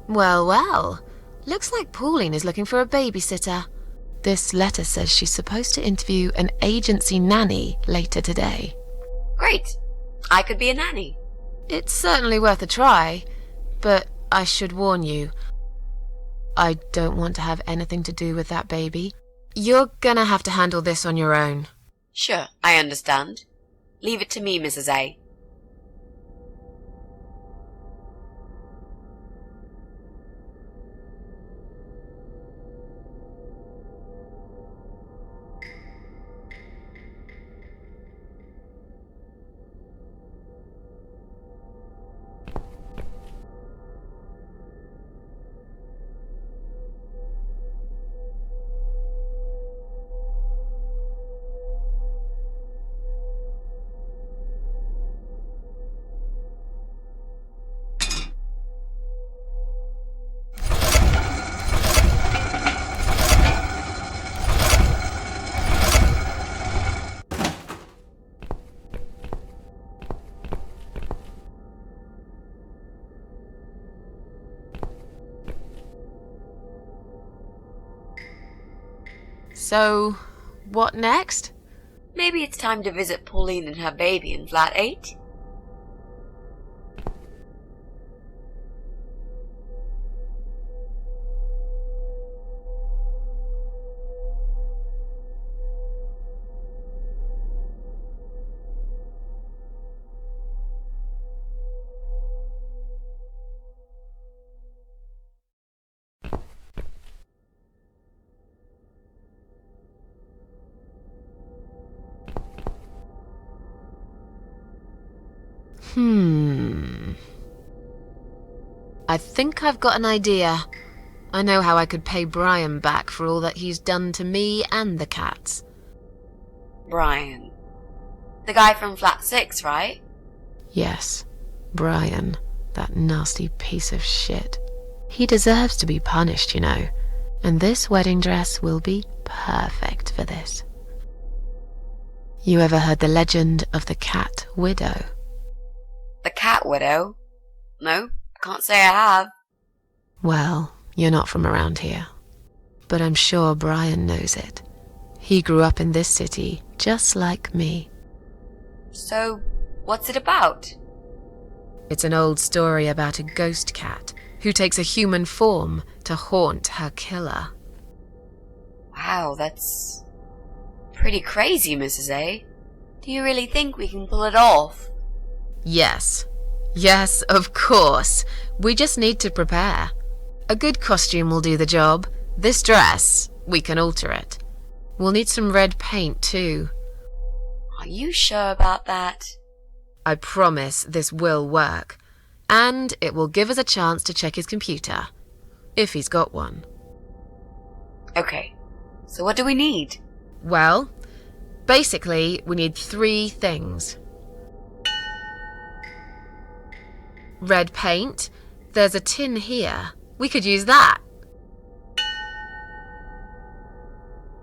Well, well. Looks like Pauline is looking for a babysitter. This letter says she's supposed to interview an agency nanny later today. Great. I could be a nanny. It's certainly worth a try, but I should warn you, I don't want to have anything to do with that baby. You're gonna have to handle this on your own. Sure, I understand. Leave it to me, Mrs. A. So, what next? Maybe it's time to visit Pauline and her baby in flat 8? I think I've got an idea. I know how I could pay Brian back for all that he's done to me and the cats. Brian. The guy from flat 6, right? Yes, Brian, that nasty piece of shit. He deserves to be punished, you know, and this wedding dress will be perfect for this. You ever heard the legend of the cat widow? The cat widow? No, I can't say I have. Well, you're not from around here, but I'm sure Brian knows it. He grew up in this city, just like me. So, what's it about? It's an old story about a ghost cat who takes a human form to haunt her killer. Wow, that's pretty crazy, Mrs. A. Do you really think we can pull it off? Yes. Yes, of course. We just need to prepare. A good costume will do the job. This dress, we can alter it. We'll need some red paint, too. Are you sure about that? I promise this will work. And it will give us a chance to check his computer. If he's got one. Okay. So what do we need? Well, basically, we need 3 things. Red paint. There's a tin here. We could use that.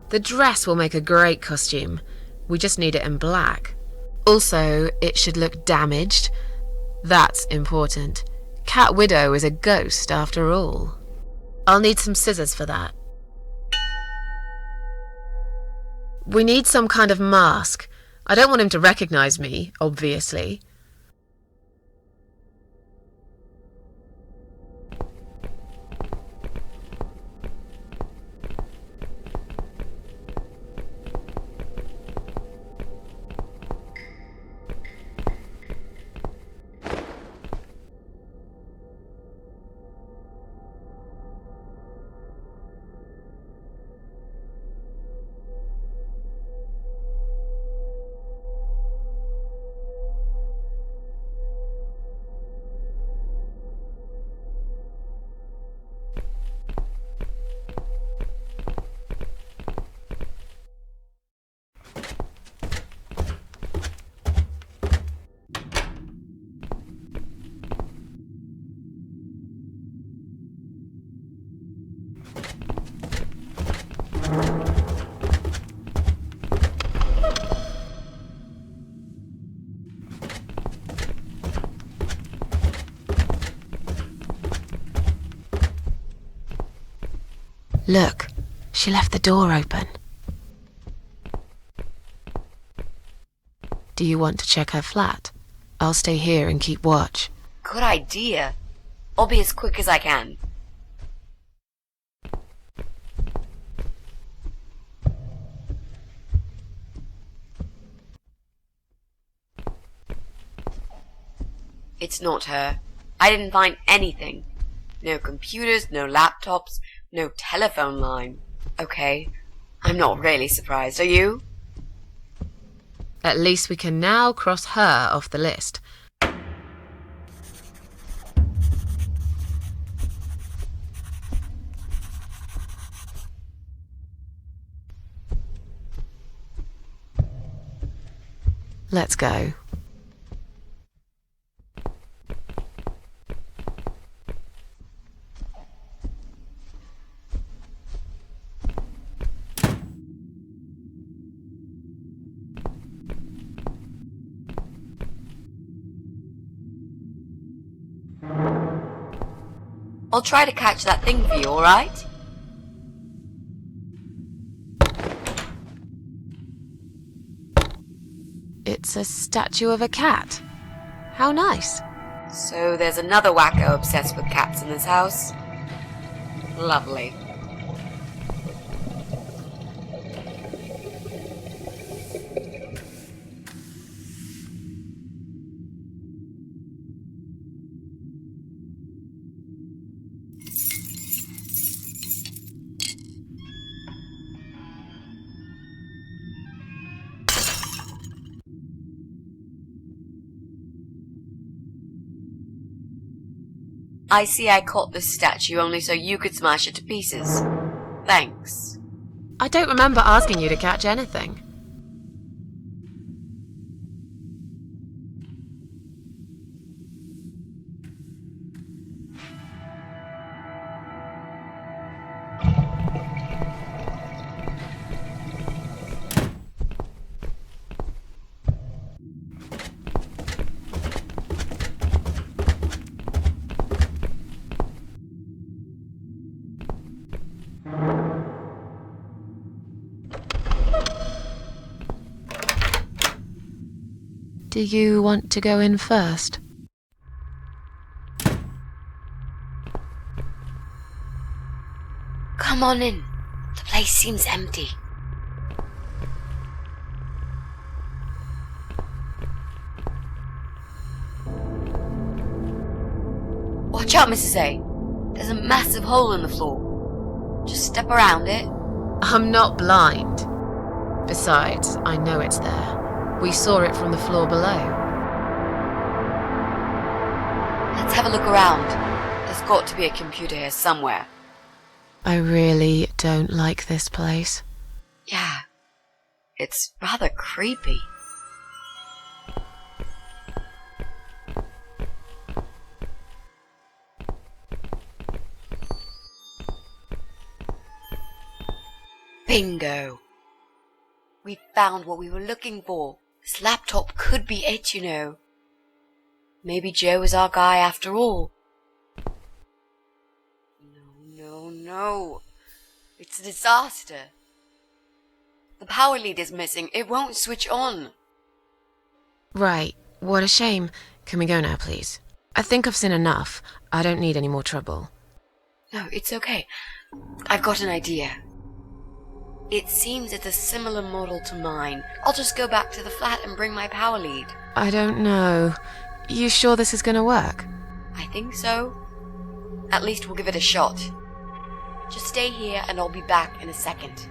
The dress will make a great costume. We just need it in black. Also, it should look damaged. That's important. Cat Widow is a ghost after all. I'll need some scissors for that. We need some kind of mask. I don't want him to recognize me, obviously. Look, she left the door open. Do you want to check her flat? I'll stay here and keep watch. Good idea. I'll be as quick as I can. It's not her. I didn't find anything. No computers, no laptops, no telephone line. Okay, I'm not really surprised, are you? At least we can now cross her off the list. Let's go. I'll try to catch that thing for you, alright? It's a statue of a cat. How nice. So there's another wacko obsessed with cats in this house. Lovely. I see I caught this statue only so you could smash it to pieces. Thanks. I don't remember asking you to catch anything. Do you want to go in first? Come on in. The place seems empty. Watch out, Mrs. A. There's a massive hole in the floor. Just step around it. I'm not blind. Besides, I know it's there. We saw it from the floor below. Let's have a look around. There's got to be a computer here somewhere. I really don't like this place. Yeah, it's rather creepy. Bingo! We found what we were looking for. This laptop could be it, you know. Maybe Joe is our guy after all. No. It's a disaster. The power lead is missing. It won't switch on. Right. What a shame. Can we go now, please? I think I've seen enough. I don't need any more trouble. No, it's okay. I've got an idea. It seems it's a similar model to mine. I'll just go back to the flat and bring my power lead. I don't know. You sure this is gonna work? I think so. At least we'll give it a shot. Just stay here and I'll be back in a second.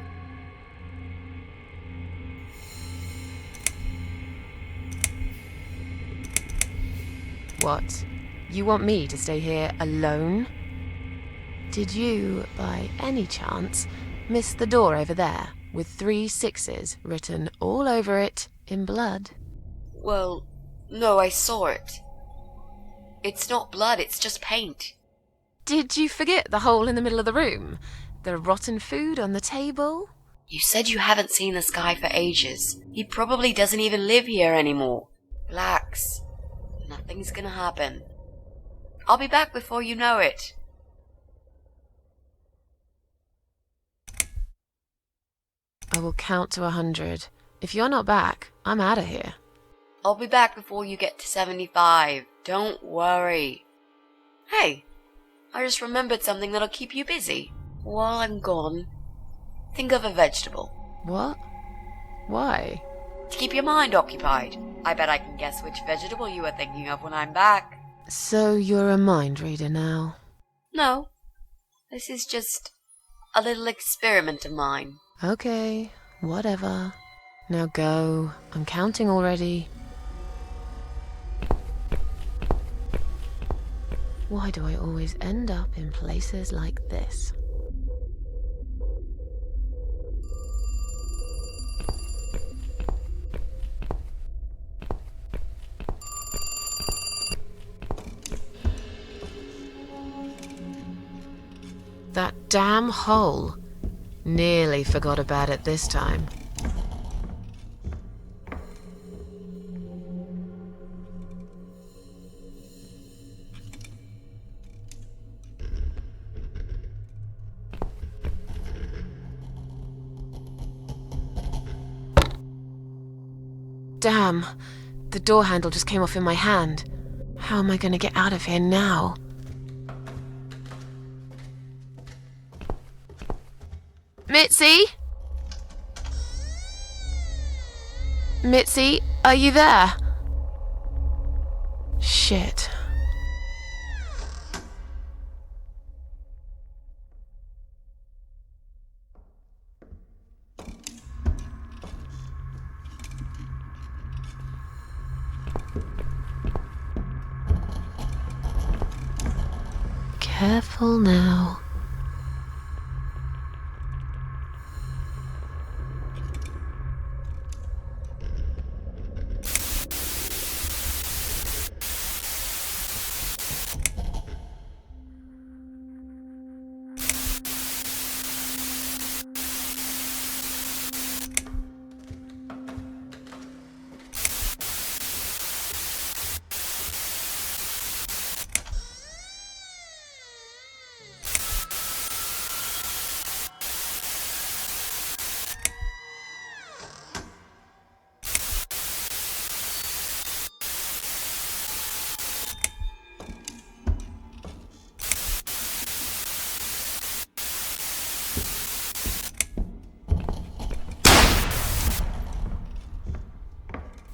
What? You want me to stay here alone? Did you, by any chance, miss the door over there with 3 6s written all over it in blood? Well, no, I saw it. It's not blood, it's just paint. Did you forget the hole in the middle of the room? The rotten food on the table? You said you haven't seen this guy for ages. He probably doesn't even live here anymore. Relax. Nothing's gonna happen. I'll be back before you know it. I will count to 100. If you're not back, I'm out of here. I'll be back before you get to 75. Don't worry. Hey, I just remembered something that'll keep you busy. While I'm gone, think of a vegetable. What? Why? To keep your mind occupied. I bet I can guess which vegetable you were thinking of when I'm back. So you're a mind reader now? No, this is just a little experiment of mine. Okay, whatever. Now go. I'm counting already. Why do I always end up in places like this? That damn hole. Nearly forgot about it this time. Damn, the door handle just came off in my hand. How am I going to get out of here now? Mitzi? Mitzi, are you there? Shit. Careful now.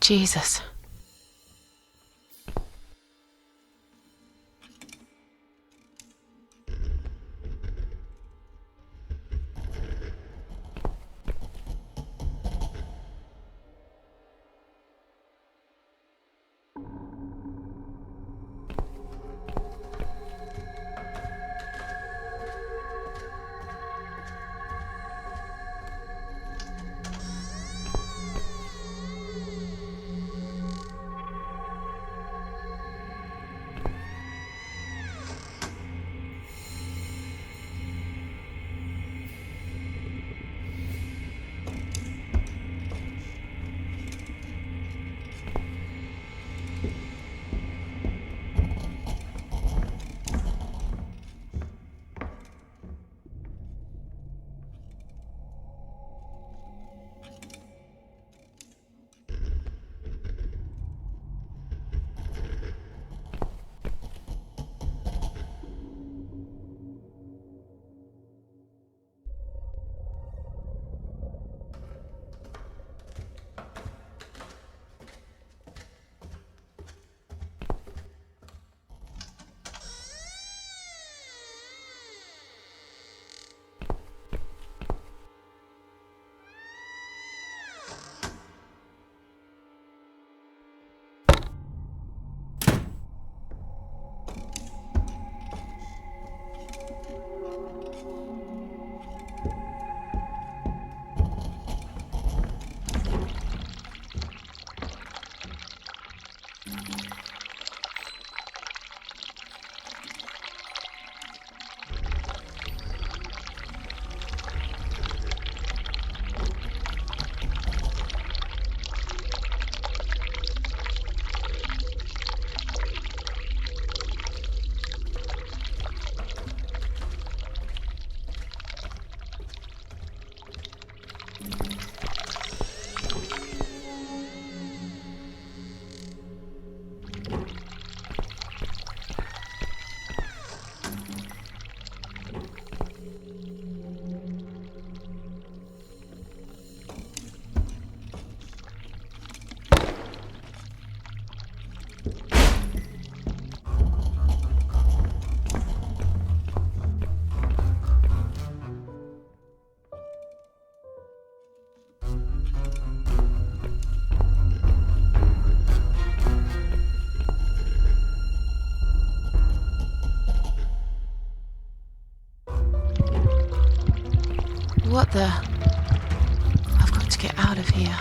Jesus. I've got to get out of here.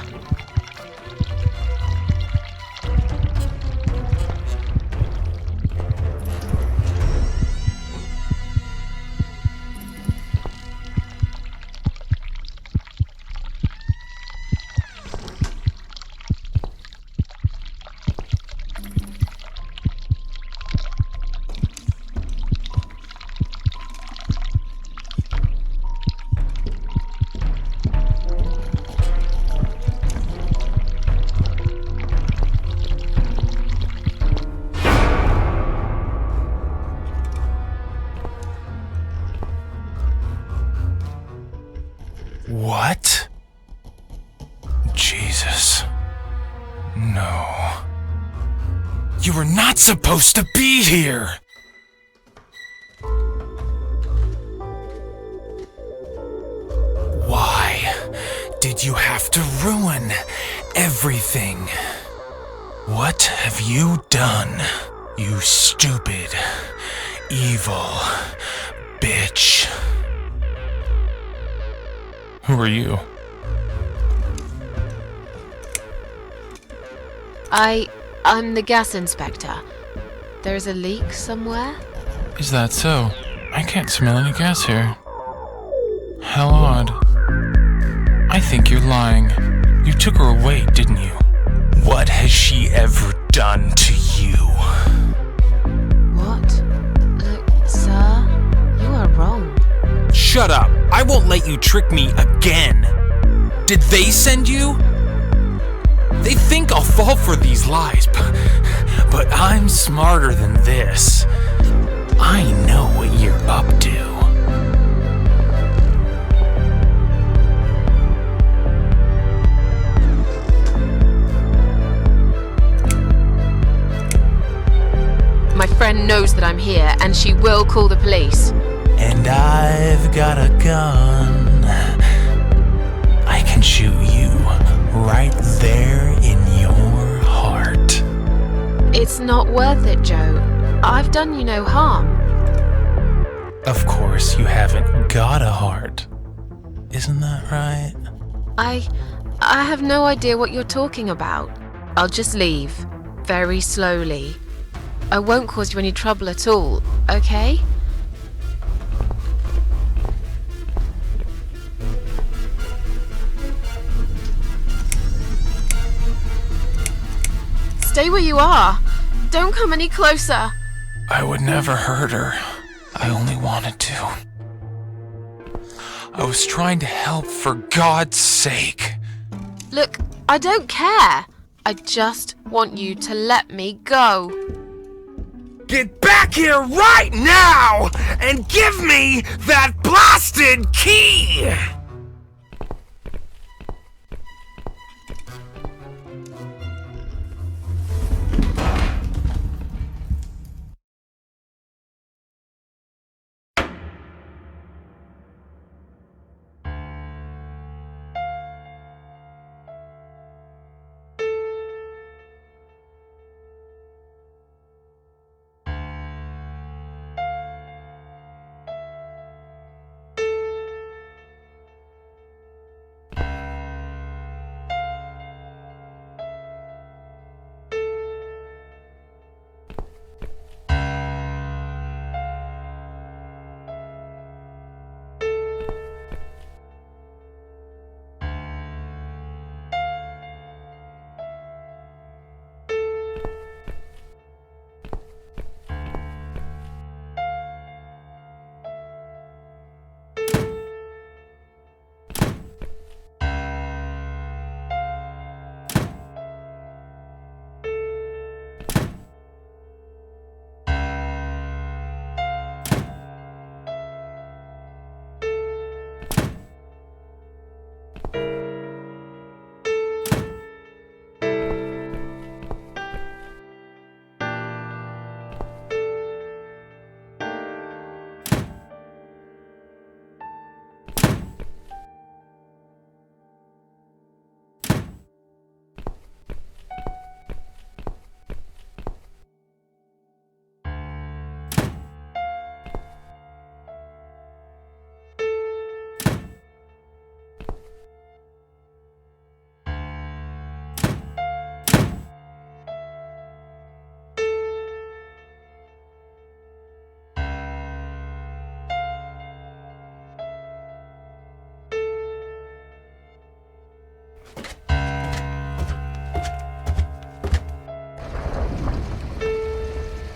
What? Jesus. No. You were not supposed to be here! Why did you have to ruin everything? What have you done, you stupid, evil bitch? Who are you? I'm the gas inspector. There is a leak somewhere? Is that so? I can't smell any gas here. How odd. I think you're lying. You took her away, didn't you? What has she ever done to you? What? Look, sir, you are wrong. Shut up! I won't let you trick me again! Did they send you? They think I'll fall for these lies, but I'm smarter than this. I know what you're up to. My friend knows that I'm here, and she will call the police. And I've got a gun. I can shoot you right there in your heart. It's not worth it, Joe. I've done you no harm. Of course, you haven't got a heart. Isn't that right? I have no idea what you're talking about. I'll just leave. Very slowly. I won't cause you any trouble at all, okay? Stay where you are. Don't come any closer. I would never hurt her. I only wanted to. I was trying to help, for God's sake. Look, I don't care. I just want you to let me go. Get back here right now and give me that blasted key!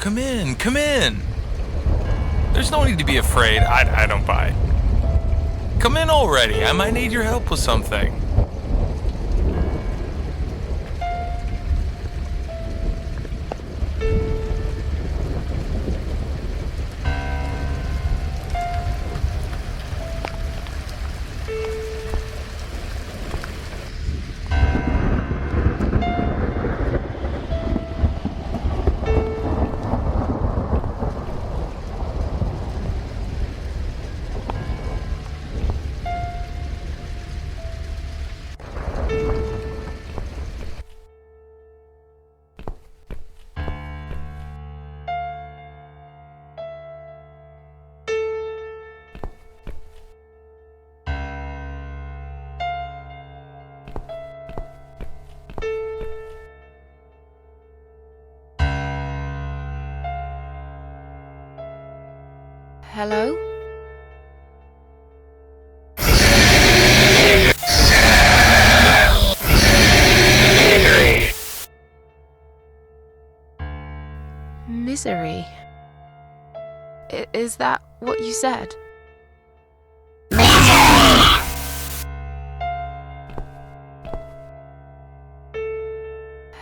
come in, come in. There's no need to be afraid. I don't buy it. Come in already. I might need your help with something. Hello? Misery. Is that what you said?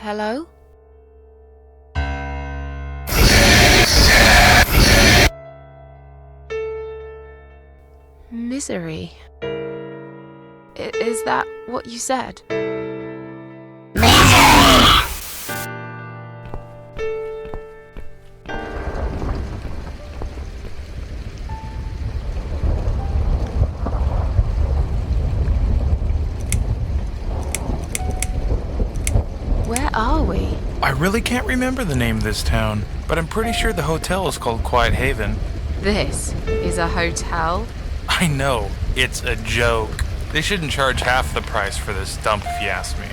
Hello? Misery. Is that what you said? Where are we? I really can't remember the name of this town, but I'm pretty sure the hotel is called Quiet Haven. This is a hotel? I know, it's a joke. They shouldn't charge half the price for this dump if you ask me.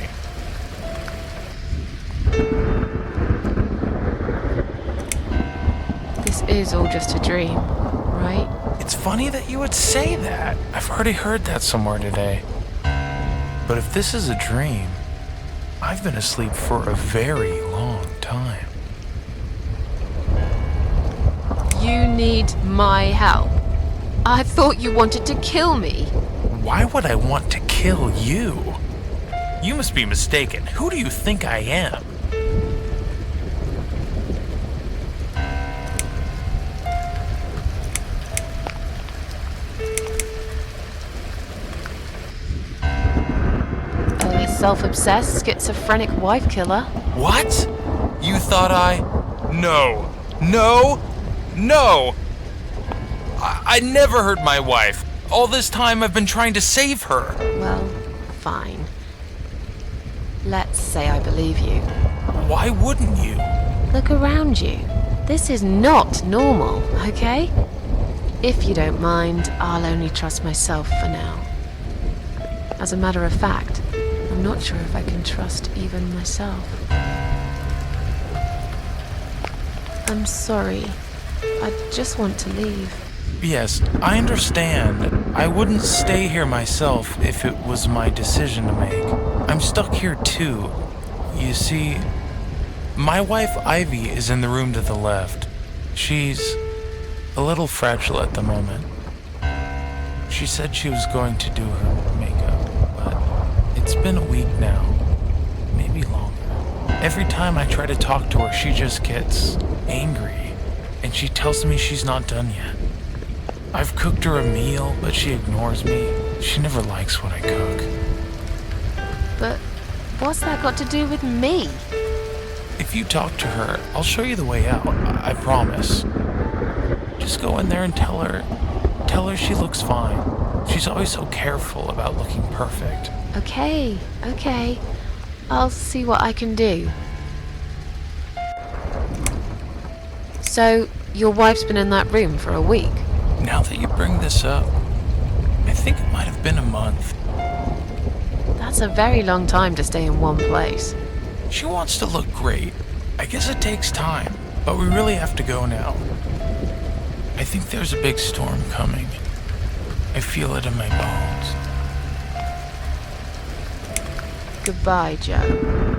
This is all just a dream, right? It's funny that you would say that. I've already heard that somewhere today. But if this is a dream, I've been asleep for a very long time. You need my help. I thought you wanted to kill me. Why would I want to kill you? You must be mistaken. Who do you think I am? A self-obsessed, schizophrenic wife killer. What? You thought I... No. No. No! I never hurt my wife. All this time I've been trying to save her. Well, fine. Let's say I believe you. Why wouldn't you? Look around you. This is not normal, okay? If you don't mind, I'll only trust myself for now. As a matter of fact, I'm not sure if I can trust even myself. I'm sorry. I just want to leave. Yes, I understand. I wouldn't stay here myself if it was my decision to make. I'm stuck here too. You see, my wife Ivy is in the room to the left. She's a little fragile at the moment. She said she was going to do her makeup, but it's been a week now, maybe longer. Every time I try to talk to her, she just gets angry, and she tells me she's not done yet. I've cooked her a meal, but she ignores me. She never likes what I cook. But what's that got to do with me? If you talk to her, I'll show you the way out, I promise. Just go in there and tell her she looks fine. She's always so careful about looking perfect. Okay. I'll see what I can do. So, your wife's been in that room for a week? Now that you bring this up, I think it might have been a month. That's a very long time to stay in one place. She wants to look great. I guess it takes time, but we really have to go now. I think there's a big storm coming. I feel it in my bones. Goodbye, Joe.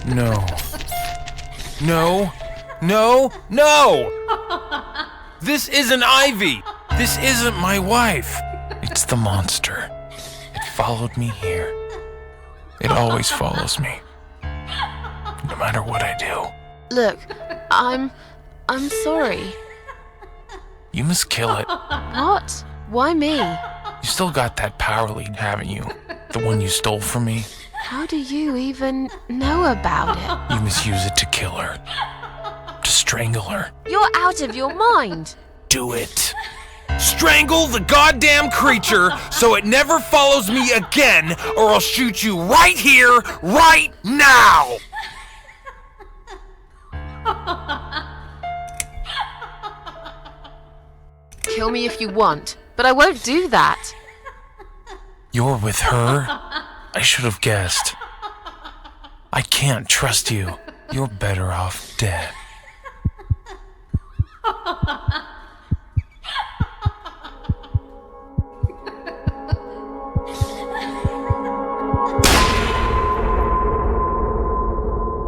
No. No. No. No! This isn't Ivy! This isn't my wife! It's the monster. It followed me here. It always follows me. No matter what I do. Look, I'm sorry. You must kill it. What? Why me? You still got that power lead, haven't you? The one you stole from me? How do you even know about it? You must use it to kill her. To strangle her. You're out of your mind. Do it. Strangle the goddamn creature so it never follows me again, or I'll shoot you right here, right now! Kill me if you want, but I won't do that. You're with her? I should have guessed. I can't trust you. You're better off dead. Are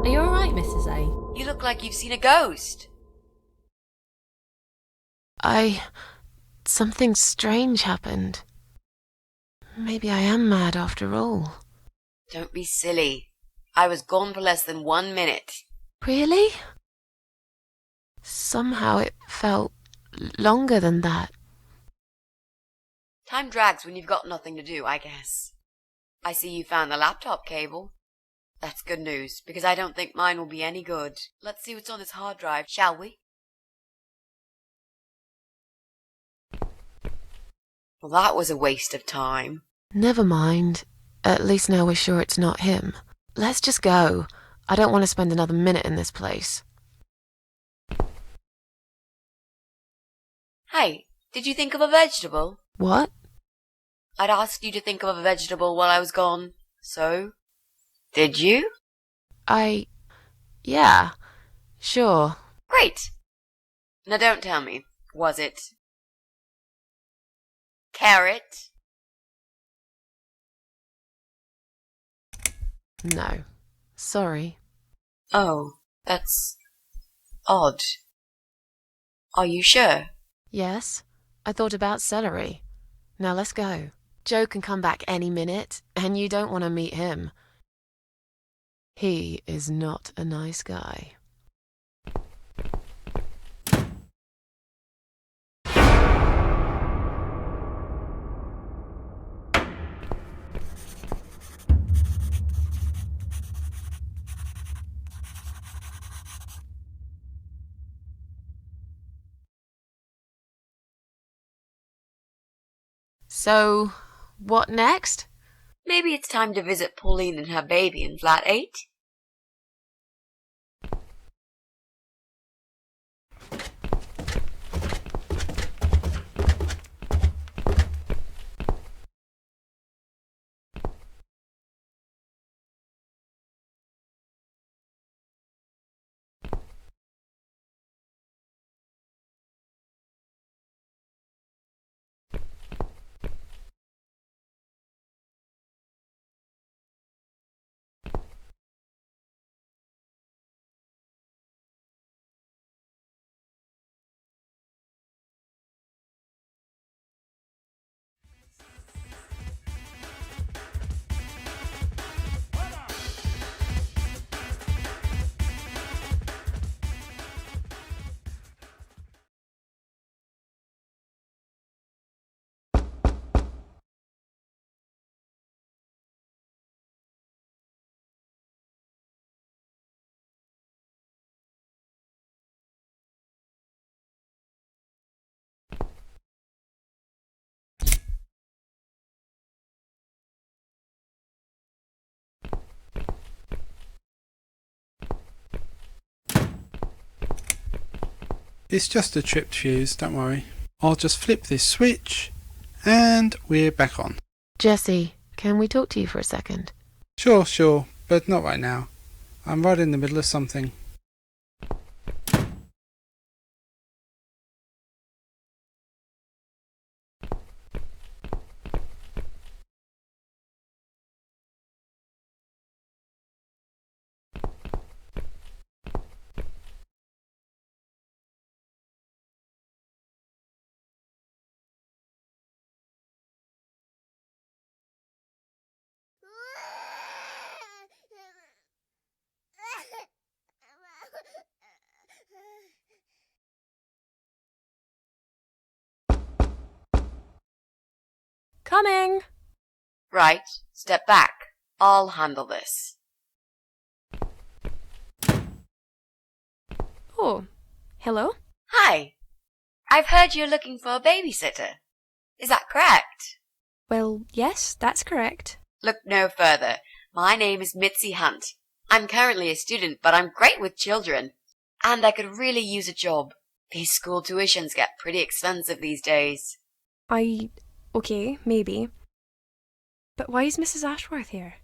you alright, Mrs. A? You look like you've seen a ghost. Something strange happened. Maybe I am mad after all. Don't be silly. I was gone for less than 1 minute. Really? Somehow it felt longer than that. Time drags when you've got nothing to do, I guess. I see you found the laptop cable. That's good news, because I don't think mine will be any good. Let's see what's on this hard drive, shall we? Well, that was a waste of time. Never mind. At least now we're sure it's not him. Let's just go. I don't want to spend another minute in this place. Hey, did you think of a vegetable? What? I'd asked you to think of a vegetable while I was gone. So? Did you? Yeah. Sure. Great. Now don't tell me. Was it carrot? No. Sorry. Oh, that's odd. Are you sure? Yes. I thought about celery. Now let's go. Joe can come back any minute, and you don't want to meet him. He is not a nice guy. So, what next? Maybe it's time to visit Pauline and her baby in flat 8? It's just a tripped fuse, don't worry. I'll just flip this switch, and we're back on. Jesse, can we talk to you for a second? Sure, but not right now. I'm right in the middle of something. Coming! Right, step back. I'll handle this. Oh, hello? Hi. I've heard you're looking for a babysitter. Is that correct? Well, yes, that's correct. Look no further. My name is Mitzi Hunt. I'm currently a student, but I'm great with children. And I could really use a job. These school tuitions get pretty expensive these days. Okay, maybe. But why is Mrs. Ashworth here?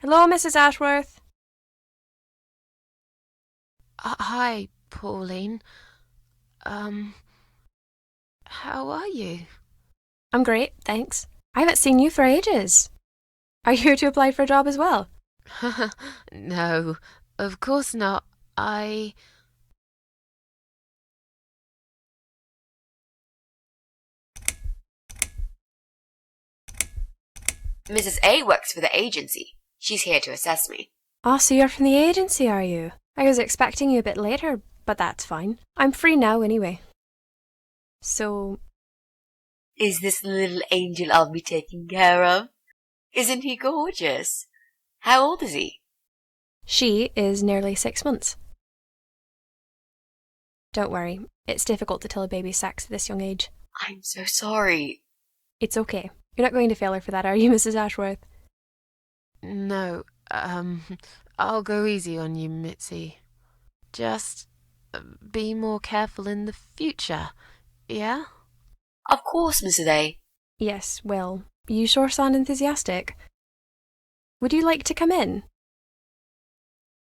Hello, Mrs. Ashworth? Hi, Pauline. How are you? I'm great, thanks. I haven't seen you for ages. Are you here to apply for a job as well? No, of course not. Mrs. A works for the agency. She's here to assess me. Oh, so you're from the agency, are you? I was expecting you a bit later, but that's fine. I'm free now anyway. So... Is this the little angel I'll be taking care of? Isn't he gorgeous? How old is he? She is nearly 6 months. Don't worry, it's difficult to tell a baby's sex at this young age. I'm so sorry. It's okay. You're not going to fail her for that, are you, Mrs. Ashworth? No, I'll go easy on you, Mitzi. Just be more careful in the future, yeah? Of course, Mrs. A. Yes, well, you sure sound enthusiastic. Would you like to come in?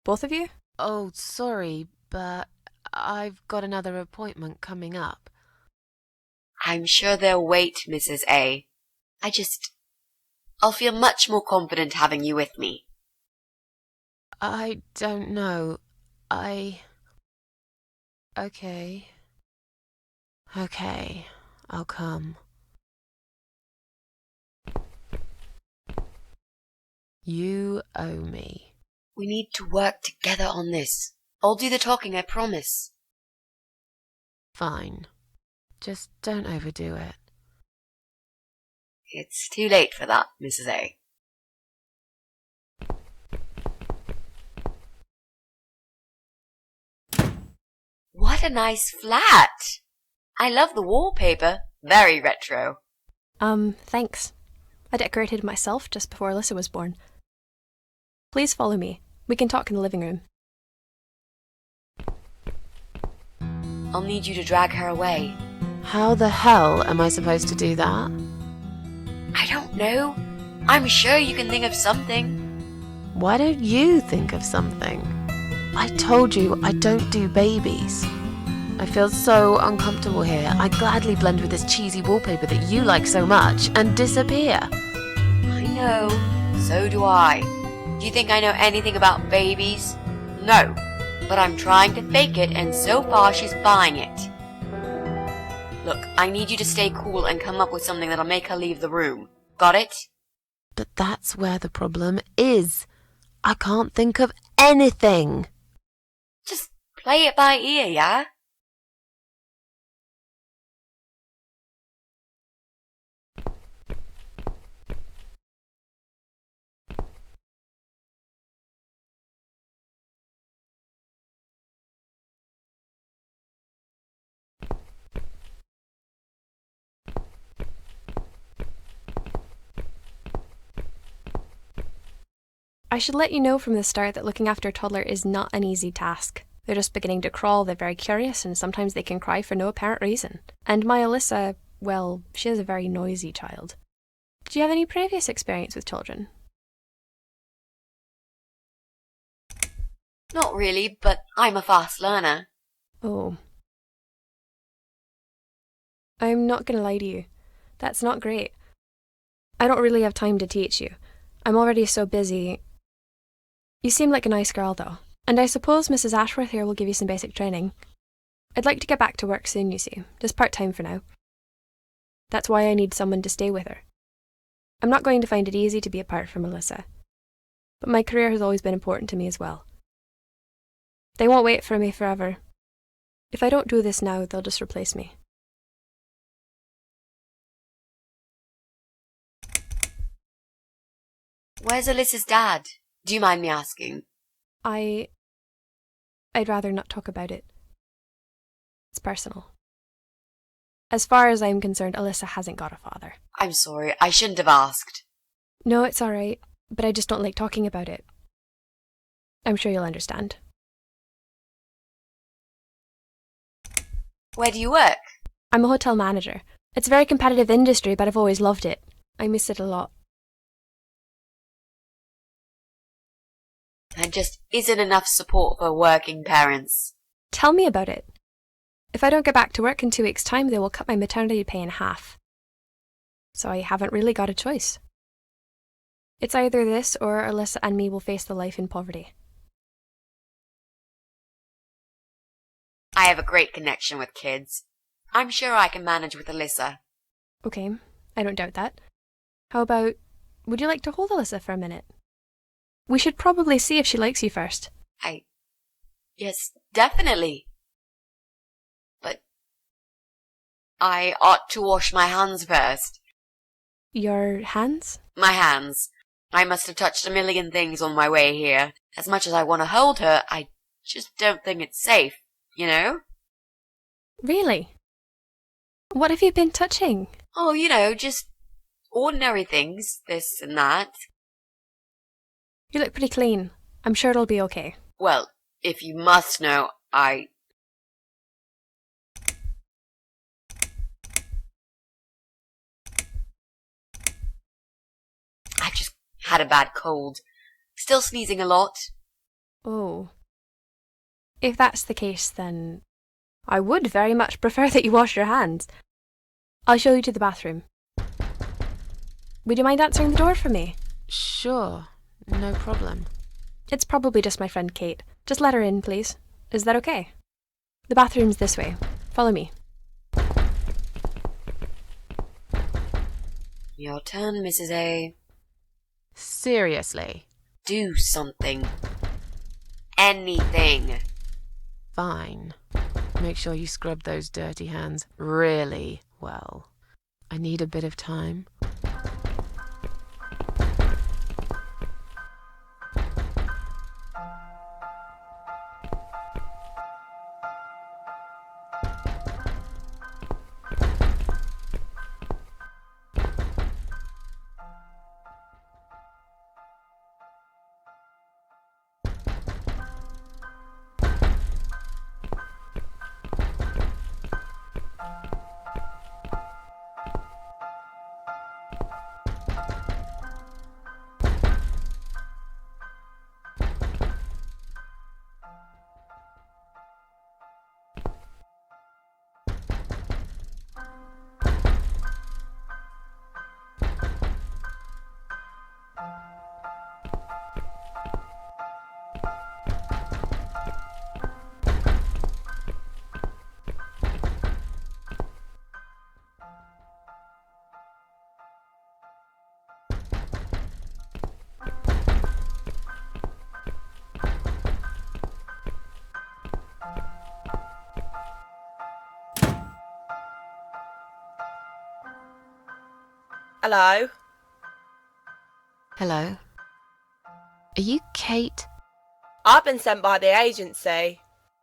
Both of you? Oh, sorry, but I've got another appointment coming up. I'm sure they'll wait, Mrs. A. I'll feel much more confident having you with me. I don't know. Okay. Okay, I'll come. You owe me. We need to work together on this. I'll do the talking, I promise. Fine. Just don't overdo it. It's too late for that, Mrs. A. What a nice flat! I love the wallpaper. Very retro. Thanks. I decorated it myself just before Alyssa was born. Please follow me. We can talk in the living room. I'll need you to drag her away. How the hell am I supposed to do that? I don't know. I'm sure you can think of something. Why don't you think of something? I told you I don't do babies. I feel so uncomfortable here. I gladly blend with this cheesy wallpaper that you like so much and disappear. I know. So do I. Do you think I know anything about babies? No. But I'm trying to fake it, and so far she's buying it. Look, I need you to stay cool and come up with something that'll make her leave the room. Got it? But that's where the problem is. I can't think of anything. Just play it by ear, yeah? I should let you know from the start that looking after a toddler is not an easy task. They're just beginning to crawl, they're very curious, and sometimes they can cry for no apparent reason. And my Alyssa, well, she is a very noisy child. Do you have any previous experience with children? Not really, but I'm a fast learner. Oh. I'm not gonna lie to you. That's not great. I don't really have time to teach you. I'm already so busy. You seem like a nice girl, though. And I suppose Mrs. Ashworth here will give you some basic training. I'd like to get back to work soon, you see. Just part-time for now. That's why I need someone to stay with her. I'm not going to find it easy to be apart from Alyssa. But my career has always been important to me as well. They won't wait for me forever. If I don't do this now, they'll just replace me. Where's Alyssa's dad? Do you mind me asking? I'd rather not talk about it. It's personal. As far as I'm concerned, Alyssa hasn't got a father. I'm sorry, I shouldn't have asked. No, it's alright, but I just don't like talking about it. I'm sure you'll understand. Where do you work? I'm a hotel manager. It's a very competitive industry, but I've always loved it. I miss it a lot. There just isn't enough support for working parents. Tell me about it. If I don't get back to work in 2 weeks' time, they will cut my maternity pay in half. So I haven't really got a choice. It's either this or Alyssa and me will face the life in poverty. I have a great connection with kids. I'm sure I can manage with Alyssa. Okay, I don't doubt that. How about, would you like to hold Alyssa for a minute? We should probably see if she likes you first. Yes, definitely. But I ought to wash my hands first. Your hands? My hands. I must have touched a million things on my way here. As much as I want to hold her, I just don't think it's safe, you know? Really? What have you been touching? Oh, you know, just ordinary things, this and that. You look pretty clean. I'm sure it'll be okay. Well, if you must know, I just had a bad cold. Still sneezing a lot. Oh. If that's the case, then I would very much prefer that you wash your hands. I'll show you to the bathroom. Would you mind answering the door for me? Sure, no problem. It's probably just my friend Kate. Just let her in, please. Is that okay? The bathroom's this way. Follow me. Your turn, Mrs. A. Seriously? Do something. Anything. Fine. Make sure you scrub those dirty hands really well. I need a bit of time. Hello? Hello? Are you Kate? I've been sent by the agency.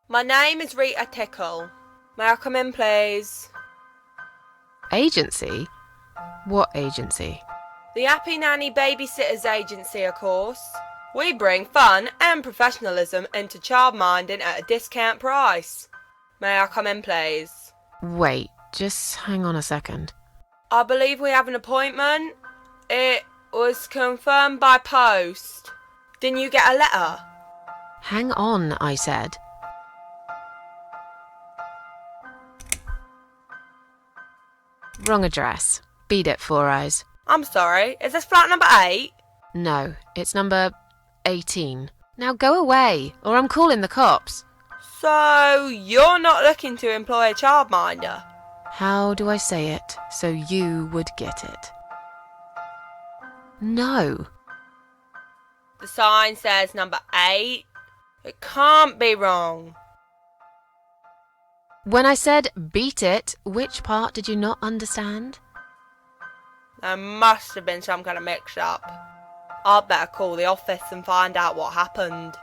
My name is Rita Tickle. May I come in, please? Agency? What agency? The Happy Nanny Babysitters Agency, of course. We bring fun and professionalism into childminding at a discount price. May I come in, please? Wait, just hang on a second. I believe we have an appointment. It was confirmed by post. Didn't you get a letter? Hang on, I said. Wrong address. Beat it, Four Eyes. I'm sorry, is this flat number 8? No, it's number 18. Now go away, or I'm calling the cops. So, you're not looking to employ a childminder? How do I say it so you would get it? No. The sign says number 8. It can't be wrong. When I said beat it, which part did you not understand? There must have been some kind of mix-up. I'd better call the office and find out what happened.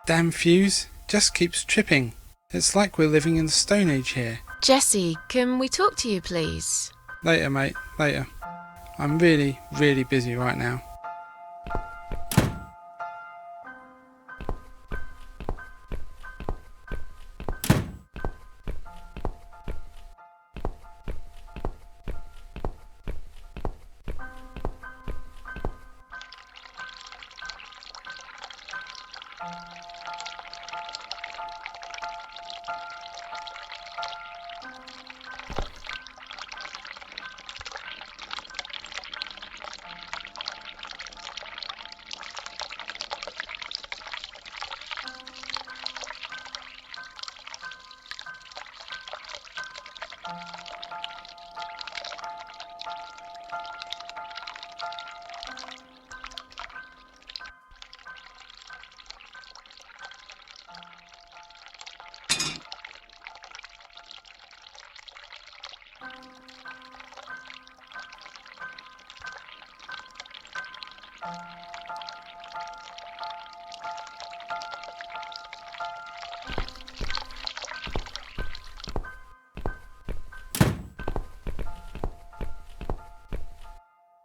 Damn fuse, just keeps tripping. It's like we're living in the Stone Age here. Jesse, can we talk to you, please? Later, mate, later. I'm really, really busy right now.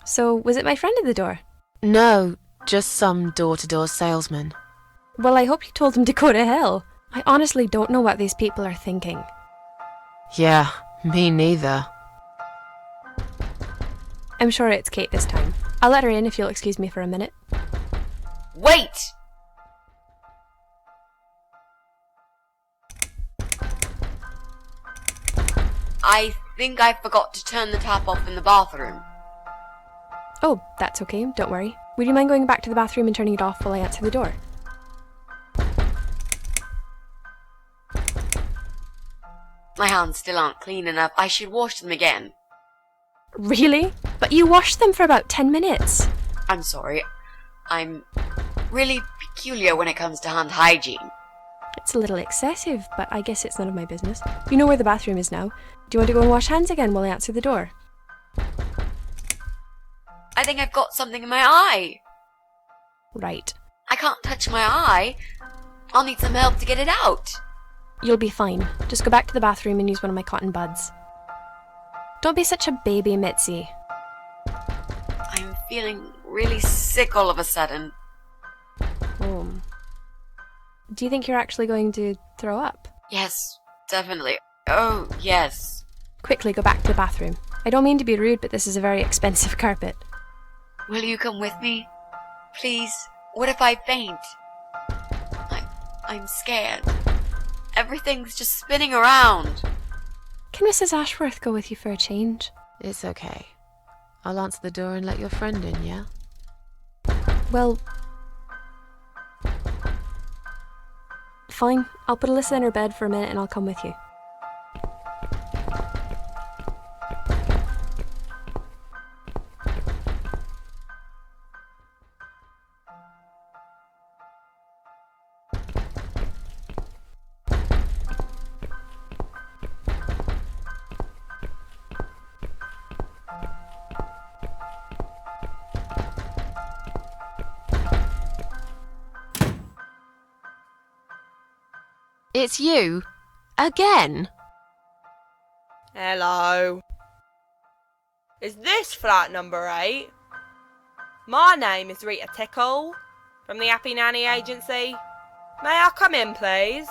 So, was it my friend at the door? No, just some door-to-door salesman. Well, I hope you told him to go to hell. I honestly don't know what these people are thinking. Yeah, me neither. I'm sure it's Kate this time. I'll let her in if you'll excuse me for a minute. Wait! I think I forgot to turn the tap off in the bathroom. Oh, that's okay, don't worry. Would you mind going back to the bathroom and turning it off while I answer the door? My hands still aren't clean enough. I should wash them again. Really? But you washed them for about 10 minutes. I'm sorry. I'm really peculiar when it comes to hand hygiene. It's a little excessive, but I guess it's none of my business. You know where the bathroom is now. Do you want to go and wash hands again while I answer the door? I think I've got something in my eye. Right. I can't touch my eye. I'll need some help to get it out. You'll be fine. Just go back to the bathroom and use one of my cotton buds. Don't be such a baby, Mitzi. I'm feeling really sick all of a sudden. Oh. Do you think you're actually going to throw up? Yes, definitely. Oh, yes. Quickly, go back to the bathroom. I don't mean to be rude, but this is a very expensive carpet. Will you come with me? Please? What if I faint? I'm scared. Everything's just spinning around. Can Mrs. Ashworth go with you for a change? It's okay. I'll answer the door and let your friend in, yeah? Well... Fine. I'll put Alyssa in her bed for a minute and I'll come with you. It's you? Again? Hello. Is this flat number 8? My name is Rita Tickle, from the Happy Nanny Agency. May I come in, please?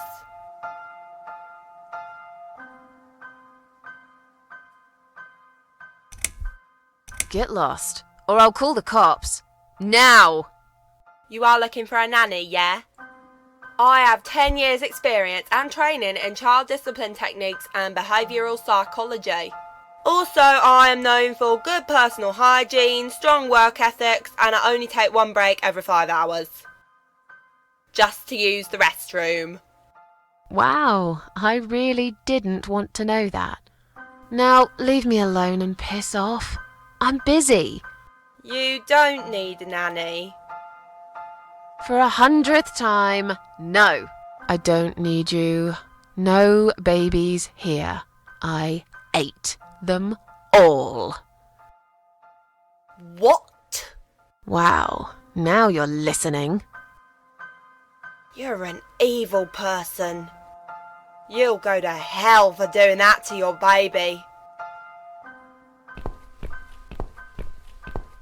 Get lost, or I'll call the cops. Now! You are looking for a nanny, yeah? I have 10 years experience and training in child discipline techniques and behavioural psychology. Also, I am known for good personal hygiene, strong work ethics, and I only take one break every 5 hours. Just to use the restroom. Wow, I really didn't want to know that. Now, leave me alone and piss off. I'm busy. You don't need a nanny. For 100th time, no. I don't need you. No babies here. I ate them all. What? Wow, now you're listening. You're an evil person. You'll go to hell for doing that to your baby.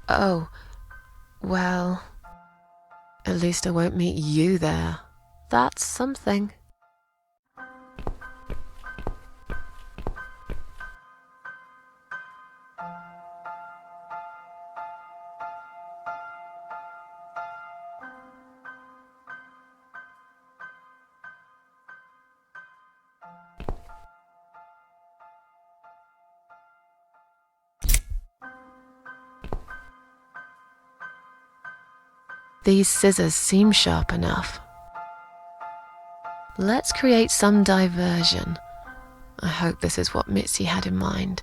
Oh, well, at least I won't meet you there. That's something. These scissors seem sharp enough. Let's create some diversion. I hope this is what Mitzi had in mind.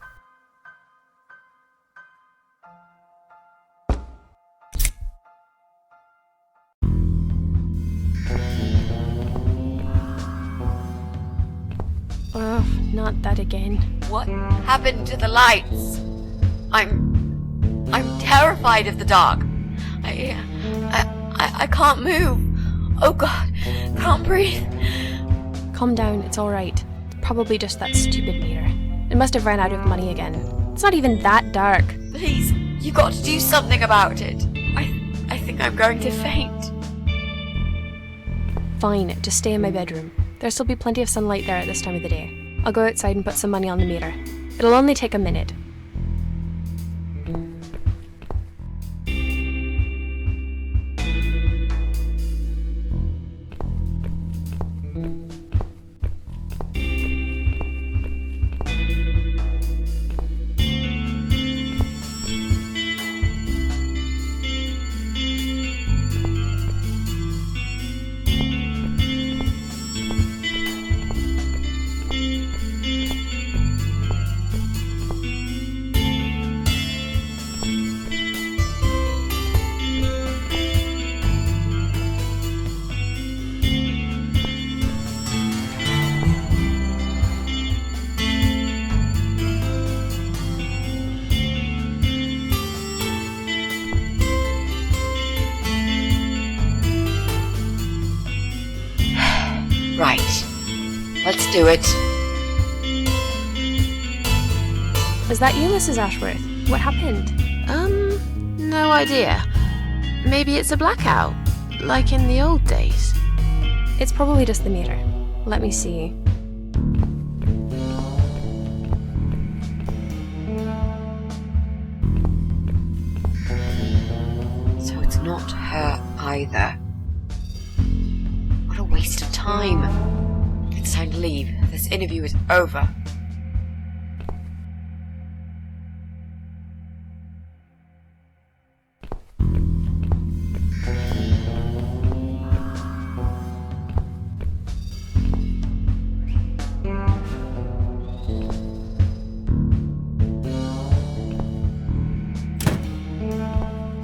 Oh, not that again. What happened to the lights? I'm terrified of the dark. I can't move. Oh God, can't breathe. Calm down, it's alright. Probably just that stupid meter. It must have run out of money again. It's not even that dark. Please, you got to do something about it. I think I'm going to faint. Fine, just stay in my bedroom. There'll still be plenty of sunlight there at this time of the day. I'll go outside and put some money on the meter. It'll only take a minute. Right. Let's do it. Is that you, Mrs. Ashworth? What happened? No idea. Maybe it's a blackout, like in the old days. It's probably just the meter. Let me see. So it's not her either. What a waste of time. It's time to leave. This interview is over.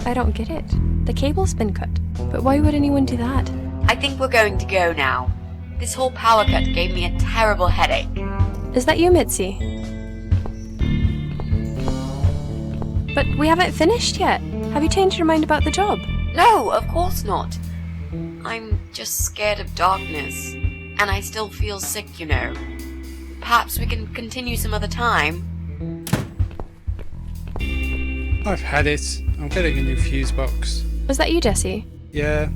I don't get it. The cable's been cut. But why would anyone do that? I think we're going to go now. This whole power cut gave me a terrible headache. Is that you, Mitzi? But we haven't finished yet. Have you changed your mind about the job? No, of course not. I'm just scared of darkness. and I still feel sick, you know. Perhaps we can continue some other time. I've had it. I'm getting a new fuse box. Was that you, Jesse? Yeah.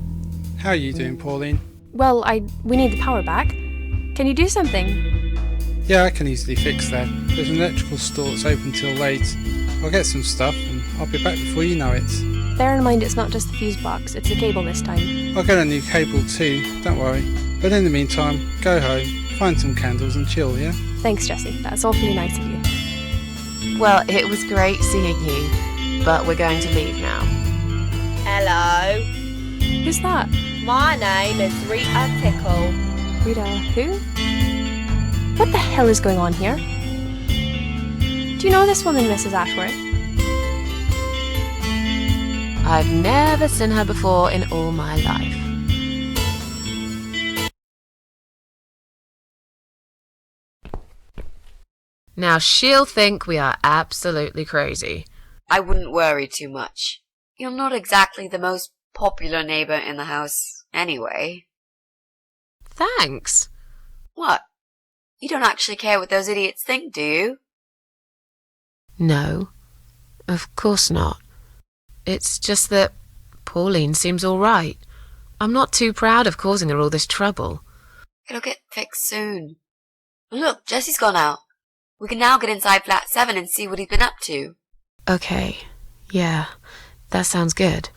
How are you doing, Pauline? Well, we need the power back. Can you do something? Yeah, I can easily fix that. There's an electrical store that's open till late. I'll get some stuff and I'll be back before you know it. Bear in mind it's not just the fuse box, it's the cable this time. I'll get a new cable too, don't worry. But in the meantime, go home, find some candles and chill, yeah? Thanks, Jesse. That's awfully nice of you. Well, it was great seeing you, but we're going to leave now. Hello. Who's that? My name is Rita Tickle. Rita who? What the hell is going on here? Do you know this woman, Mrs. Ashworth? I've never seen her before in all my life. Now she'll think we are absolutely crazy. I wouldn't worry too much. You're not exactly the most popular neighbor in the house, anyway. Thanks. What? You don't actually care what those idiots think, do you? No, of course not. It's just that Pauline seems all right. I'm not too proud of causing her all this trouble. It'll get fixed soon. Look, Jesse's gone out. We can now get inside flat 7 and see what he's been up to. Okay, yeah, that sounds good.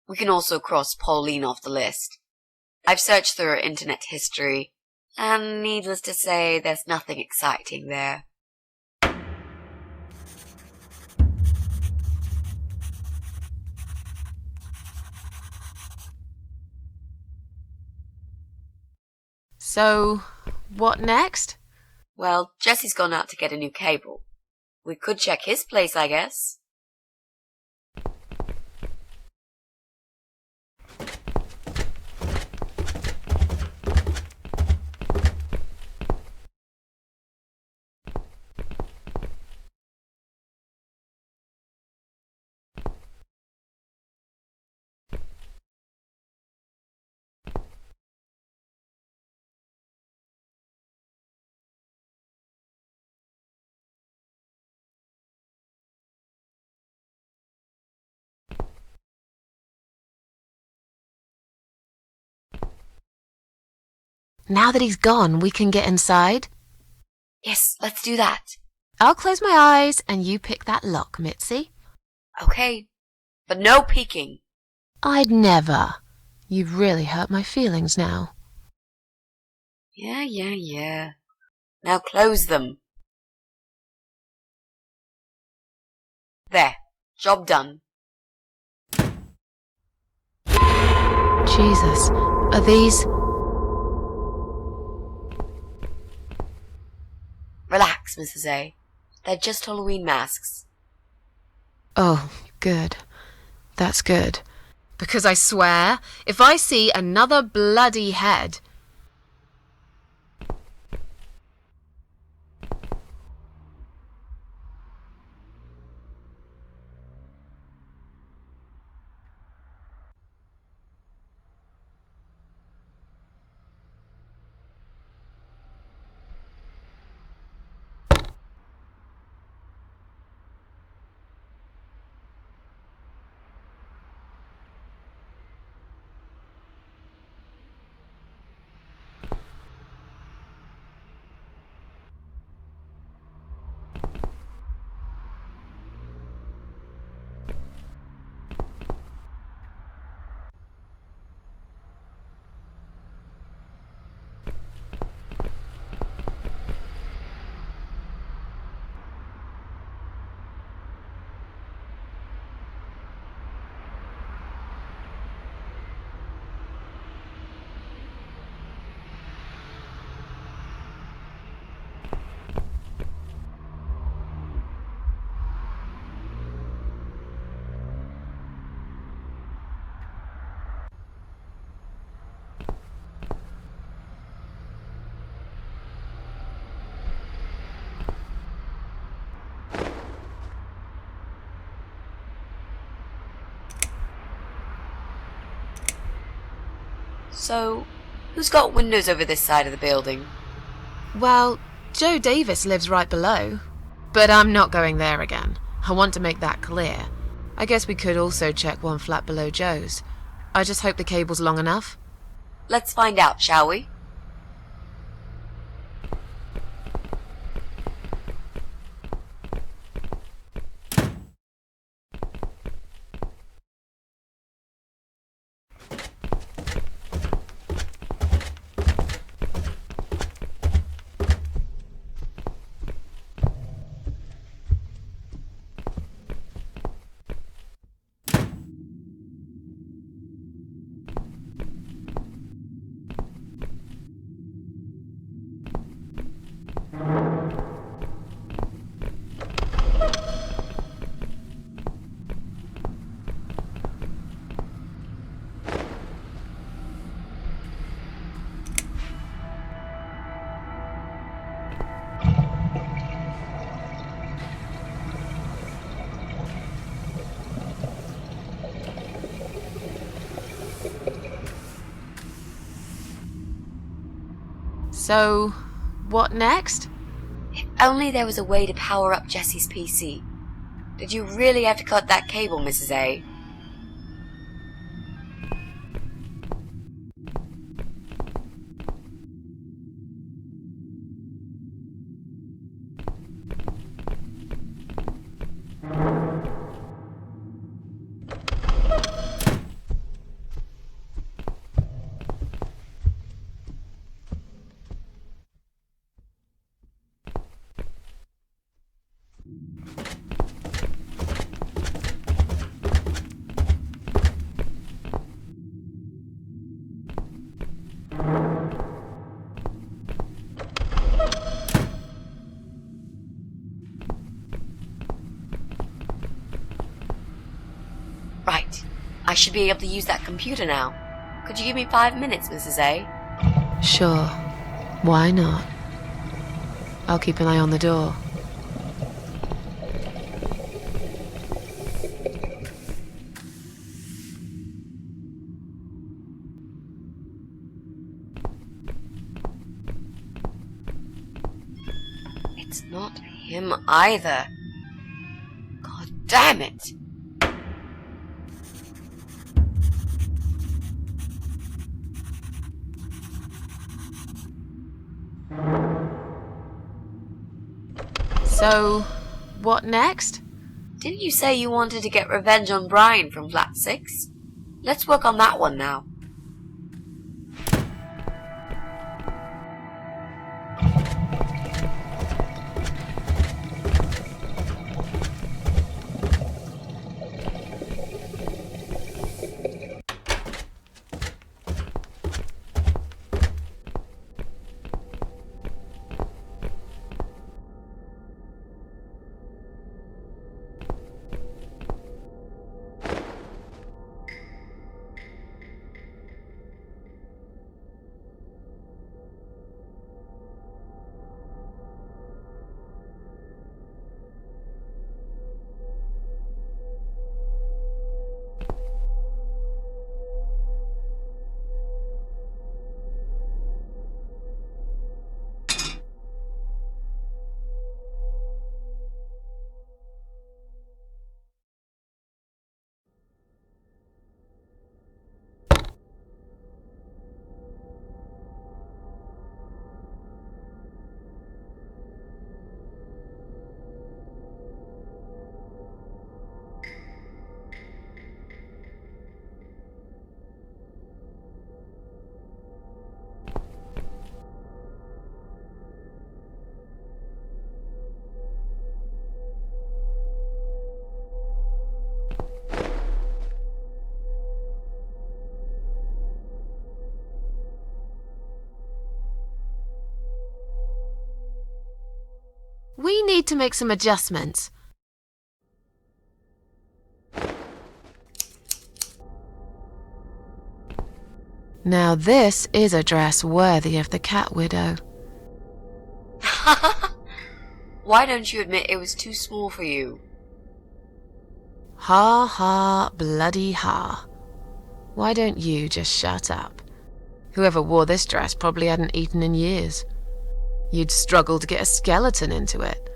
We can also cross Pauline off the list. I've searched through her internet history, and needless to say, there's nothing exciting there. So, what next? Well, Jesse's gone out to get a new cable. We could check his place, I guess. Now that he's gone, we can get inside? Yes, let's do that. I'll close my eyes and you pick that lock, Mitzi. Okay, but no peeking. I'd never. You've really hurt my feelings now. Yeah. Now close them. There, job done. Jesus, are these... Relax, Mrs. A. They're just Halloween masks. Oh, good. That's good. Because I swear, if I see another bloody head... So, Who's got windows over this side of the building? Well, Joe Davis lives right below. But I'm not going there again. I want to make that clear. I guess we could also check one flat below Joe's. I just hope the cable's long enough. Let's find out, shall we? So, what next? If only there was a way to power up Jesse's PC. Did you really have to cut that cable, Mrs. A? Right. I should be able to use that computer now. Could you give me 5 minutes, Mrs. A? Sure. Why not? I'll keep an eye on the door. It's not him either. God damn it! So, what next? Didn't you say you wanted to get revenge on Brian from Flat 6? Let's work on that one now. We need to make some adjustments. Now this is a dress worthy of the cat widow. Why don't you admit it was too small for you? Ha ha, bloody ha. Why don't you just shut up? Whoever wore this dress probably hadn't eaten in years. You'd struggle to get a skeleton into it.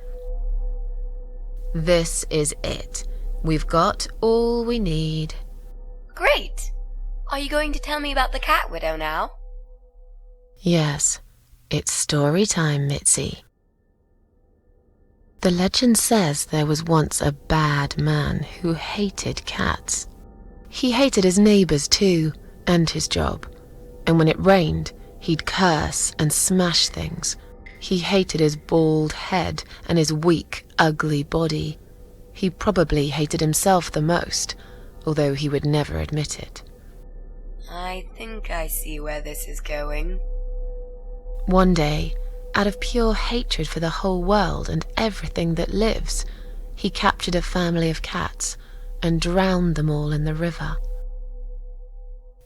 This is it. We've got all we need. Great! Are you going to tell me about the cat widow now? Yes, it's story time, Mitzi. The legend says there was once a bad man who hated cats. He hated his neighbors too, and his job. And when it rained, he'd curse and smash things. He hated his bald head and his weak, ugly body. He probably hated himself the most, although he would never admit it. I think I see where this is going. One day, out of pure hatred for the whole world and everything that lives, he captured a family of cats and drowned them all in the river.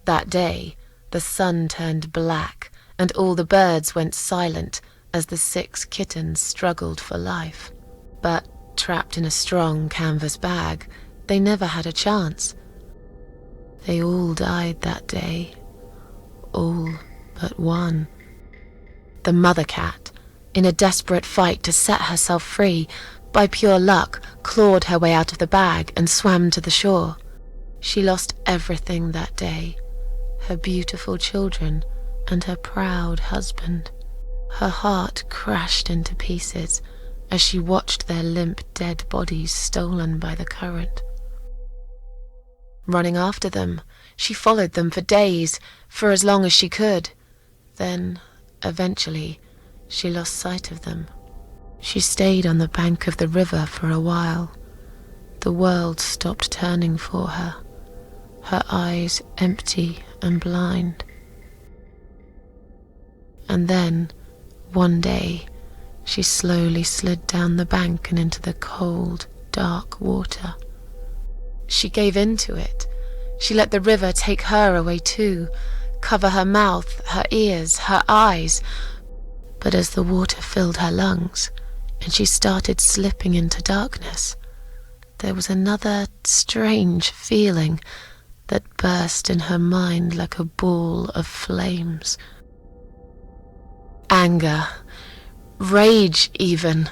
That day, the sun turned black and all the birds went silent as the 6 kittens struggled for life. But trapped in a strong canvas bag, they never had a chance. They all died that day. All but one. The mother cat, in a desperate fight to set herself free, by pure luck clawed her way out of the bag and swam to the shore. She lost everything that day, her beautiful children and her proud husband. Her heart crashed into pieces as she watched their limp dead bodies stolen by the current. Running after them, she followed them for days, for as long as she could. Then, eventually, she lost sight of them. She stayed on the bank of the river for a while. The world stopped turning for her, her eyes empty and blind. And then, one day, she slowly slid down the bank and into the cold, dark water. She gave in to it. She let the river take her away too, cover her mouth, her ears, her eyes. But as the water filled her lungs, and she started slipping into darkness, there was another strange feeling that burst in her mind like a ball of flames. Anger, rage even.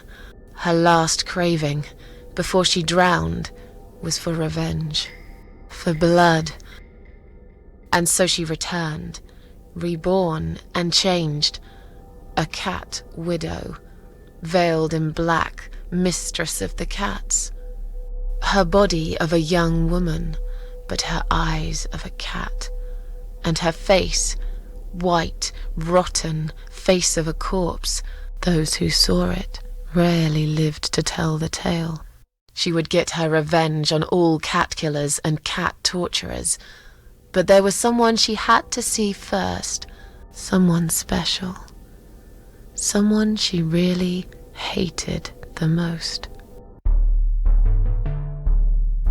Her last craving, before she drowned, was for revenge, for blood. And so she returned, reborn and changed, a cat widow, veiled in black, mistress of the cats. Her body of a young woman, but her eyes of a cat, and her face, white, rotten, face of a corpse. Those who saw it rarely lived to tell the tale. She would get her revenge on all cat killers and cat torturers. But there was someone she had to see first, someone special, someone she really hated the most.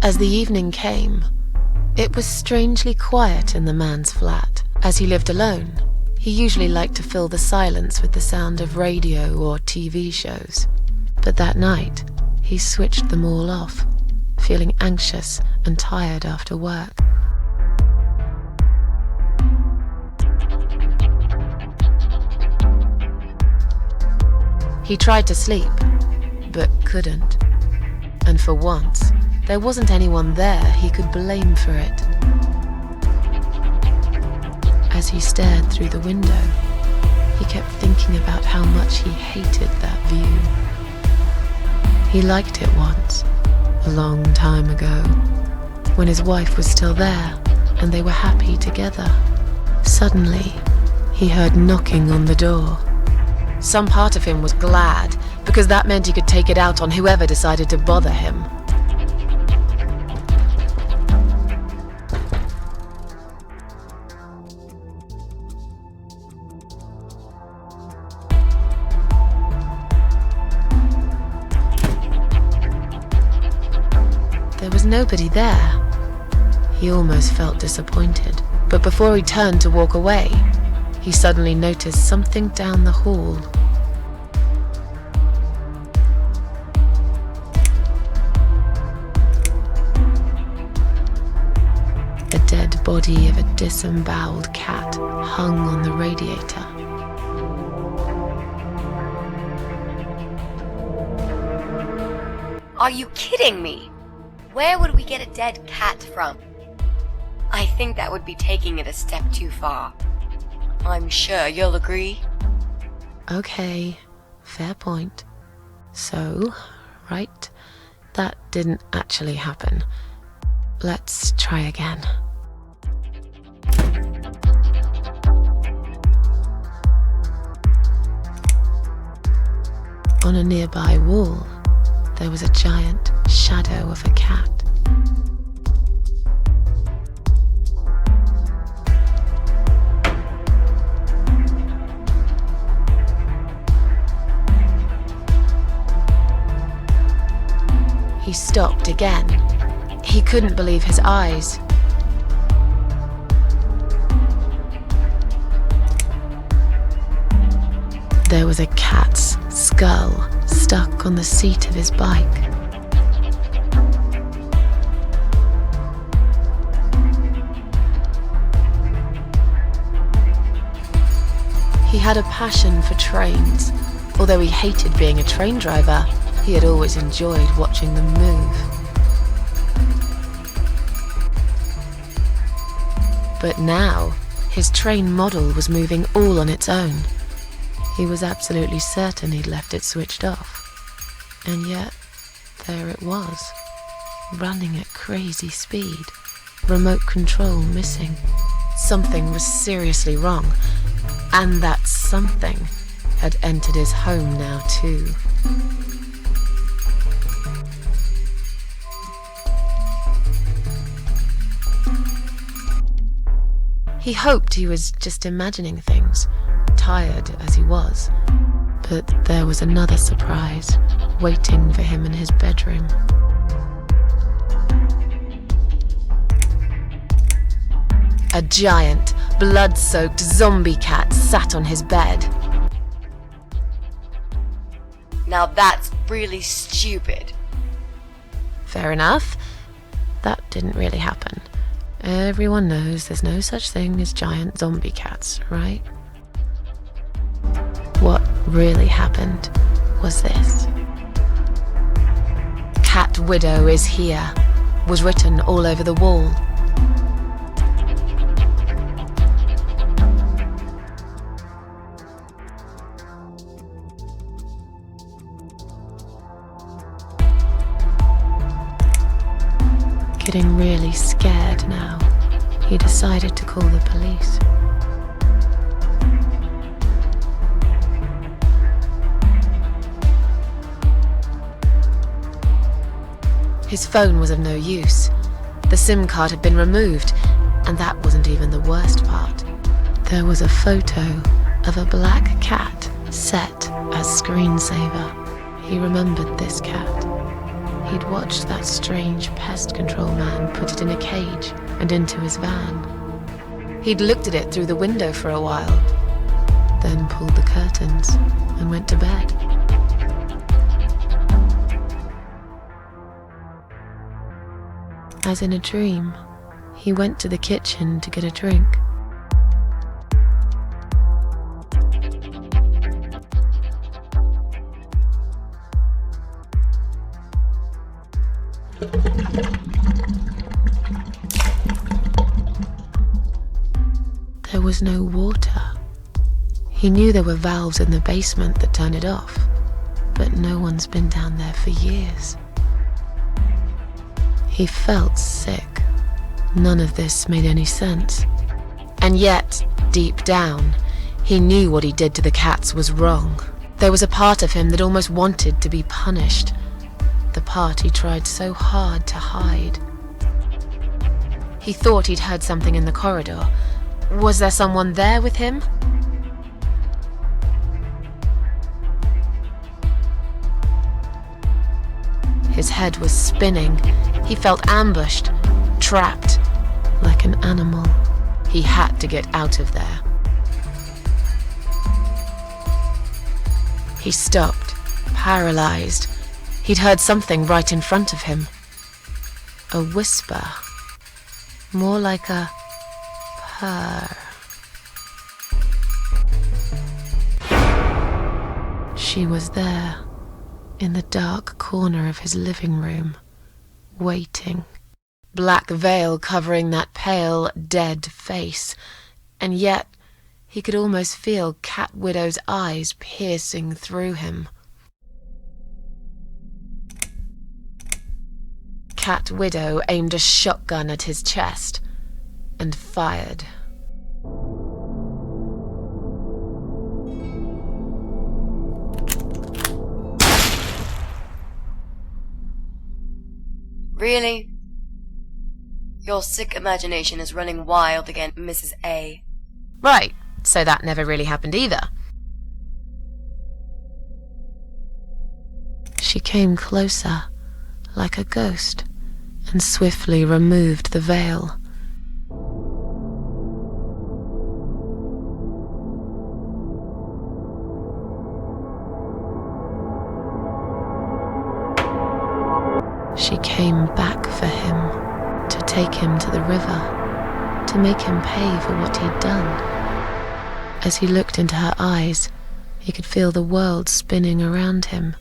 As the evening came, it was strangely quiet in the man's flat. As he lived alone, he usually liked to fill the silence with the sound of radio or TV shows. But that night, he switched them all off, feeling anxious and tired after work. He tried to sleep, but couldn't. And for once, there wasn't anyone there he could blame for it. As he stared through the window, he kept thinking about how much he hated that view. He liked it once, a long time ago, when his wife was still there and they were happy together. Suddenly, he heard knocking on the door. Some part of him was glad, because that meant he could take it out on whoever decided to bother him. There was nobody there. He almost felt disappointed, but before he turned to walk away, he suddenly noticed something down the hall. The dead body of a disemboweled cat hung on the radiator. Are you kidding me? Where would we get a dead cat from? I think that would be taking it a step too far. I'm sure you'll agree. Okay, fair point. So, right, that didn't actually happen. Let's try again. On a nearby wall, there was a giant shadow of a cat. He stopped again. He couldn't believe his eyes. There was a cat's skull stuck on the seat of his bike. He had a passion for trains. Although he hated being a train driver, he had always enjoyed watching them move. But now, his train model was moving all on its own. He was absolutely certain he'd left it switched off. And yet, there it was, running at crazy speed, remote control missing. Something was seriously wrong, and that something had entered his home now too. He hoped he was just imagining things, tired as he was. But there was another surprise waiting for him in his bedroom. A giant, blood-soaked zombie cat sat on his bed. Now that's really stupid. Fair enough. That didn't really happen. Everyone knows there's no such thing as giant zombie cats, right? What really happened was this. Cat Widow is here, was written all over the wall. Getting really scared now, he decided to call the police. His phone was of no use. The SIM card had been removed, and that wasn't even the worst part. There was a photo of a black cat set as screensaver. He remembered this cat. He'd watched that strange pest control man put it in a cage and into his van. He'd looked at it through the window for a while, then pulled the curtains and went to bed. As in a dream, he went to the kitchen to get a drink. There was no water. He knew there were valves in the basement that turned it off, but no one's been down there for years. He felt sick. None of this made any sense. And yet, deep down, he knew what he did to the cats was wrong. There was a part of him that almost wanted to be punished. The part he tried so hard to hide. He thought he'd heard something in the corridor. Was there someone there with him? His head was spinning. He felt ambushed, trapped, like an animal. He had to get out of there. He stopped, paralyzed. He'd heard something right in front of him. A whisper. More like a purr. She was there, in the dark corner of his living room, waiting. Black veil covering that pale, dead face, and yet he could almost feel Cat Widow's eyes piercing through him. Cat Widow aimed a shotgun at his chest and fired. Really? Your sick imagination is running wild again, Mrs. A. Right, so that never really happened either. She came closer, like a ghost, and swiftly removed the veil. She came back for him, to take him to the river, to make him pay for what he'd done. As he looked into her eyes, he could feel the world spinning around him,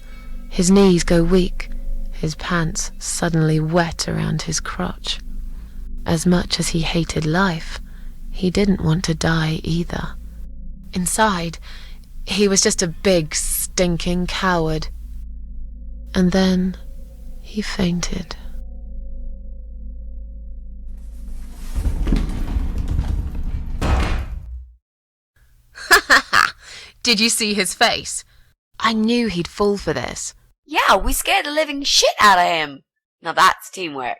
his knees go weak, his pants suddenly wet around his crotch. As much as he hated life, he didn't want to die either. Inside, he was just a big, stinking coward. And then he fainted. Did you see his face? I knew he'd fall for this. Yeah, we scared the living shit out of him. Now that's teamwork.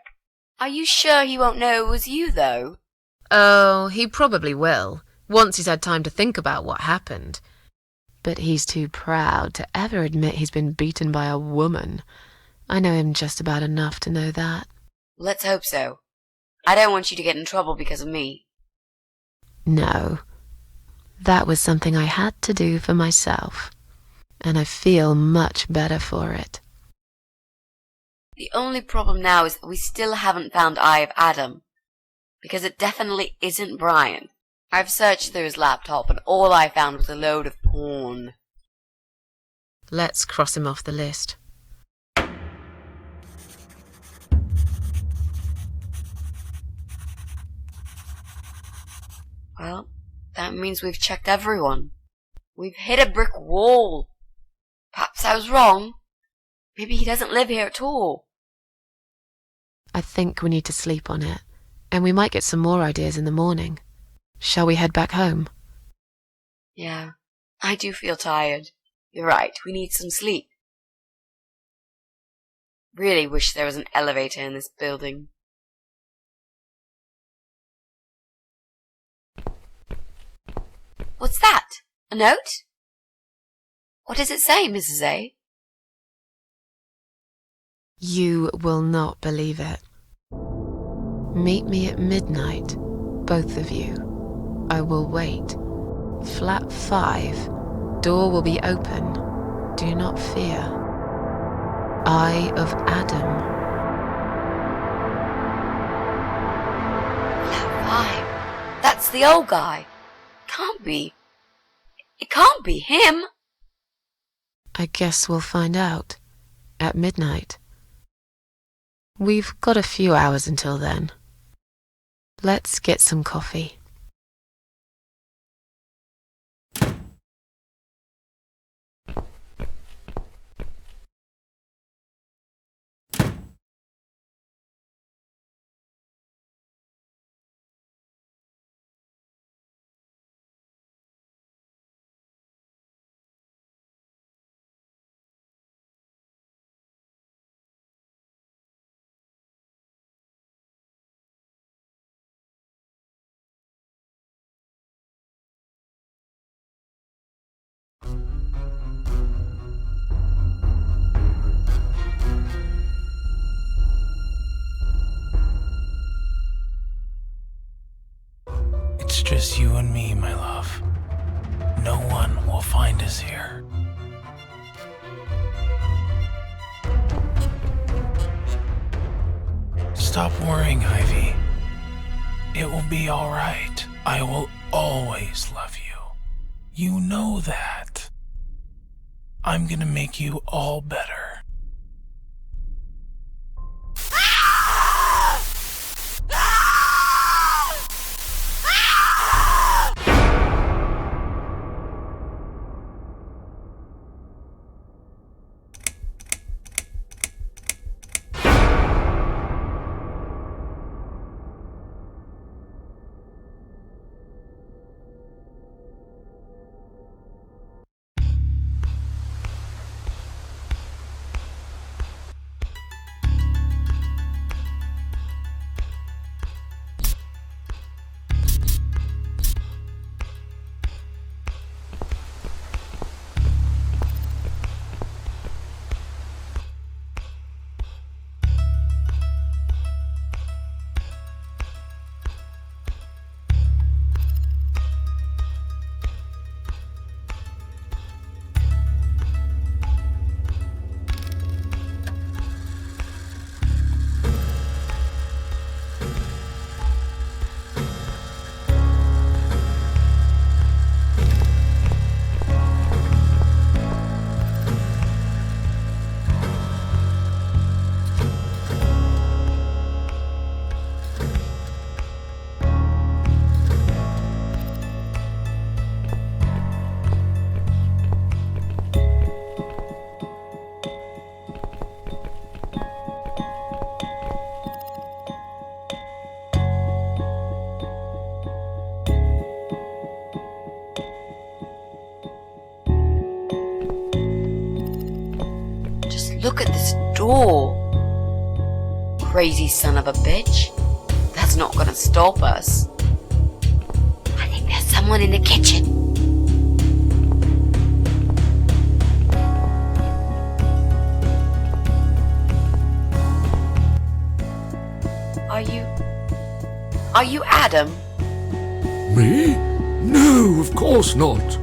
Are you sure he won't know it was you, though? Oh, he probably will, once he's had time to think about what happened. But he's too proud to ever admit he's been beaten by a woman. I know him just about enough to know that. Let's hope so. I don't want you to get in trouble because of me. No. That was something I had to do for myself, and I feel much better for it. The only problem now is that we still haven't found Eye of Adam, because it definitely isn't Brian. I've searched through his laptop, and all I found was a load of porn. Let's cross him off the list. Well, that means we've checked everyone. We've hit a brick wall. Perhaps I was wrong. Maybe he doesn't live here at all. I think we need to sleep on it, and we might get some more ideas in the morning. Shall we head back home? Yeah, I do feel tired. You're right, we need some sleep. Really wish there was an elevator in this building. What's that? A note? What does it say, Mrs. A? You will not believe it. Meet me at midnight, both of you. I will wait. Flat 5. Door will be open. Do not fear. Eye of Adam. Flat 5? That's the old guy. Can't be. It can't be him. I guess we'll find out. At midnight. We've got a few hours until then. Let's get some coffee. It's just you and me, my love. No one will find us here. Stop worrying, Ivy. It will be all right. I will always love you. You know that. I'm gonna make you all better. Look at this door. Crazy son of a bitch. That's not gonna stop us. I think there's someone in the kitchen. Are you Adam? Me? No, of course not.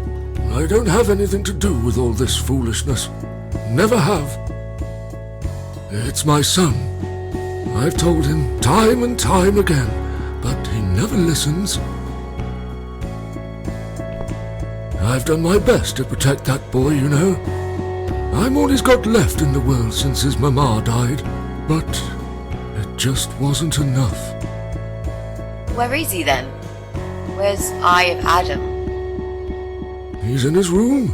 I don't have anything to do with all this foolishness. Never have. It's my son. I've told him time and time again, but he never listens. I've done my best to protect that boy, you know. I'm all he's got left in the world since his mama died, but it just wasn't enough. Where is he then? Where's Eye of Adam? He's in his room.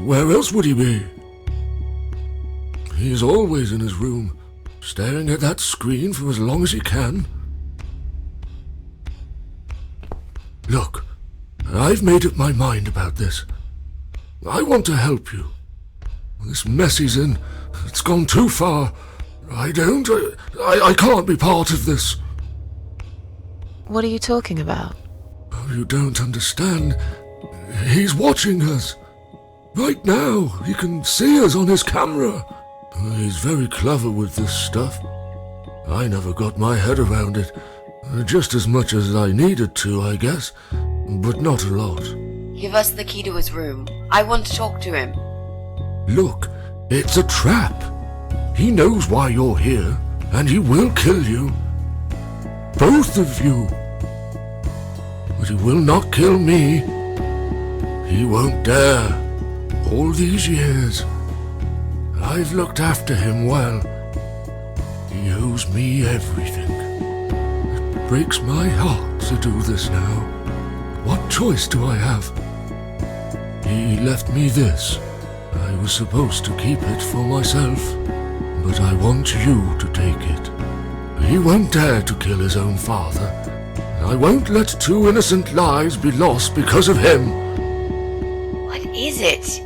Where else would he be? He's always in his room, staring at that screen for as long as he can. Look, I've made up my mind about this. I want to help you. This mess he's in, it's gone too far. I can't be part of this. What are you talking about? Oh, you don't understand. He's watching us. Right now, he can see us on his camera. He's very clever with this stuff. I never got my head around it. Just as much as I needed to, I guess. But not a lot. Give us the key to his room. I want to talk to him. Look, it's a trap. He knows why you're here, and he will kill you. Both of you. But he will not kill me. He won't dare. All these years, I've looked after him well. He owes me everything. It breaks my heart to do this now. What choice do I have? He left me this. I was supposed to keep it for myself, but I want you to take it. He won't dare to kill his own father. I won't let two innocent lives be lost because of him. What is it?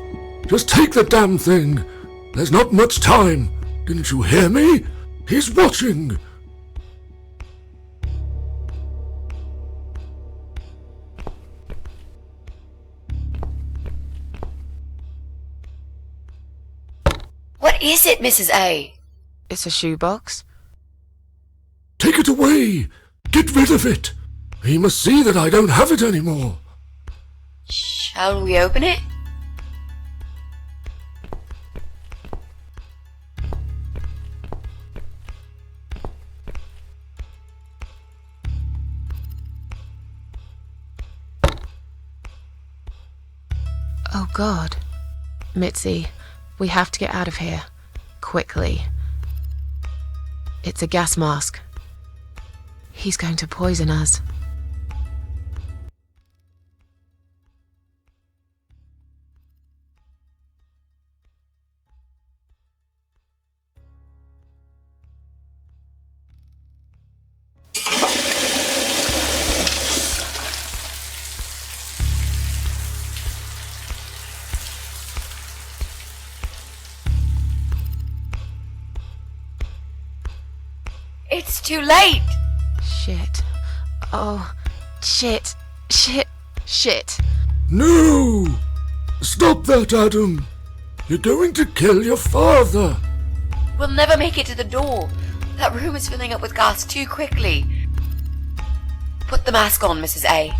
Just take the damn thing. There's not much time. Didn't you hear me? He's watching. What is it, Mrs. A? It's a shoebox. Take it away. Get rid of it. He must see that I don't have it anymore. Shall we open it? Oh God. Mitzi, We have to get out of here. Quickly. It's a gas mask. He's going to poison us. It's too late! Shit. Oh, shit. Shit. Shit. No! Stop that, Adam! You're going to kill your father! We'll never make it to the door. That room is filling up with gas too quickly. Put the mask on, Mrs. A.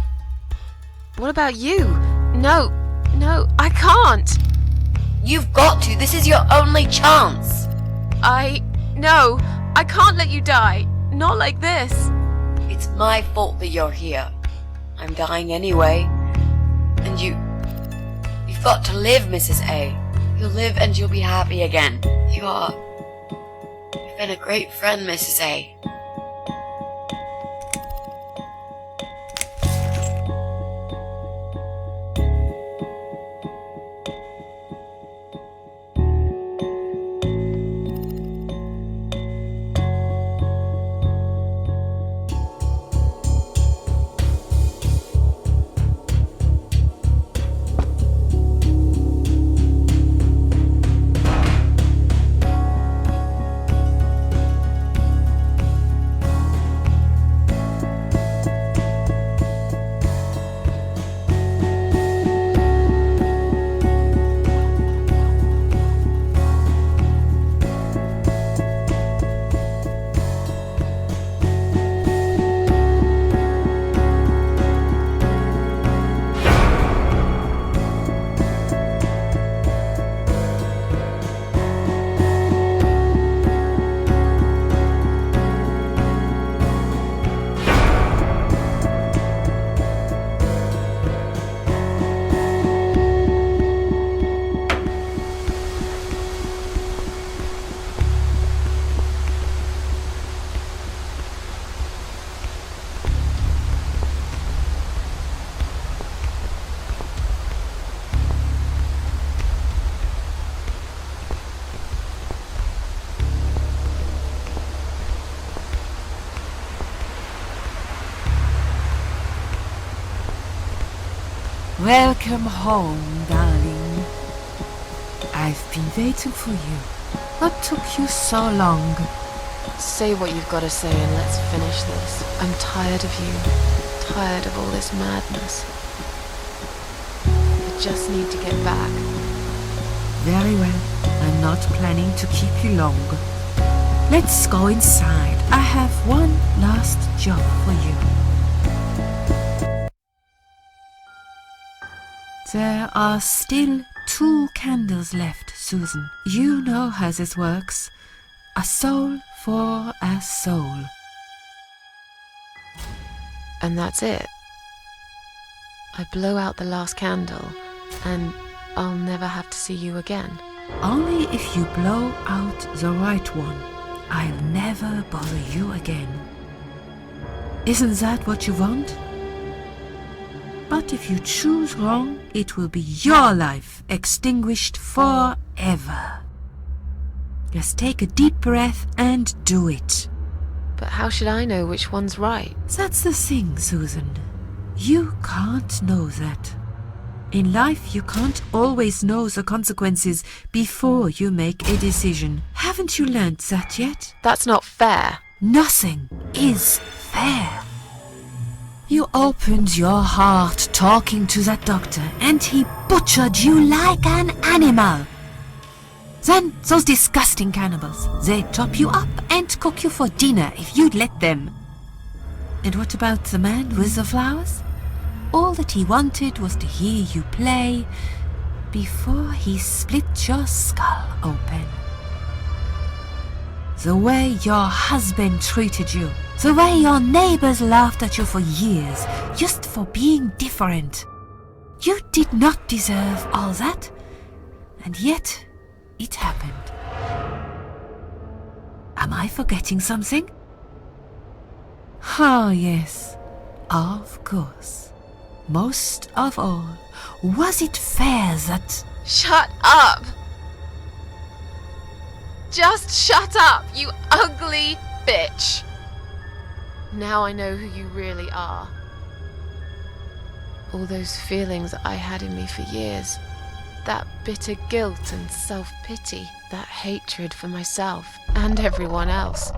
What about you? No, I can't. You've got to. This is your only chance. No, I can't let you die. Not like this. It's my fault that you're here. I'm dying anyway. And you've got to live, Mrs. A. You'll live and you'll be happy again. You've been a great friend, Mrs. A. Welcome home, darling. I've been waiting for you. What took you so long? Say what you've got to say and let's finish this. I'm tired of you. Tired of all this madness. I just need to get back. Very well. I'm not planning to keep you long. Let's go inside. I have one last job for you. There are still 2 candles left, Susan. You know how this works. A soul for a soul. And that's it. I blow out the last candle, and I'll never have to see you again. Only if you blow out the right one. I'll never bother you again. Isn't that what you want? But if you choose wrong, it will be your life extinguished forever. Just take a deep breath and do it. But how should I know which one's right? That's the thing, Susan. You can't know that. In life, you can't always know the consequences before you make a decision. Haven't you learned that yet? That's not fair. Nothing is fair. You opened your heart talking to that doctor, and he butchered you like an animal. Then those disgusting cannibals, they chop you up and cook you for dinner if you'd let them. And what about the man with the flowers? All that he wanted was to hear you play before he split your skull open. The way your husband treated you, the way your neighbors laughed at you for years, just for being different. You did not deserve all that, and yet it happened. Am I forgetting something? Ah, yes, of course. Most of all, was it fair that... Shut up! Just shut up, you ugly bitch! Now I know who you really are. All those feelings I had in me for years. That bitter guilt and self-pity. That hatred for myself and everyone else.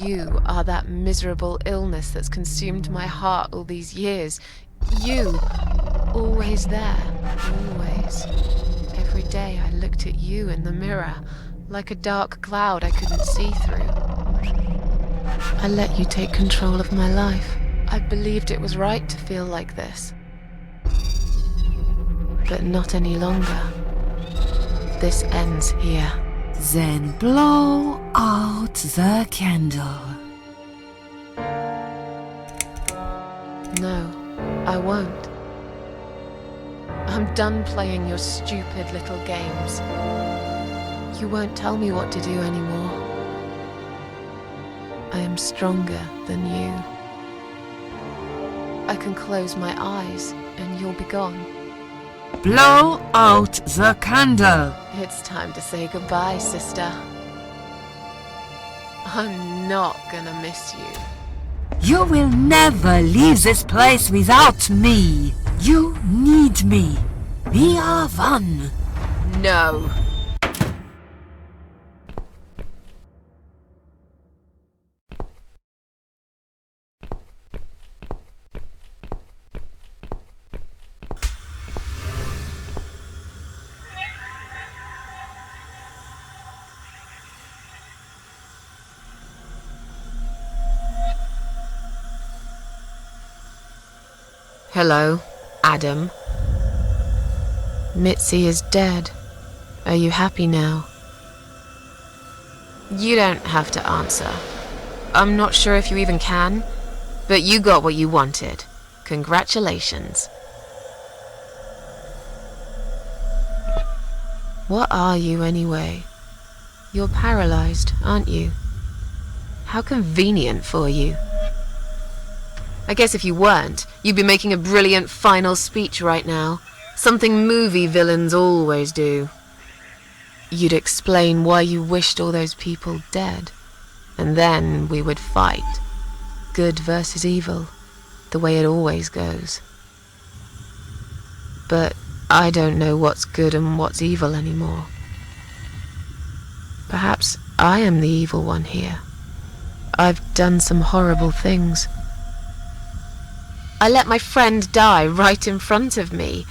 You are that miserable illness that's consumed my heart all these years. You, always there, always. Every day I looked at you in the mirror, like a dark cloud I couldn't see through. I let you take control of my life. I believed it was right to feel like this. But not any longer. This ends here. Then blow out the candle. No, I won't. I'm done playing your stupid little games. You won't tell me what to do anymore. I am stronger than you. I can close my eyes and you'll be gone. Blow out the candle. It's time to say goodbye, sister. I'm not gonna miss you. You will never leave this place without me. You need me. We are one. No. Hello, Adam. Mitzi is dead. Are you happy now? You don't have to answer. I'm not sure if you even can, but you got what you wanted. Congratulations. What are you anyway? You're paralyzed, aren't you? How convenient for you. I guess if you weren't, you'd be making a brilliant final speech right now. Something movie villains always do. You'd explain why you wished all those people dead. And then we would fight. Good versus evil. The way it always goes. But I don't know what's good and what's evil anymore. Perhaps I am the evil one here. I've done some horrible things. I let my friend die right in front of me,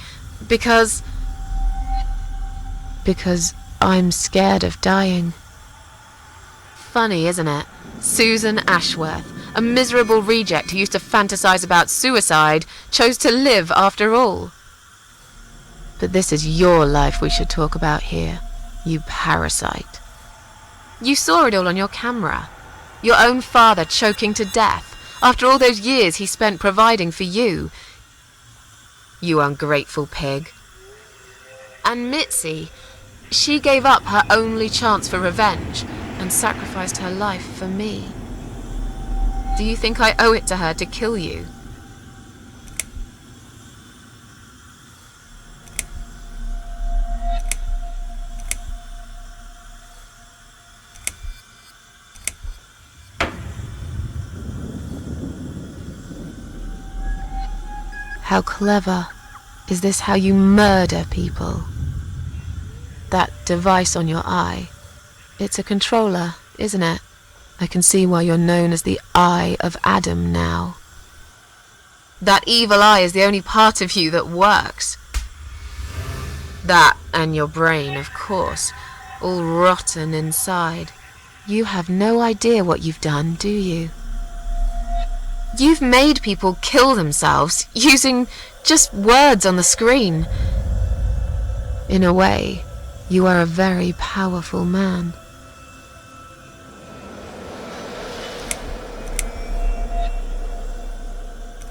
because I'm scared of dying. Funny, isn't it? Susan Ashworth, a miserable reject who used to fantasize about suicide, chose to live after all. But this is your life we should talk about here, you parasite. You saw it all on your camera. Your own father choking to death. After all those years he spent providing for you. You ungrateful pig. And Mitzi, she gave up her only chance for revenge and sacrificed her life for me. Do you think I owe it to her to kill you? How clever. Is this how you murder people? That device on your eye. It's a controller, isn't it? I can see why you're known as the Eye of Adam now. That evil eye is the only part of you that works. That and your brain, of course, all rotten inside. You have no idea what you've done, do you? You've made people kill themselves using just words on the screen. In a way, you are a very powerful man.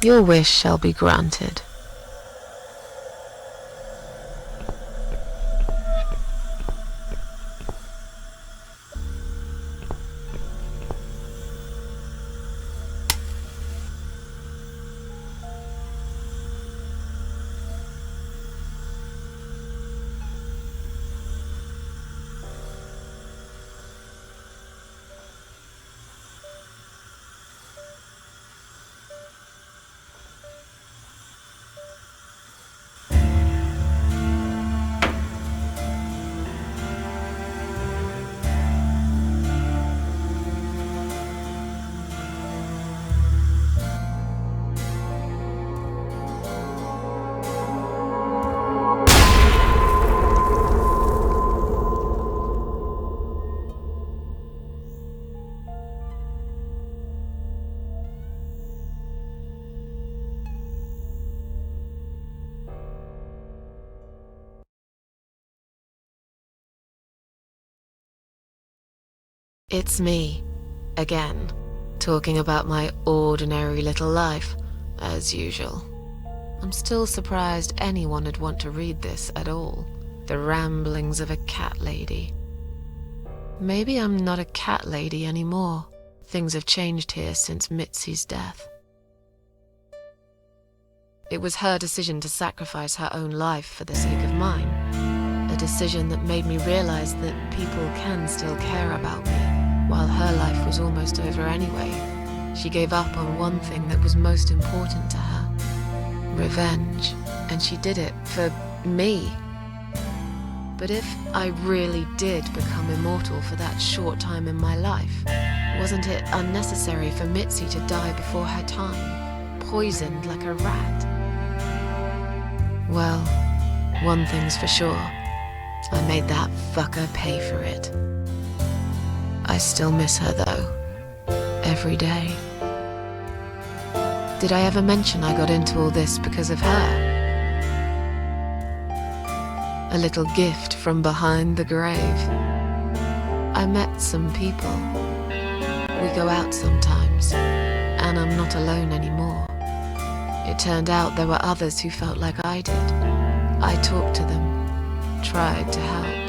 Your wish shall be granted. It's me, again, talking about my ordinary little life, as usual. I'm still surprised anyone would want to read this at all. The ramblings of a cat lady. Maybe I'm not a cat lady anymore. Things have changed here since Mitzi's death. It was her decision to sacrifice her own life for the sake of mine. A decision that made me realize that people can still care about me, while her life was almost over anyway. She gave up on one thing that was most important to her. Revenge. And she did it for me. But if I really did become immortal for that short time in my life, wasn't it unnecessary for Mitzi to die before her time, poisoned like a rat? Well, one thing's for sure. I made that fucker pay for it. I still miss her though. Every day. Did I ever mention I got into all this because of her? A little gift from behind the grave. I met some people. We go out sometimes, and I'm not alone anymore. It turned out there were others who felt like I did. I talked to them, tried to help.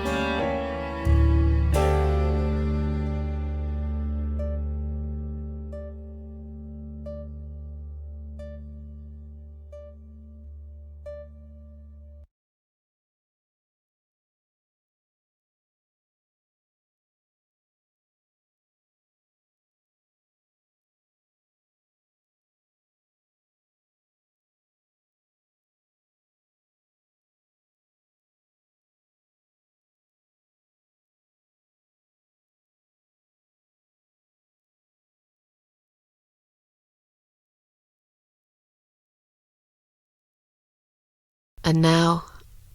And now,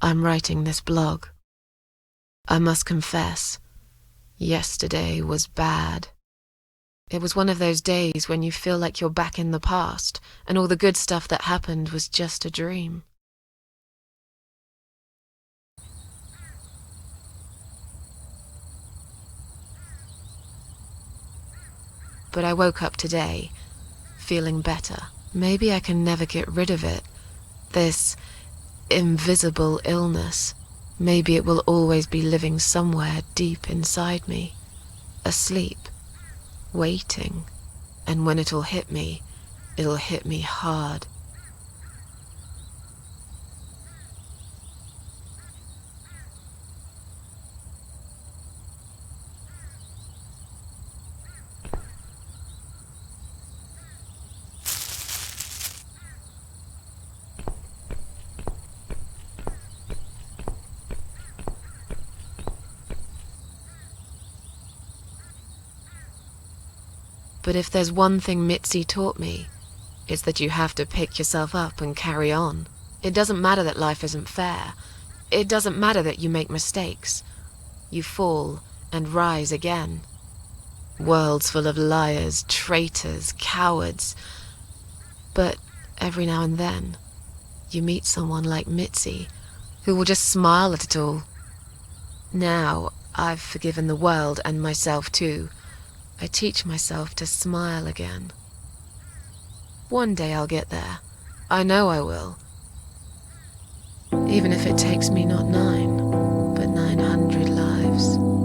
I'm writing this blog. I must confess, yesterday was bad. It was one of those days when you feel like you're back in the past, and all the good stuff that happened was just a dream. But I woke up today, feeling better. Maybe I can never get rid of it. This invisible illness. Maybe it will always be living somewhere deep inside me, asleep, waiting, and when it'll hit me hard. But if there's one thing Mitzi taught me, it's that you have to pick yourself up and carry on. It doesn't matter that life isn't fair. It doesn't matter that you make mistakes. You fall and rise again. Worlds full of liars, traitors, cowards. But every now and then, you meet someone like Mitzi, who will just smile at it all. Now, I've forgiven the world and myself too. I teach myself to smile again. One day I'll get there. I know I will. Even if it takes me not 9, but 900 lives.